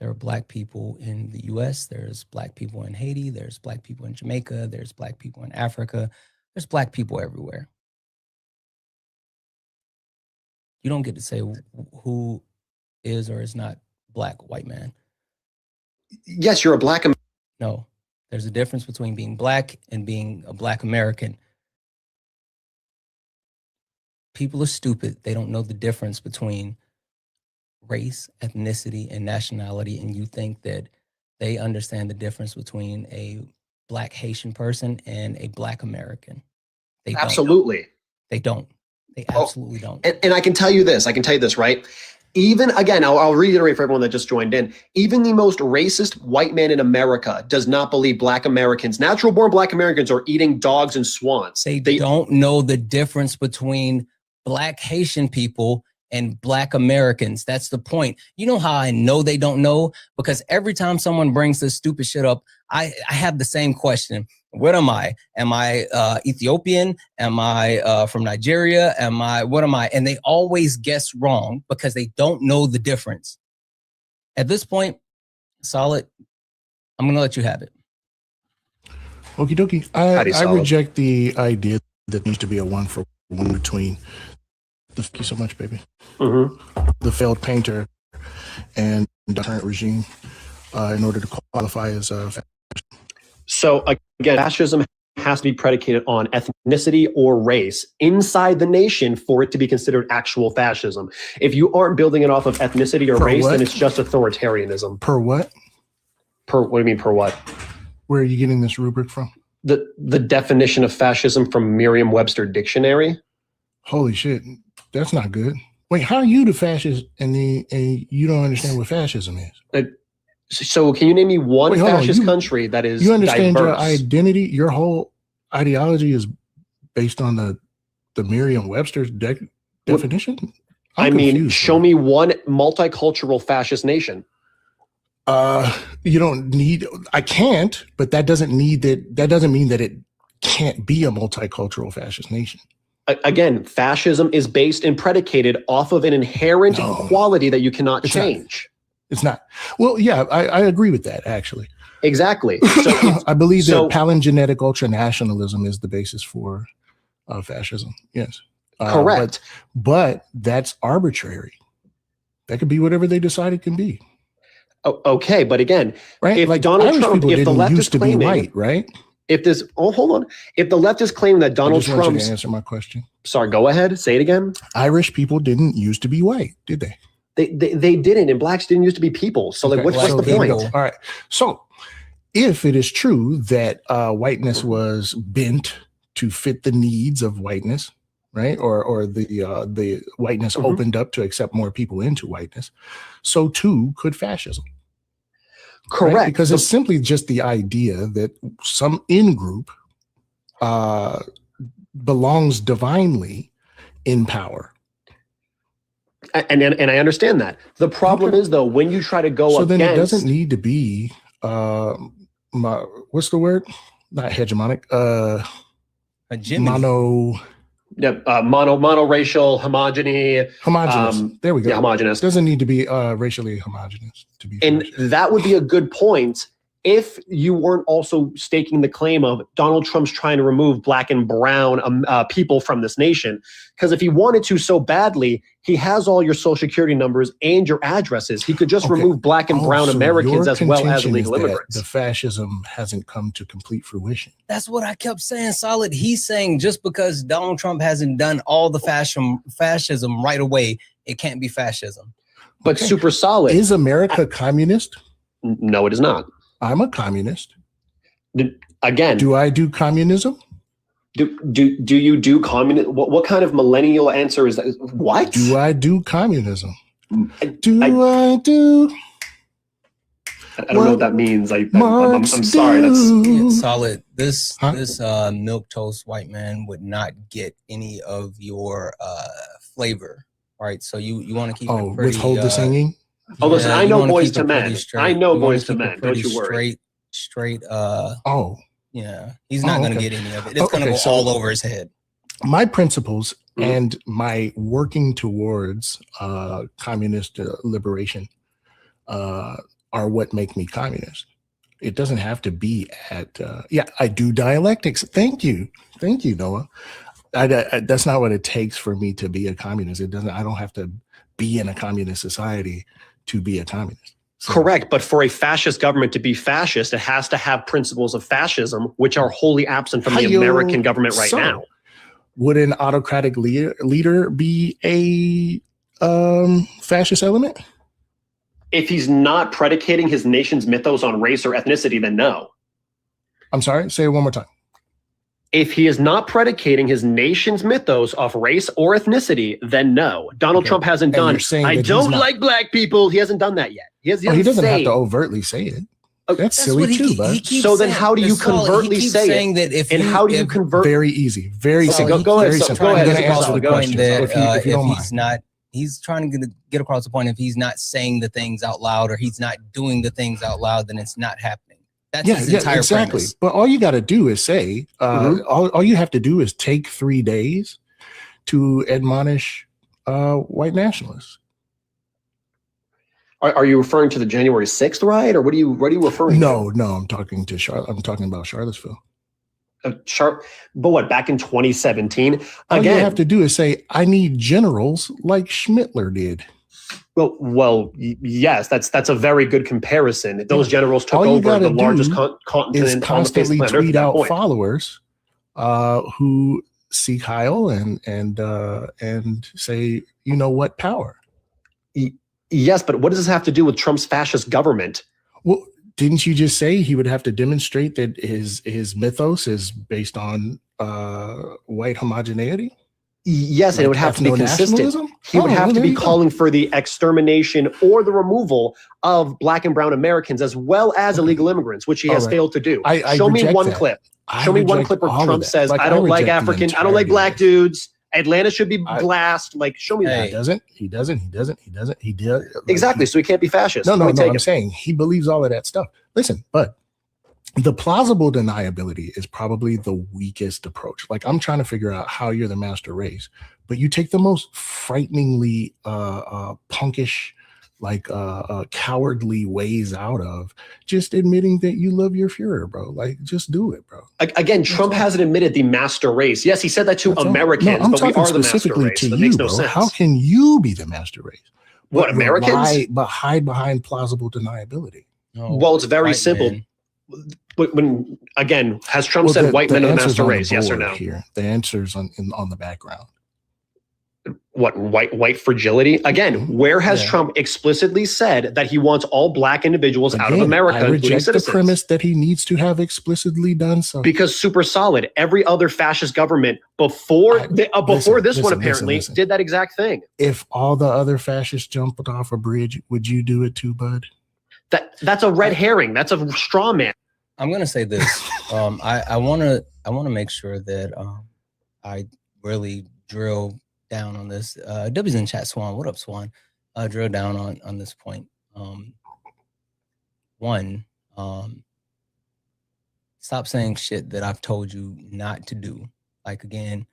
There are black people in the US, there's black people in Haiti, there's black people in Jamaica, there's black people in Africa, there's black people everywhere. You don't get to say who is or is not black white man. Yes, you're a black. No, there's a difference between being black and being a black American. People are stupid. They don't know the difference between race, ethnicity, and nationality, and you think that they understand the difference between a black Haitian person and a black American. They don't. Absolutely. They don't. They absolutely don't. And I can tell you this, right? Even, again, I'll reiterate for everyone that just joined in, even the most racist white man in America does not believe black Americans, natural-born black Americans, are eating dogs and swans. They don't know the difference between black Haitian people and black Americans. That's the point. You know how I know they don't know? Because every time someone brings this stupid shit up, I have the same question. What am I? Am I Ethiopian? Am I from Nigeria? What am I? And they always guess wrong because they don't know the difference. At this point, Solid, I'm going to let you have it. Okie dokie. I reject the idea that there needs to be a 1-for-1 between thank you so much, baby. The failed painter and the current regime in order to qualify as a So again, fascism has to be predicated on ethnicity or race inside the nation for it to be considered actual fascism. If you aren't building it off of ethnicity or race, then it's just authoritarianism. Per what? What do you mean per what? Where are you getting this rubric from? The definition of fascism from Merriam-Webster dictionary. Holy shit, that's not good. Wait, how are you the fascist and you don't understand what fascism is? So can you name me one fascist country that is you understand diverse? Your identity, your whole ideology is based on the Merriam-Webster's definition? I mean, show me one multicultural fascist nation. You don't need, I can't, but that doesn't mean that it can't be a multicultural fascist nation. Again, fascism is based and predicated off of an inherent quality that you cannot change. It's not. Well, yeah, I agree with that, actually. Exactly. So I believe that palingenetic ultranationalism is the basis for fascism. Yes. Correct. But that's arbitrary. That could be whatever they decide it can be. Okay, but again, right? If like Donald Irish Trump, people if the didn't left used is to claiming, be white, right? If this, hold on. If the left is claiming that Donald I just want you Trump's, to answer my question. Sorry, go ahead. Say it again. Irish people didn't used to be white, did they? They didn't, and blacks didn't used to be people. So like, what's the point? All right. So if it is true that whiteness was bent to fit the needs of whiteness, right? Or the whiteness opened up to accept more people into whiteness, so too could fascism. Correct. Right? Because it's simply just the idea that some in-group belongs divinely in power. And I understand that. The problem is, though, when you try to go so against... then it doesn't need to be, what's the word? Not hegemonic. Monoracial, homogeneous. There we go. Yeah, homogeneous. Doesn't need to be racially homogeneous to be. And that would be a good point if you weren't also staking the claim of Donald Trump's trying to remove black and brown people from this nation. Because if he wanted to so badly, he has all your social security numbers and your addresses. He could just remove black and brown Americans as well as illegal immigrants. The fascism hasn't come to complete fruition. That's what I kept saying, Solid. He's saying just because Donald Trump hasn't done all the fascism right away, it can't be fascism. But Super Solid. Is America communist? No, it is not. I'm a communist. Again, do I do communism? Do you do communism? What kind of millennial answer is that? What? Do I do communism? I do? I don't know what that means. I'm sorry. That's Solid. This milquetoast white man would not get any of your flavor. All right. So you want to keep it pretty, withhold the singing? Oh, listen, I know boys to men. I know boys to men. Don't you worry. Straight. Yeah, he's not going to get any of it. It's going to go all over his head. My principles and my working towards communist liberation are what make me communist. It doesn't have to be at. I do dialectics. Thank you, Noah. That's not what it takes for me to be a communist. It doesn't. I don't have to be in a communist society to be a communist. So. Correct. But for a fascist government to be fascist, it has to have principles of fascism, which are wholly absent from the American government right now. Would an autocratic leader be a fascist element? If he's not predicating his nation's mythos on race or ethnicity, then no. I'm sorry, say it one more time. If he is not predicating his nation's mythos off race or ethnicity, then no. Donald Trump hasn't done. I don't like black people. He hasn't done that yet. He doesn't have to overtly say it. That's silly too, bud. So then how do you covertly say it? And how do you convert? Very easy. Very simple. Go ahead. Go ahead. Answer the question. If you don't mind. He's trying to get across the point. If he's not saying the things out loud or he's not doing the things out loud, then it's not happening. That's his entire exactly. premise. But all you got to do is say, all you have to do is take 3 days to admonish white nationalists. Are you referring to the January 6th riot, or what are you referring to? No, I'm talking about Charlottesville. sharp, but what, back in 2017? All Again, you have to do is say, I need generals like Schmittler did. Well, yes, that's a very good comparison. Those generals took over the largest continent is on the face of constantly planet Earth tweet at that out point. followers who seek Heil and say, you know what, power. Yes, but what does this have to do with Trump's fascist government? Well, didn't you just say he would have to demonstrate that his mythos is based on white homogeneity? Yes, and it would have to be consistent. Ethno-nationalism? He would have to be there you go. calling for the extermination or the removal of Black and brown Americans, as well as illegal immigrants, which he has failed to do. I Show me reject one that. clip. I Show me one reject clip where all of Trump that. says, Like, I don't like reject the African, I don't like entirety black of dudes. Atlanta should be glassed. Like, show me that. He doesn't. He did. Exactly. So he can't be fascist. No, Point I'm taken. saying he believes all of that stuff. Listen, but the plausible deniability is probably the weakest approach. Like, I'm trying to figure out how you're the master race, but you take the most frighteningly punkish, like cowardly ways out of just admitting that you love your Führer, bro. Like, just do it, bro. Again, Trump hasn't admitted the master race. Yes, he said that to Americans, I'm but we talking are the master specifically race. to That you, makes no bro. sense. How can you be the master race? What, Americans? But hide behind plausible deniability. Well, it's very simple. When again, has Trump said white men are the master race? Yes or no? Here, the answer's on the background. What, white fragility? Again, where has Trump explicitly said that he wants all black individuals out of America, I including reject the citizens? premise that he needs to have explicitly done so. Because super solid, every other fascist government before this one apparently did that exact thing. If all the other fascists jumped off a bridge, would you do it too, bud? That's a red herring. That's a straw man. I'm gonna say this. I wanna make sure that I really drill down on this. W's in chat, Swan. What up, Swan? Drill down on this point. One, stop saying shit that I've told you not to do. Like, again,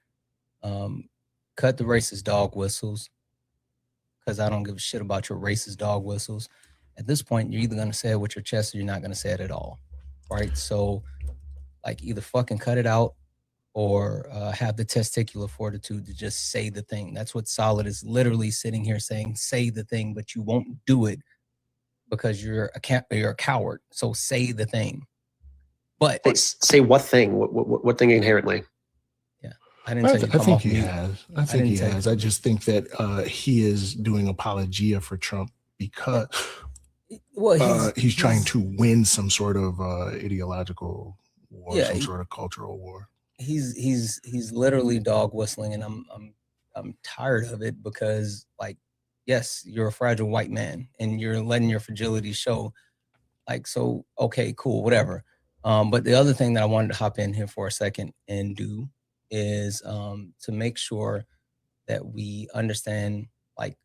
cut the racist dog whistles, because I don't give a shit about your racist dog whistles. At this point, you're either gonna say it with your chest or you're not gonna say it at all. Right? So, like, either fucking cut it out or have the testicular fortitude to just say the thing. That's what Solid is literally sitting here saying, say the thing, but you won't do it because you're a coward. So say the thing. But say what thing? What thing inherently? Yeah, I didn't say. I think he has. I think he has. I just think that he is doing apologia for Trump because he's trying to win some sort of ideological war, some sort of cultural war. He's literally dog whistling, and I'm tired of it because, like, yes, you're a fragile white man and you're letting your fragility show. Like, so, okay, cool, whatever. But the other thing that I wanted to hop in here for a second and do is to make sure that we understand, like,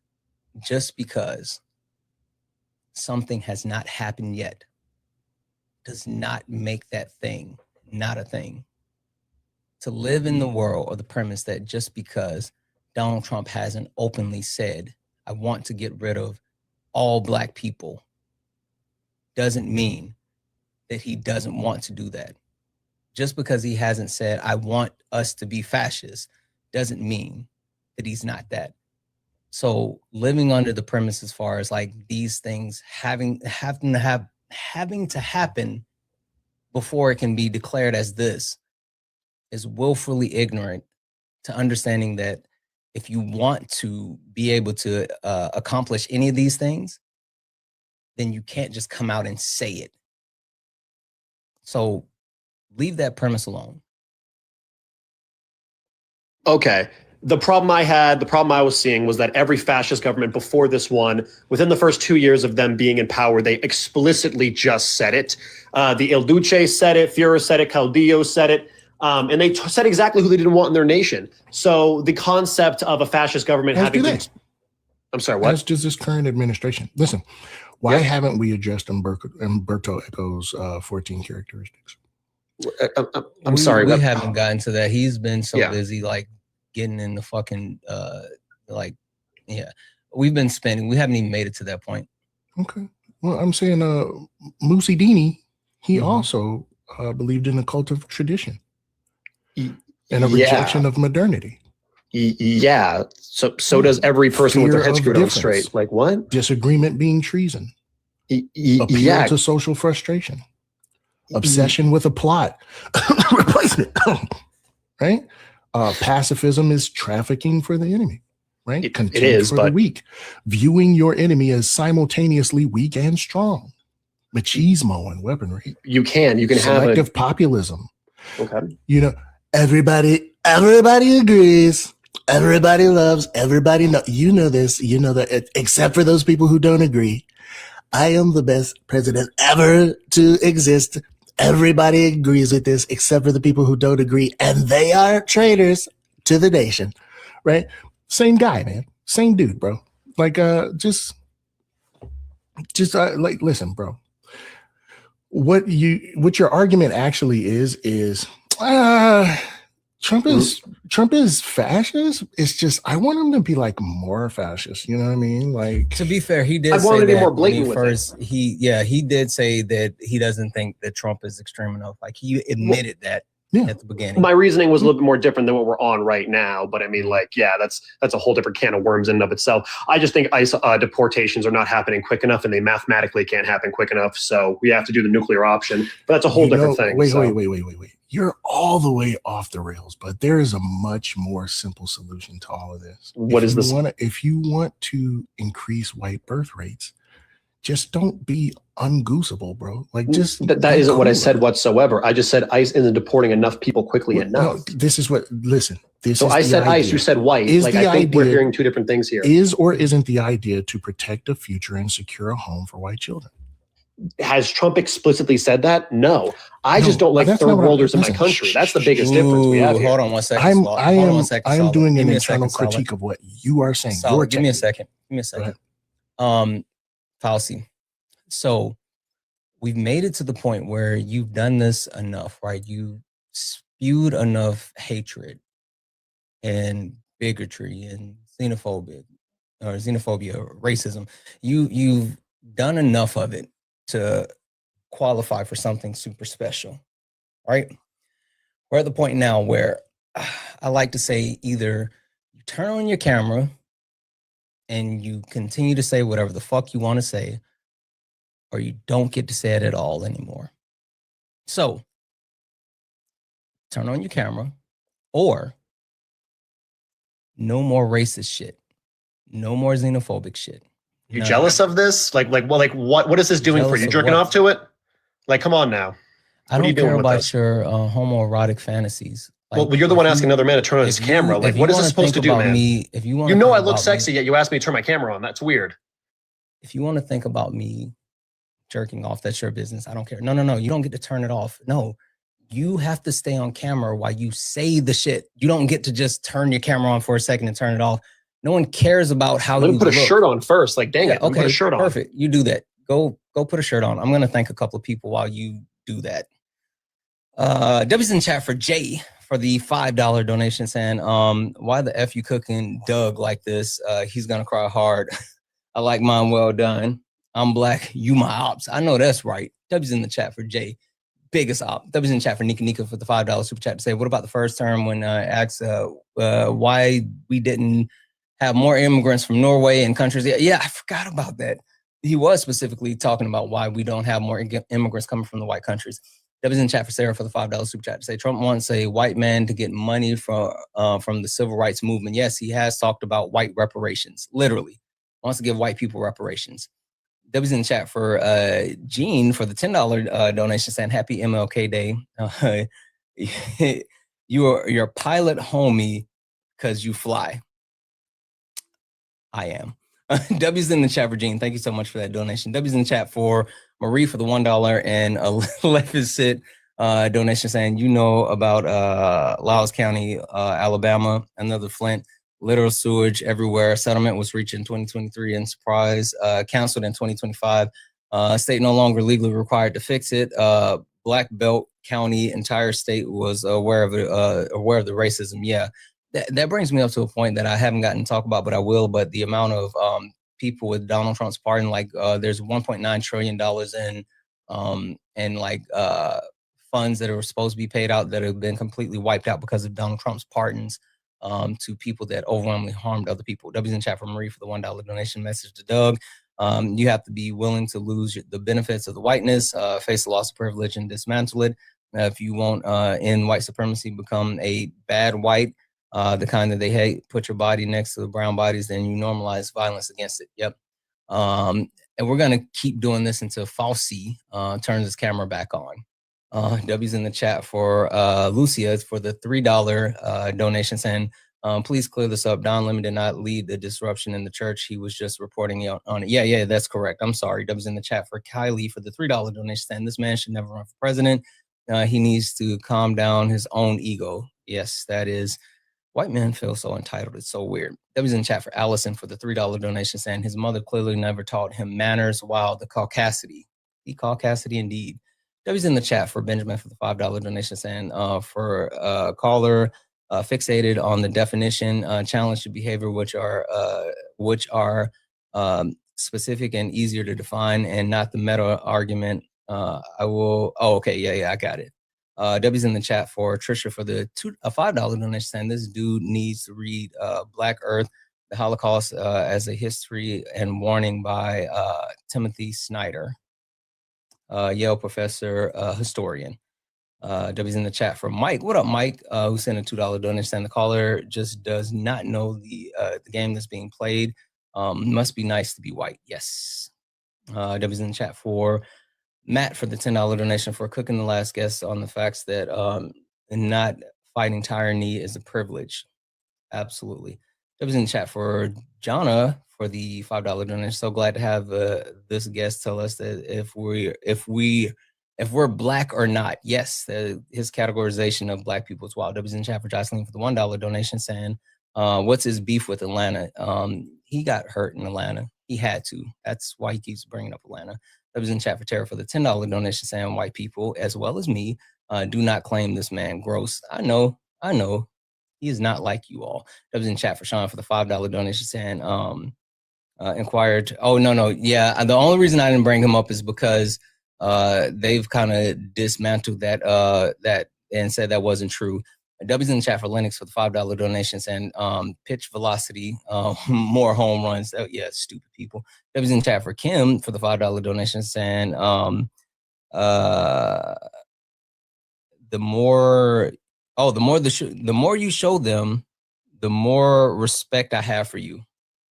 just because something has not happened yet does not make that thing not a thing. To live in the world or the premise that just because Donald Trump hasn't openly said, I want to get rid of all black people, doesn't mean that he doesn't want to do that. Just because he hasn't said, I want us to be fascist, doesn't mean that he's not that. So living under the premise as far as, like, these things having to happen before it can be declared as this is willfully ignorant to understanding that if you want to be able to accomplish any of these things, then you can't just come out and say it. So leave that premise alone. Okay. The problem I was seeing was that every fascist government before this one, within the first 2 years of them being in power, they explicitly just said it. The Il Duce said it, Führer said it, Caudillo said it. And they said exactly who they didn't want in their nation. So the concept of a fascist government I'm sorry, what? As does this current administration. Listen, why haven't we addressed Umberto Eco's 14 characteristics? I'm sorry. We haven't gotten to that. He's been so busy, like, getting in the fucking, we've been spending. We haven't even made it to that point. Okay. Well, I'm saying Musidini, he also believed in the cult of tradition. and a rejection of modernity. Yeah. So does every person with their head screwed on straight. Like what? Disagreement being treason. Appeal to social frustration. Obsession with a plot. Replacement. Right? Pacifism is trafficking for the enemy. Right? It is, but the weak. Viewing your enemy as simultaneously weak and strong. Machismo and weaponry. You can have selective populism. Okay. You know, everybody agrees. Everybody loves. Everybody know. You know this. You know that. Except for those people who don't agree. I am the best president ever to exist. Everybody agrees with this, except for the people who don't agree, and they are traitors to the nation. Right? Same guy, man. Same dude, bro. Like, just like, listen, bro. What your argument actually is Trump is fascist. It's just I want him to be like more fascist. You know what I mean? Like, to be fair, he did. I want to be more blatant with it. He did say that he doesn't think that Trump is extreme enough. Like he admitted that at the beginning. My reasoning was a little bit more different than what we're on right now, but I mean, like, yeah, that's a whole different can of worms in and of itself. I just think deportations are not happening quick enough, and they mathematically can't happen quick enough. So we have to do the nuclear option, but that's a whole different thing. Wait. You're all the way off the rails, but there is a much more simple solution to all of this. What is this? If you want to increase white birth rates, just don't be ungoosable, bro. Like, just that isn't what I said whatsoever. I just said ICE isn't deporting enough people quickly enough. No, this is what. Listen, this. So is I said idea. ICE. You said white. Is like the I think idea, we're hearing two different things here. Is or isn't the idea to protect a future and secure a home for white children? Has Trump explicitly said that? No. I just don't like third worlders in my country. That's the biggest difference we have here. Hold on one second. I am doing an internal critique of what you are saying. Give me a second. Fauci. So we've made it to the point where you've done this enough, right? You spewed enough hatred and bigotry and xenophobia, racism. You've done enough of it to qualify for something super special, right? We're at the point now where I like to say either you turn on your camera and you continue to say whatever the fuck you want to say, or you don't get to say it at all anymore. So turn on your camera, or no more racist shit, no more xenophobic shit. You jealous of this? What is this doing for you? You jerking off to it? Like, come on now. I don't care about your homoerotic fantasies. Like, well, you're the one asking another man to turn on his camera. Like, what is this supposed to do, man? If you want, I look sexy, yet you asked me to turn my camera on. That's weird. If you want to think about me jerking off, that's your business. I don't care. No. You don't get to turn it off. No, you have to stay on camera while you say the shit. You don't get to just turn your camera on for a second and turn it off. No one cares about how you put a shirt on first. Like, dang it. Okay, put a shirt on. Perfect. You do that. Go put a shirt on. I'm going to thank a couple of people while you do that. W's in chat for Jay for the $5 donation saying, why the F you cooking Doug like this? He's going to cry hard. I like mine well done. I'm black. You my ops. I know that's right. W's in the chat for Jay. Biggest op. W's in the chat for Nika for the $5 super chat to say, what about the first term when asked why we didn't have more immigrants from Norway and countries? Yeah, I forgot about that. He was specifically talking about why we don't have more immigrants coming from the white countries. That was in chat for Sarah for the $5 super chat to say Trump wants a white man to get money from the civil rights movement. Yes, he has talked about white reparations. Literally wants to give white people reparations. That was in chat for Gene for the $10 donation saying happy MLK Day. You're a pilot homie because you fly. I am. W's in the chat for Gene. Thank you so much for that donation. W's in the chat for Marie for the $1 and a Leftist donation saying, you know about Laos County, Alabama, another Flint, literal sewage everywhere. Settlement was reached in 2023 and surprise canceled in 2025. State no longer legally required to fix it. Black Belt County, entire state was aware of the racism. Yeah. That brings me up to a point that I haven't gotten to talk about, but I will. But the amount of people with Donald Trump's pardon, like there's $1.9 trillion in like funds that are supposed to be paid out that have been completely wiped out because of Donald Trump's pardons to people that overwhelmingly harmed other people. W's in chat for Marie for the $1 donation message to Doug. You have to be willing to lose the benefits of the whiteness, face the loss of privilege, and dismantle it. If you won't end white supremacy, become a bad white, the kind that they hate, put your body next to the brown bodies, then you normalize violence against it. Yep. And we're going to keep doing this until Falsey turns his camera back on. W's in the chat for Lucia for the $3 donation saying, please clear this up. Don Lemon did not lead the disruption in the church. He was just reporting on it. Yeah, that's correct. I'm sorry. W's in the chat for Kylie for the $3 donation saying, this man should never run for president. He needs to calm down his own ego. Yes, that is. White men feel so entitled. It's so weird. W's in chat for Allison for the $3 donation saying his mother clearly never taught him manners. Wow, the caucasity. The caucasity indeed. W's in the chat for Benjamin for the $5 donation saying for caller fixated on the definition, challenge to behavior which are specific and easier to define and not the meta argument. I will. Oh, okay. Yeah, I got it. W's in the chat for Trisha for the $5 donation saying this dude needs to read Black Earth, the Holocaust as a history and warning by Timothy Snyder, Yale professor, historian. W's in the chat for Mike. What up, Mike? Who sent a $2 donation saying the caller just does not know the game that's being played. Must be nice to be white. Yes. W's in the chat for Matt for the $10 donation for cooking the last guest on the facts that not fighting tyranny is a privilege. Absolutely. W's in the chat for Jonna for the $5 donation. So glad to have this guest tell us that if we're Black or not. Yes, his categorization of Black people is wild. W's in the chat for Jocelyn for the $1 donation saying, what's his beef with Atlanta? He got hurt in Atlanta. He had to. That's why he keeps bringing up Atlanta. That was in chat for Tara for the $10 donation saying white people, as well as me, do not claim this man gross. I know. He is not like you all. That was in chat for Sean for the $5 donation saying, inquired. Oh, no. Yeah, the only reason I didn't bring him up is because they've kind of dismantled that and said that wasn't true. W's in the chat for Lennox for the $5 donation saying pitch velocity, more home runs. Oh, yeah, stupid people. W's in the chat for Kim for the $5 donation saying the more you show them, the more respect I have for you.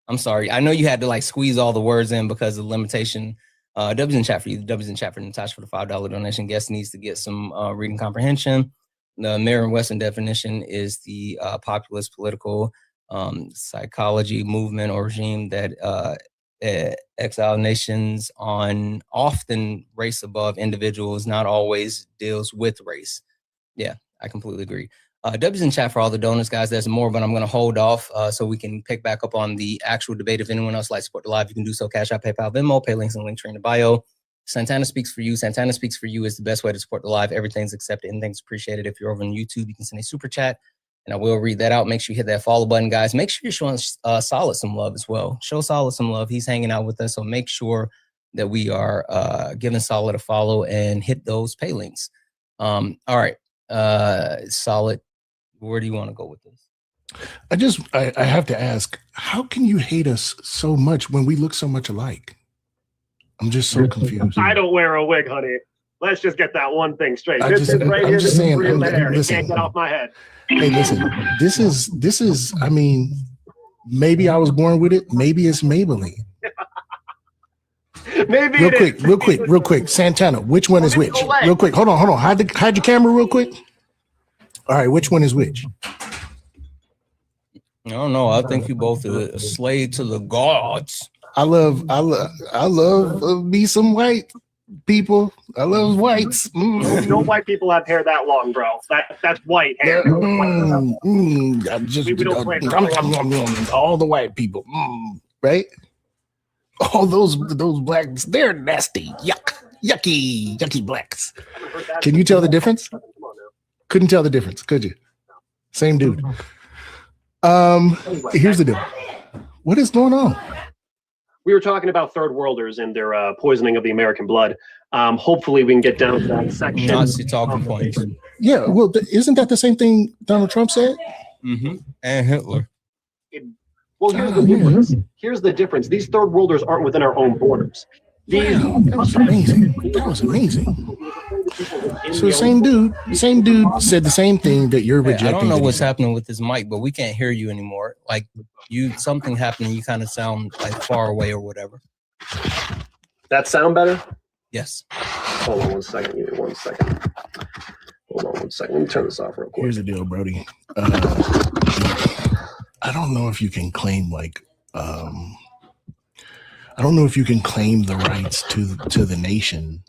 I'm sorry. I know you had to like squeeze all the words in because of limitation. W's in chat for you. W's in chat for Natasha for the $5 donation. Guest needs to get some reading comprehension. The Merriam-Webster definition is the populist political psychology movement or regime that exile nations on often race above individuals, not always deals with race. Yeah, I completely agree. W's in chat for all the donors, guys. There's more, but I'm going to hold off so we can pick back up on the actual debate. If anyone else would like to support the live, you can do so. Cash App, PayPal, Venmo, pay links and link tree in the bio. Santana Speaks for You. Santana Speaks for You is the best way to support the live. Everything's accepted. Anything's appreciated. If you're over on YouTube, you can send a super chat, and I will read that out. Make sure you hit that follow button, guys. Make sure you're showing Solid some love as well. Show Solid some love. He's hanging out with us, so make sure that we are giving Solid a follow and hit those pay links. All right, Solid, where do you want to go with this? I have to ask, how can you hate us so much when we look so much alike? I'm just so confused. I don't wear a wig, honey. Let's just get that one thing straight. I'm just saying, listen, can't get off my head. Hey, listen, this is, I mean, maybe I was born with it. Maybe it's Maybelline. Maybe real quick. Santana, which one is which? Real quick. Hold on. Hide your camera real quick. All right, which one is which? I don't know. I think you both are a slave to the gods. I love me some white people. I love whites. No white people have hair that long, bro. That's white hair. All the white people, right? All those blacks, they're nasty. Yucky blacks. Can you tell the difference? Couldn't tell the difference, could you? Same dude. Here's the deal. What is going on? we were talking about third worlders and their poisoning of the American blood. Hopefully we can get down to that section. Nazi talking points. Yeah, well, isn't that the same thing Donald Trump said? Mm-hmm. And Hitler. Well, here's the difference. Here's the difference. These third worlders aren't within our own borders. Wow, that was amazing. That was amazing. So the same dude said the same thing that you're rejecting. I don't know what's happening with this mic, but we can't hear you anymore. Like something happening. You kind of sound like far away or whatever. That sound better? Yes. Hold on 1 second. Give me 1 second. Hold on 1 second. Let me turn this off real quick. Here's the deal, Brody. I don't know if you can claim I don't know if you can claim the rights to the nation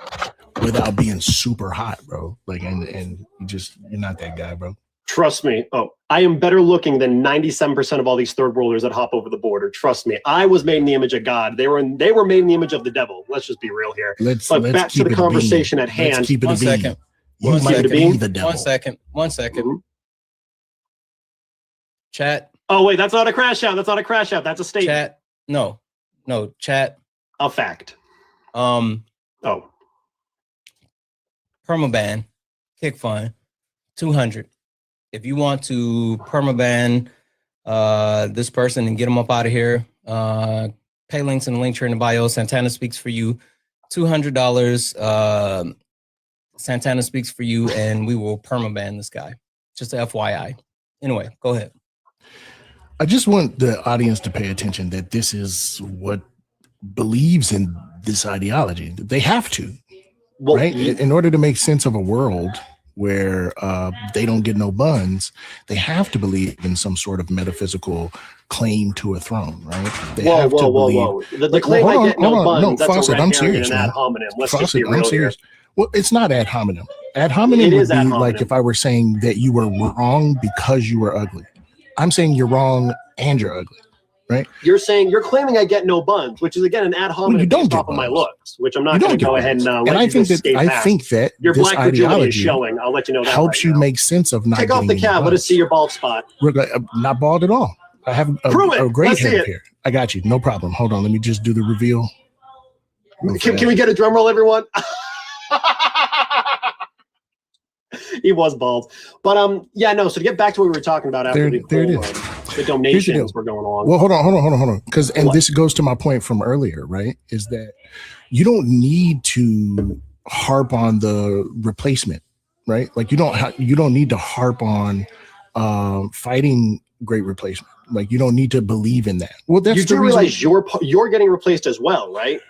without being super hot, bro. Like, and you're not that guy, bro. Trust me. Oh, I am better looking than 97% of all these third worlders that hop over the border. Trust me. I was made in the image of God. They were made in the image of the devil. Let's just be real here. Let's back to the conversation at hand. Let's keep it 1 second. You might be the devil. 1 second. 1 second. Mm-hmm. Chat. Oh wait, that's not a crash out. That's not a crash out. That's a statement. Chat. No, chat. A fact. Oh. Permaban, kick fine, 200. If you want to permaban this person and get them up out of here, pay links in the link tree in the bio. Santana speaks for you. $200. Santana speaks for you, and we will permaban this guy. Just a FYI. Anyway, go ahead. I just want the audience to pay attention that this is what believes in this ideology. They have to, right? In order to make sense of a world where they don't get no buns, they have to believe in some sort of metaphysical claim to a throne, right? They have to believe. The claim I get no buns, no, that's Fawcett, a I'm red herring serious, and an man. ad hominem. Let's just Fawcett, be real I'm serious. here. Well, it's not ad hominem. Ad hominem would be like if I were saying that you were wrong because you were ugly. I'm saying you're wrong and you're ugly, right? You're claiming I get no buns, which is again an ad hominem based off of my looks, which I'm not going to go ahead and let you just skate past. I think that your this black fragility is ideology showing. I'll let you know that helps you make sense of not take off the getting any cap. Let us see your bald spot. We're not bald at all. I have a great hair here. I got you. No problem. Hold on. Let me just do the reveal. Can we get a drum roll, everyone? He was bald, but yeah, no. So to get back to what we were talking about after the donations were going on. Well, hold on, because this goes to my point from earlier, right? Is that you don't need to harp on the replacement, right? Like you don't need to harp on fighting great replacement. Like you don't need to believe in that. Well, that's you do realize you're getting replaced as well, right?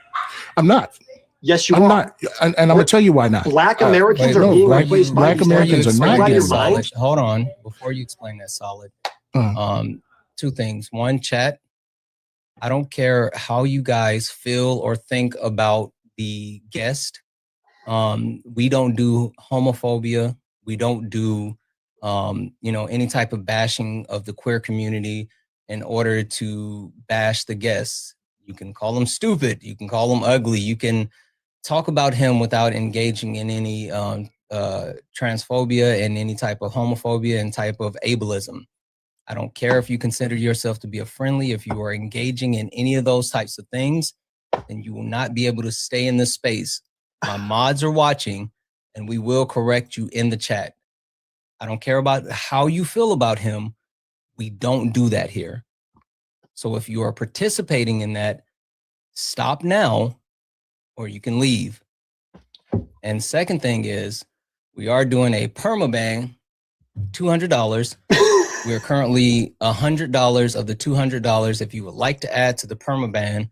I'm not. Yes, you are. I'm not, and I'm gonna tell you why not. Black Americans are being replaced by Black Americans are not getting solid. Hold on, before you explain that solid. Two things. One, chat. I don't care how you guys feel or think about the guest. We don't do homophobia. We don't do any type of bashing of the queer community in order to bash the guests. You can call them stupid. You can call them ugly. You can talk about him without engaging in any transphobia and any type of homophobia and type of ableism. I don't care if you consider yourself to be a friendly. If you are engaging in any of those types of things, then you will not be able to stay in this space. My mods are watching, and we will correct you in the chat. I don't care about how you feel about him. We don't do that here. So if you are participating in that, stop now, or you can leave. And second thing is, we are doing a permaban, $200. We're currently $100 of the $200. If you would like to add to the permaban,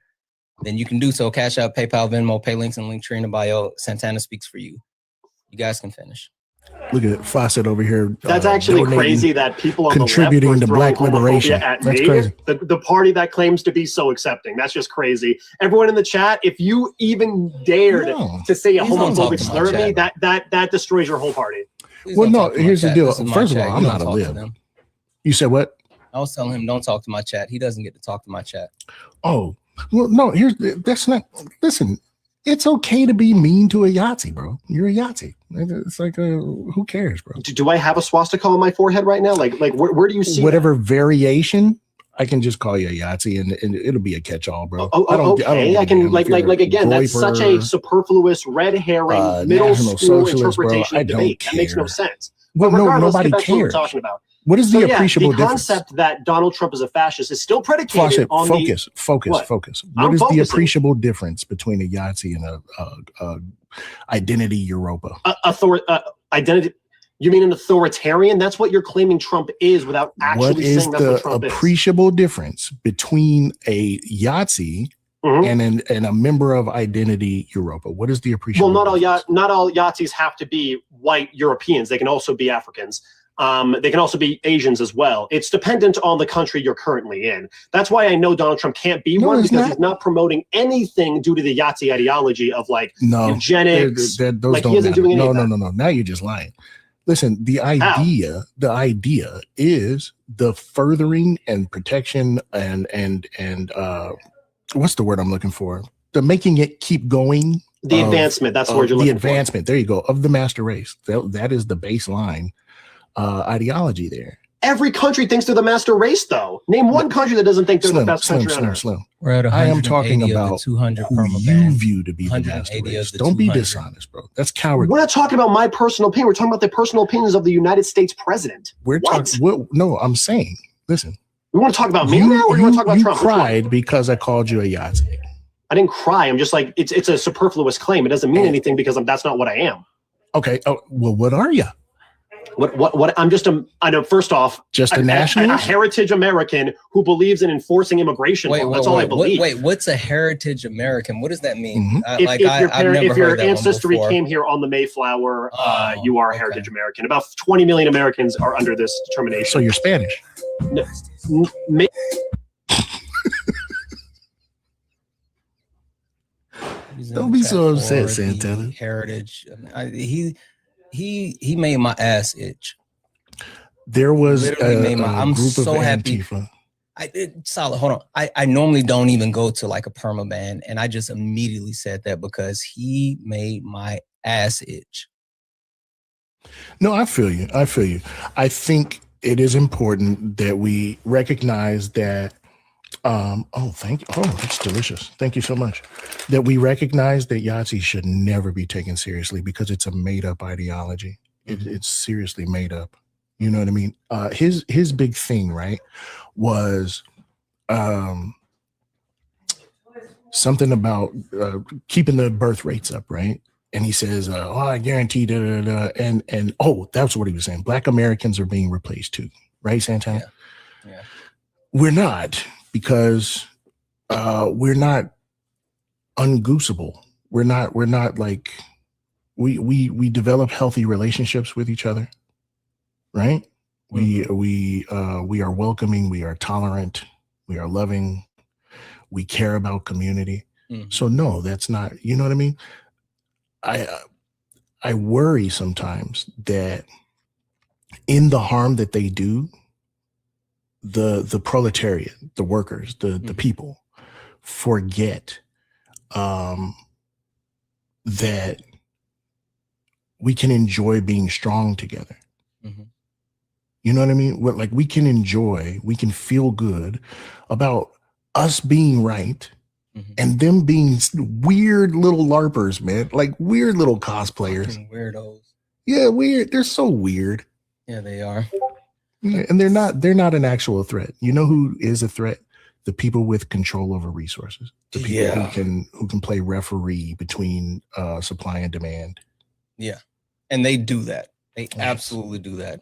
then you can do so. Cash App, PayPal, Venmo, pay links and link tree in the bio. Santana speaks for you. You guys can finish. Look at Fawcett over here. That's actually crazy that people on contributing the left to Black liberation. At That's me, crazy. The party that claims to be so accepting. That's just crazy. Everyone in the chat, if you even dared to say a homophobic slur to me, that destroys your whole party. Well, no, here's the deal. First of all, I'm not a lib. You said what? I was telling him, don't talk to my chat. He doesn't get to talk to my chat. Oh, well, no, that's not, listen, it's okay to be mean to a Yahtzee, bro. You're a Yahtzee. It's like, who cares, bro? Do I have a swastika on my forehead right now? Like where do you see whatever variation I can just call you a Yahtzee and it'll be a catch-all, bro. Okay, I can like again. That's such a superfluous red herring middle school interpretation of debate. That makes no sense. Well, but no, nobody cares. What we're cares. talking about. What is the appreciable the difference? concept that Donald Trump is a fascist is still predicated on focus. What What is the appreciable difference between a Yahtzee and a identity Europa? Identity. You mean an authoritarian? That's what you're claiming Trump is without actually saying that's what Trump is. What is the appreciable difference between a Yahtzee and a member of identity Europa? What is the appreciable difference? Not all Yahtzees have to be white Europeans. They can also be Africans. They can also be Asians as well. It's dependent on the country you're currently in. That's why I know Donald Trump can't be one, because he's not promoting anything due to the Yahtzee ideology of like eugenics. Those don't he isn't doing any of that. No. Now you're just lying. Listen, the idea is the furthering and protection and what's the word I'm looking for? The making it keep going. The advancement. That's the word you're looking for. The advancement. There you go. Of the master race. That is the baseline ideology there. Every country thinks they're the master race, though. Name one country that doesn't think they're the best country on earth. We're at I am talking about 200 who you view to be the master race. Don't be dishonest, bro. That's cowardly. We're not talking about my personal opinion. We're talking about the personal opinions of the United States president. We're talking. No, I'm saying. Listen. You want to talk about me now, or you want to talk about Trump? You cried because I called you a Yahtzee. I didn't cry. I'm just like it's a superfluous claim. It doesn't mean anything because that's not what I am. Okay. Oh, well, what are you? What I'm just I know, first off, just a nationalist, a heritage American who believes in enforcing immigration. That's all I believe. Wait, what's a heritage American? What does that mean? If your ancestry came here on the Mayflower, you are a heritage American. About 20 million Americans are under this determination. So you're Spanish. Don't be so upset, Santana. Heritage. He made my ass itch. There was I'm group so of happy. Antifa. Solid. Hold on. I normally don't even go to like a perma ban, and I just immediately said that because he made my ass itch. No, I feel you. I think it is important that we recognize that. Thank you. Oh, that's delicious. Thank you so much. That we recognize that Yahtzee should never be taken seriously because it's a made-up ideology. It's seriously made up. You know what I mean? His big thing, right, was something about keeping the birth rates up, right? And he says, I guarantee, and that's what he was saying. Black Americans are being replaced too, right, Santana? Yeah. We're not. Because we're not ungoosable. We're not like we develop healthy relationships with each other, right? We are welcoming, we are tolerant, we are loving, we care about community. So no, that's not, you know what I mean? I worry sometimes that in the harm that they do, the proletariat, the workers, the people forget that we can enjoy being strong together. You know what I mean? Like we can feel good about us being right and them being weird little LARPers, man, like weird little cosplayers. Fucking weirdos. Yeah, weird. They're so weird. Yeah, they are. And they're not an actual threat. You know who is a threat? The people with control over resources. The people who can play referee between supply and demand. Yeah. And they do that. They absolutely do that.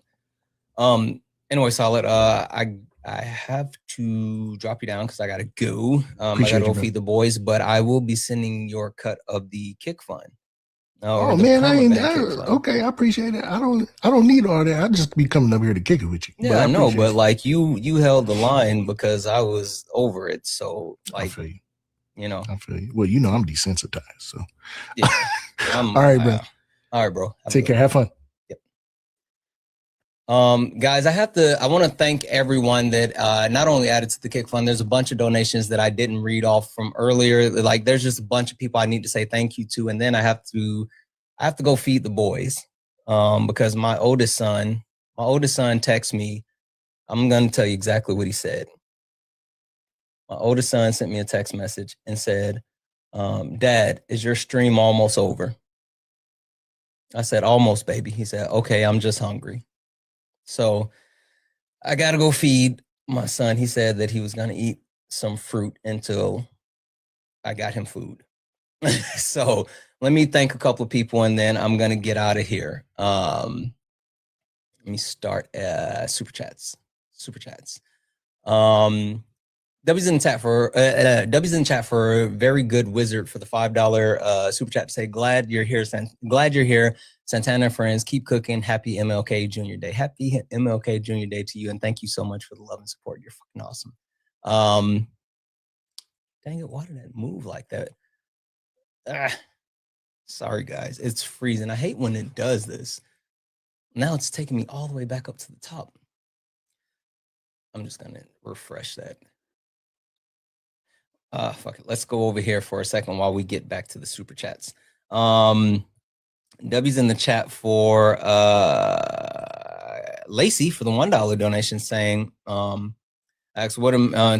Anyway, Solid, I have to drop you down because I gotta go. I gotta go feed the boys, but I will be sending your cut of the kick fund. Oh man, okay, I appreciate it. I don't need all that. I just be coming up here to kick it with you. Yeah, I know, but like you held the line because I was over it. So like, I feel you. You know, I feel you. Well, you know, I'm desensitized. So yeah. All right, bro. All right, bro. Take care. Have fun. Yep. Guys, I want to thank everyone that not only added to the kick fund. There's a bunch of donations that I didn't read off from earlier. Like there's just a bunch of people I need to say thank you to, and then I have to go feed the boys because my oldest son texts me. I'm gonna tell you exactly what he said. My oldest son sent me a text message and said, Dad, is your stream almost over? I said, almost, baby. He said, okay, I'm just hungry. So I got to go feed my son. He said that he was going to eat some fruit until I got him food. So let me thank a couple of people and then I'm going to get out of here. Let me start super chats. W's in the chat for W's in the chat for very good wizard for the $5 super chat to say glad you're here. Glad you're here. Santana friends, keep cooking. Happy MLK Junior Day. Happy MLK Junior Day to you, and thank you so much for the love and support. You're fucking awesome. Dang it, why did that move like that? Sorry guys, it's freezing. I hate when it does this. Now it's taking me all the way back up to the top. I'm just gonna refresh that. Fuck it. Let's go over here for a second while we get back to the super chats. W's in the chat for Lacey for the $1 donation saying, asked what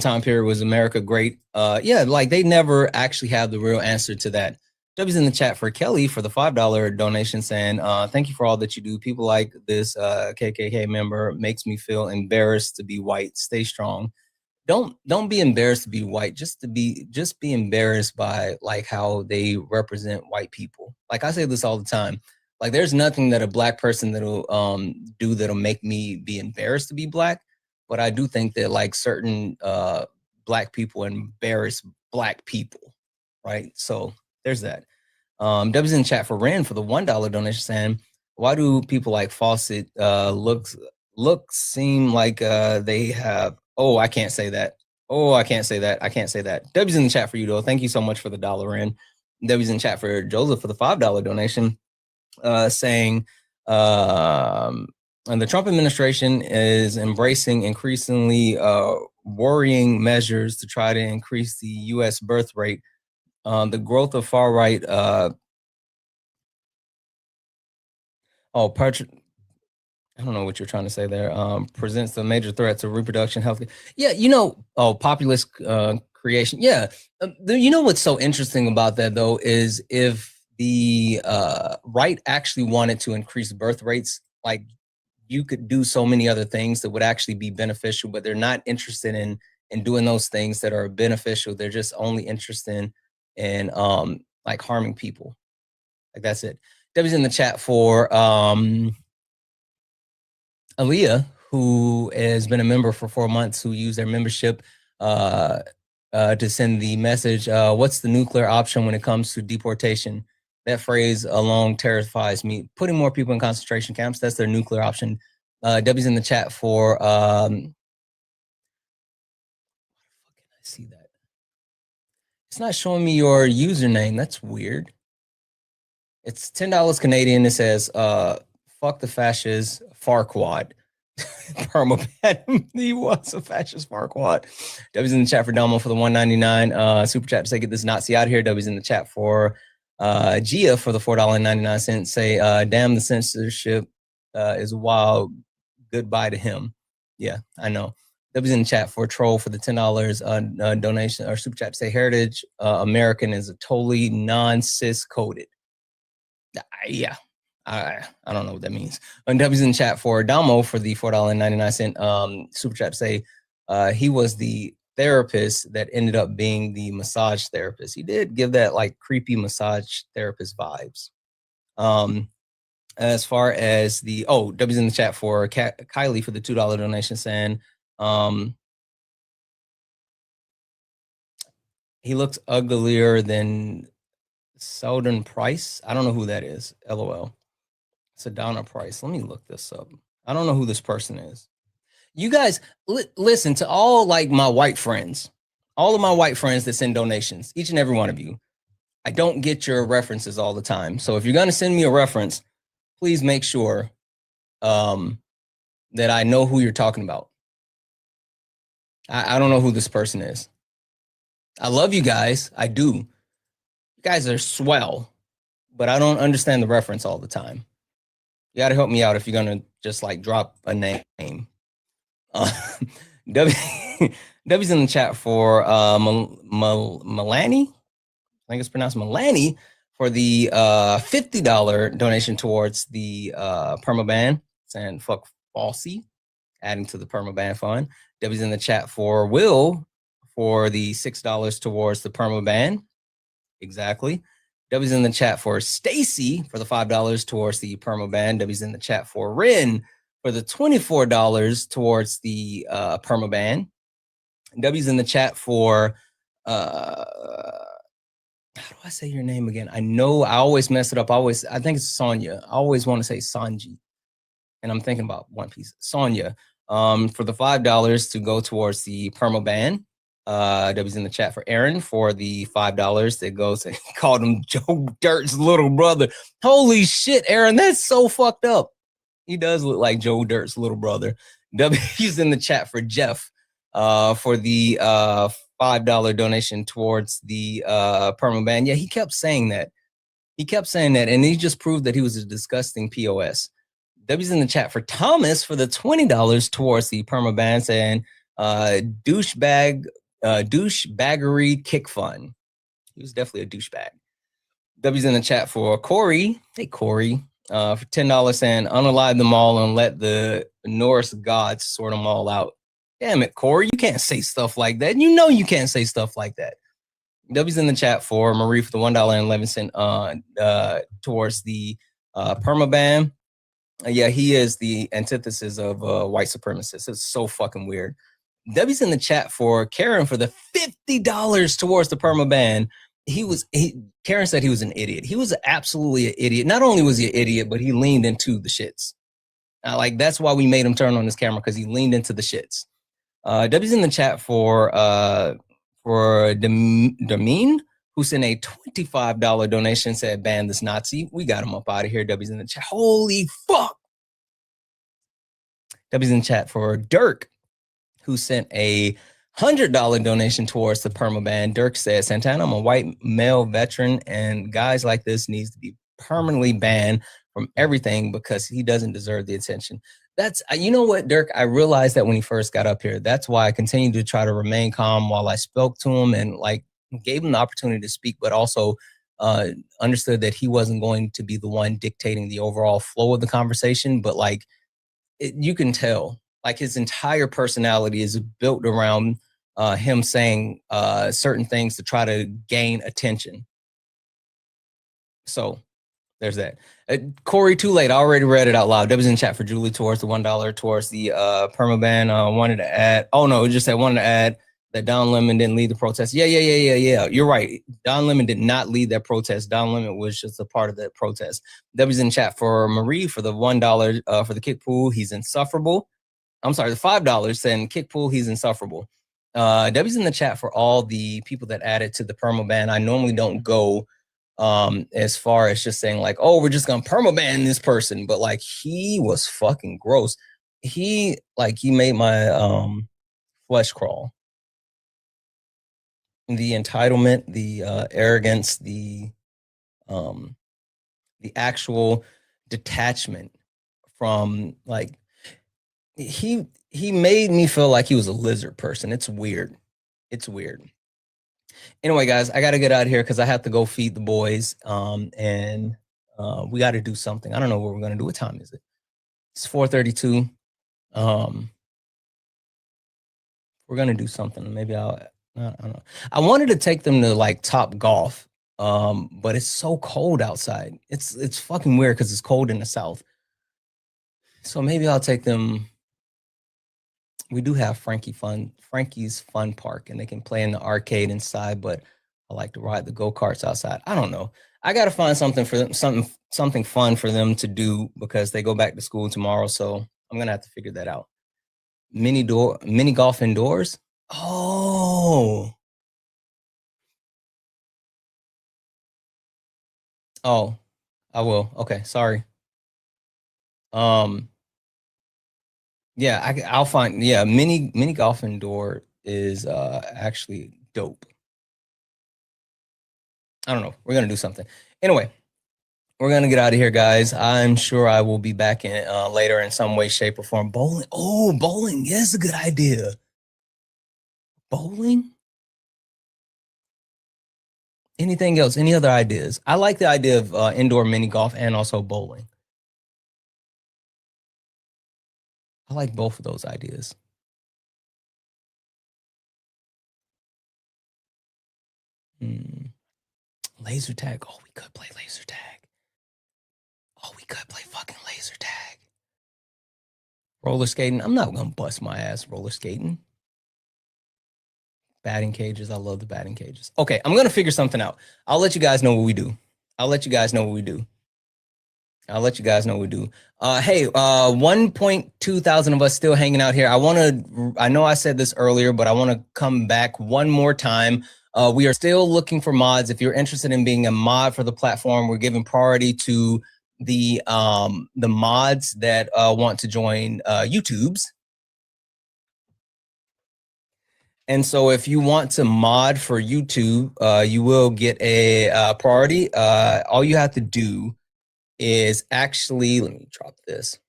time period was America great? Yeah, like they never actually have the real answer to that. W's in the chat for Kelly for the $5 donation saying, thank you for all that you do. People like this KKK member makes me feel embarrassed to be white. Stay strong. Don't be embarrassed to be white. Just be embarrassed by like how they represent white people. Like I say this all the time. Like there's nothing that a black person that'll do that'll make me be embarrassed to be black. But I do think that like certain black people embarrass black people, right? So there's that. W's in chat for Ren for the $1 donation saying, why do people like Fawcett seem like they have? Oh, I can't say that. Oh, I can't say that. I can't say that. W's in the chat for you, though. Thank you so much for the $1. W's in chat for Joseph for the $5 donation, saying, and the Trump administration is embracing increasingly worrying measures to try to increase the U.S. birth rate. The growth of far right. I don't know what you're trying to say there. Presents the major threat to reproduction health. Yeah, populist creation. Yeah, you know what's so interesting about that though is if the right actually wanted to increase birth rates, like you could do so many other things that would actually be beneficial, but they're not interested in doing those things that are beneficial. They're just only interested in like harming people. Like that's it. Debbie's in the chat for Aaliyah, who has been a member for 4 months, who used their membership to send the message, what's the nuclear option when it comes to deportation? That phrase alone terrifies me. Putting more people in concentration camps, that's their nuclear option. Debbie's in the chat for, how can I see that? It's not showing me your username. That's weird. It's $10 Canadian. It says, fuck the fascists, Farquad. Permapat, he was a fascist Farquad. W's in the chat for Domo for the $1.99 super chat to say get this Nazi out of here. W's in the chat for Gia for the $4.99. Say, damn, the censorship is wild. Goodbye to him. Yeah, I know. W's in the chat for Troll for the $10 donation or super chat to say Heritage American is a totally non-cis coded. Yeah. I don't know what that means. And W's in the chat for Damo for the $4.99 super chat to say he was the therapist that ended up being the massage therapist. He did give that like creepy massage therapist vibes. As far as the W's in the chat for Kylie for the $2 donation saying he looks uglier than Selden Price. I don't know who that is. LOL. Sedona Price. Let me look this up. I don't know who this person is. You guys listen to all like my white friends, all of my white friends that send donations, each and every one of you. I don't get your references all the time. So if you're going to send me a reference, please make sure that I know who you're talking about. I don't know who this person is. I love you guys. I do. You guys are swell, but I don't understand the reference all the time. You got to help me out if you're going to just like drop a name. W's in the chat for Melanie. I think it's pronounced Melanie for the $50 donation towards the permaban, saying fuck Falsey, adding to the permaban fund. W's in the chat for Will for the $6 towards the permaban. Exactly. W's in the chat for Stacy for the $5 towards the permaban. W's in the chat for Ren for the $24 towards the permaban. W's in the chat for how do I say your name again? I know I always mess it up. I think it's Sonya. I always want to say Sanji. And I'm thinking about One Piece. Sonya, for the $5 to go towards the permaban. W's in the chat for Aaron for the $5 that goes, he called him Joe Dirt's little brother. Holy shit, Aaron, that's so fucked up. He does look like Joe Dirt's little brother. W's in the chat for Jeff for the $5 donation towards the permaban. Yeah, he kept saying that. And he just proved that he was a disgusting POS. W's in the chat for Thomas for the $20 towards the permaban, saying douchebaggery kick fun. He was definitely a douchebag. W's in the chat for Corey. Hey, Corey. For $10 saying unalive them all and let the Norse gods sort them all out. Damn it, Corey, you can't say stuff like that. You know you can't say stuff like that. W's in the chat for Marie for the $1.11 towards the permaban. Yeah, he is the antithesis of white supremacists. It's so fucking weird. W's in the chat for Karen for the $50 towards the permaban. Karen said he was an idiot. He was absolutely an idiot. Not only was he an idiot, but he leaned into the shits. Like, that's why we made him turn on his camera, because he leaned into the shits. W's in the chat for Dameen, who sent a $25 donation, said ban this Nazi. We got him up out of here. W's in the chat. Holy fuck. W's in the chat for Dirk, who sent a $100 donation towards the permaban. Dirk said, Santana, I'm a white male veteran, and guys like this needs to be permanently banned from everything because he doesn't deserve the attention. That's, you know what, Dirk, I realized that when he first got up here. That's why I continued to try to remain calm while I spoke to him and like gave him the opportunity to speak, but also understood that he wasn't going to be the one dictating the overall flow of the conversation. But like, you can tell, like, his entire personality is built around him saying certain things to try to gain attention. So there's that. Corey, too late. I already read it out loud. W's in chat for Julie towards the $1 towards the permaban. Wanted to add. Oh no, it just said wanted to add that Don Lemon didn't lead the protest. Yeah. You're right. Don Lemon did not lead that protest. Don Lemon was just a part of that protest. W's in chat for Marie for the $1 for the kick pool. He's insufferable. I'm sorry, the $5 saying kick pool. He's insufferable. W's in the chat for all the people that added to the permaban. I normally don't go as far as just saying like, oh, we're just gonna permaban this person, but like, he was fucking gross. He made my flesh crawl. The entitlement, the arrogance, the actual detachment from, like, he made me feel like he was a lizard person. It's weird. Anyway, guys, I got to get out of here because I have to go feed the boys. And we got to do something. I don't know what we're going to do. What time is it? It's 4:32. We're going to do something. Maybe I don't know. I wanted to take them to like Top Golf, but it's so cold outside. It's fucking weird because it's cold in the South. So maybe I'll take them. We do have Frankie's Fun Park, and they can play in the arcade inside, but I like to ride the go-karts outside. I don't know. I got to find something for them, something fun for them to do because they go back to school tomorrow. So I'm going to have to figure that out. Mini golf indoors. Oh, I will. Okay. Sorry. Yeah, I'll find. Yeah, mini golf indoor is actually dope. I don't know. We're gonna do something. Anyway, we're gonna get out of here, guys. I'm sure I will be back in later in some way, shape, or form. Bowling. Oh, bowling is a good idea. bowling? Anything else? Any other ideas? I like the idea of indoor mini golf and also bowling. I like both of those ideas. Laser tag. Oh, we could play laser tag. Oh, we could play fucking laser tag. Roller skating. I'm not going to bust my ass roller skating. Batting cages. I love the batting cages. Okay, I'm going to figure something out. I'll let you guys know what we do. Hey, 1.2 thousand of us still hanging out here. I know I said this earlier, but I want to come back one more time. We are still looking for mods. If you're interested in being a mod for the platform, we're giving priority to the mods that want to join YouTube's. And so if you want to mod for YouTube, you will get a priority. All you have to do is actually, let me drop this. If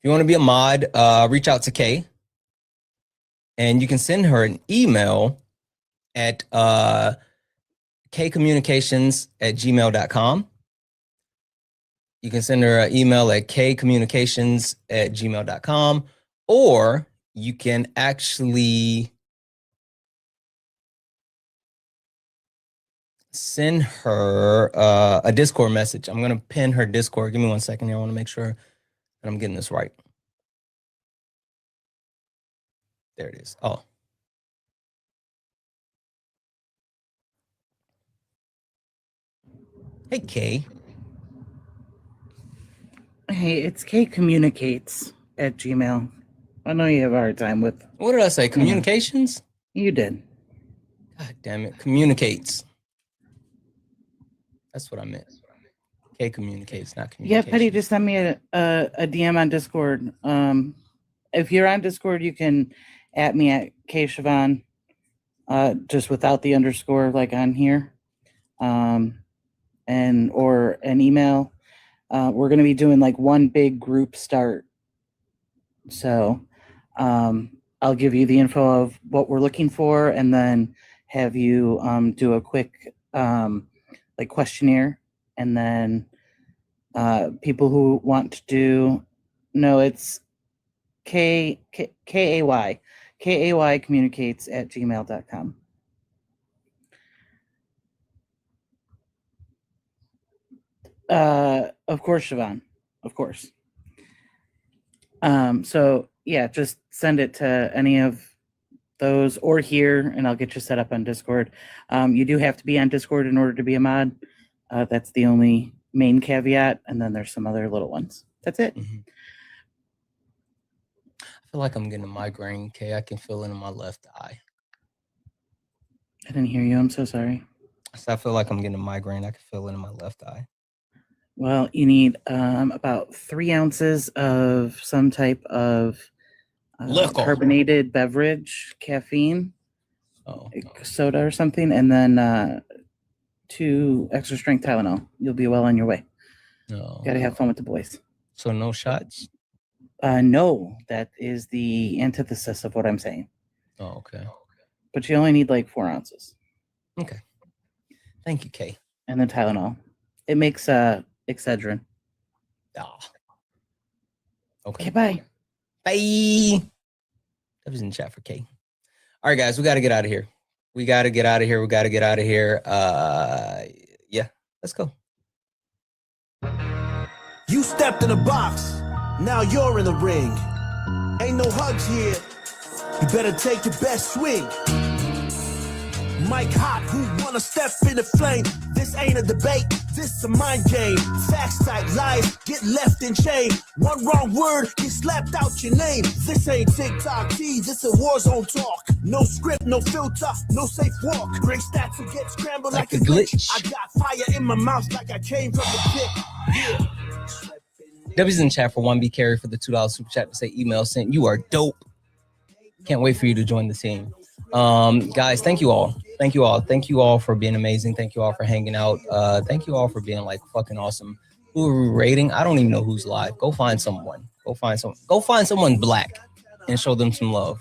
you want to be a mod, reach out to Kay. And you can send her an email at kcommunications@gmail.com. You can send her an email at kcommunications@gmail.com, or you can actually send her a Discord message. I'm going to pin her Discord. Give me 1 second here. I want to make sure that I'm getting this right. There it is. Oh. Hey, Kay. Hey, it's kcommunicates@gmail. I know you have a hard time with... What did I say? Communications? You did. God damn it. Communicates. That's what I meant. K communicates, not communications. Yeah, Petty, just send me a DM on Discord. If you're on Discord, you can at me at @kshavan, just without the underscore like on here, or an email. We're going to be doing like one big group start. So I'll give you the info of what we're looking for, and then have you do a quick like questionnaire, and then people who want to do, no, it's Kay communicates@gmail.com. Of course, Siobhan, of course. So yeah, just send it to any of those or here, and I'll get you set up on Discord. You do have to be on Discord in order to be a mod. That's the only main caveat, and then there's some other little ones. That's it. Mm-hmm. I feel like I'm getting a migraine, Kay. I can feel it in my left eye. I didn't hear you. I'm so sorry. I feel like I'm getting a migraine. I can feel it in my left eye. Well, you need about 3 ounces of some type of carbonated beverage, caffeine, like soda or something, and then 2 extra strength Tylenol. You'll be well on your way. No. Got to have fun with the boys. So no shots? No, that is the antithesis of what I'm saying. Oh, okay. But you only need like 4 ounces. Okay. Thank you, Kay. And then Tylenol. It makes Excedrin. Oh. Okay. Okay, bye. Bye. That was in chat for Kay. All right, guys, we got to get out of here. Yeah, let's go. You stepped in the box. Now you're in the ring. Ain't no hugs here. You better take your best swing. Mike Hot, who wanna step in the flame? This ain't a debate, this a mind game. Facts type lies, get left in chain. One wrong word, get slapped out your name. This ain't TikTok T, this a war zone talk. No script, no filter, no safe walk. Bring stats and get scrambled like a glitch. I got fire in my mouth like I came from the pit. Yeah. W's in chat for 1B carry for the $2 super chat to say email sent. You are dope. Can't wait for you to join the team. Guys, thank you all. Thank you all for being amazing. Thank you all for hanging out. Thank you all for being like fucking awesome. Who are we rating? I don't even know who's live. Go find someone. Go find someone black and show them some love.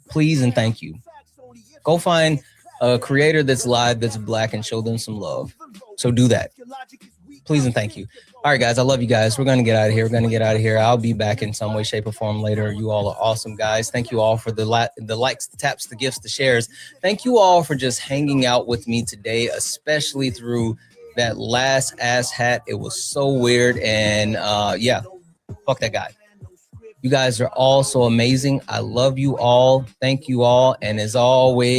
Please and thank you. Go find a creator that's live, that's black, and show them some love. So do that. Please and thank you. All right, guys, I love you guys. We're going to get out of here. I'll be back in some way, shape, or form later. You all are awesome, guys. Thank you all for the likes, the taps, the gifts, the shares. Thank you all for just hanging out with me today, especially through that last ass hat. It was so weird. And yeah, fuck that guy. You guys are all so amazing. I love you all. Thank you all. And as always,